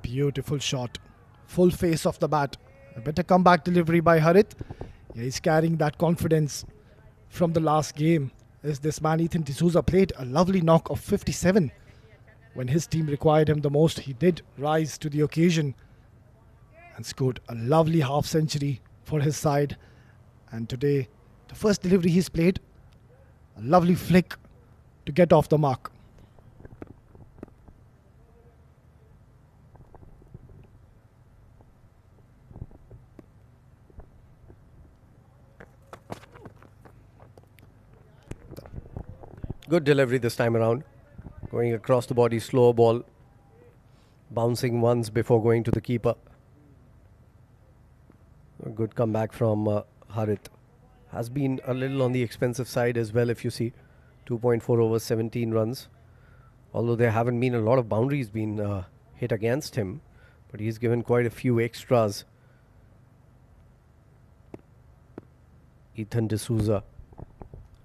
Beautiful shot. Full face of the bat. A better comeback delivery by Harith. Yeah, he's carrying that confidence from the last game. As this man Ethan D'Souza played a lovely knock of 57. When his team required him the most, he did rise to the occasion and scored a lovely half century for his side. And today, the first delivery he's played, a lovely flick to get off the mark. Good delivery this time around. Going across the body, slow ball. Bouncing once before going to the keeper. A good comeback from Harith. Has been a little on the expensive side as well, if you see. 2.4 overs, 17 runs. Although there haven't been a lot of boundaries been hit against him. But he's given quite a few extras. Ethan D'Souza,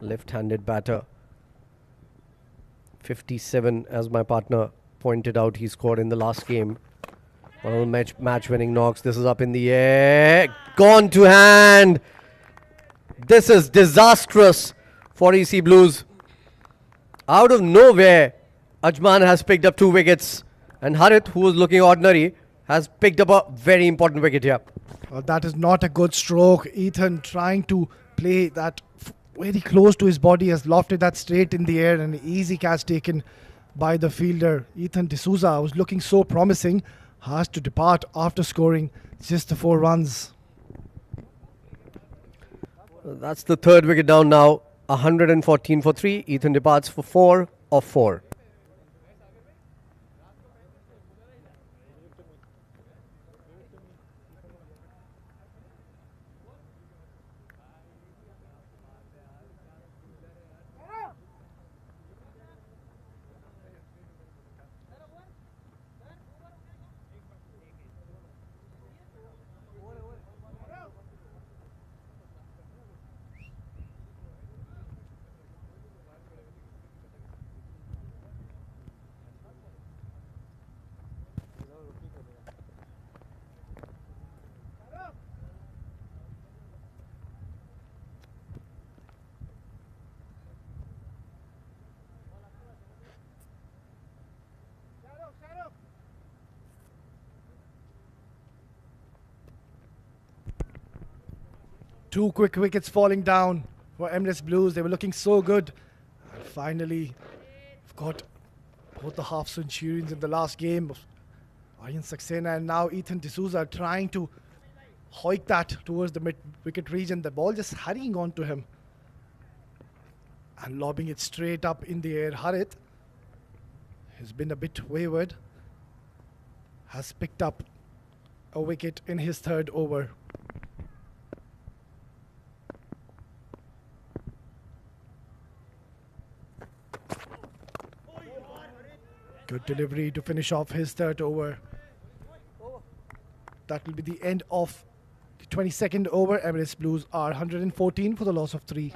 left-handed batter. 57, as my partner pointed out, he scored in the last game. One of the match-winning knocks. This is up in the air. Gone to hand. This is disastrous for EC Blues. Out of nowhere, Ajman has picked up 2 wickets. And Harith, who was looking ordinary, has picked up a very important wicket here. Well, that is not a good stroke. Ethan trying to play that very close to his body, has lofted that straight in the air, and an easy catch taken by the fielder. Ethan D'Souza was looking so promising, has to depart after scoring just the 4 runs. That's the 3rd wicket down now. 114 for 3. Ethan departs for 4 of 4. Two quick wickets falling down for Emirates Blues. They were looking so good. And finally, we've got both the half centurions in the last game. Aryan Saxena and now Ethan D'Souza trying to hoik that towards the mid-wicket region. The ball just hurrying on to him and lobbing it straight up in the air. Harith, He's been a bit wayward. Has picked up a wicket in his third over. Good delivery to finish off his third over. That will be the end of the 22nd over. Emirates Blues are 114 for the loss of 3.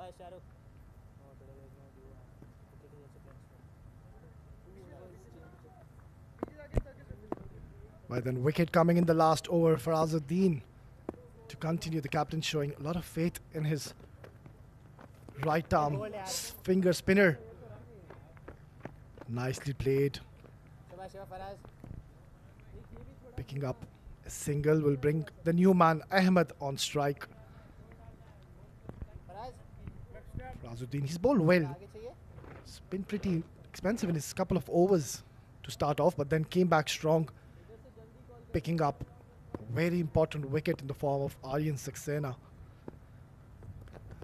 Bye, Shahrukh. By then, wicket coming in the last over for Azuddin to continue. The captain showing a lot of faith in his right arm finger spinner. Nicely played. Picking up a single will bring the new man Ahmed on strike. For Azuddin, he's bowled well. It's been pretty expensive in his couple of overs to start off, but then came back strong, picking up a very important wicket in the form of Aryan Saxena.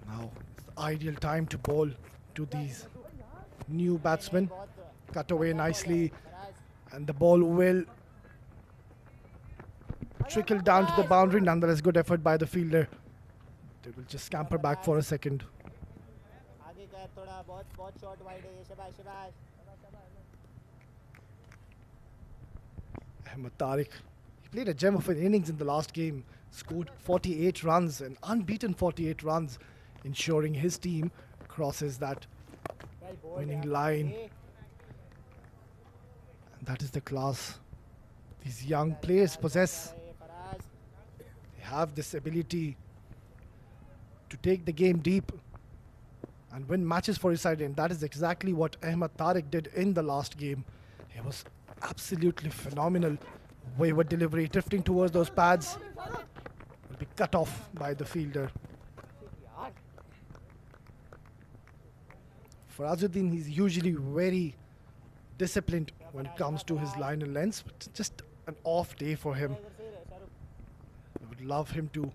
Now it's the ideal time to bowl to these new batsmen. Cut away nicely, and the ball will trickle down to the boundary. Nonetheless, good effort by the fielder. They will just scamper back for a second. Ahmed Tariq, he played a gem of an innings in the last game, scored 48 runs, an unbeaten 48 runs, ensuring his team crosses that winning line. And that is the class these young players possess. They have this ability to take the game deep and win matches for his side, and that is exactly what Ahmed Tariq did in the last game. He was absolutely phenomenal. Wayward delivery, drifting towards those pads, will be cut off by the fielder. For Azuddin, he's usually very disciplined when it comes to his line and lengths, but it's just an off day for him. I would love him to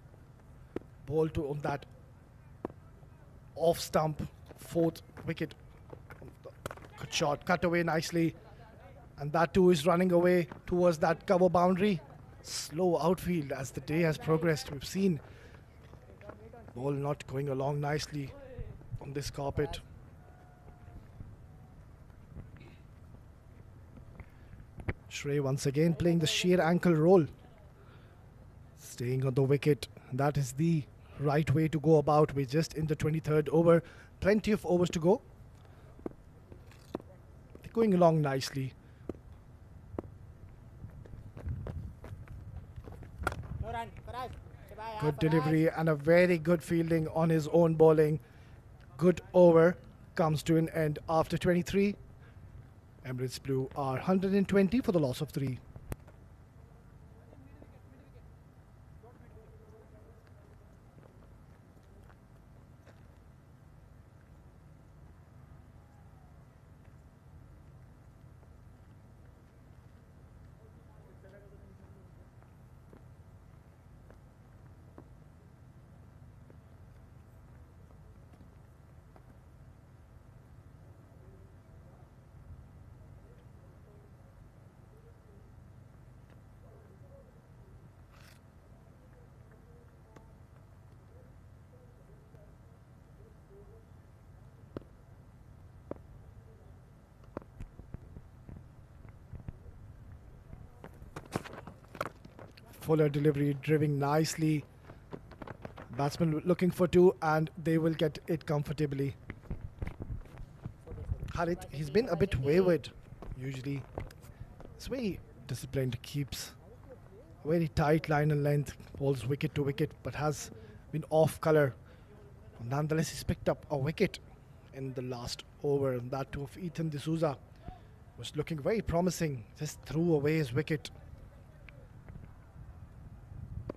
bowl to on that off stump, fourth wicket. Good shot, cut away nicely, and that too is running away towards that cover boundary. Slow outfield as the day has progressed. We've seen ball not going along nicely on this carpet. Shrey once again playing the sheer ankle roll, staying on the wicket. That is the right way to go about. We're just in the 23rd over, plenty of overs to go. They're going along nicely. Good delivery and a very good fielding on his own bowling. Good over comes to an end after 23. Emirates Blue are 120 for the loss of 3. Fuller delivery, driving nicely. Batsman looking for 2, and they will get it comfortably. Harith, he's been a bit wayward usually. He's very disciplined, keeps Very tight line and length, bowls wicket to wicket, but has been off colour. Nonetheless, he's picked up a wicket in the last over, and that too of Ethan D'Souza. Was looking very promising, just threw away his wicket.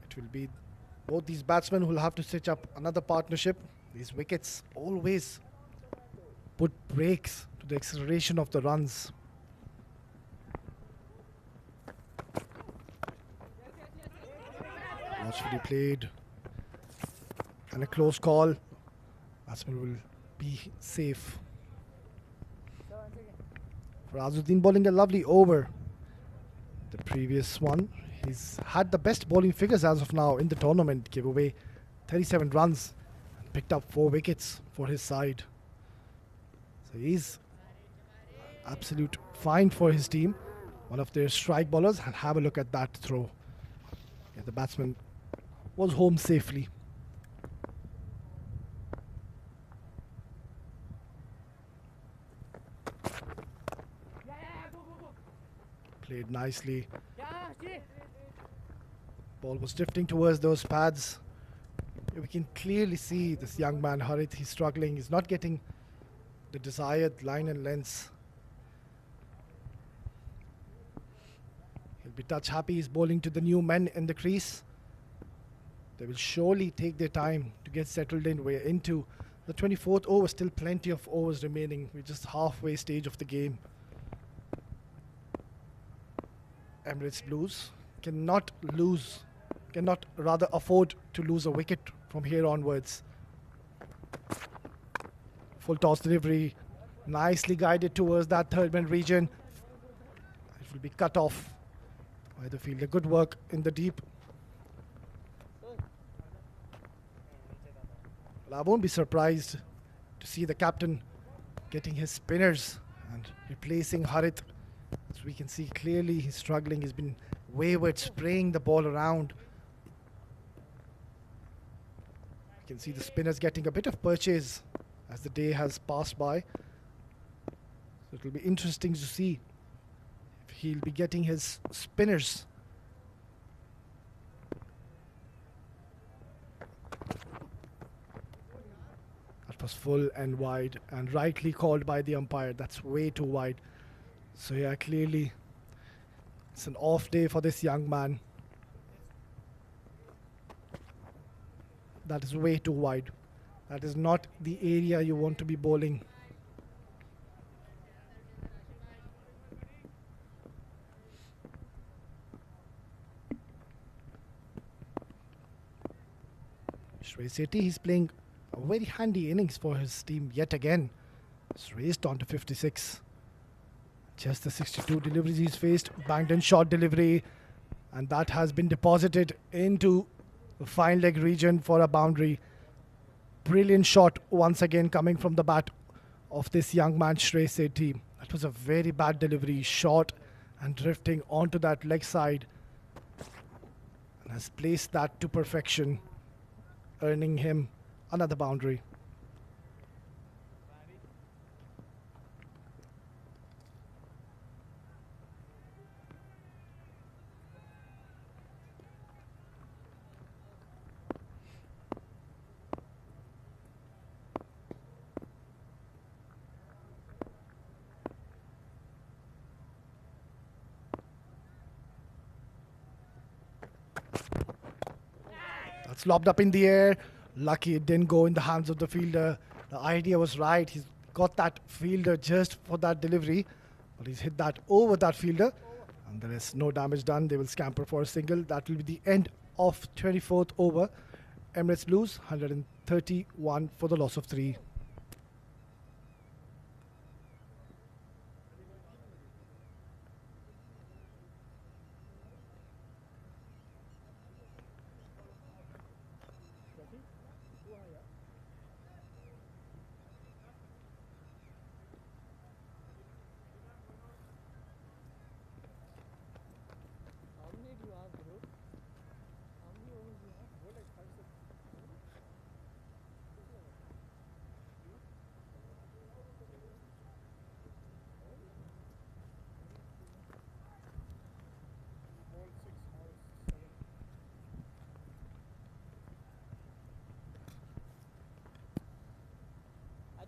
It will be both these batsmen who will have to stitch up another partnership. These wickets always put brakes to the acceleration of the runs. Watchfully played, and a close call. Batsman will be safe. For Azuddin bowling a lovely over. The previous one, he's had the best bowling figures as of now in the tournament. Gave away 37 runs and picked up 4 wickets for his side. So he's absolute fine for his team. One of their strike bowlers, and have a look at that throw. Yeah, the batsman was home safely. Played nicely. Ball was drifting towards those pads. We can clearly see this young man, Harith, he's struggling. He's not getting the desired line and lengths. He'll be touch happy. He's bowling to the new men in the crease. They will surely take their time to get settled in. We're into the 24th over. Still plenty of overs remaining. We're just halfway stage of the game. Emirates Blues cannot rather afford to lose a wicket from here onwards. Full toss delivery, nicely guided towards that third man region. It will be cut off by the fielder. Good work in the deep. Well, I won't be surprised to see the captain getting his spinners and replacing Harith. As we can see clearly, he's struggling. He's been wayward, spraying the ball around. You can see the spinners getting a bit of purchase as the day has passed by. So it will be interesting to see if he'll be getting his spinners. That was full and wide, and rightly called by the umpire. That's way too wide. So yeah, clearly it's an off day for this young man. That is way too wide. That is not the area you want to be bowling. Shrey Sethi, he's playing a very handy innings for his team yet again. He's raced on to 56. Just the 62 deliveries he's faced, banged in short delivery, and that has been deposited into the fine leg region for a boundary. Brilliant shot once again coming from the bat of this young man, Shrey Sethi. That was a very bad delivery, short and drifting onto that leg side, and has placed that to perfection, earning him another boundary. That's lobbed up in the air. Lucky it didn't go in the hands of the fielder. The idea was right. He's got that fielder just for that delivery, but he's hit that over that fielder, and there is no damage done. They will scamper for a single. That will be the end of 24th over. Emirates Blues 131 for the loss of 3.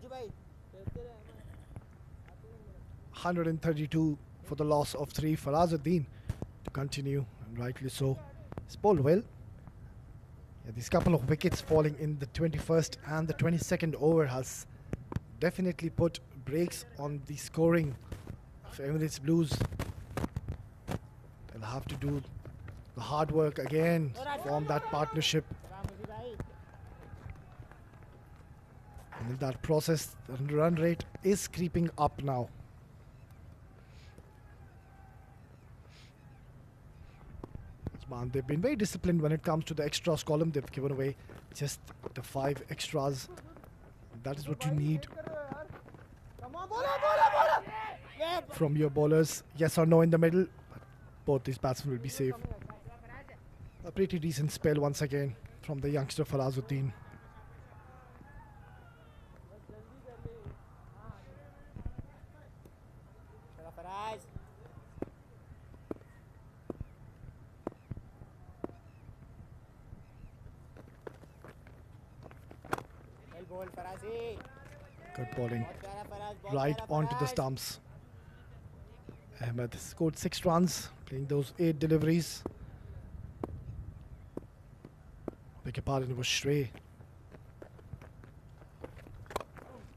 खेलते रहे Ahmad 132 for the loss of 3. Farazuddin to continue, and rightly so. He's bowled well. Yeah, these couple of wickets falling in the 21st and the 22nd over has definitely put brakes on the scoring of Emirates Blues. They'll have to do the hard work again, form that partnership. And in that process, the run rate is creeping up now. Ajman, they've been very disciplined when it comes to the extras column. They've given away just the 5 extras. That is what you need from your bowlers. Yes or no in the middle. But both these batsmen will be safe. A pretty decent spell once again from the youngster Farazuddin. Good bowling. Right onto the stumps. Ahmed scored 6 runs, playing those 8 deliveries. Beg your pardon, it was Shrey.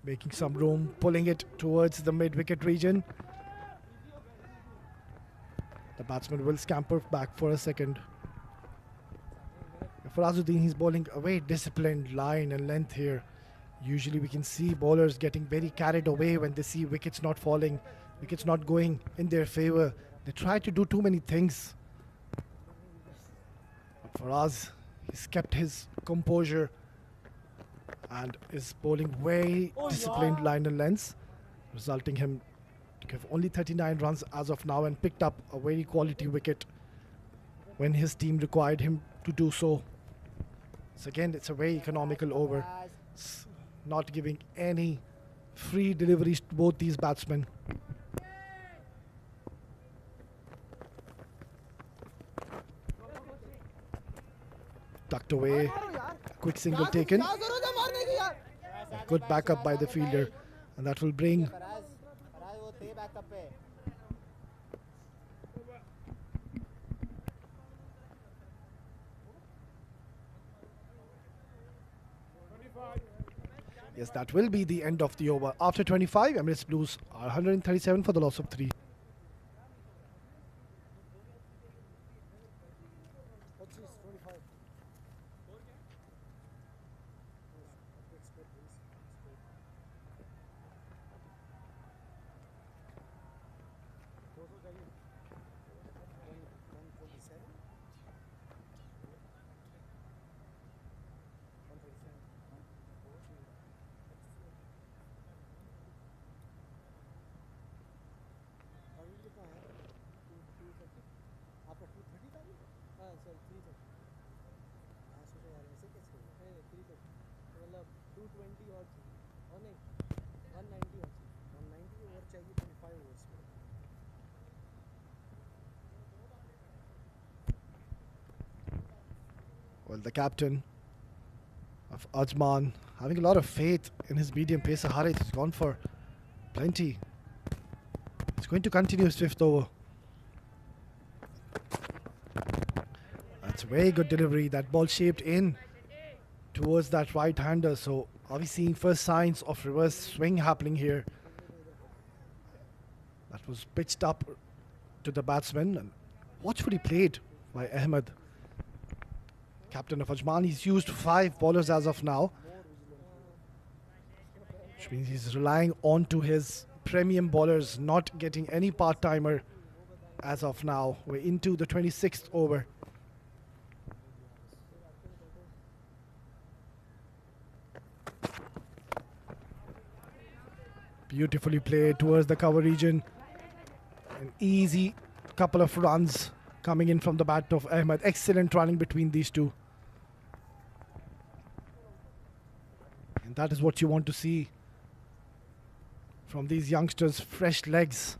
Making some room, pulling it towards the mid-wicket region. The batsman will scamper back for a second. Farazuddin, he's bowling a very disciplined line and length here. Usually we can see bowlers getting very carried away when they see wickets not falling, wickets not going in their favour. They try to do too many things. But Faraz, he's kept his composure and is bowling very disciplined line and lengths, resulting him to give only 39 runs as of now and picked up a very quality wicket when his team required him to do so. So again, it's a very economical over. It's not giving any free deliveries to both these batsmen. Tucked away, quick single taken. Good backup by the fielder, and that will bring yes, that will be the end of the over. After 25, Emirates Blues are 137 for the loss of 3. Well, the captain of Ajman having a lot of faith in his medium pacer Harith. He's gone for plenty. He's going to continue his 5th over. That's a very good delivery. That ball shaped in towards that right-hander. So are we seeing first signs of reverse swing happening here? That was pitched up to the batsman, and watchfully played by Ahmed. Captain of Ajman, he's used 5 bowlers as of now, which means he's relying on to his premium bowlers, not getting any part-timer as of now. We're into the 26th over. Beautifully played towards the cover region. An easy couple of runs coming in from the bat of Ahmed. Excellent running between these two. And that is what you want to see from these youngsters. Fresh legs.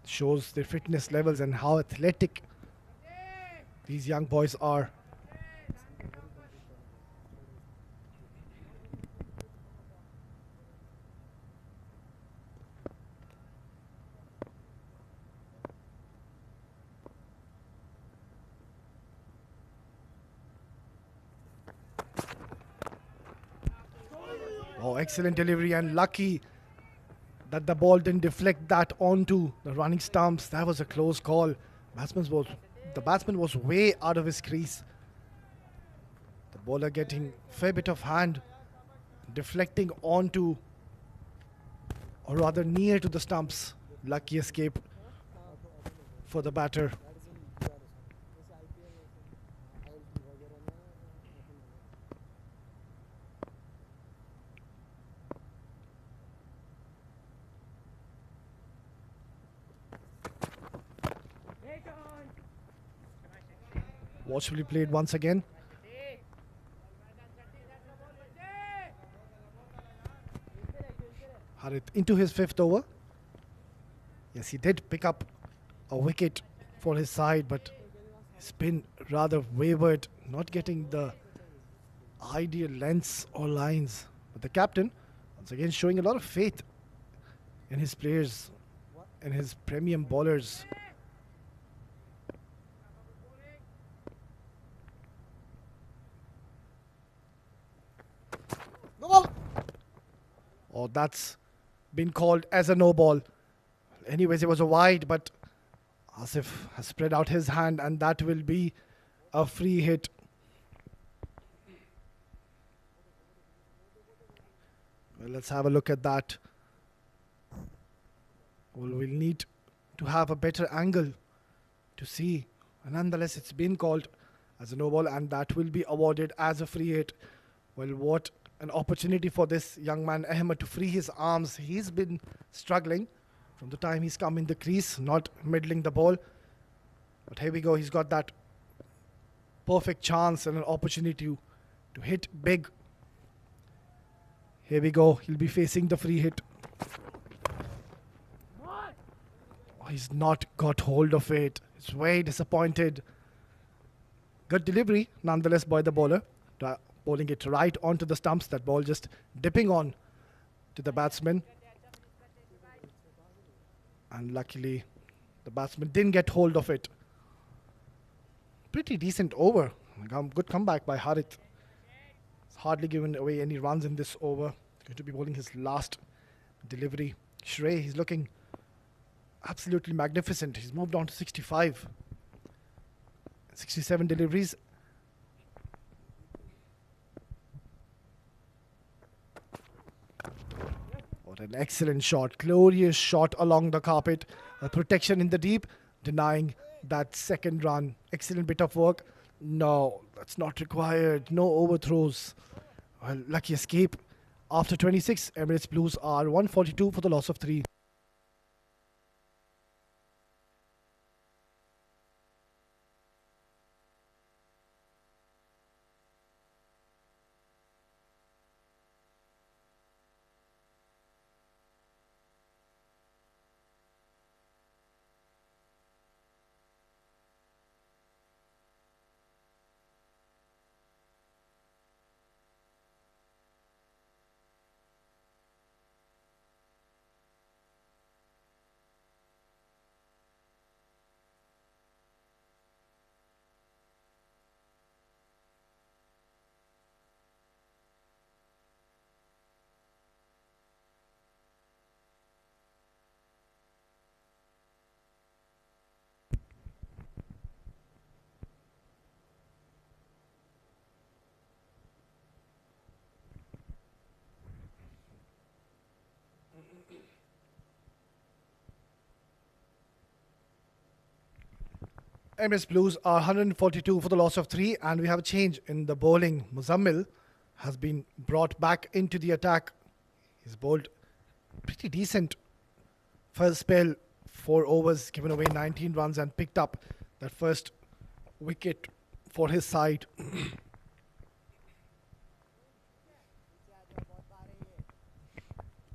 Shows their fitness levels and how athletic these young boys are. excellent delivery, and lucky that the ball didn't deflect that onto the running stumps. That was a close call. The batsman was way out of his crease. The bowler getting fair bit of hand, deflecting onto, or rather near to the stumps. Lucky escape for the batter. Watchfully played once again. Harith into his 5th over. Yes, he did pick up a wicket for his side, but his spin rather wavered, not getting the ideal lengths or lines. But the captain, once again, showing a lot of faith in his players, in his premium bowlers. Oh, that's been called as a no ball. Anyways, it was a wide, but Asif has spread out his hand, and that will be a free hit. Well, let's have a look at that. Well, we'll need to have a better angle to see. And nonetheless, it's been called as a no ball, and that will be awarded as a free hit. Well, what an opportunity for this young man, Ahmed, to free his arms. He's been struggling from the time he's come in the crease, not middling the ball. But here we go. He's got that perfect chance and an opportunity to hit big. Here we go. He'll be facing the free hit. Oh, he's not got hold of it. He's very disappointed. Good delivery, nonetheless, by the bowler. Bowling it right onto the stumps. That ball just dipping on to the batsman. And luckily, the batsman didn't get hold of it. Pretty decent over. Good comeback by Harith. He's hardly given away any runs in this over. Going to be bowling his last delivery. Shrey, he's looking absolutely magnificent. He's moved on to 65. 67 deliveries. What an excellent shot. Glorious shot along the carpet. A protection in the deep, denying that second run. Excellent bit of work. No, that's not required. No overthrows. Well, lucky escape. After 26, Emirates Blues are 142 for the loss of 3. Emirates Blues are 142 for the loss of 3, and we have a change in the bowling. Muzammil has been brought back into the attack. He's bowled pretty decent first spell, 4 overs, given away 19 runs and picked up that first wicket for his side.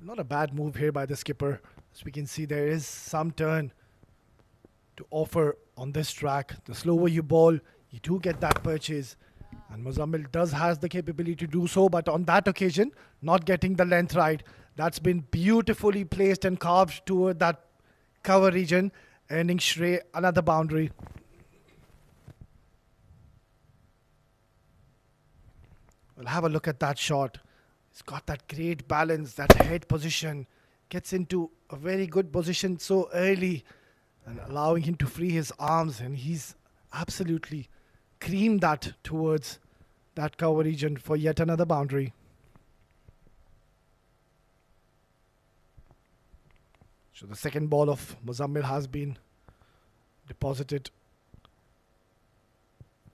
Not a bad move here by the skipper. As we can see, there is some turn to offer on this track. The slower you bowl, you do get that purchase. And Muzammil has the capability to do so, but on that occasion, not getting the length right. That's been beautifully placed and carved toward that cover region, earning Shrey another boundary. We'll have a look at that shot. He's got that great balance, that head position, gets into a very good position so early and allowing him to free his arms, and he's absolutely creamed that towards that cover region for yet another boundary. So the second ball of Muzammil has been deposited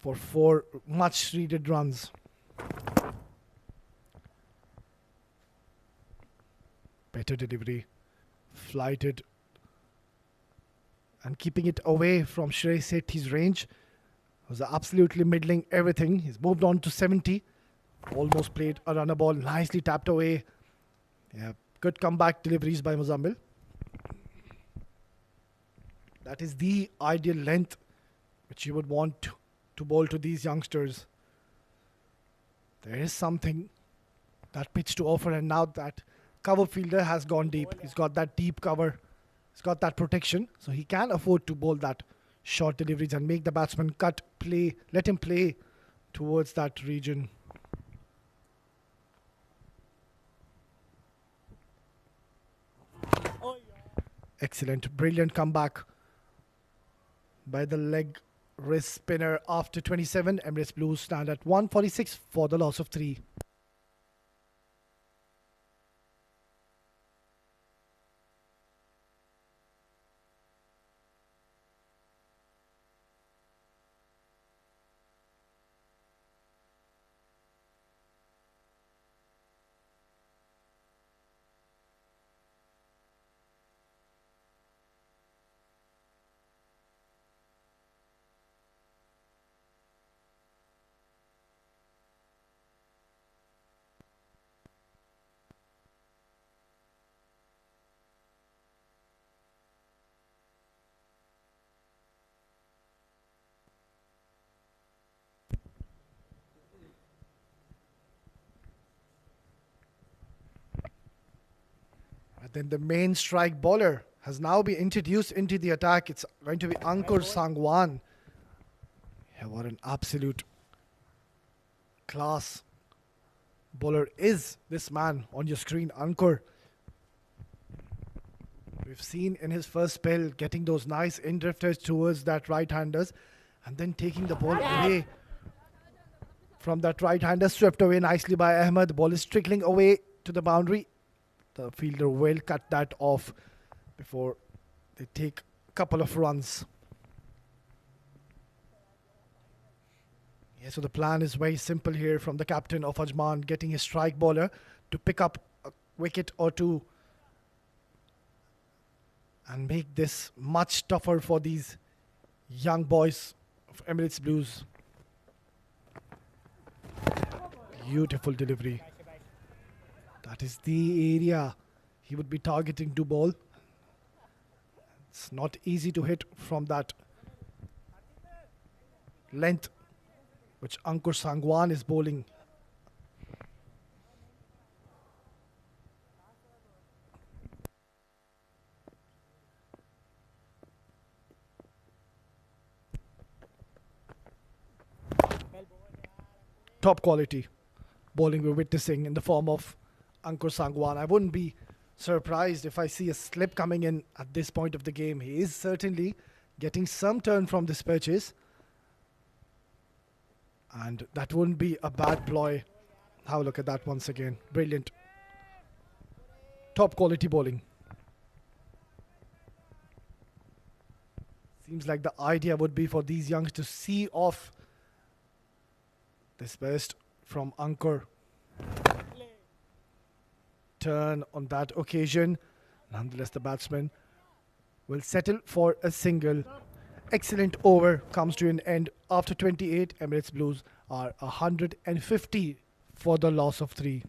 for 4 much needed runs. Better delivery, flighted and keeping it away from Shrey Sethi's range. Was absolutely middling everything. He's moved on to 70. Almost played a runner ball, nicely tapped away. Yeah, good comeback deliveries by Muzammil. That is the ideal length which you would want to bowl to these youngsters. There is something that pitch to offer, and now that cover fielder has gone deep. He's got that deep cover. He's got that protection, so he can afford to bowl that short deliveries and make the batsman cut, play, let him play towards that region. Excellent, brilliant comeback by the leg wrist spinner after 27. Emirates Blues stand at 146 for the loss of 3. Then the main strike bowler has now been introduced into the attack. It's going to be Ankur Sangwan. Yeah, what an absolute class bowler is this man on your screen, Ankur. We've seen in his first spell getting those nice in-drifters towards that right-handers and then taking the ball away from that right-hander, swept away nicely by Ahmed. The ball is trickling away to the boundary. The fielder will cut that off before they take a couple of runs. Yeah, so the plan is very simple here from the captain of Ajman, getting his strike bowler to pick up a wicket or two and make this much tougher for these young boys of Emirates Blues. Beautiful delivery. That is the area he would be targeting to bowl. It's not easy to hit from that length which Ankur Sangwan is bowling. Top quality bowling we're witnessing in the form of Ankur Sangwan. I wouldn't be surprised if I see a slip coming in at this point of the game. He is certainly getting some turn from this purchase, and that wouldn't be a bad ploy. Have a look at that once again. Brilliant. Top quality bowling. Seems like the idea would be for these youngs to see off this burst from Ankur. Turn on that occasion. Nonetheless, the batsman will settle for a single. Excellent over comes to an end after 28. Emirates Blues are 150 for the loss of 3.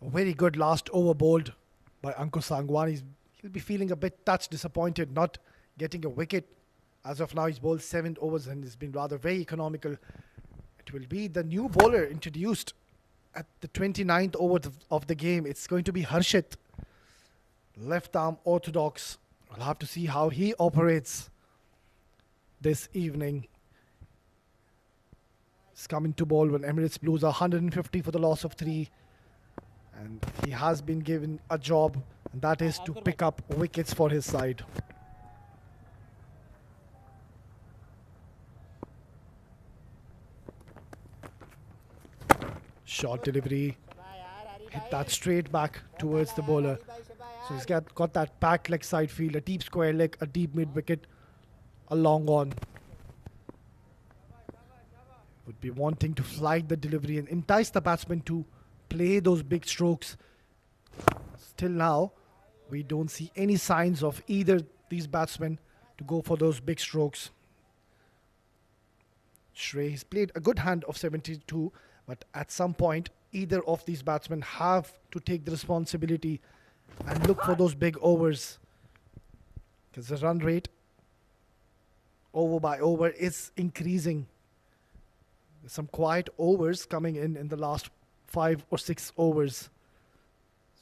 A very good last over bowled by Ankur Sangwan. He'll be feeling a bit touched, disappointed not getting a wicket. As of now, he's bowled 7 overs and has been rather very economical. It will be the new bowler introduced at the 29th over of the game. It's going to be Harshit, left arm orthodox. We'll have to see how he operates this evening. He's coming to bowl when Emirates Blues are 150 for the loss of 3. And he has been given a job, and that is to pick up wickets for his side. Short delivery. Hit that straight back towards the bowler. So he's got that back leg side field, a deep square leg, a deep mid wicket, a long on. Would be wanting to flight the delivery and entice the batsman to play those big strokes. Still now, we don't see any signs of either these batsmen to go for those big strokes. Shrey has played a good hand of 72, but at some point, either of these batsmen have to take the responsibility and look for those big overs, because the run rate over by over is increasing. There's some quiet overs coming in the last 5 or 6 overs.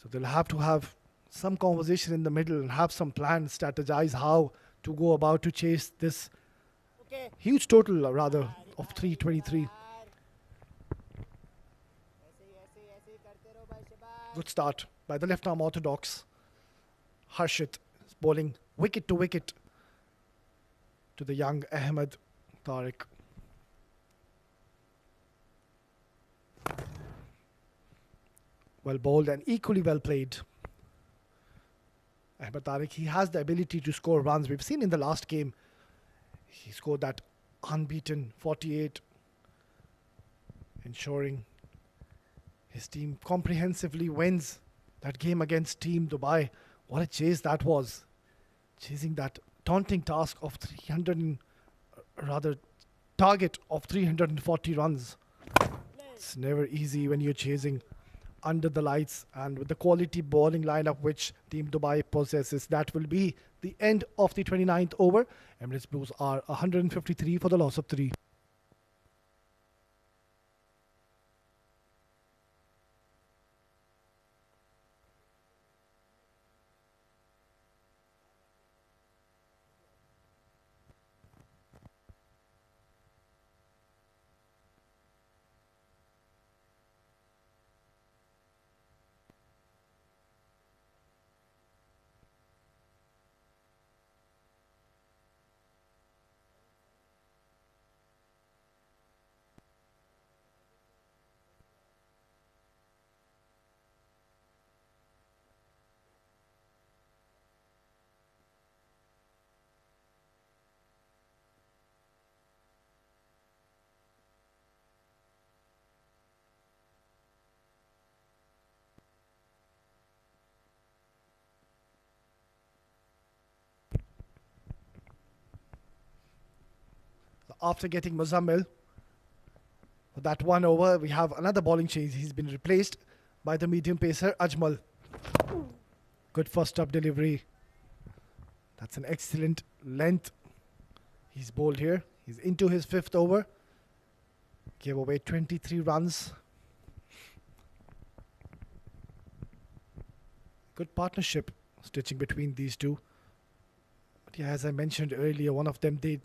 So they'll have to have some conversation in the middle and have some plan, strategize how to go about to chase this huge total, rather, of 323. Good start by the left arm orthodox. Harshit is bowling wicket to wicket to the young Ahmed Tariq. Well bowled and equally well played. Ahmed Tariq, he has the ability to score runs. We've seen in the last game, he scored that unbeaten 48, ensuring his team comprehensively wins that game against Team Dubai. What a chase that was. Chasing that daunting task of target of 340 runs. It's never easy when you're chasing under the lights, and with the quality bowling lineup which Team Dubai possesses. That will be the end of the 29th over. Emirates Blues are 153 for the loss of 3. After getting Muzammil for that 1 over, we have another bowling change. He's been replaced by the medium pacer Ajmal. Good first up delivery. That's an excellent length. He's bowled here. He's into his 5th over. Gave away 23 runs. Good partnership stitching between these two. But yeah, as I mentioned earlier, one of them did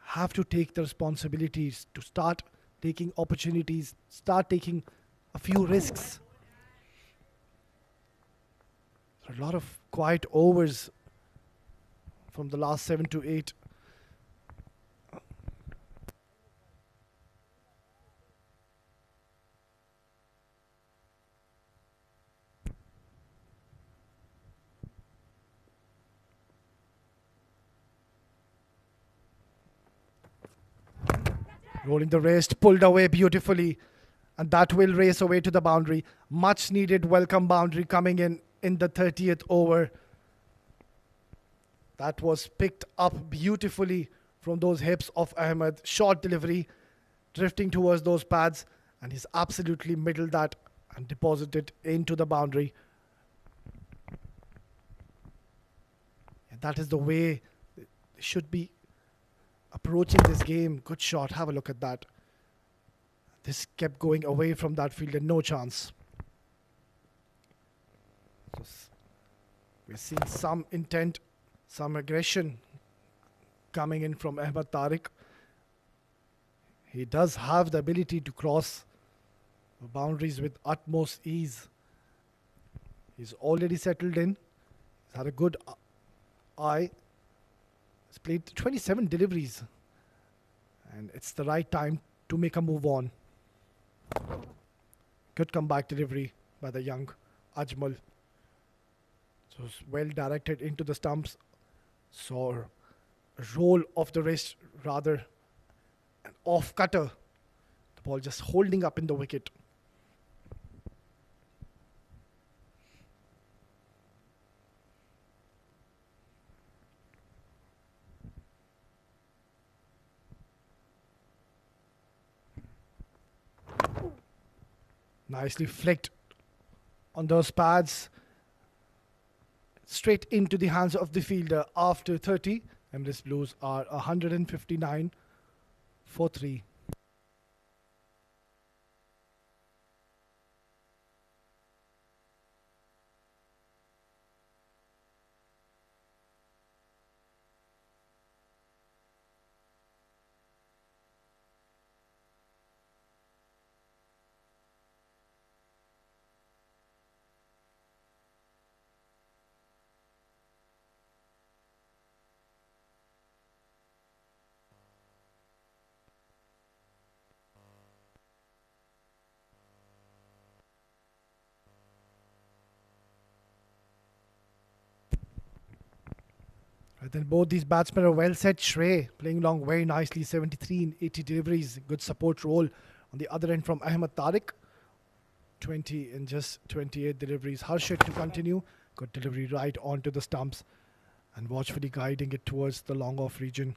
have to take the responsibilities to start taking opportunities, start taking a few risks. There are a lot of quiet overs from the last 7 to 8. Rolling the wrist, pulled away beautifully, and that will race away to the boundary. Much needed welcome boundary coming in the 30th over. That was picked up beautifully from those hips of Ahmed. Short delivery, drifting towards those pads, and he's absolutely middled that and deposit it into the boundary. And that is the way they should be approaching this game. Good shot. Have a look at that. This kept going away from that fielder. No chance. So we're seeing some intent, some aggression coming in from Ahmed Tariq. He does have the ability to cross the boundaries with utmost ease. He's already settled in. He's had a good eye. He's played 27 deliveries. And it's the right time to make a move on. Good comeback delivery by the young Ajmal. So it's well directed into the stumps. So a roll of the wrist, rather an off cutter. The ball just holding up in the wicket. Nicely flicked on those pads. Straight into the hands of the fielder after 30. Emirates Blues are 159 for 3. And then both these batsmen are well set. Shrey playing along very nicely, 73 in 80 deliveries. Good support role on the other end from Ahmed Tariq. 20 in just 28 deliveries. Harshit to continue. Good delivery right onto the stumps and watchfully guiding it towards the long off region.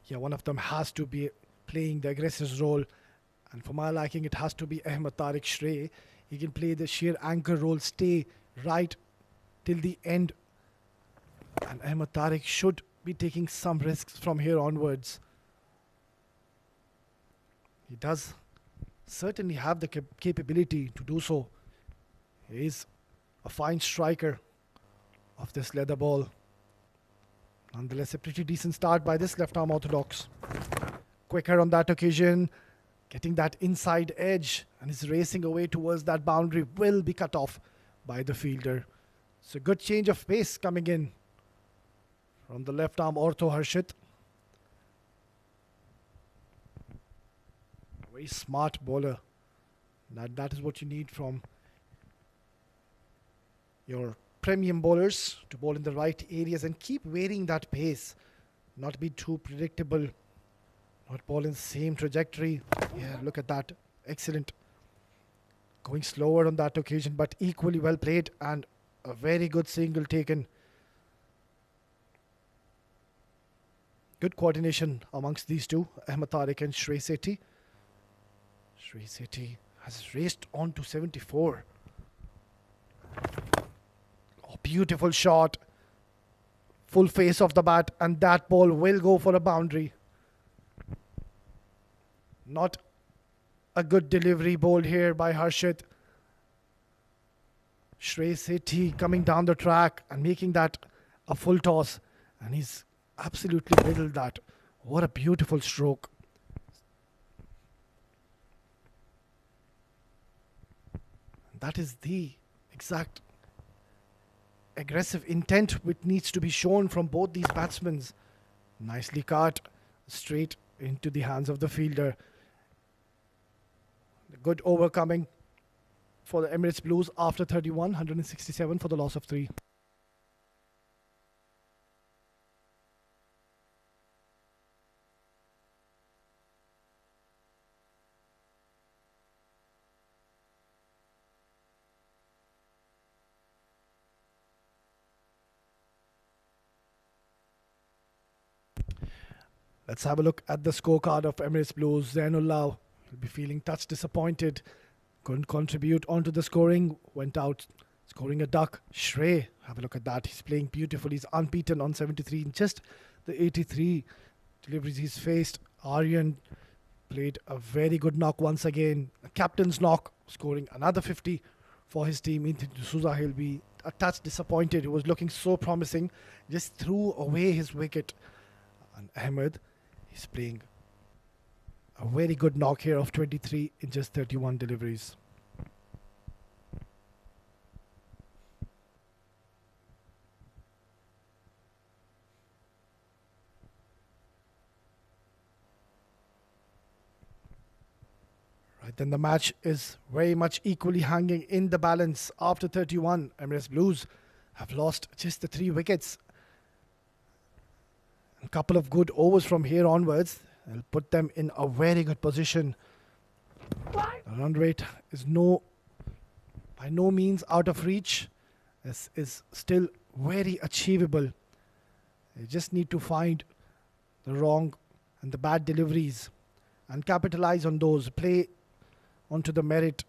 Yeah, one of them has to be playing the aggressor's role. And for my liking, it has to be Ahmed Tariq Shrey. He can play the sheer anchor role, stay right till the end. And Ahmed Tariq should be taking some risks from here onwards. He does certainly have the capability to do so. He is a fine striker of this leather ball. Nonetheless, a pretty decent start by this left-arm orthodox. Quicker on that occasion, getting that inside edge, and is racing away towards that boundary. Will be cut off by the fielder. So good change of pace coming in from the left-arm ortho Harshit. Very smart bowler. That is what you need from your premium bowlers, to bowl in the right areas and keep varying that pace. Not be too predictable. Not bowl in the same trajectory. Yeah, look at that. Excellent. Going slower on that occasion, but equally well played, and a very good single taken. Good coordination amongst these two, Ahmed Tariq and Shrey Sethi. Shrey Sethi has raced on to 74. Oh, beautiful shot. Full face of the bat, and that ball will go for a boundary. Not a good delivery bowled here by Harshit. Shrey Sethi coming down the track and making that a full toss, and he's absolutely middled that. What a beautiful stroke. That is the exact aggressive intent which needs to be shown from both these batsmen. Nicely cut straight into the hands of the fielder. Good overcoming for the Emirates Blues after 31, 167 for the loss of 3. Let's have a look at the scorecard of Emirates Blues. Zainullah will be feeling touch disappointed. Couldn't contribute onto the scoring. Went out scoring a duck. Shrey, have a look at that. He's playing beautifully. He's unbeaten on 73 in just the 83 deliveries he's faced. Aryan played a very good knock once again. A captain's knock, scoring another 50 for his team. Ethan D'Souza, he'll be a touch disappointed. He was looking so promising. Just threw away his wicket. And Ahmed, he's playing a very good knock here of 23 in just 31 deliveries. Right, then the match is very much equally hanging in the balance. After 31, Emirates Blues have lost just the 3 wickets. A couple of good overs from here onwards will put them in a very good position. The run rate is by no means out of reach. This is still very achievable. They just need to find the wrong and the bad deliveries and capitalize on those. Play onto the merit.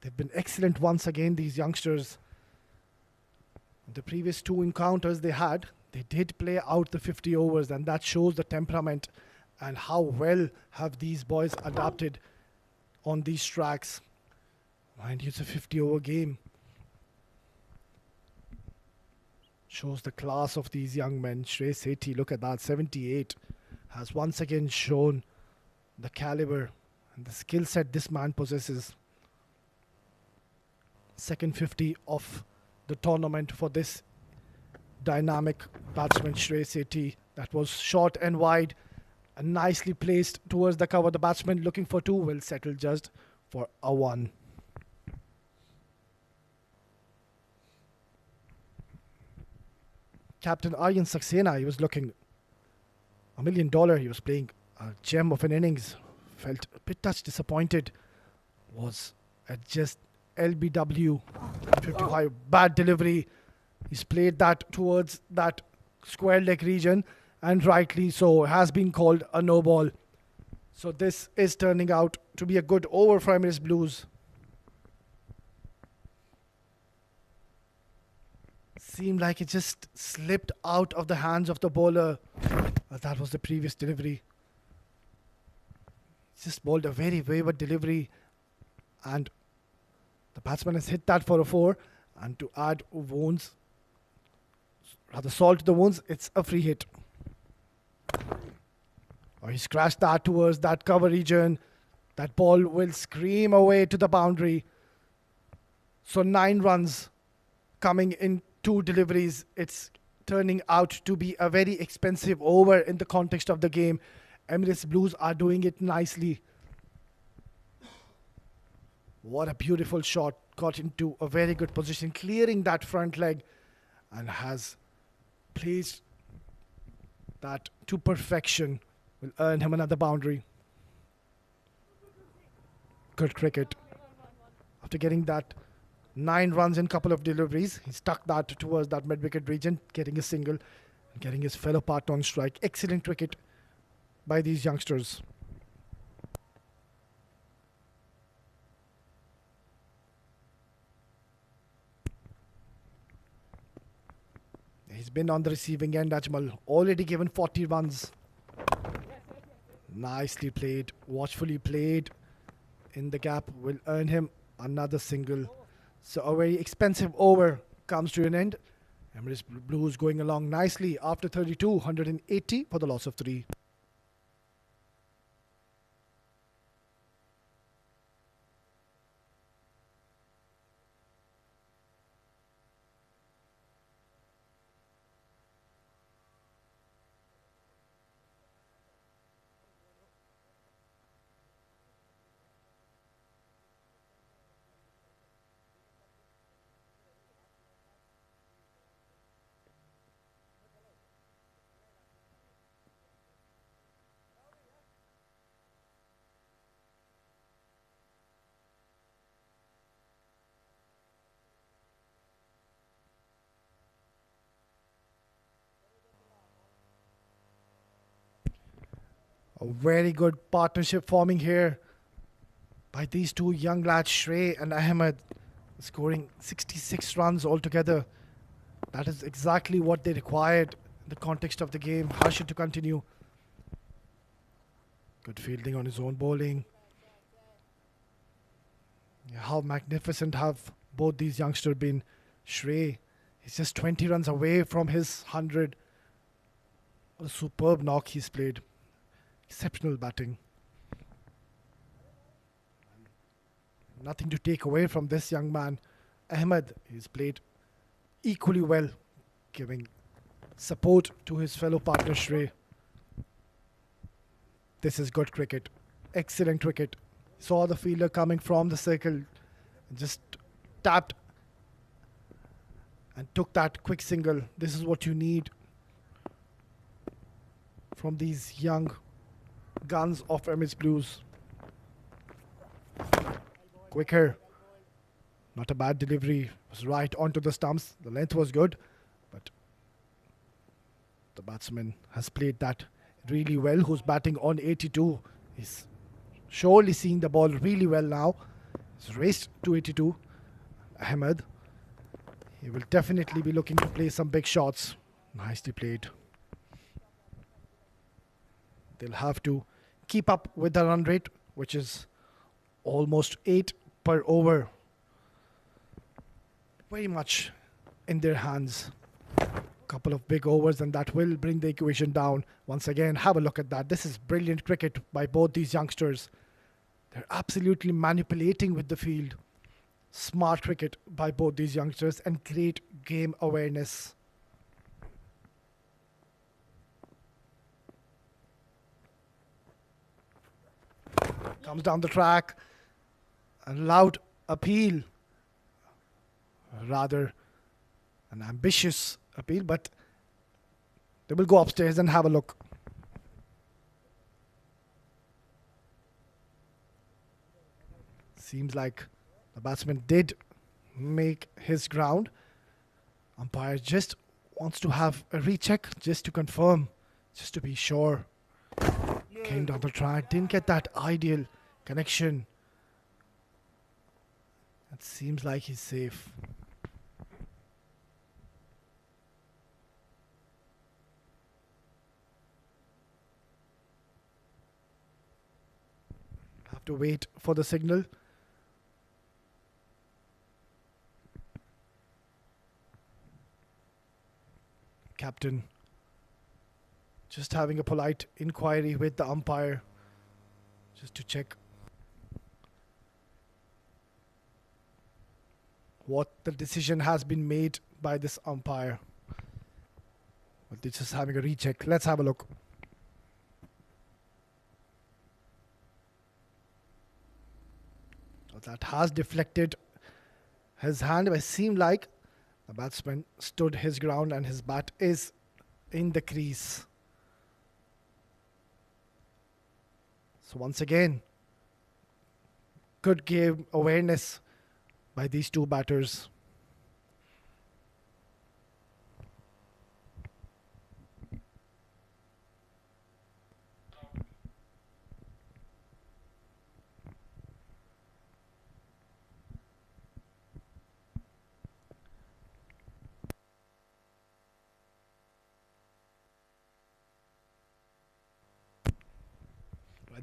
They've been excellent once again, these youngsters. The previous 2 encounters they had, they did play out the 50 overs, and that shows the temperament and how well have these boys adapted on these tracks. Mind you, it's a 50 over game. Shows the class of these young men. Shrey Sethi, look at that, 78, has once again shown the caliber and the skill set this man possesses. Second 50 of the tournament for this dynamic batsman Shrey Sethi. That was short and wide and nicely placed towards the cover. The batsman looking for 2 will settle just for a 1. Captain Aryan Saxena, he was looking $1 million. He was playing a gem of an innings. Felt a bit touch disappointed. Was at just LBW 55. Bad delivery. He's played that towards that square leg region, and rightly so. Has been called a no ball. So this is turning out to be a good over for Emirates Blues. Seemed like it just slipped out of the hands of the bowler. That was the previous delivery. Just bowled a very wayward delivery, and the batsman has hit that for a 4. And to add wounds, rather salt to the wounds, it's a free hit. Oh, he scratched that towards that cover region. That ball will scream away to the boundary. So 9 runs coming in 2 deliveries. It's turning out to be a very expensive over in the context of the game. Emirates Blues are doing it nicely. What a beautiful shot. Got into a very good position, clearing that front leg, and has placed that to perfection. Will earn him another boundary. Good cricket. After getting that 9 runs in a couple of deliveries, he stuck that towards that mid-wicket region, getting a single and getting his fellow partner on strike. Excellent cricket by these youngsters. He's been on the receiving end, Ajmal. Already given 40 runs. Nicely played, watchfully played. In the gap will earn him another single. So a very expensive over comes to an end. Emirates Blues going along nicely after 32, 180 for the loss of 3. A very good partnership forming here by these two young lads, Shrey and Ahmed, scoring 66 runs altogether. That is exactly what they required in the context of the game. Harshit to continue. Good fielding on his own bowling. Yeah, how magnificent have both these youngsters been. Shrey, he's just 20 runs away from his 100. What a superb knock he's played. Exceptional batting. Nothing to take away from this young man. Ahmed, he's played equally well, giving support to his fellow partner Shrey. This is good cricket. Excellent cricket. Saw the fielder coming from the circle, just tapped and took that quick single. This is what you need from these young guns of Emirates Blues. Quicker. Not a bad delivery. Was right onto the stumps. The length was good, but the batsman has played that really well. Who's batting on 82? He's surely seeing the ball really well now. He's raced to 82. Ahmed. He will definitely be looking to play some big shots. Nicely played. They'll have to keep up with the run rate, which is almost 8 per over. Very much in their hands. Couple of big overs and that will bring the equation down. Once again, have a look at that. This is brilliant cricket by both these youngsters. They're absolutely manipulating with the field. Smart cricket by both these youngsters and great game awareness. Comes down the track. A loud appeal. Rather an ambitious appeal, but they will go upstairs and have a look. Seems like the batsman did make his ground. Umpire just wants to have a recheck just to confirm, just to be sure. Came down the track, didn't get that ideal connection. It seems like he's safe. Have to wait for the signal. Captain just having a polite inquiry with the umpire just to check what the decision has been made by this umpire. But they're just having a recheck. Let's have a look. So that has deflected his hand. It seemed like the batsman stood his ground and his bat is in the crease. So once again, good game awareness by these two batters.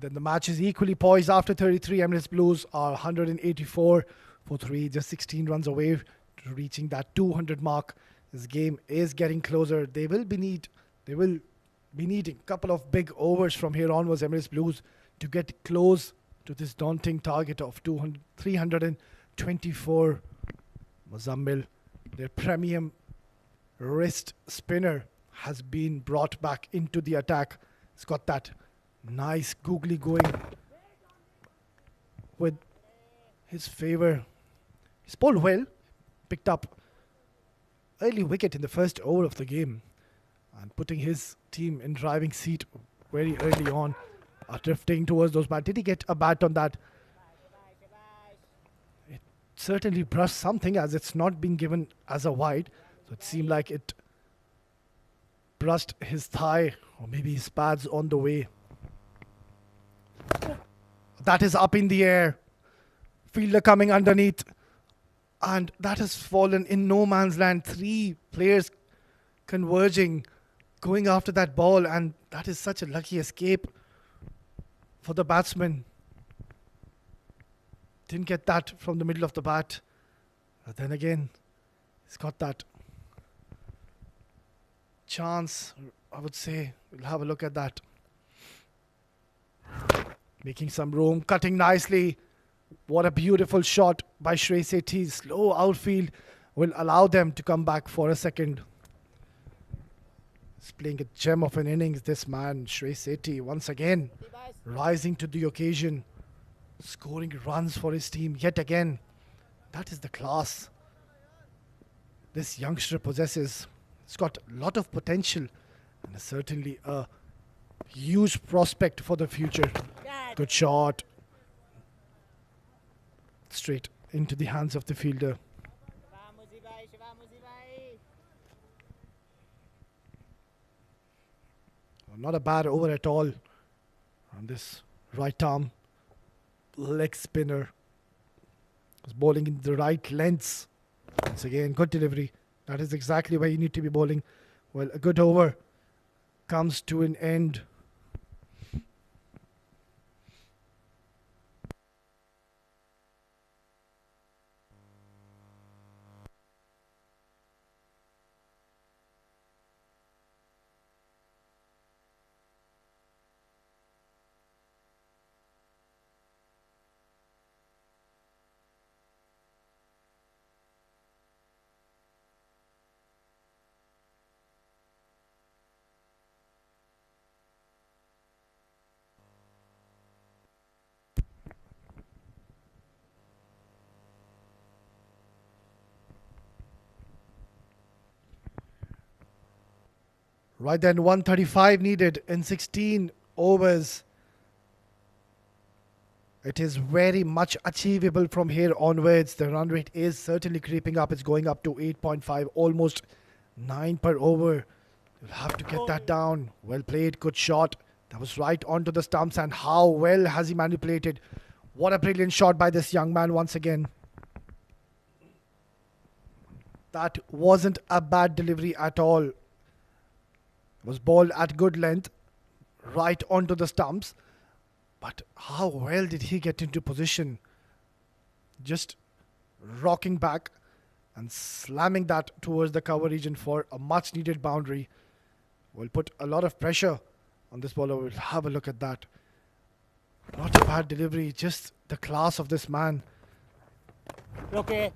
Then the match is equally poised after 33. Emirates Blues are 184 for 3, just 16 runs away to reaching that 200 mark. This game is getting closer. They will be needing a couple of big overs from here onwards, Emirates Blues, to get close to this daunting target of 324. Muzammil, their premium wrist spinner, has been brought back into the attack. It's got that nice googly going with his favour. He's bowled well, picked up early wicket in the first over of the game and putting his team in driving seat very early on, drifting towards those bats. Did he get a bat on that? It certainly brushed something, as it's not been given as a wide, so it seemed like it brushed his thigh or maybe his pads on the way. That is up in the air. Fielder coming underneath. And that has fallen in no man's land. 3 players converging, going after that ball. And that is such a lucky escape for the batsman. Didn't get that from the middle of the bat. But then again, he's got that chance, I would say. We'll have a look at that. Making some room, cutting nicely. What a beautiful shot by Shrey Sethi. Slow outfield will allow them to come back for a second. He's playing a gem of an innings, this man, Shrey Sethi, once again rising to the occasion, scoring runs for his team yet again. That is the class this youngster possesses. He's got a lot of potential and is certainly a huge prospect for the future. Good shot. Straight into the hands of the fielder. Not a bad over at all on this right arm leg spinner. Was bowling in the right lengths. Once again, good delivery. That is exactly where you need to be bowling. Well, a good over comes to an end. Right then, 135 needed in 16 overs. It is very much achievable from here onwards. The run rate is certainly creeping up. It's going up to 8.5, almost 9 per over. You'll have to get that down. Well played, good shot. That was right onto the stumps, and how well has he manipulated. What a brilliant shot by this young man once again. That wasn't a bad delivery at all. Was balled at good length, right onto the stumps. But how well did he get into position? Just rocking back and slamming that towards the cover region for a much needed boundary. Will put a lot of pressure on this bowler. We'll have a look at that. Not a bad delivery, just the class of this man. Okay.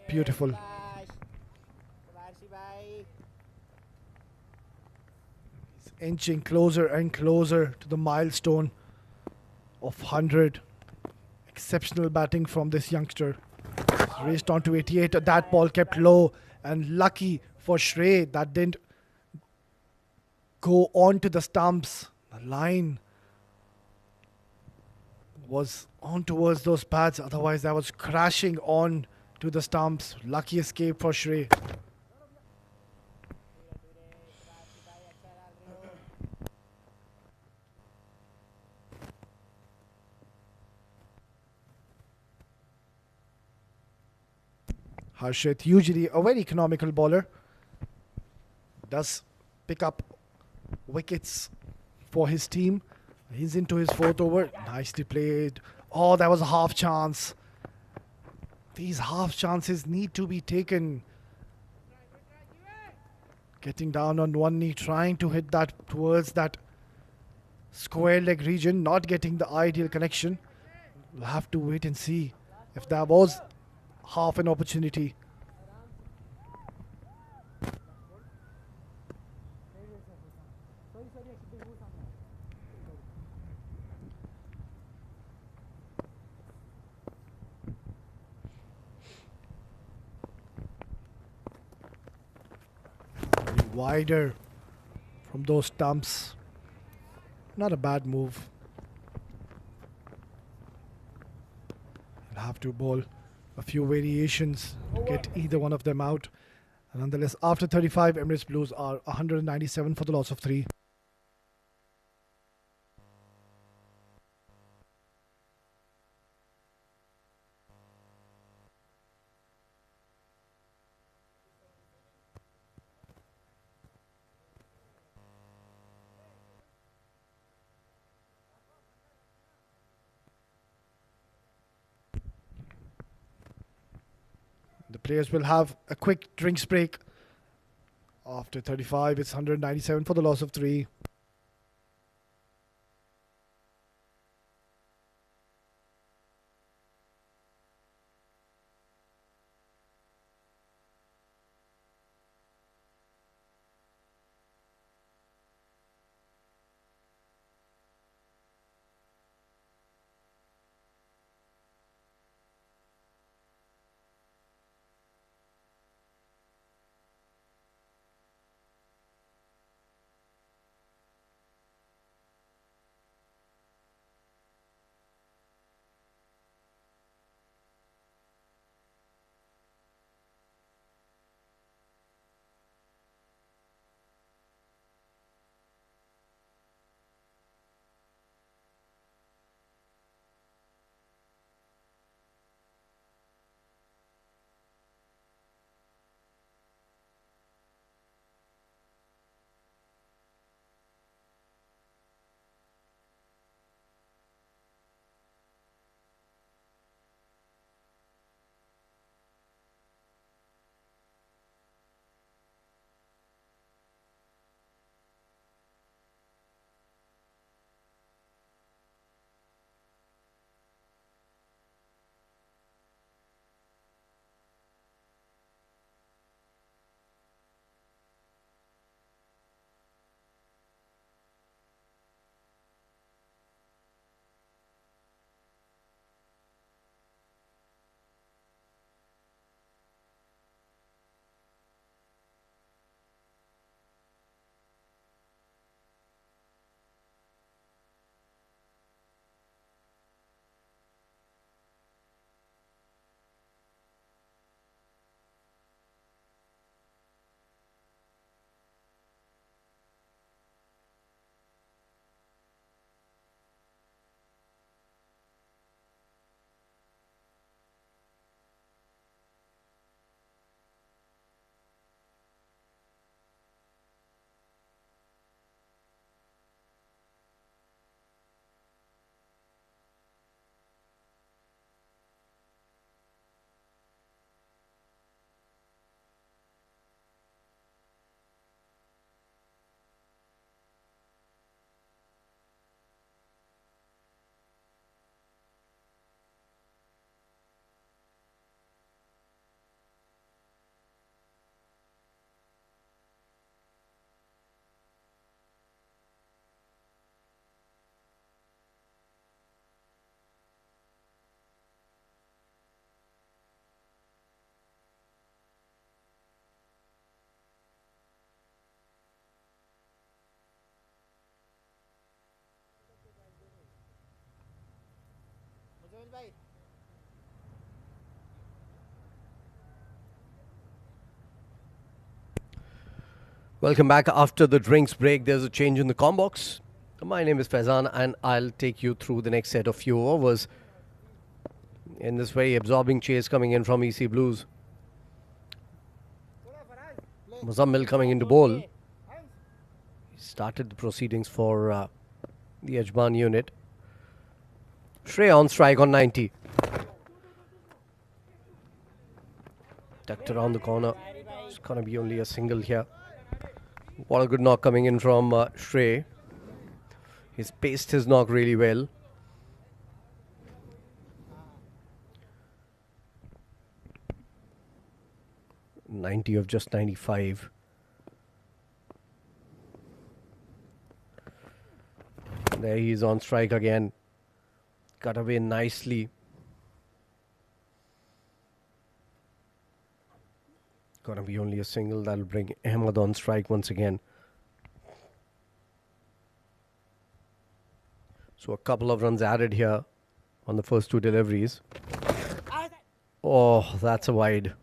Beautiful. Inching closer and closer to the milestone of 100. Exceptional batting from this youngster. Raced on to 88. That ball kept low, and lucky for Shrey that didn't go on to the stumps. The line was on towards those pads, otherwise that was crashing on to the stumps. Lucky escape for Shrey. Harshit, usually a very economical bowler, does pick up wickets for his team. He's into his 4th over. Nicely played. Oh, that was a half chance. These half chances need to be taken. Getting down on one knee, trying to hit that towards that square leg region, not getting the ideal connection. We'll have to wait and see if there was half an opportunity. Wider from those stumps. Not a bad move. You'll have to bowl a few variations to get either one of them out. And nonetheless, after 35, Emirates Blues are 197 for the loss of 3. The players will have a quick drinks break. After 35, it's 197 for the loss of 3. मुझे भाई Welcome back after the drinks break. There's a change in the com box. My name is Faizan and I'll take you through the next set of few overs in this very absorbing chase coming in from EC Blues. Muzammil coming into bowl. He started the proceedings for the Ajman unit. Shrey on strike on 90. Tucked around the corner. It's going to be only a single here. What a good knock coming in from Shrey. He's paced his knock really well. .90 of just 95. There he is on strike again. Cut away nicely. Gonna be only a single. That'll bring Ahmed on strike once again. So a couple of runs added here on the first two deliveries. Oh, that's a wide.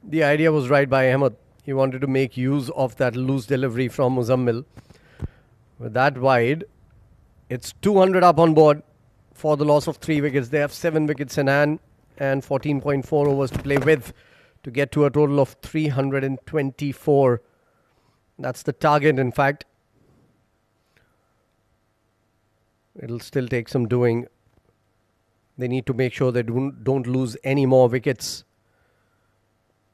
The idea was right by Ahmed. He wanted to make use of that loose delivery from Muzammil. With that wide, it's 200 up on board for the loss of 3 wickets. They have 7 wickets in hand and 14.4 overs to play with to get to a total of 324. That's the target, in fact. It'll still take some doing. They need to make sure they don't lose any more wickets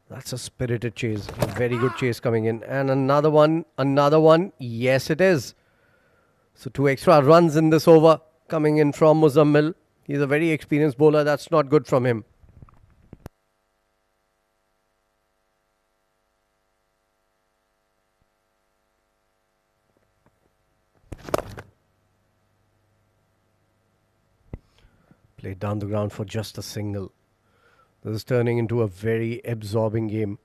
That's a spirited chase. A very good chase coming in. And another one. Another one. Yes, it is. So 2 extra runs in this over coming in from Muzammil. He's a very experienced bowler. That's not good from him. Played down the ground for just a single. This is turning into a very absorbing game.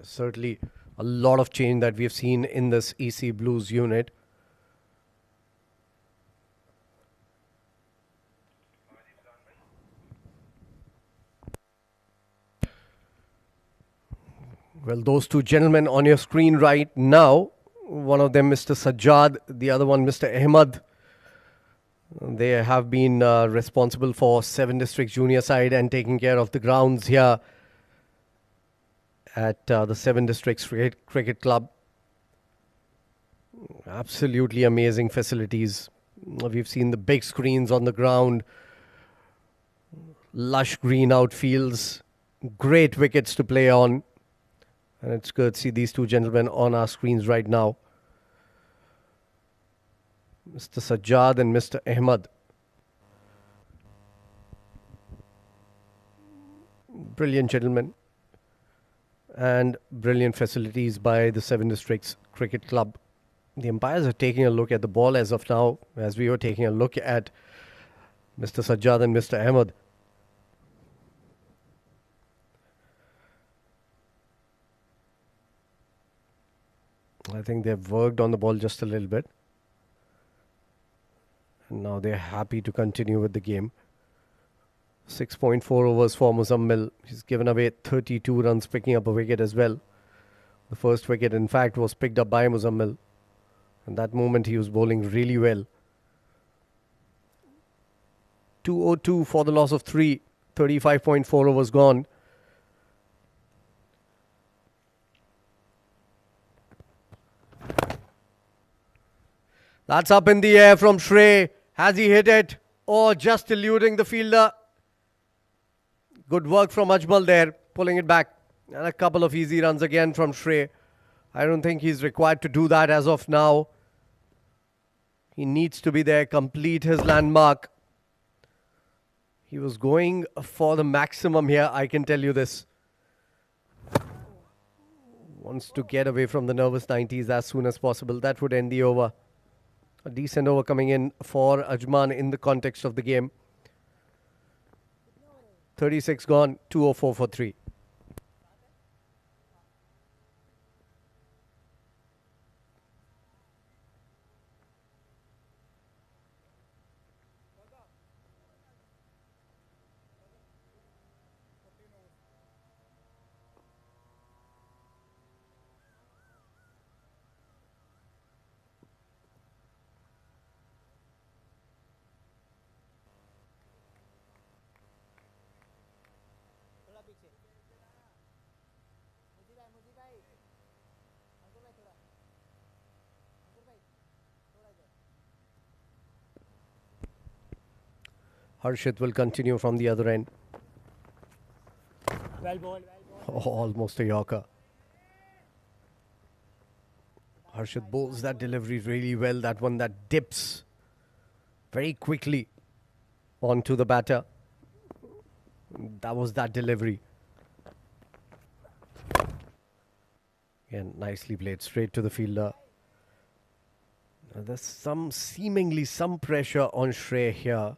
Certainly a lot of change that we've seen in this EC Blues unit. Well, those two gentlemen on your screen right now, one of them Mr. Sajjad, the other one Mr. Ahmed. They have been responsible for 7 Districts junior side and taking care of the grounds here at the 7 Districts Cricket Club. Absolutely amazing facilities. We've seen the big screens on the ground, lush green outfields, great wickets to play on. And it's good to see these two gentlemen on our screens right now. Mr. Sajjad and Mr. Ahmed. Brilliant gentlemen. And brilliant facilities by the 7 Districts Cricket Club. The umpires are taking a look at the ball as of now, as we were taking a look at Mr. Sajjad and Mr. Ahmed. I think they've worked on the ball just a little bit. And now they're happy to continue with the game. 6.4 overs for Muzammil. He's given away 32 runs, picking up a wicket as well. The first wicket, in fact, was picked up by Muzammil. And that moment he was bowling really well. 202 for the loss of 3. 35.4 overs gone. That's up in the air from Shrey. Has he hit it? Or just eluding the fielder? Good work from Ajman there, pulling it back. And a couple of easy runs again from Shrey. I don't think he's required to do that as of now. He needs to be there, complete his landmark. He was going for the maximum here, I can tell you this. Wants to get away from the nervous 90s as soon as possible. That would end the over. A decent over coming in for Ajman in the context of the game. 36 gone, 204 for 3. Harshit will continue from the other end. Well ball. Oh, almost a Yorker. Harshit bowls that delivery really well. That one that dips very quickly onto the batter. That was that delivery. Again, nicely played straight to the fielder. There's seemingly some pressure on Shrey here.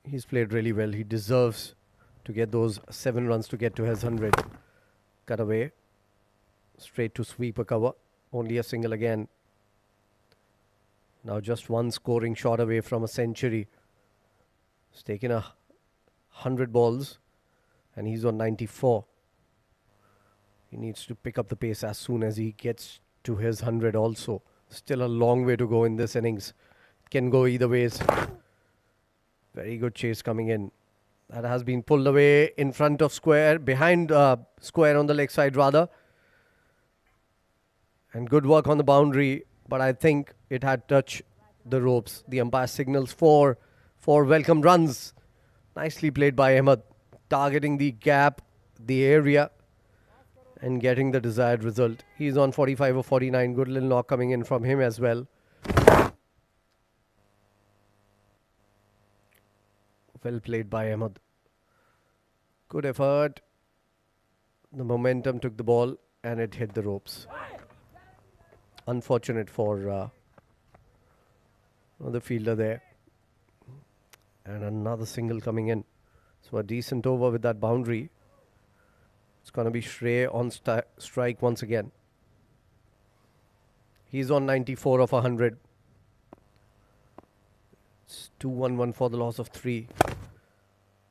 He's played really well. He deserves to get those 7 runs to get to his 100. Cut away. Straight to sweep a cover. Only a single again. Now just one scoring shot away from a century. He's taken 100 balls and he's on 94. He needs to pick up the pace as soon as he gets to his 100 also. Still a long way to go in this innings. Can go either ways. Very good chase coming in. That has been pulled away in front of square, behind square on the leg side rather. And good work on the boundary, but I think it had touched the ropes. The umpire signals for for welcome runs. Nicely played by Ahmed, targeting the gap, the area, and getting the desired result. He's on 45 or 49. Good little knock coming in from him as well. Well played by Ahmed. Good effort. The momentum took the ball and it hit the ropes. Unfortunate for the fielder there. And another single coming in. So a decent over with that boundary. It's going to be Shrey on strike once again. He's on 94 of 100. It's 2-1-1 for the loss of 3.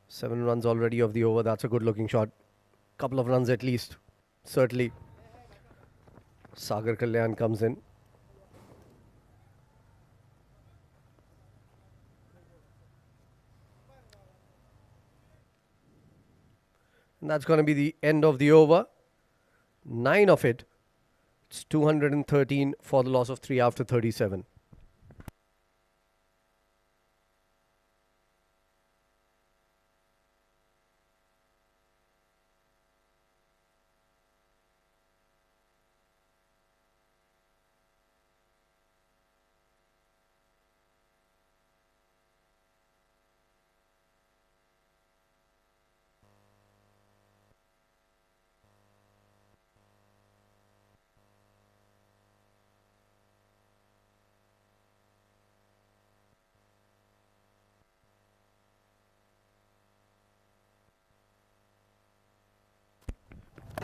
7 runs already of the over. That's a good looking shot. Couple of runs at least. Certainly. Sagar Kalyan comes in. And that's going to be the end of the over. 9 of it. It's 213 for the loss of 3 after 37.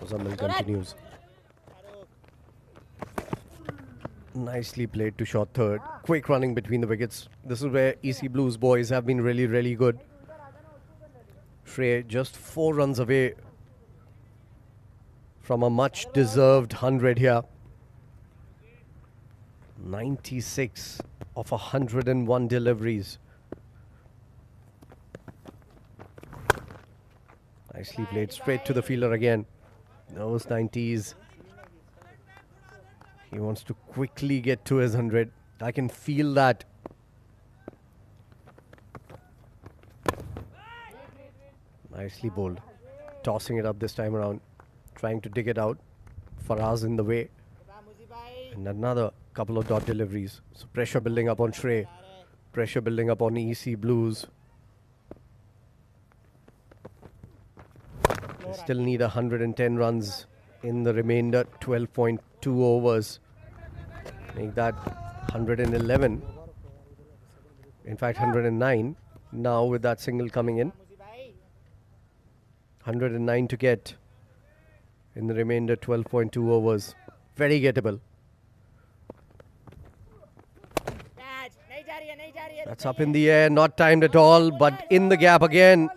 Muzammil continues. Nicely played to short third. Quick running between the wickets. This is where EC Blues boys have been really, really good. Shrey just 4 runs away from a much deserved 100 here. 96 of 101 deliveries. Nicely played straight to the fielder again. Those 90s. He wants to quickly get to his 100. I can feel that. Nicely bowled. Tossing it up this time around. Trying to dig it out. Faraz in the way. And another couple of dot deliveries. So pressure building up on Shrey. Pressure building up on EC Blues. They still need 110 runs in the remainder 12.2 overs. Make that 111. In fact, 109 now with that single coming in. 109 to get in the remainder 12.2 overs. Very gettable. That's up in the air, not timed at all, but in the gap again.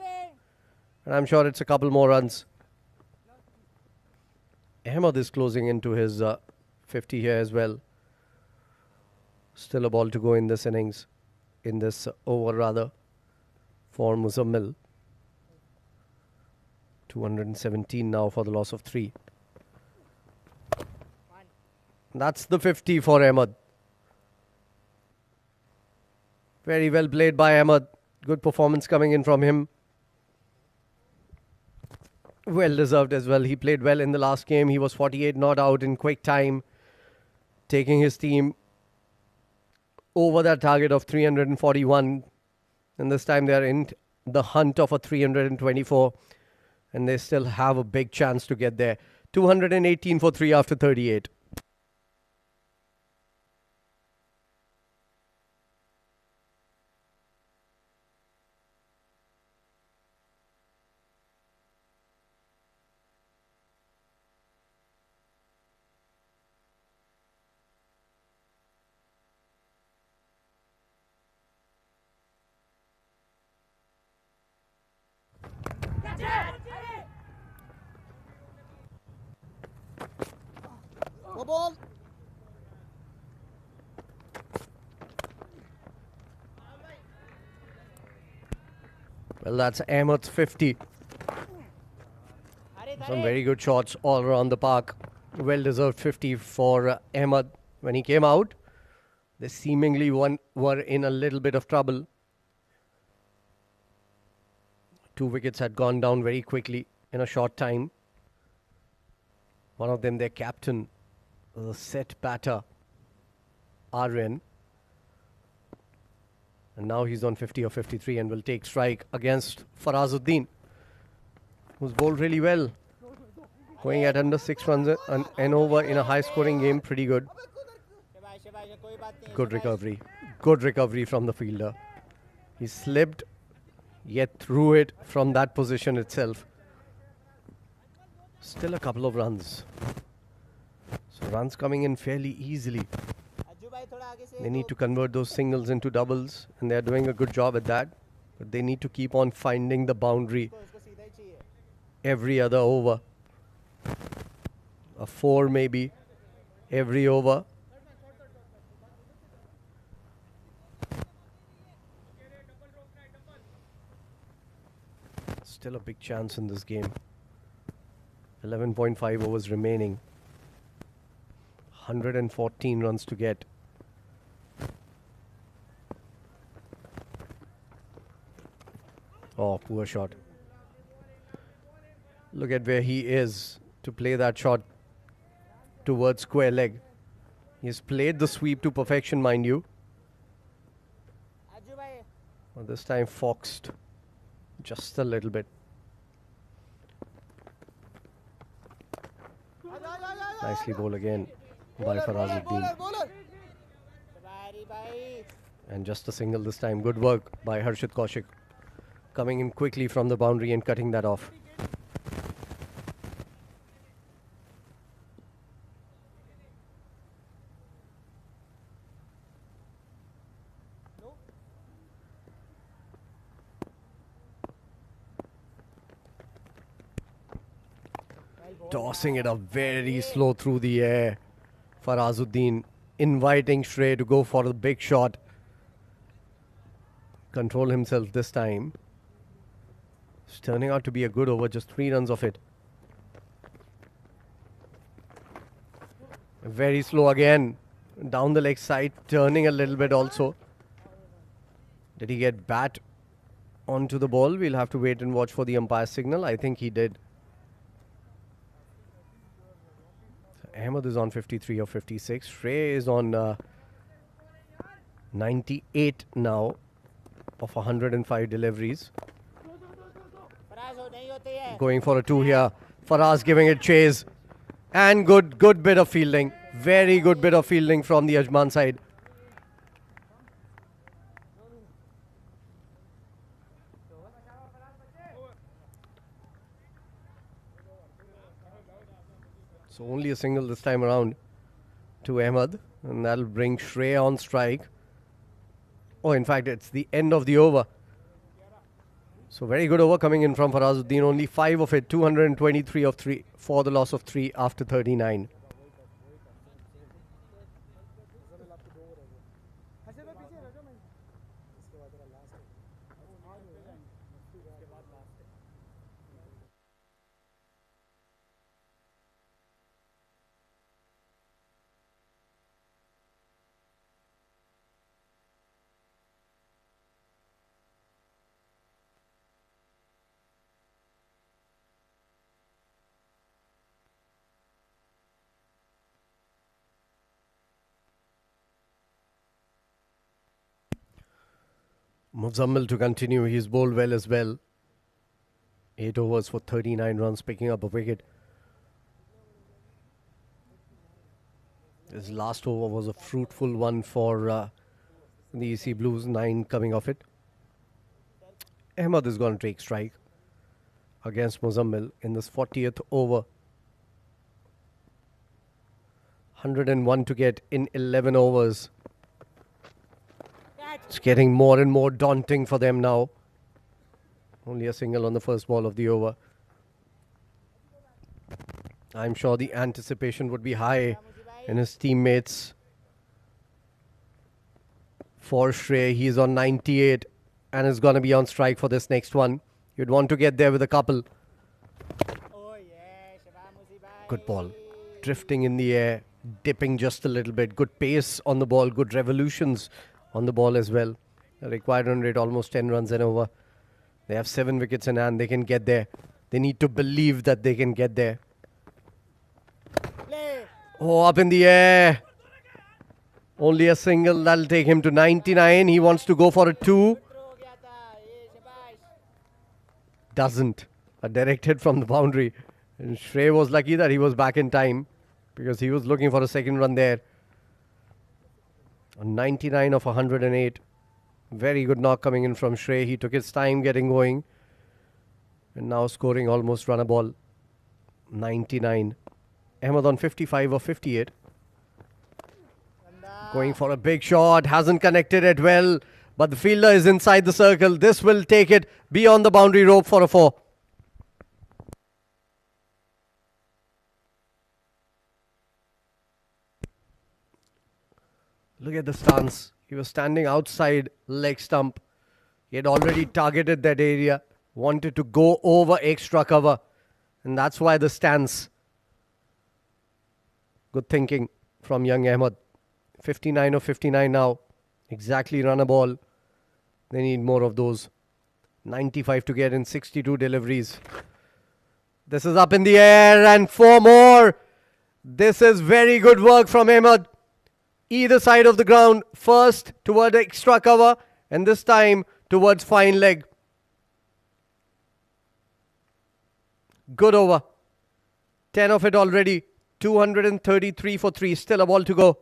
And I'm sure it's a couple more runs. Ahmed is closing into his 50 here as well. Still a ball to go in this innings. In this over rather. For Muzammil. 217 now for the loss of 3. That's the 50 for Ahmed. Very well played by Ahmed. Good performance coming in from him. Well deserved as well. He played well in the last game. He was 48 not out in quick time, taking his team over that target of 341. And this time they are in the hunt of a 324. And they still have a big chance to get there. 218 for 3 after 38. Ball. Well, that's Ahmed's 50. Some very good shots all around the park. Well-deserved 50 for Ahmed. When he came out, they seemingly were in a little bit of trouble. 2 wickets had gone down very quickly in a short time. One of them, their captain, the set batter, Aryan. And now he's on 50 or 53 and will take strike against Farazuddin, who's bowled really well. Going at under 6 runs an over in a high-scoring game, pretty good. Good recovery. Good recovery from the fielder. He slipped, yet threw it from that position itself. Still a couple of runs. So runs coming in fairly easily. They need to convert those singles into doubles, and they're doing a good job at that. But they need to keep on finding the boundary every other over. A 4 maybe every over. Still a big chance in this game. 11.5 overs remaining. 114 runs to get. Oh, poor shot. Look at where he is to play that shot towards square leg. He's played the sweep to perfection, mind you. But this time foxed just a little bit. Nicely bowled again by Farazuddin. And just a single this time. Good work by Harshit Kaushik. Coming in quickly from the boundary and cutting that off. Tossing it up very slow through the air. Farazuddin inviting Shrey to go for the big shot. Control himself this time. It's turning out to be a good over, just 3 runs of it. Very slow again. Down the leg side, turning a little bit also. Did he get bat onto the ball? We'll have to wait and watch for the umpire signal. I think he did. Ahmed is on 53 or 56. Shrey is on 98 now of 105 deliveries. Going for a 2 here. Faraz giving it chase. And good bit of fielding. Very good bit of fielding from the Ajman side. So only a single this time around to Ahmed. And that'll bring Shrey on strike. Oh, in fact, it's the end of the over. So very good over coming in from Farazuddin. Only 5 of it. 223 of 3 for the loss of 3 after 39. Muzammil to continue. He's bowled well as well. 8 overs for 39 runs, picking up a wicket. His last over was a fruitful one for the EC Blues. 9 coming off it. Ahmed is going to take strike against Muzammil in this 40th over. 101 to get in 11 overs. It's getting more and more daunting for them now. Only a single on the first ball of the over. I'm sure the anticipation would be high in his teammates. For Shrey, he's on 98 and is going to be on strike for this next one. You'd want to get there with a couple. Good ball. Drifting in the air, dipping just a little bit. Good pace on the ball, good revolutions on the ball as well. The required run rate almost 10 runs and over. They have 7 wickets in hand. They can get there. They need to believe that they can get there. Oh, up in the air. Only a single. That'll take him to 99. He wants to go for a 2. Doesn't. A direct hit from the boundary. And Shrey was lucky that he was back in time, because he was looking for a second run there. A 99 of 108. Very good knock coming in from Shrey. He took his time getting going. And now scoring almost run a ball. 99. Ahmed on 55 of 58. Going for a big shot. Hasn't connected it well. But the fielder is inside the circle. This will take it beyond the boundary rope for a 4. Look at the stance. He was standing outside leg stump. He had already targeted that area. Wanted to go over extra cover. And that's why the stance. Good thinking from young Ahmed. 59 of 59 now. Exactly run a ball. They need more of those. 95 to get in 62 deliveries. This is up in the air and 4 more. This is very good work from Ahmed. Either side of the ground. First toward extra cover, and this time towards fine leg. Good over. 10 of it already. 233 for 3. Still a ball to go.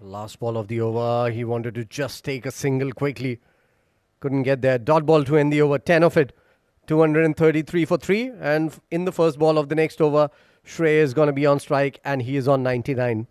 Last ball of the over. He wanted to just take a single quickly. Couldn't get there. Dot ball to end the over. 10 of it. 233 for 3. And in the first ball of the next over, Shrey is going to be on strike, and he is on 99.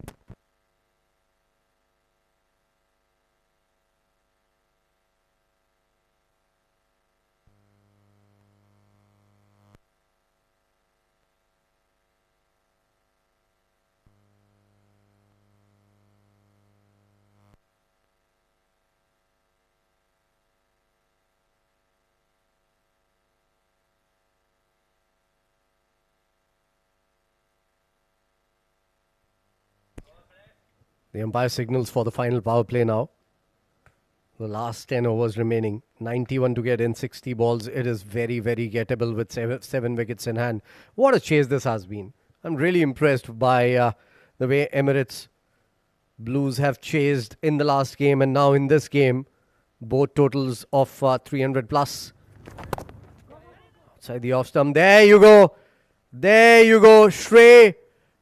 The umpire signals for the final power play now. The last 10 overs remaining. 91 to get in 60 balls. It is very, very gettable with 7 wickets in hand. What a chase this has been. I'm really impressed by the way Emirates Blues have chased in the last game and now in this game. Both totals of 300 plus. Outside the off stump. There you go. There you go. Shrey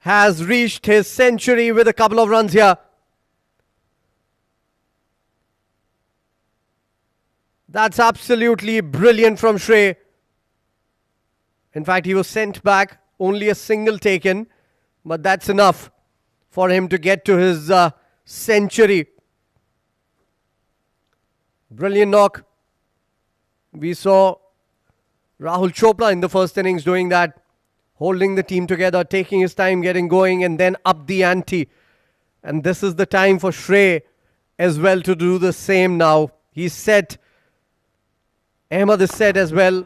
has reached his century with a couple of runs here. That's absolutely brilliant from Shrey. In fact, he was sent back. Only a single taken. But that's enough for him to get to his century. Brilliant knock. We saw Rahul Chopra in the first innings doing that. Holding the team together, taking his time, getting going, and then up the ante. And this is the time for Shrey as well to do the same now. He's set. Ahmed is set as well.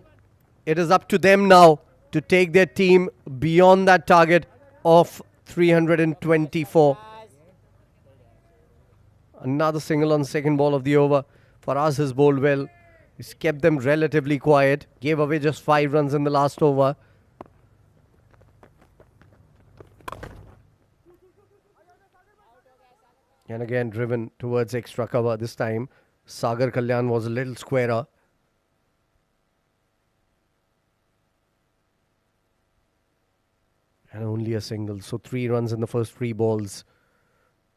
It is up to them now to take their team beyond that target of 324. Another single on the second ball of the over. Faraz has bowled well. He's kept them relatively quiet. Gave away just 5 runs in the last over. And again driven towards extra cover. This time Sagar Kalyan was a little squarer. And only a single. So 3 runs in the first 3 balls.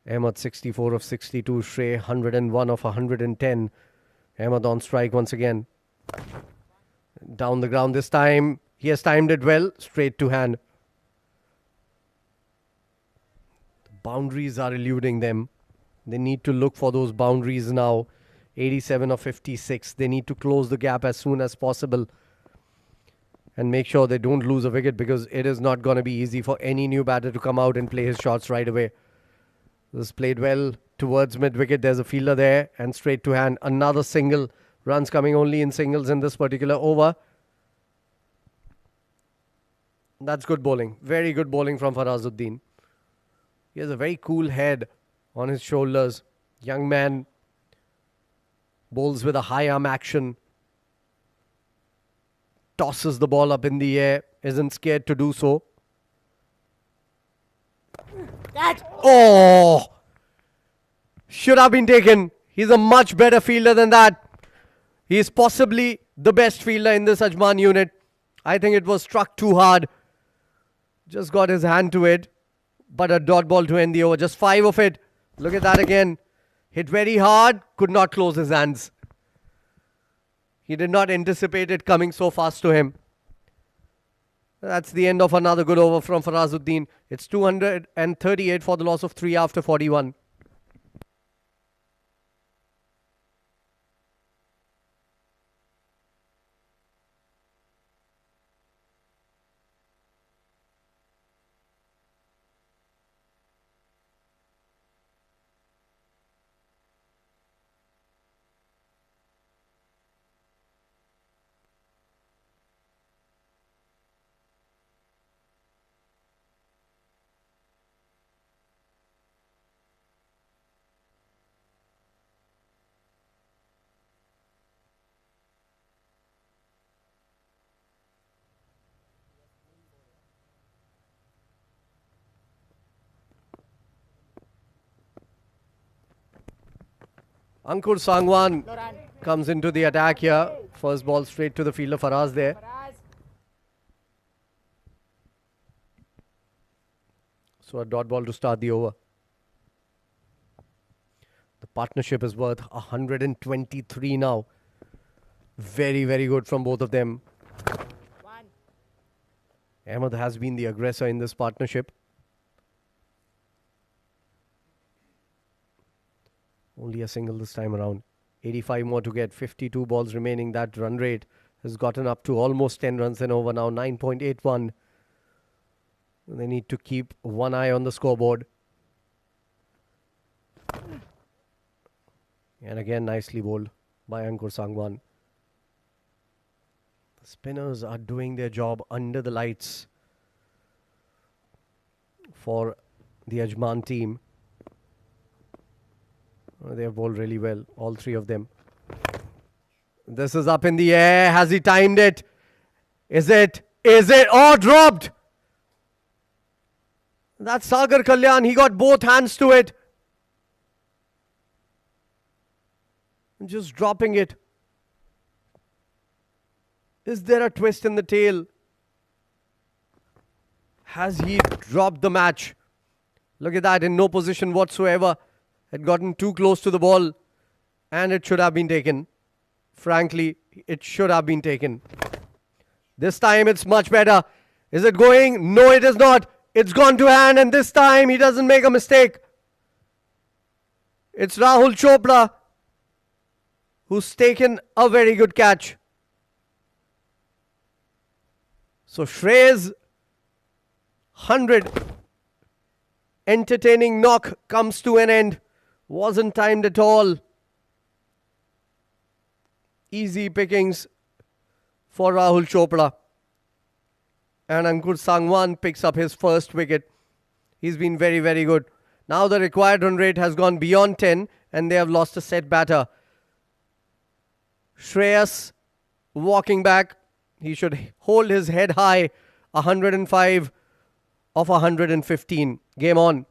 Ahmed 64 of 62. Shrey 101 of 110. Ahmed on strike once again. Down the ground this time. He has timed it well. Straight to hand. The boundaries are eluding them. They need to look for those boundaries now. 87 of 56. They need to close the gap as soon as possible. and make sure they don't lose a wicket, because it is not going to be easy for any new batter to come out and play his shots right away. This played well towards mid-wicket. There's a fielder there and straight to hand. Another single. Runs coming only in singles in this particular over. That's good bowling. Very good bowling from Farazuddin. He has a very cool head on his shoulders. Young man. Bowls with a high arm action. Tosses the ball up in the air. Isn't scared to do so. Catch! Oh! Should have been taken. He's a much better fielder than that. He is possibly the best fielder in this Ajman unit. I think it was struck too hard. Just got his hand to it. But a dot ball to end the over. Just 5 of it. Look at that again. Hit very hard. Could not close his hands. He did not anticipate it coming so fast to him. That's the end of another good over from Farazuddin. It's 238 for the loss of 3 after 41. Ankur Sangwan No run. comes into the attack here. First ball straight to the fielder Faraz there. Faraz. So a dot ball to start the over. The partnership is worth 123 now. Very, very good from both of them. 1. Ahmed has been the aggressor in this partnership. Only a single this time around. 85 more to get. 52 balls remaining. That run rate has gotten up to almost 10 runs an over now. 9.81. They need to keep one eye on the scoreboard. And again, nicely bowled by Ankur Sangwan. The spinners are doing their job under the lights for the Ajman team. They have bowled really well, all three of them. This is up in the air. Has he timed it? Is it? Is it? Oh, dropped! That's Sagar Kalyan. He got both hands to it. Just dropping it. Is there a twist in the tail? Has he dropped the match? Look at that, in no position whatsoever. Had gotten too close to the ball, and it should have been taken. Frankly, it should have been taken. This time it's much better. Is it going? No, it is not. It's gone to hand, and this time he doesn't make a mistake. It's Rahul Chopra who's taken a very good catch. So Shrey's 100 entertaining knock comes to an end. Wasn't timed at all. Easy pickings for Rahul Chopra. And Ankur Sangwan picks up his first wicket. He's been very, very good. Now the required run rate has gone beyond 10 and they have lost a set batter. Shreyas walking back. He should hold his head high. 105 of 115. Game on.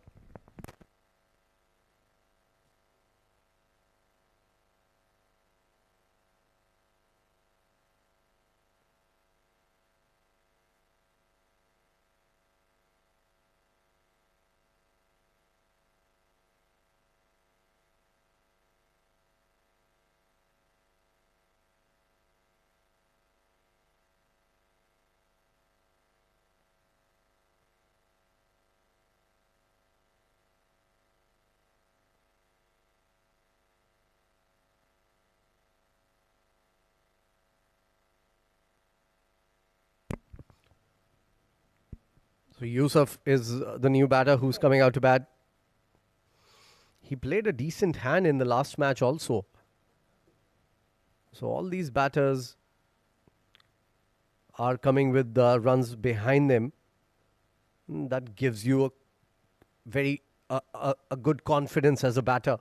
So Yusuf is the new batter who's coming out to bat. He played a decent hand in the last match also. So all these batters are coming with the runs behind them. That gives you a good confidence as a batter.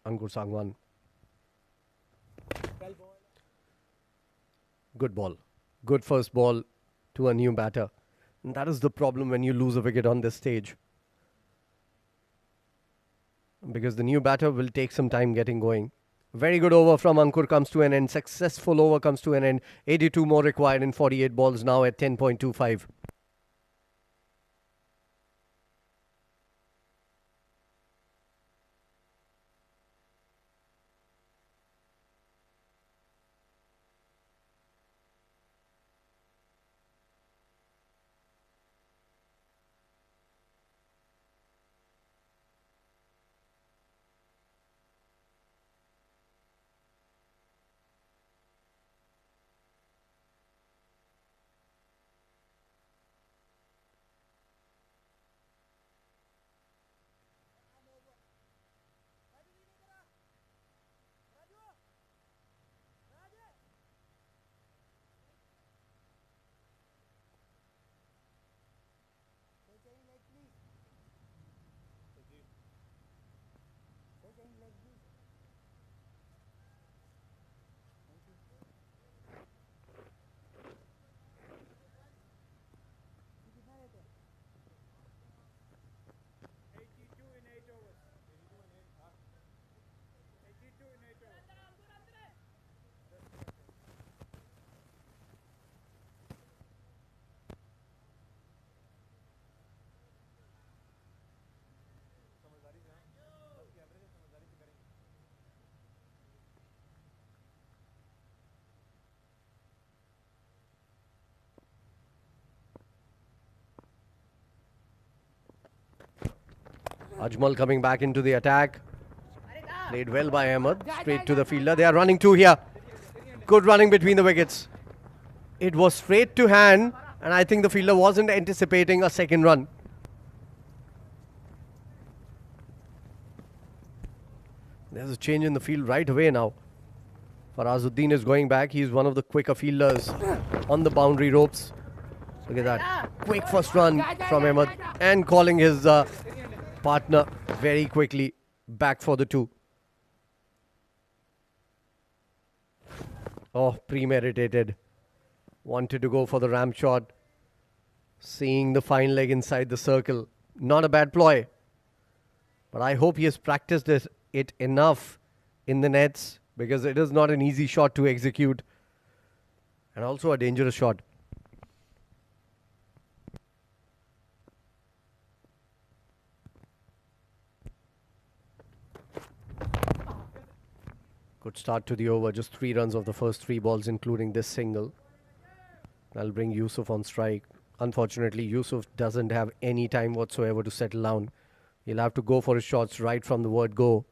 Ankur Sangwan. Good ball. Good first ball to a new batter. And that is the problem when you lose a wicket on this stage. Because the new batter will take some time getting going. Very good over from Ankur comes to an end. Successful over comes to an end. 82 more required in 48 balls now at 10.25. Ajmal coming back into the attack. Played well by Ahmed. Straight to the fielder. They are running two here. Good running between the wickets. It was straight to hand, and I think the fielder wasn't anticipating a second run. There's a change in the field right away now. Farazuddin is going back. He's one of the quicker fielders on the boundary ropes. Look at that. Quick first run from Ahmed and calling his partner very quickly back for the two. Oh, premeditated. Wanted to go for the ramp shot. Seeing the fine leg inside the circle. Not a bad ploy. But I hope he has practiced it enough in the nets, because it is not an easy shot to execute. And also a dangerous shot. Good start to the over. Just 3 runs of the first 3 balls, including this single. That'll bring Yusuf on strike. Unfortunately, Yusuf doesn't have any time whatsoever to settle down. He'll have to go for his shots right from the word go.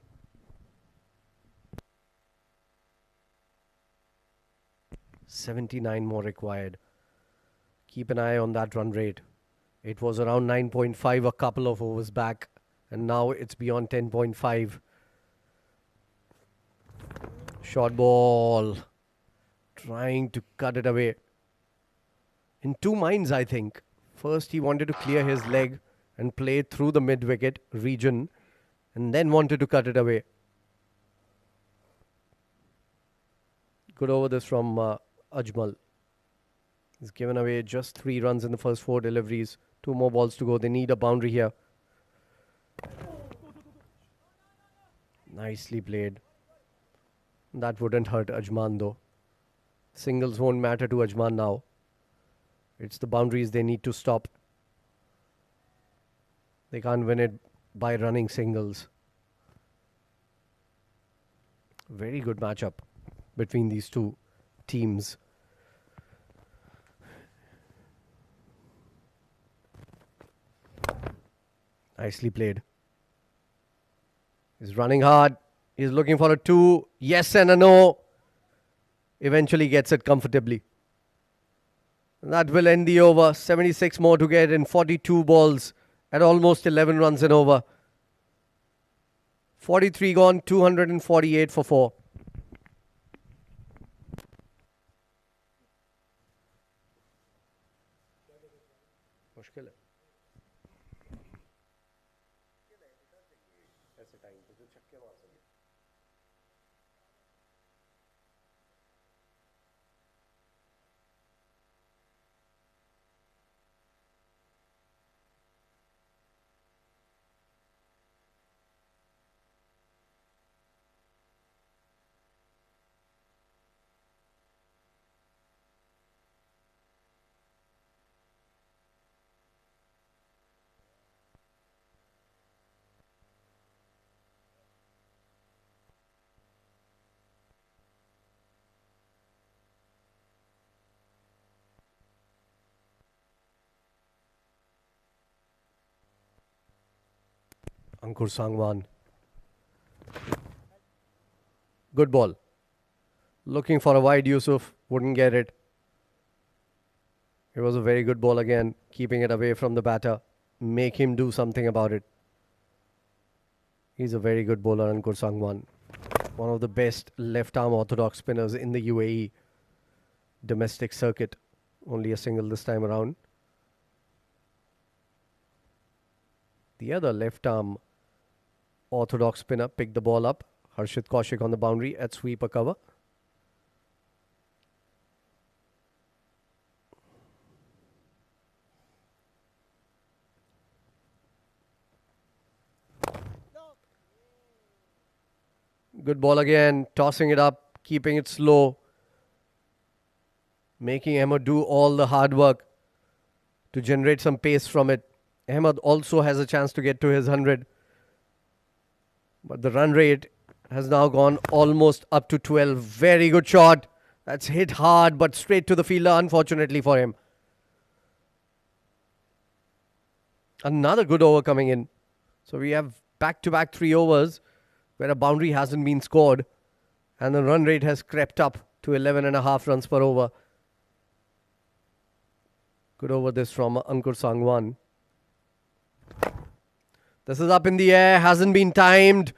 $79 more required. Keep an eye on that run rate. It was around 9.5 a couple of overs back, and now it's beyond 10.5. Short ball. Trying to cut it away. In two minds, I think. First, he wanted to clear his leg and play through the mid-wicket region, and then wanted to cut it away. Good over this from Ajmal. He's given away just 3 runs in the first 4 deliveries. 2 more balls to go. They need a boundary here. Nicely played. That wouldn't hurt Ajman though. Singles won't matter to Ajman now. It's the boundaries they need to stop. They can't win it by running singles. Very good matchup between these two teams. Nicely played. He's running hard. He's looking for a 2. Yes and a no. eventually gets it comfortably. And that will end the over. 76 more to get in 42 balls at almost 11 runs and over. 43 gone, 248 for 4. मुश्किल है ऐसे time पे जो छक्के मार सके. Ankur Sangwan. Good ball. Looking for a wide, Yusuf. Wouldn't get it. It was a very good ball again. Keeping it away from the batter. Make him do something about it. He's a very good bowler, Ankur Sangwan. One of the best left-arm orthodox spinners in the UAE domestic circuit. Only a single this time around. The other left-arm orthodox spinner picked the ball up. Harshit Kaushik on the boundary at sweeper cover. Good ball again, tossing it up, keeping it slow, making Ahmed do all the hard work to generate some pace from it. Ahmed also has a chance to get to his 100. But the run rate has now gone almost up to 12. Very good shot. That's hit hard, but straight to the fielder, unfortunately for him. Another good over coming in. So we have back-to-back 3 overs where a boundary hasn't been scored. And the run rate has crept up to 11.5 runs per over. Good over this from Ankur Sangwan. This is up in the air, hasn't been timed.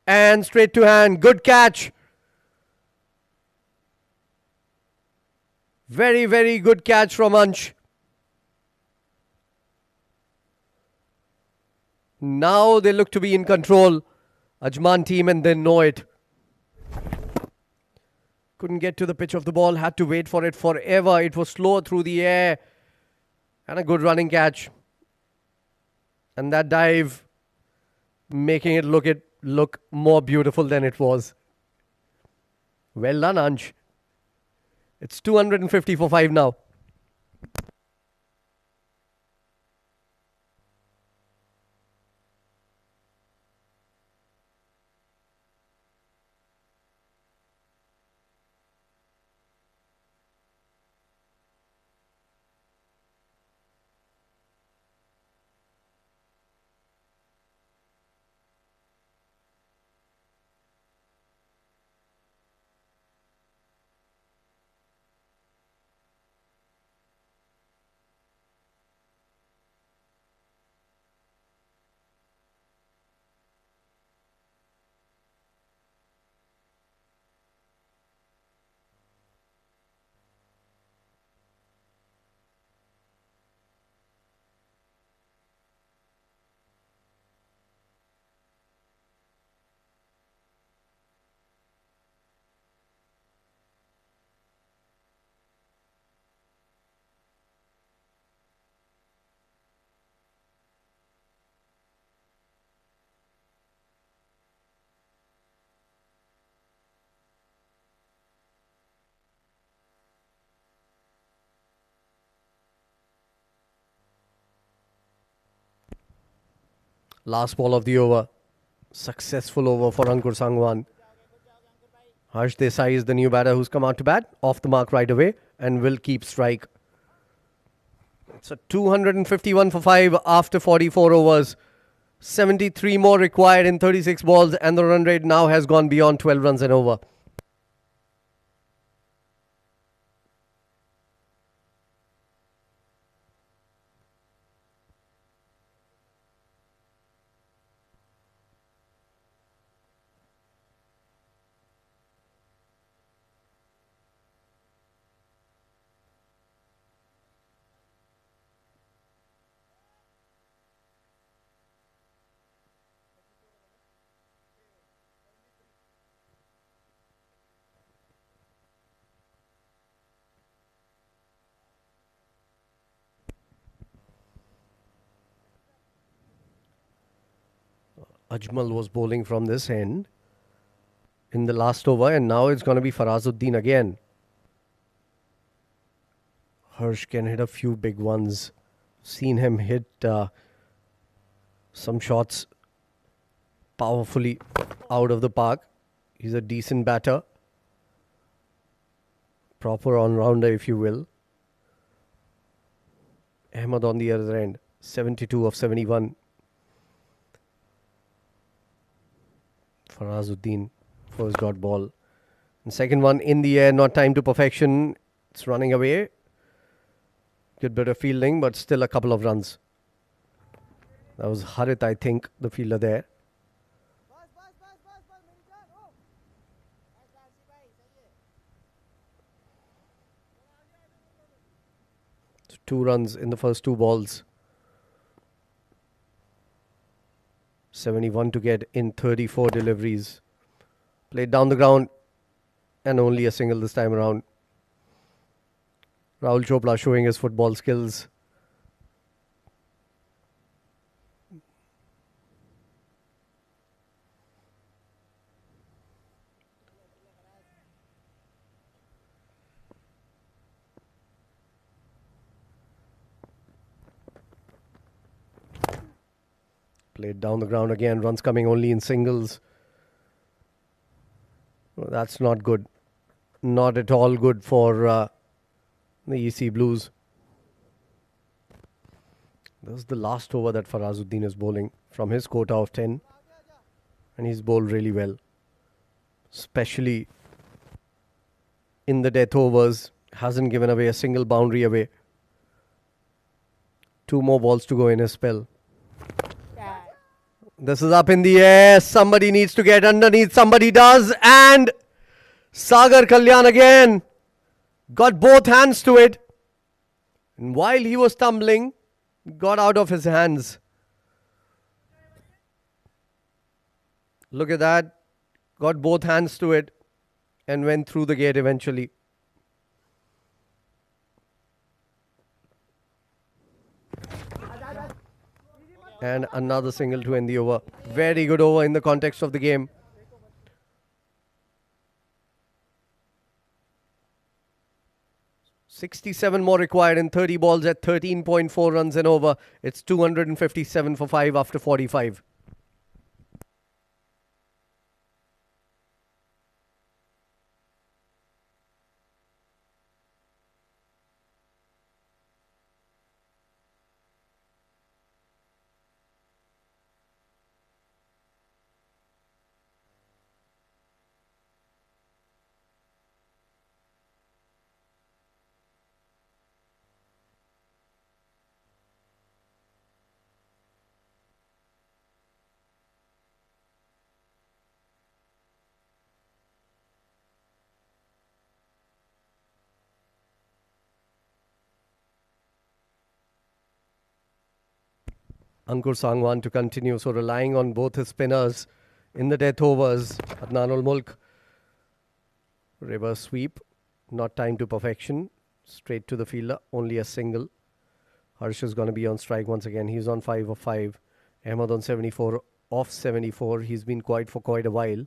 And straight to hand. Good catch. Very, very good catch from Ansh. Now they look to be in control. Ajman team, and they know it. Couldn't get to the pitch of the ball. Had to wait for it forever. It was slow through the air. And a good running catch. And that dive, making it look more beautiful than it was. Well done, Ansh. It's 250 for 5 now. Last ball of the over. Successful over for Ankur Sangwan. Harsh Desai is the new batter who's come out to bat. Off the mark right away and will keep strike. It's a 251 for 5 after 44 overs. 73 more required in 36 balls, and the run rate now has gone beyond 12 runs and over. Ajmal was bowling from this end in the last over, and now it's going to be Farazuddin again. Harsh can hit a few big ones. Seen him hit some shots powerfully out of the park. He's a decent batter. Proper all-rounder, if you will. Ahmed on the other end, 72 of 71. Farazuddin, first dot ball. And second one in the air, not time to perfection. It's running away. Good bit of fielding, but still a couple of runs. That was Harit, I think, the fielder there. So 2 runs in the first 2 balls. 71 to get in 34 deliveries. Played down the ground and only a single this time around. Rahul Chopra showing his football skills. Played down the ground again. Runs coming only in singles. Well, that's not good. Not at all good for the EC Blues. This is the last over that Farazuddin is bowling from his quota of 10. And he's bowled really well. Especially in the death overs. Hasn't given away a single boundary away. 2 more balls to go in his spell. This is up in the air. Somebody needs to get underneath. Somebody does. And Sagar Kalyan again got both hands to it. And while he was tumbling, got out of his hands. Look at that. Got both hands to it and went through the gate eventually. And another single to end the over. Very good over in the context of the game. .67 more required in 30 balls at 13.4 runs and over. It's 257 for 5 after 45. Ankur Sangwan to continue. So relying on both his spinners in the death overs. Adnan ul Mulk. Reverse sweep. Not time to perfection. Straight to the fielder. Only a single. Harsh is going to be on strike once again. He's on 5 of 5. Ahmed on 74 of 74. He's been quiet for quite a while.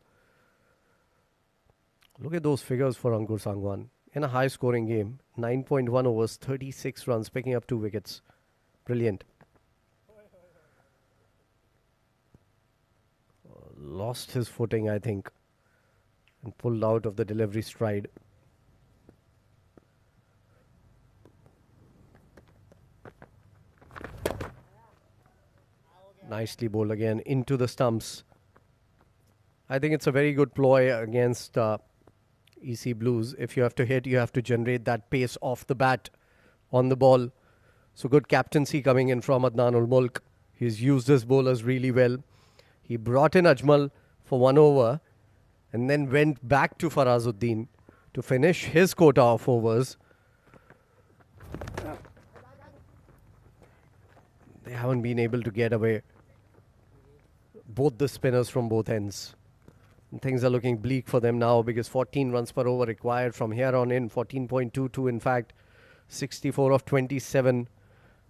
Look at those figures for Ankur Sangwan. In a high scoring game. 9.1 overs. 36 runs. Picking up 2 wickets. Brilliant. Lost his footing, I think, and pulled out of the delivery stride. Nicely bowled again into the stumps. I think it's a very good ploy against EC Blues. If you have to hit, you have to generate that pace off the bat on the ball. So good captaincy coming in from Adnan ul Mulk. He's used his bowlers really well. He brought in Ajmal for 1 over and then went back to Farazuddin to finish his quota of overs. They haven't been able to get away. Both the spinners from both ends. And things are looking bleak for them now because 14 runs per over required from here on in. 14.22 in fact. 64 of 27.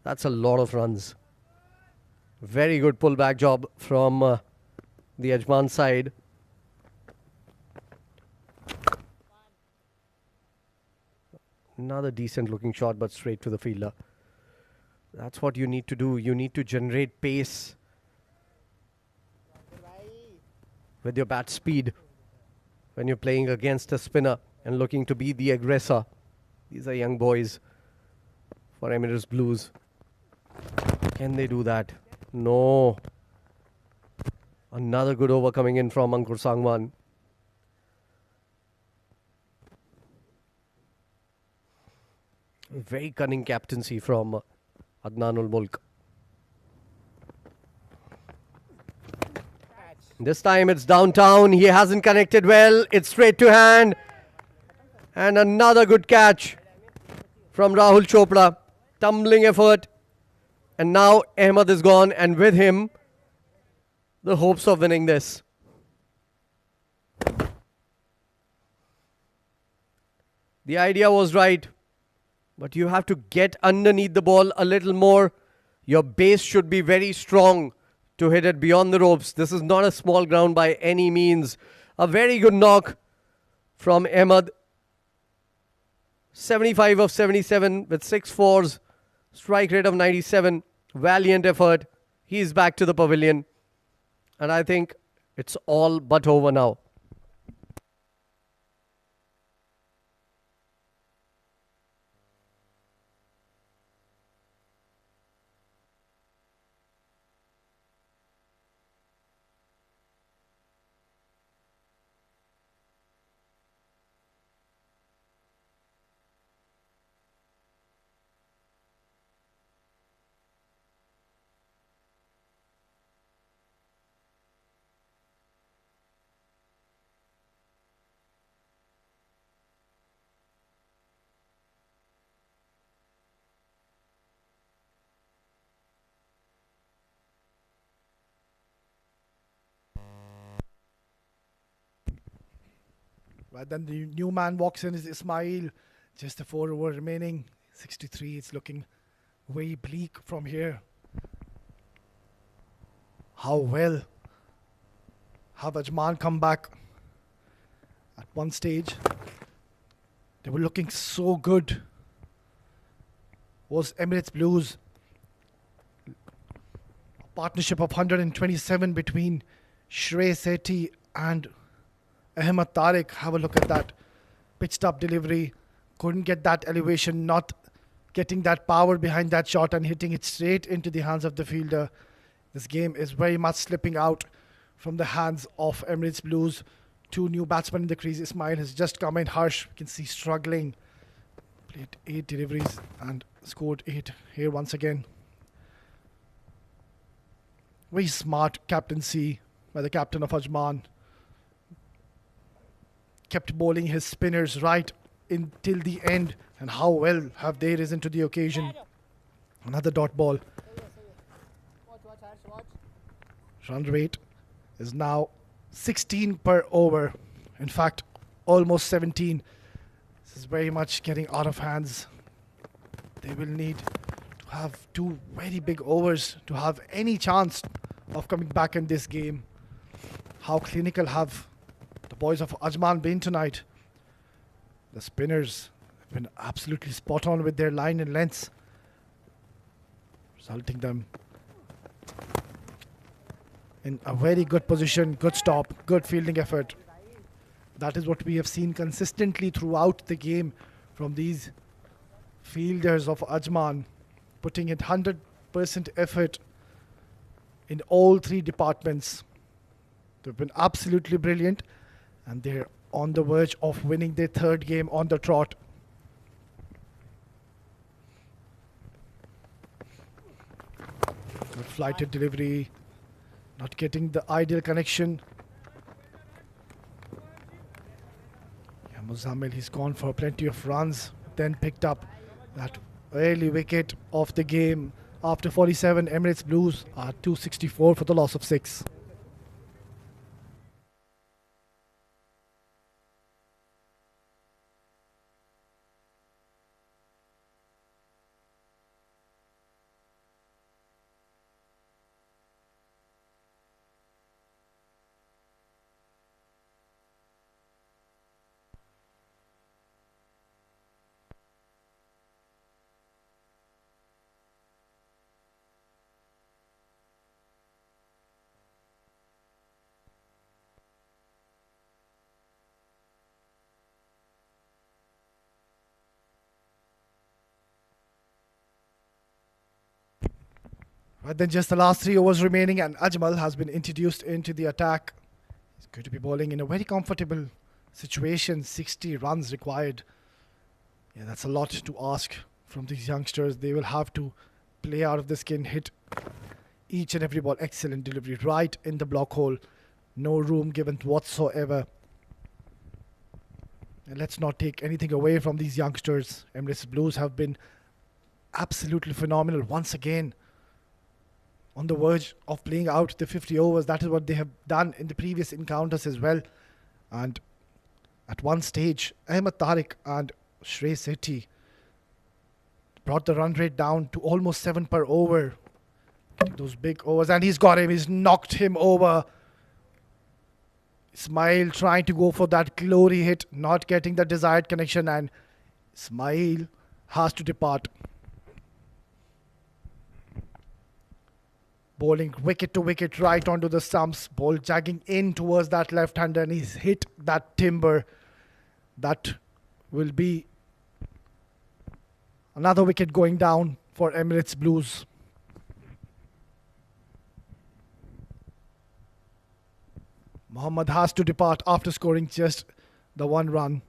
That's a lot of runs. Very good pullback job from the Ajman side. Another decent looking shot, but straight to the fielder. That's what you need to do. You need to generate pace with your bat speed when you're playing against a spinner and looking to be the aggressor. These are young boys for Emirates Blues. Can they do that? No. Another good over coming in from Ankur Sangwan. Very cunning captaincy from Adnan ul Mulk. This time it's downtown. He hasn't connected well. It's straight to hand. And another good catch from Rahul Chopra. Tumbling effort. And now Ahmed is gone. And with him, the hopes of winning this. The idea was right. But you have to get underneath the ball a little more. Your base should be very strong to hit it beyond the ropes. This is not a small ground by any means. A very good knock from Ahmed. 75 of 77 with 6 fours. Strike rate of 97. Valiant effort. He's back to the pavilion. And I think it's all but over now. Right then the new man walks in is Ismail. Just a 4 over remaining. 63. It's looking way bleak from here. How well have Ajman come back? At one stage, they were looking so good. Was Emirates Blues. A partnership of 127 between Shrey Sethi and Ahmed Tariq. Have a look at that. Pitched up delivery. Couldn't get that elevation. Not getting that power behind that shot and hitting it straight into the hands of the fielder. This game is very much slipping out from the hands of Emirates Blues. 2 new batsmen in the crease. Ismail has just come in. Harsh, you can see, struggling. Played 8 deliveries and scored 8 here once again. Very smart captaincy by the captain of Ajman. Kept bowling his spinners right until the end. And how well have they risen to the occasion. Another dot ball. Run rate is now 16 per over. In fact, almost 17. This is very much getting out of hands. They will need to have 2 very big overs to have any chance of coming back in this game. How clinical have the boys of Ajman been tonight? The spinners have been absolutely spot on with their line and lengths, resulting them in a very good position, good stop, good fielding effort. That is what we have seen consistently throughout the game from these fielders of Ajman, putting in 100% effort in all 3 departments. They've been absolutely brilliant, and they're on the verge of winning their 3rd game on the trot. Good flighted delivery, not getting the ideal connection. Yeah, Muzammil, he's gone for plenty of runs, then picked up that early wicket of the game. After 47, Emirates Blues are 264 for the loss of 6. But then just the last 3 overs remaining, and Ajmal has been introduced into the attack. He's going to be bowling in a very comfortable situation. 60 runs required. Yeah, that's a lot to ask from these youngsters. They will have to play out of the skin, hit each and every ball. Excellent delivery right in the block hole. No room given whatsoever. And let's not take anything away from these youngsters. Emirates Blues have been absolutely phenomenal once again, on the verge of playing out the 50 overs. That is what they have done in the previous encounters as well. And at one stage, Ahmed Tariq and Shrey Sethi brought the run rate down to almost 7 per over. Those big overs, and he's got him. He's knocked him over. Ismail trying to go for that glory hit, not getting the desired connection, and Ismail has to depart. Bowling wicket to wicket right onto the stumps. Ball jagging in towards that left-hander, and he's hit that timber. That will be another wicket going down for Emirates Blues. Mohammad has to depart after scoring just the 1 run.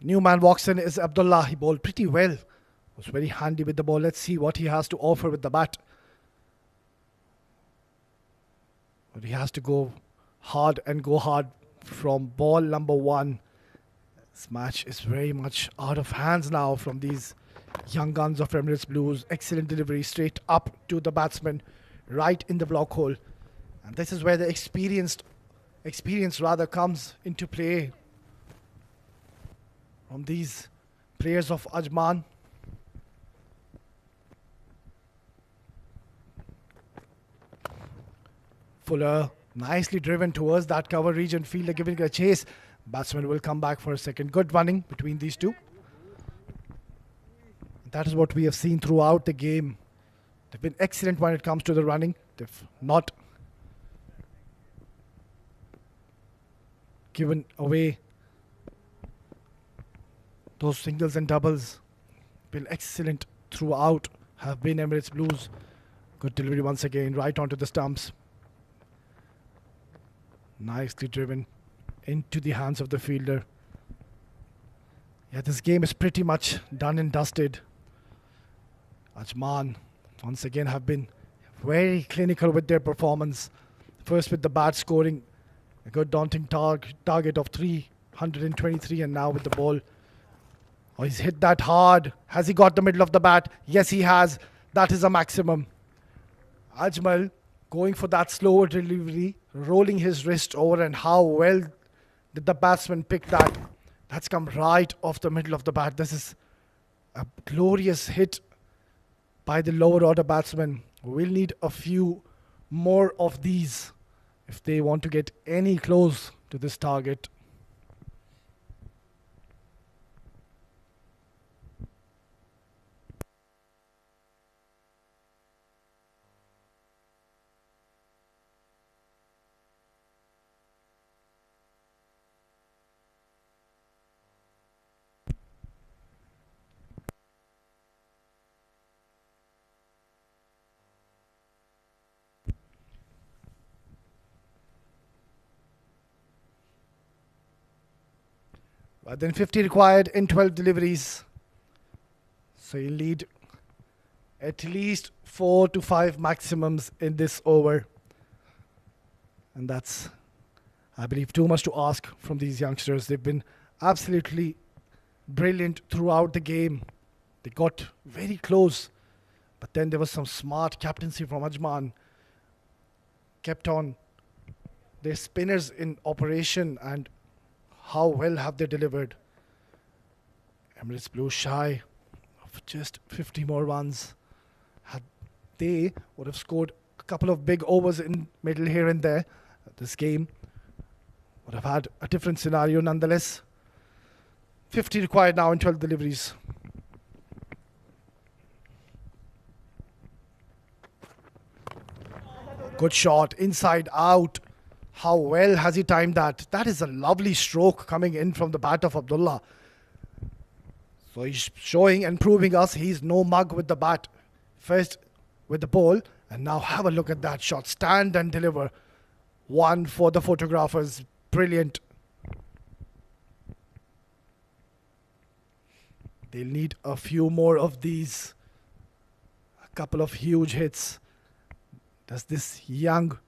New man walks in is Abdullah. He bowled pretty well. Was very handy with the ball. Let's see what he has to offer with the bat. But he has to go hard and go hard from ball number 1. This match is very much out of hands now from these young guns of Emirates Blues. Excellent delivery straight up to the batsman, right in the block hole. And this is where the experience rather comes into play from these players of Ajman. Fuller nicely driven towards that cover region. Fielder giving it a chase. Batsman will come back for a second. Good running between these two. That is what we have seen throughout the game. They've been excellent when it comes to the running. They've not given away those singles and doubles. Been excellent throughout. Have been Emirates Blues. Good delivery once again, right onto the stumps. Nicely driven into the hands of the fielder. Yeah, this game is pretty much done and dusted. Ajman once again have been very clinical with their performance. First with the bat, scoring a good daunting target of 323, and now with the ball. Oh, he's hit that hard. Has he got the middle of the bat? Yes, he has. That is a maximum. Ajmal going for that slower delivery, rolling his wrist over, and how well did the batsman pick that? That's come right off the middle of the bat. This is a glorious hit by the lower order batsman. We'll need a few more of these if they want to get any close to this target. But then 50 required in 12 deliveries. So you need at least 4 to 5 maximums in this over. And that's, I believe, too much to ask from these youngsters. They've been absolutely brilliant throughout the game. They got very close. But then there was some smart captaincy from Ajman. Kept on their spinners in operation, and how well have they delivered? Emirates Blue shy of just 50 more runs. Had they would have scored a couple of big overs in middle here and there, this game would have had a different scenario nonetheless. 50 required now in 12 deliveries. Good shot, inside out. How well has he timed that? That is a lovely stroke coming in from the bat of Abdullah. So he's showing and proving us he's no mug with the bat. First with the ball, and now have a look at that shot. Stand and deliver. One for the photographers. Brilliant. They'll need a few more of these. A couple of huge hits. Does this young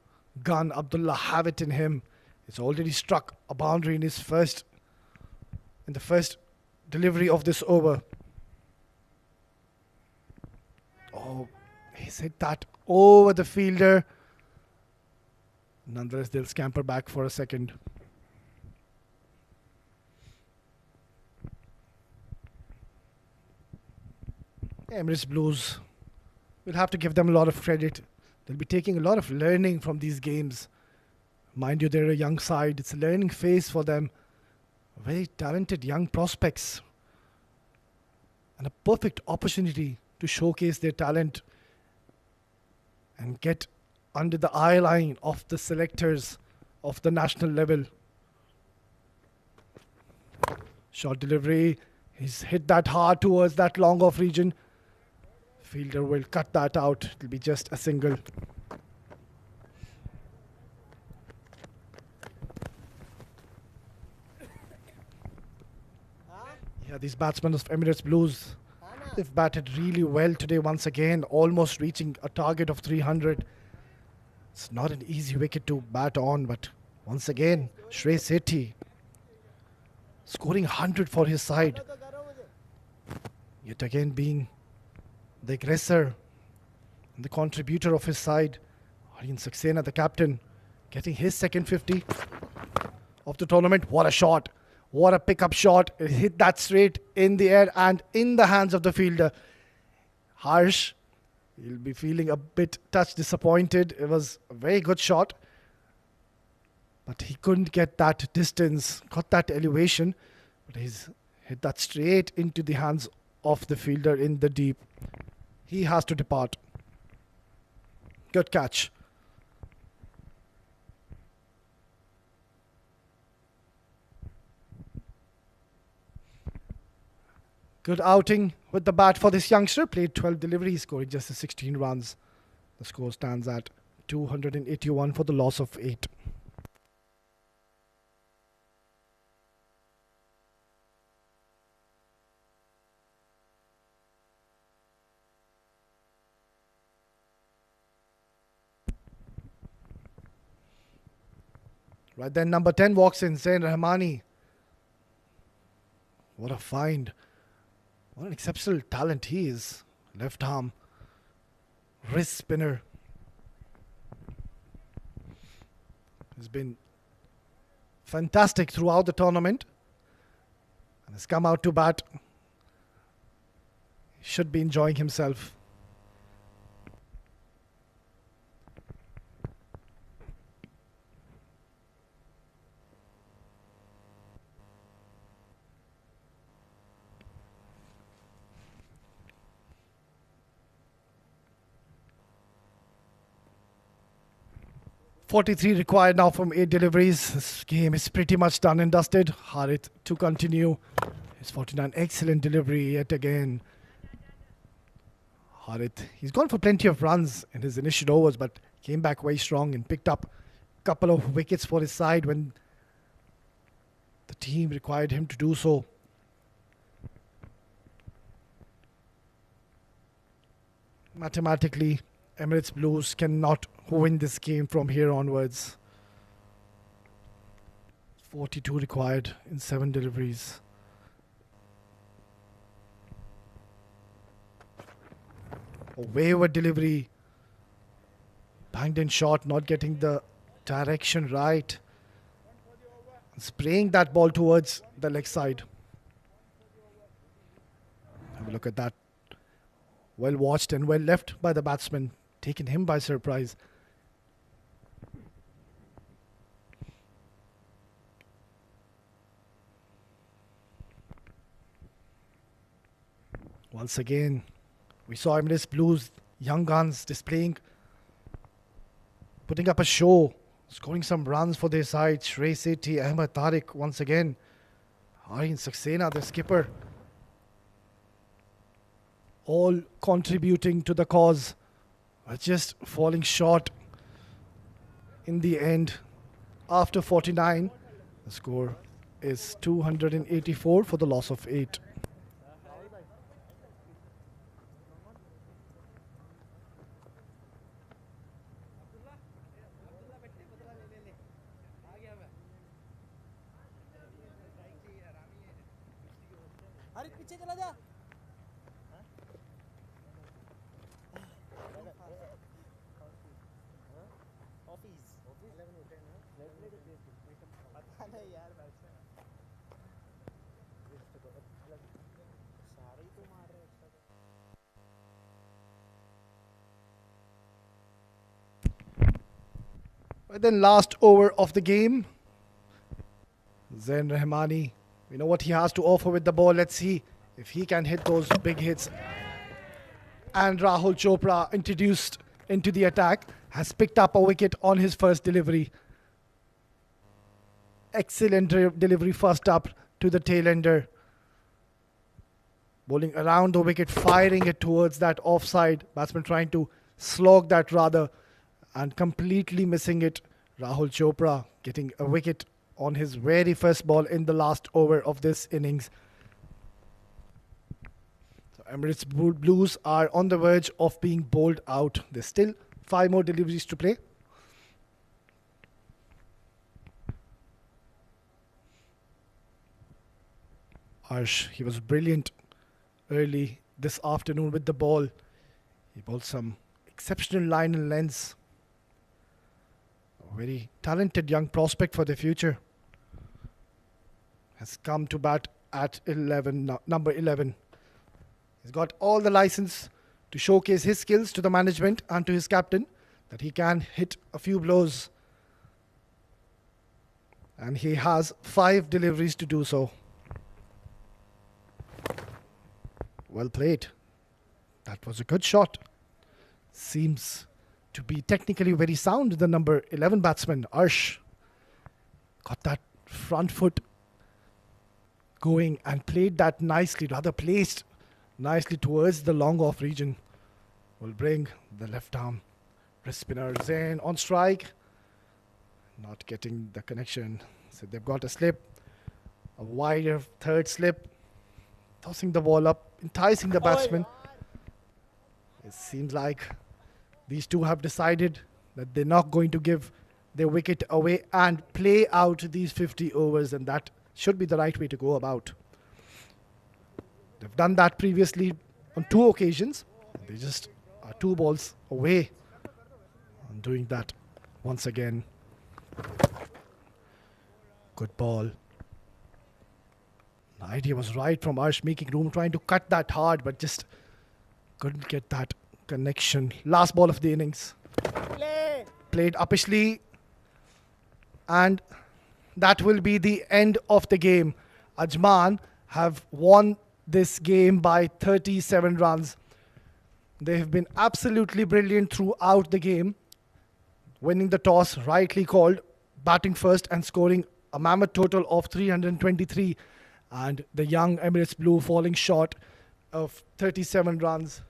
gun Abdullah have it in him? He's already struck a boundary in the first delivery of this over. Oh, he's hit that over the fielder. Nonetheless, they'll scamper back for a second. Emirates Blues, we'll have to give them a lot of credit. They'll be taking a lot of learning from these games. Mind you, they're a young side. It's a learning phase for them. Very talented young prospects. And a perfect opportunity to showcase their talent and get under the eye line of the selectors of the national level. Short delivery. He's hit that hard towards that long off region. Fielder will cut that out. It'll be just a single. Yeah, these batsmen of Emirates Blues, they've batted really well today once again, almost reaching a target of 300. It's not an easy wicket to bat on, but once again, Shrey Sethi scoring 100 for his side. Yet again being the aggressor and the contributor of his side. Aryan Saxena, the captain, getting his second 50 of the tournament. What a shot. What a pickup shot. It hit that straight in the air and in the hands of the fielder. Harsh, he'll be feeling a bit touch disappointed. It was a very good shot, but he couldn't get that distance, got that elevation, but he's hit that straight into the hands of the fielder in the deep. He has to depart. Good catch. Good outing with the bat for this youngster. Played 12 deliveries, scoring just 16 runs. The score stands at 281 for the loss of 8. Right then, number 10 walks in, Zain Rahmani. What a find. What an exceptional talent he is. Left arm. Wrist spinner. He's been fantastic throughout the tournament. And has come out to bat. He should be enjoying himself. .43 required now from 8 deliveries. This game is pretty much done and dusted. Harith to continue. His 49 excellent delivery yet again. Harith, he's gone for plenty of runs in his initial overs, but came back very strong and picked up a couple of wickets for his side when the team required him to do so. Mathematically, Emirates Blues cannot win this game from here onwards. 42 required in 7 deliveries. A wayward delivery. Banged in shot, not getting the direction right. Spraying that ball towards the leg side. Have a look at that. Well watched and well left by the batsman. Taken him by surprise. Once again, we saw Emirates Blues young guns putting up a show, scoring some runs for their side. Shrey Sethi, Ahmed Tariq once again. Aryan Saxena, the skipper, all contributing to the cause, but just falling short in the end. After 49, the score is 284 for the loss of 8. अरे पीछे चला जा पता नहीं यार सारे ही तो मार रहे हैं But then last over of the game, Zain Rahmani, we know what he has to offer with the ball. Let's see if he can hit those big hits. And Rahul Chopra, introduced into the attack, has picked up a wicket on his first delivery. Excellent delivery first up to the tail ender. Bowling around the wicket, firing it towards that offside. Batsman trying to slog that rather and completely missing it. Rahul Chopra getting a wicket on his very first ball in the last over of this innings. So Emirates Blues are on the verge of being bowled out. There's still 5 more deliveries to play. Harsh, he was brilliant early this afternoon with the ball. He bowled some exceptional line and lengths. A very talented young prospect for the future. Has come to bat at 11, number 11. He's got all the license to showcase his skills to the management and to his captain, that he can hit a few blows. And he has 5 deliveries to do so. Well played. That was a good shot. Seems to be technically very sound, the number 11 batsman, Arsh. Got that front foot going and played that nicely, rather placed nicely towards the long off region. Will bring the left arm wrist spinner Zain on strike. Not getting the connection. So they've got a slip, a wider third slip. Tossing the ball up, enticing the batsman. It seems like these two have decided that they're not going to give their wicket away and play out these 50 overs, and that should be the right way to go about. They've done that previously on 2 occasions. They just are 2 balls away on doing that once again. Good ball. The idea was right from Arsh, making room, trying to cut that hard, but just couldn't get that connection. Last ball of the innings. Played uppishly. And that will be the end of the game. Ajman have won this game by 37 runs. They have been absolutely brilliant throughout the game. Winning the toss, rightly called, batting first and scoring a mammoth total of 323. And the young Emirates Blue falling short of 37 runs.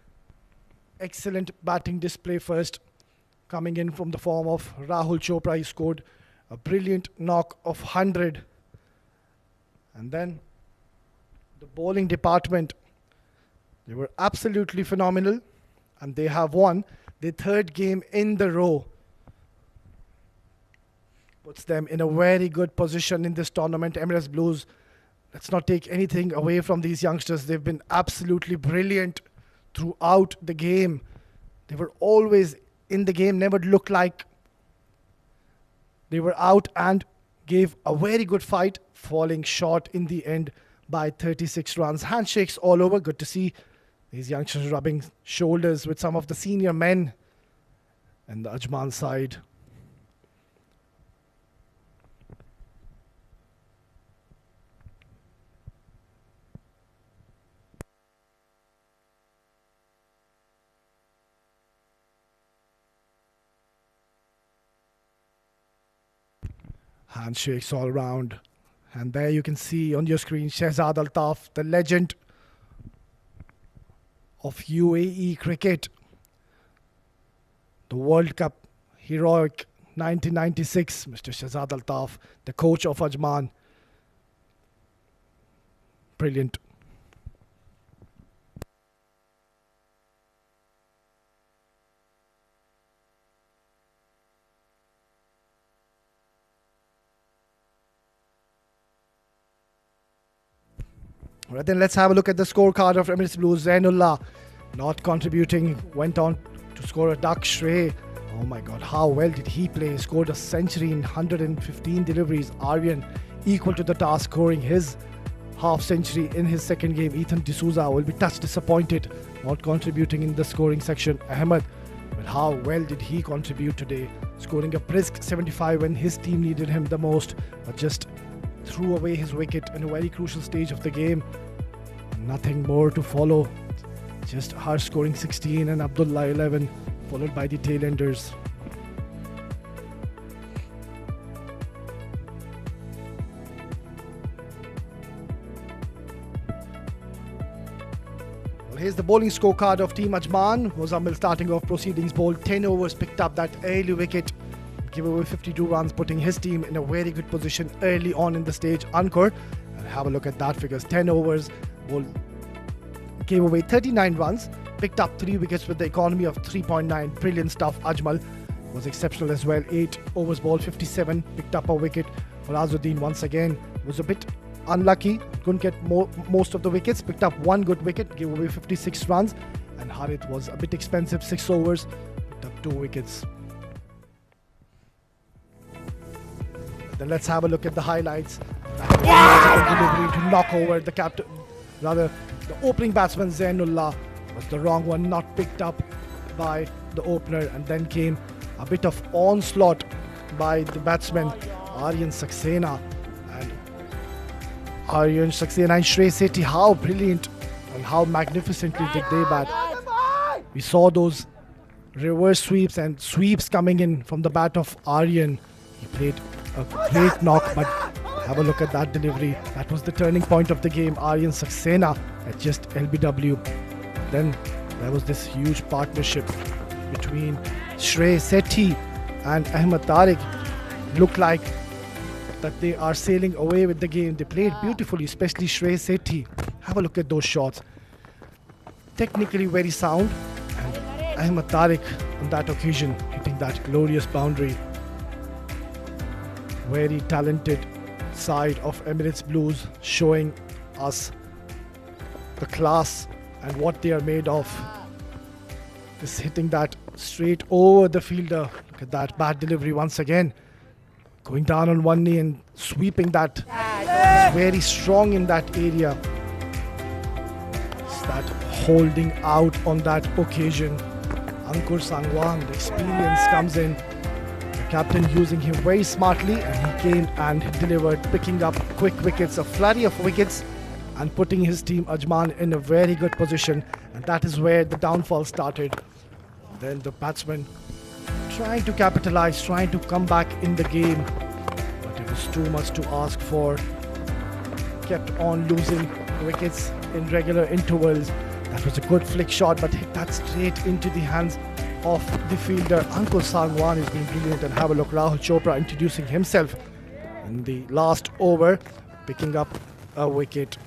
Excellent batting display first, coming in from the form of Rahul Chopra. He scored a brilliant knock of 100. And then the bowling department, they were absolutely phenomenal. And they have won their 3rd game in the row. Puts them in a very good position in this tournament. Emirates Blues, let's not take anything away from these youngsters. They've been absolutely brilliant throughout the game. They were always in the game, never looked like they were out, and gave a very good fight, falling short in the end by 36 runs. Handshakes all over. Good to see these youngsters rubbing shoulders with some of the senior men and the Ajman side. Handshakes all around. And there you can see on your screen Shehzad Altaf, the legend of UAE cricket. The World Cup heroic 1996, Mr. Shehzad Altaf, the coach of Ajman. Brilliant. Right, then let's have a look at the scorecard of Emirates Blues. Zainullah not contributing, went on to score a duck. Shrey, oh my god, how well did he play? Scored a century in 115 deliveries. Aryan equal to the task, scoring his half century in his second game. Ethan D'Souza will be touch disappointed, not contributing in the scoring section. Ahmed, well, how well did he contribute today? Scoring a brisk 75 when his team needed him the most, but just threw away his wicket in a very crucial stage of the game. Nothing more to follow. Just Harsh scoring 16 and Abdullah 11, followed by the tailenders. Well, here's the bowling scorecard of Team Ajman. Mozammil starting off proceedings, bowled 10 overs, picked up that early wicket, give away 52 runs, putting his team in a very good position early on in the stage. Ankur, and have a look at that figures. 10 overs, bowled, gave away 39 runs, picked up 3 wickets with the economy of 3.9. Brilliant stuff. Ajmal was exceptional as well. 8 overs bowled, 57, picked up a wicket. Farazuddin once again was a bit unlucky, couldn't get most of the wickets, picked up 1 good wicket, gave away 56 runs. And Harith was a bit expensive, 6 overs, picked up 2 wickets. Then let's have a look at the highlights. Delivery to knock over the captain, rather the opening batsman Zainullah was the wrong one, not picked up by the opener, and then came a bit of onslaught by the batsman Aryan Saxena. And Aryan Saxena and Shrey Sethi, how brilliant and how magnificently did they bat. We saw those reverse sweeps and sweeps coming in from the bat of Aryan. He played a great knock, but have a look at that delivery. That was the turning point of the game. Aryan Saxena at just LBW. Then there was this huge partnership between Shrey Sethi and Ahmed Tariq. Looked like that they are sailing away with the game. They played beautifully, especially Shrey Sethi. Have a look at those shots. Technically very sound. And Ahmed Tariq on that occasion hitting that glorious boundary. Very talented side of Emirates Blues, showing us the class and what they are made of. Just hitting that straight over the fielder. Look at that bad delivery once again. Going down on one knee and sweeping that. Very strong in that area. It's that holding out on that occasion. Ankur Sangwan, the experience comes in. Captain using him very smartly, and he came and delivered, picking up quick wickets, a flurry of wickets, and putting his team Ajman in a very good position. And that is where the downfall started. Then the batsman trying to capitalize, trying to come back in the game, but it was too much to ask for. Kept on losing wickets in regular intervals. That was a good flick shot, but hit that straight into the hands of the fielder. Ankur Sangwan has been brilliant, and have a look, Rahul Chopra introducing himself in the last over, picking up a wicket.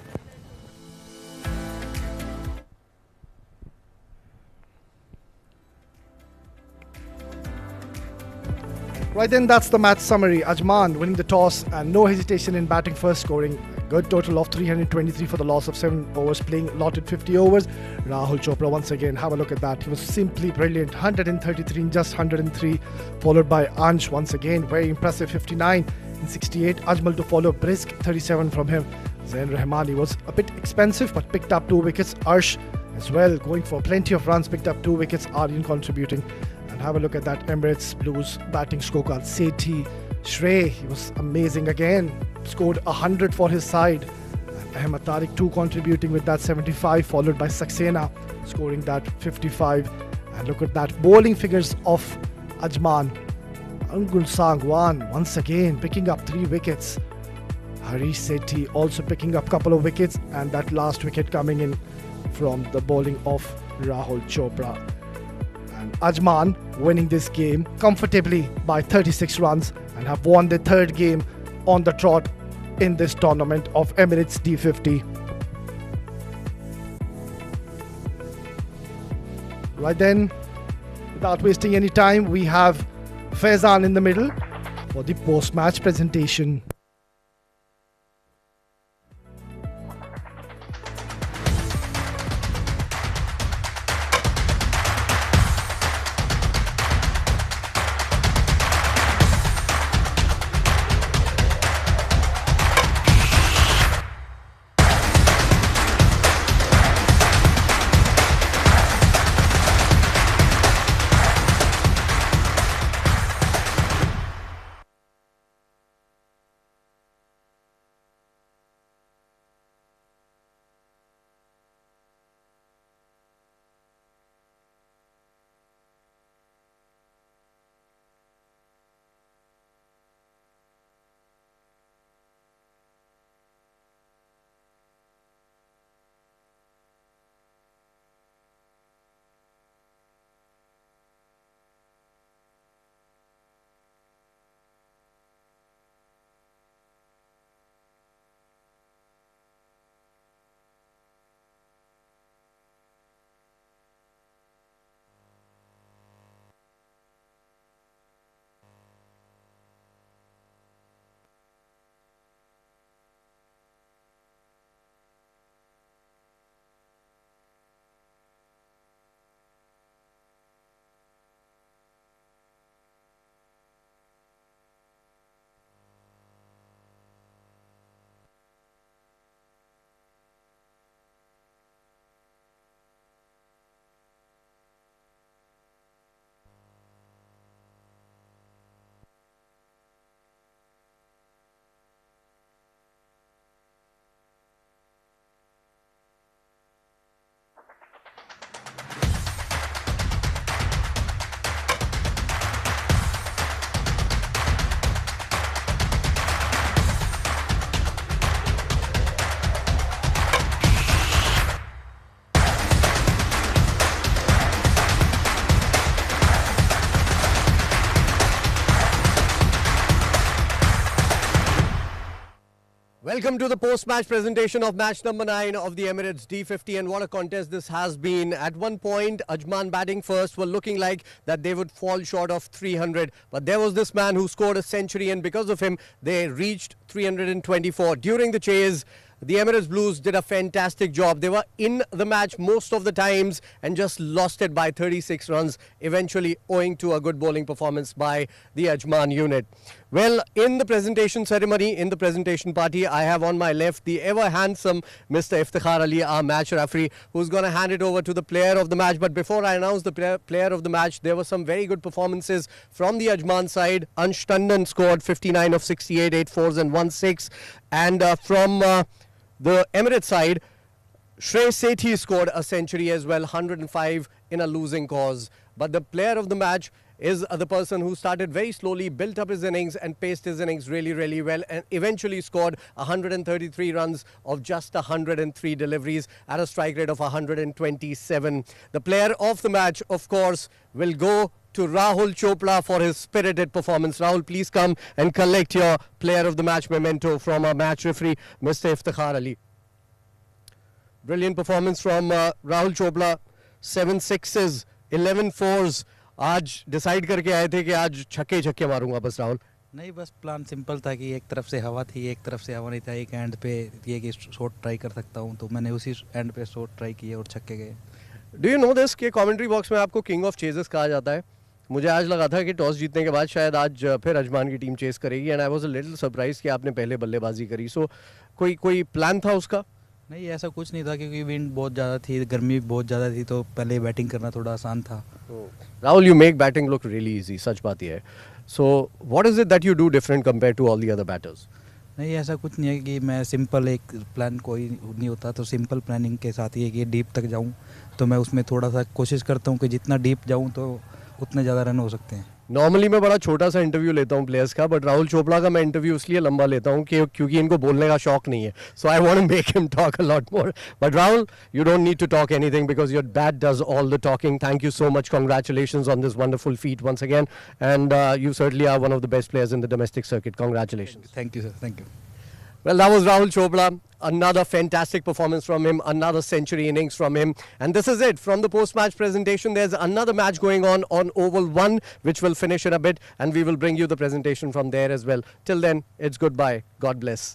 Right then, that's the match summary. Ajman winning the toss and no hesitation in batting first, scoring a good total of 323 for the loss of 7 overs, playing allotted 50 overs. Rahul Chopra once again, have a look at that. He was simply brilliant, 133 in just 103, followed by Ansh once again, very impressive, 59 in 68. Ajmal to follow, brisk 37 from him. Zain Rahmani was a bit expensive but picked up 2 wickets. Arsh as well, going for plenty of runs, picked up 2 wickets. Aryan contributing. And have a look at that Emirates Blues batting scorecard. Sethi, Shrey, he was amazing again, scored 100 for his side. And Ahmed Tariq too contributing with that 75, followed by Saxena scoring that 55. And look at that bowling figures of Ajman. Angul Sangwan once again picking up 3 wickets. Harish Sethi also picking up couple of wickets, and that last wicket coming in from the bowling of Rahul Chopra. And Ajman winning this game comfortably by 36 runs and have won the 3rd game on the trot in this tournament of Emirates D50. Right then, without wasting any time, we have Faizan in the middle for the post-match presentation. Welcome to the post-match presentation of match number 9 of the Emirates D50, and what a contest this has been. At one point, Ajman batting first were looking like that they would fall short of 300, but there was this man who scored a century, and because of him, they reached 324. During the chase, the Emirates Blues did a fantastic job. They were in the match most of the times and just lost it by 36 runs, eventually owing to a good bowling performance by the Ajman unit. Well, in the presentation ceremony, in the presentation party, I have on my left the ever handsome Mr. Iftikhar Ali, our match referee, who's going to hand it over to the player of the match. But before I announce the player of the match, there were some very good performances from the Ajman side. Ansh Tandon scored 59 of 68, 8 fours and 1 6. And from the Emirates side, Shrey Sethi scored a century as well, 105 in a losing cause. But the player of the match is the person who started very slowly, built up his innings and paced his innings really well, and eventually scored 133 runs of just 103 deliveries at a strike rate of 127. The player of the match, of course, will go to Rahul Chopra for his spirited performance. Rahul, please come and collect your player of the match memento from our match referee, Mr. Iftikhar Ali. Brilliant performance from Rahul Chopra. 7 sixes, 11 fours. आज decide करके आए थे कि आज छक्के छक्के मारूंगा बस राहुल? नहीं, बस प्लान सिंपल था कि एक तरफ से हवा थी, एक तरफ से हवा नहीं था। एक एंड पे ये कि शॉट ट्राई कर सकता हूं, तो मैंने उसी एंड पे शॉट ट्राई किए और छक्के गए। डू यू नो दिस कि कमेंट्री बॉक्स में आपको किंग ऑफ चेजेस कहा जाता है? मुझे आज लगा था कि टॉस जीतने के बाद शायद आज फिर अजमान की टीम चेस करेगी, and I was a little surprise कि आपने पहले बल्लेबाजी करी। सो कोई प्लान था उसका? नहीं, ऐसा कुछ नहीं था क्योंकि विंड बहुत ज़्यादा थी, गर्मी बहुत ज़्यादा थी, तो पहले बैटिंग करना थोड़ा आसान था। Rahul, you make batting look really easy, सच बात ये है। So what is it that you do different compare to all the other batters? नहीं, ऐसा कुछ नहीं है कि मैं सिंपल एक प्लान कोई नहीं होता, तो सिंपल प्लानिंग के साथ ही है कि डीप तक जाऊं, तो मैं उसमें थोड़ा सा कोशिश करता हूं कि जितना डीप जाऊं तो उतने ज़्यादा रन हो सकते हैं। नॉर्मली मैं बड़ा छोटा सा इंटरव्यू लेता हूँ प्लेयर्स का, बट राहुल चोपड़ा का मैं इंटरव्यू इसलिए लंबा लेता हूँ कि क्योंकि इनको बोलने का शौक नहीं है. So I want to make him talk a lot more. But Rahul, you don't need to talk anything because your bat does all the talking. Thank you so much. Congratulations on this wonderful feat once again. And you certainly are one of the best players in the domestic circuit. Congratulations. Thank you, sir. Thank you. Well, that was Rahul Chopra. Another fantastic performance from him. Another century innings from him. And this is it. From the post-match presentation, there's another match going on Oval 1, which will finish in a bit. And we will bring you the presentation from there as well. Till then, it's goodbye. God bless.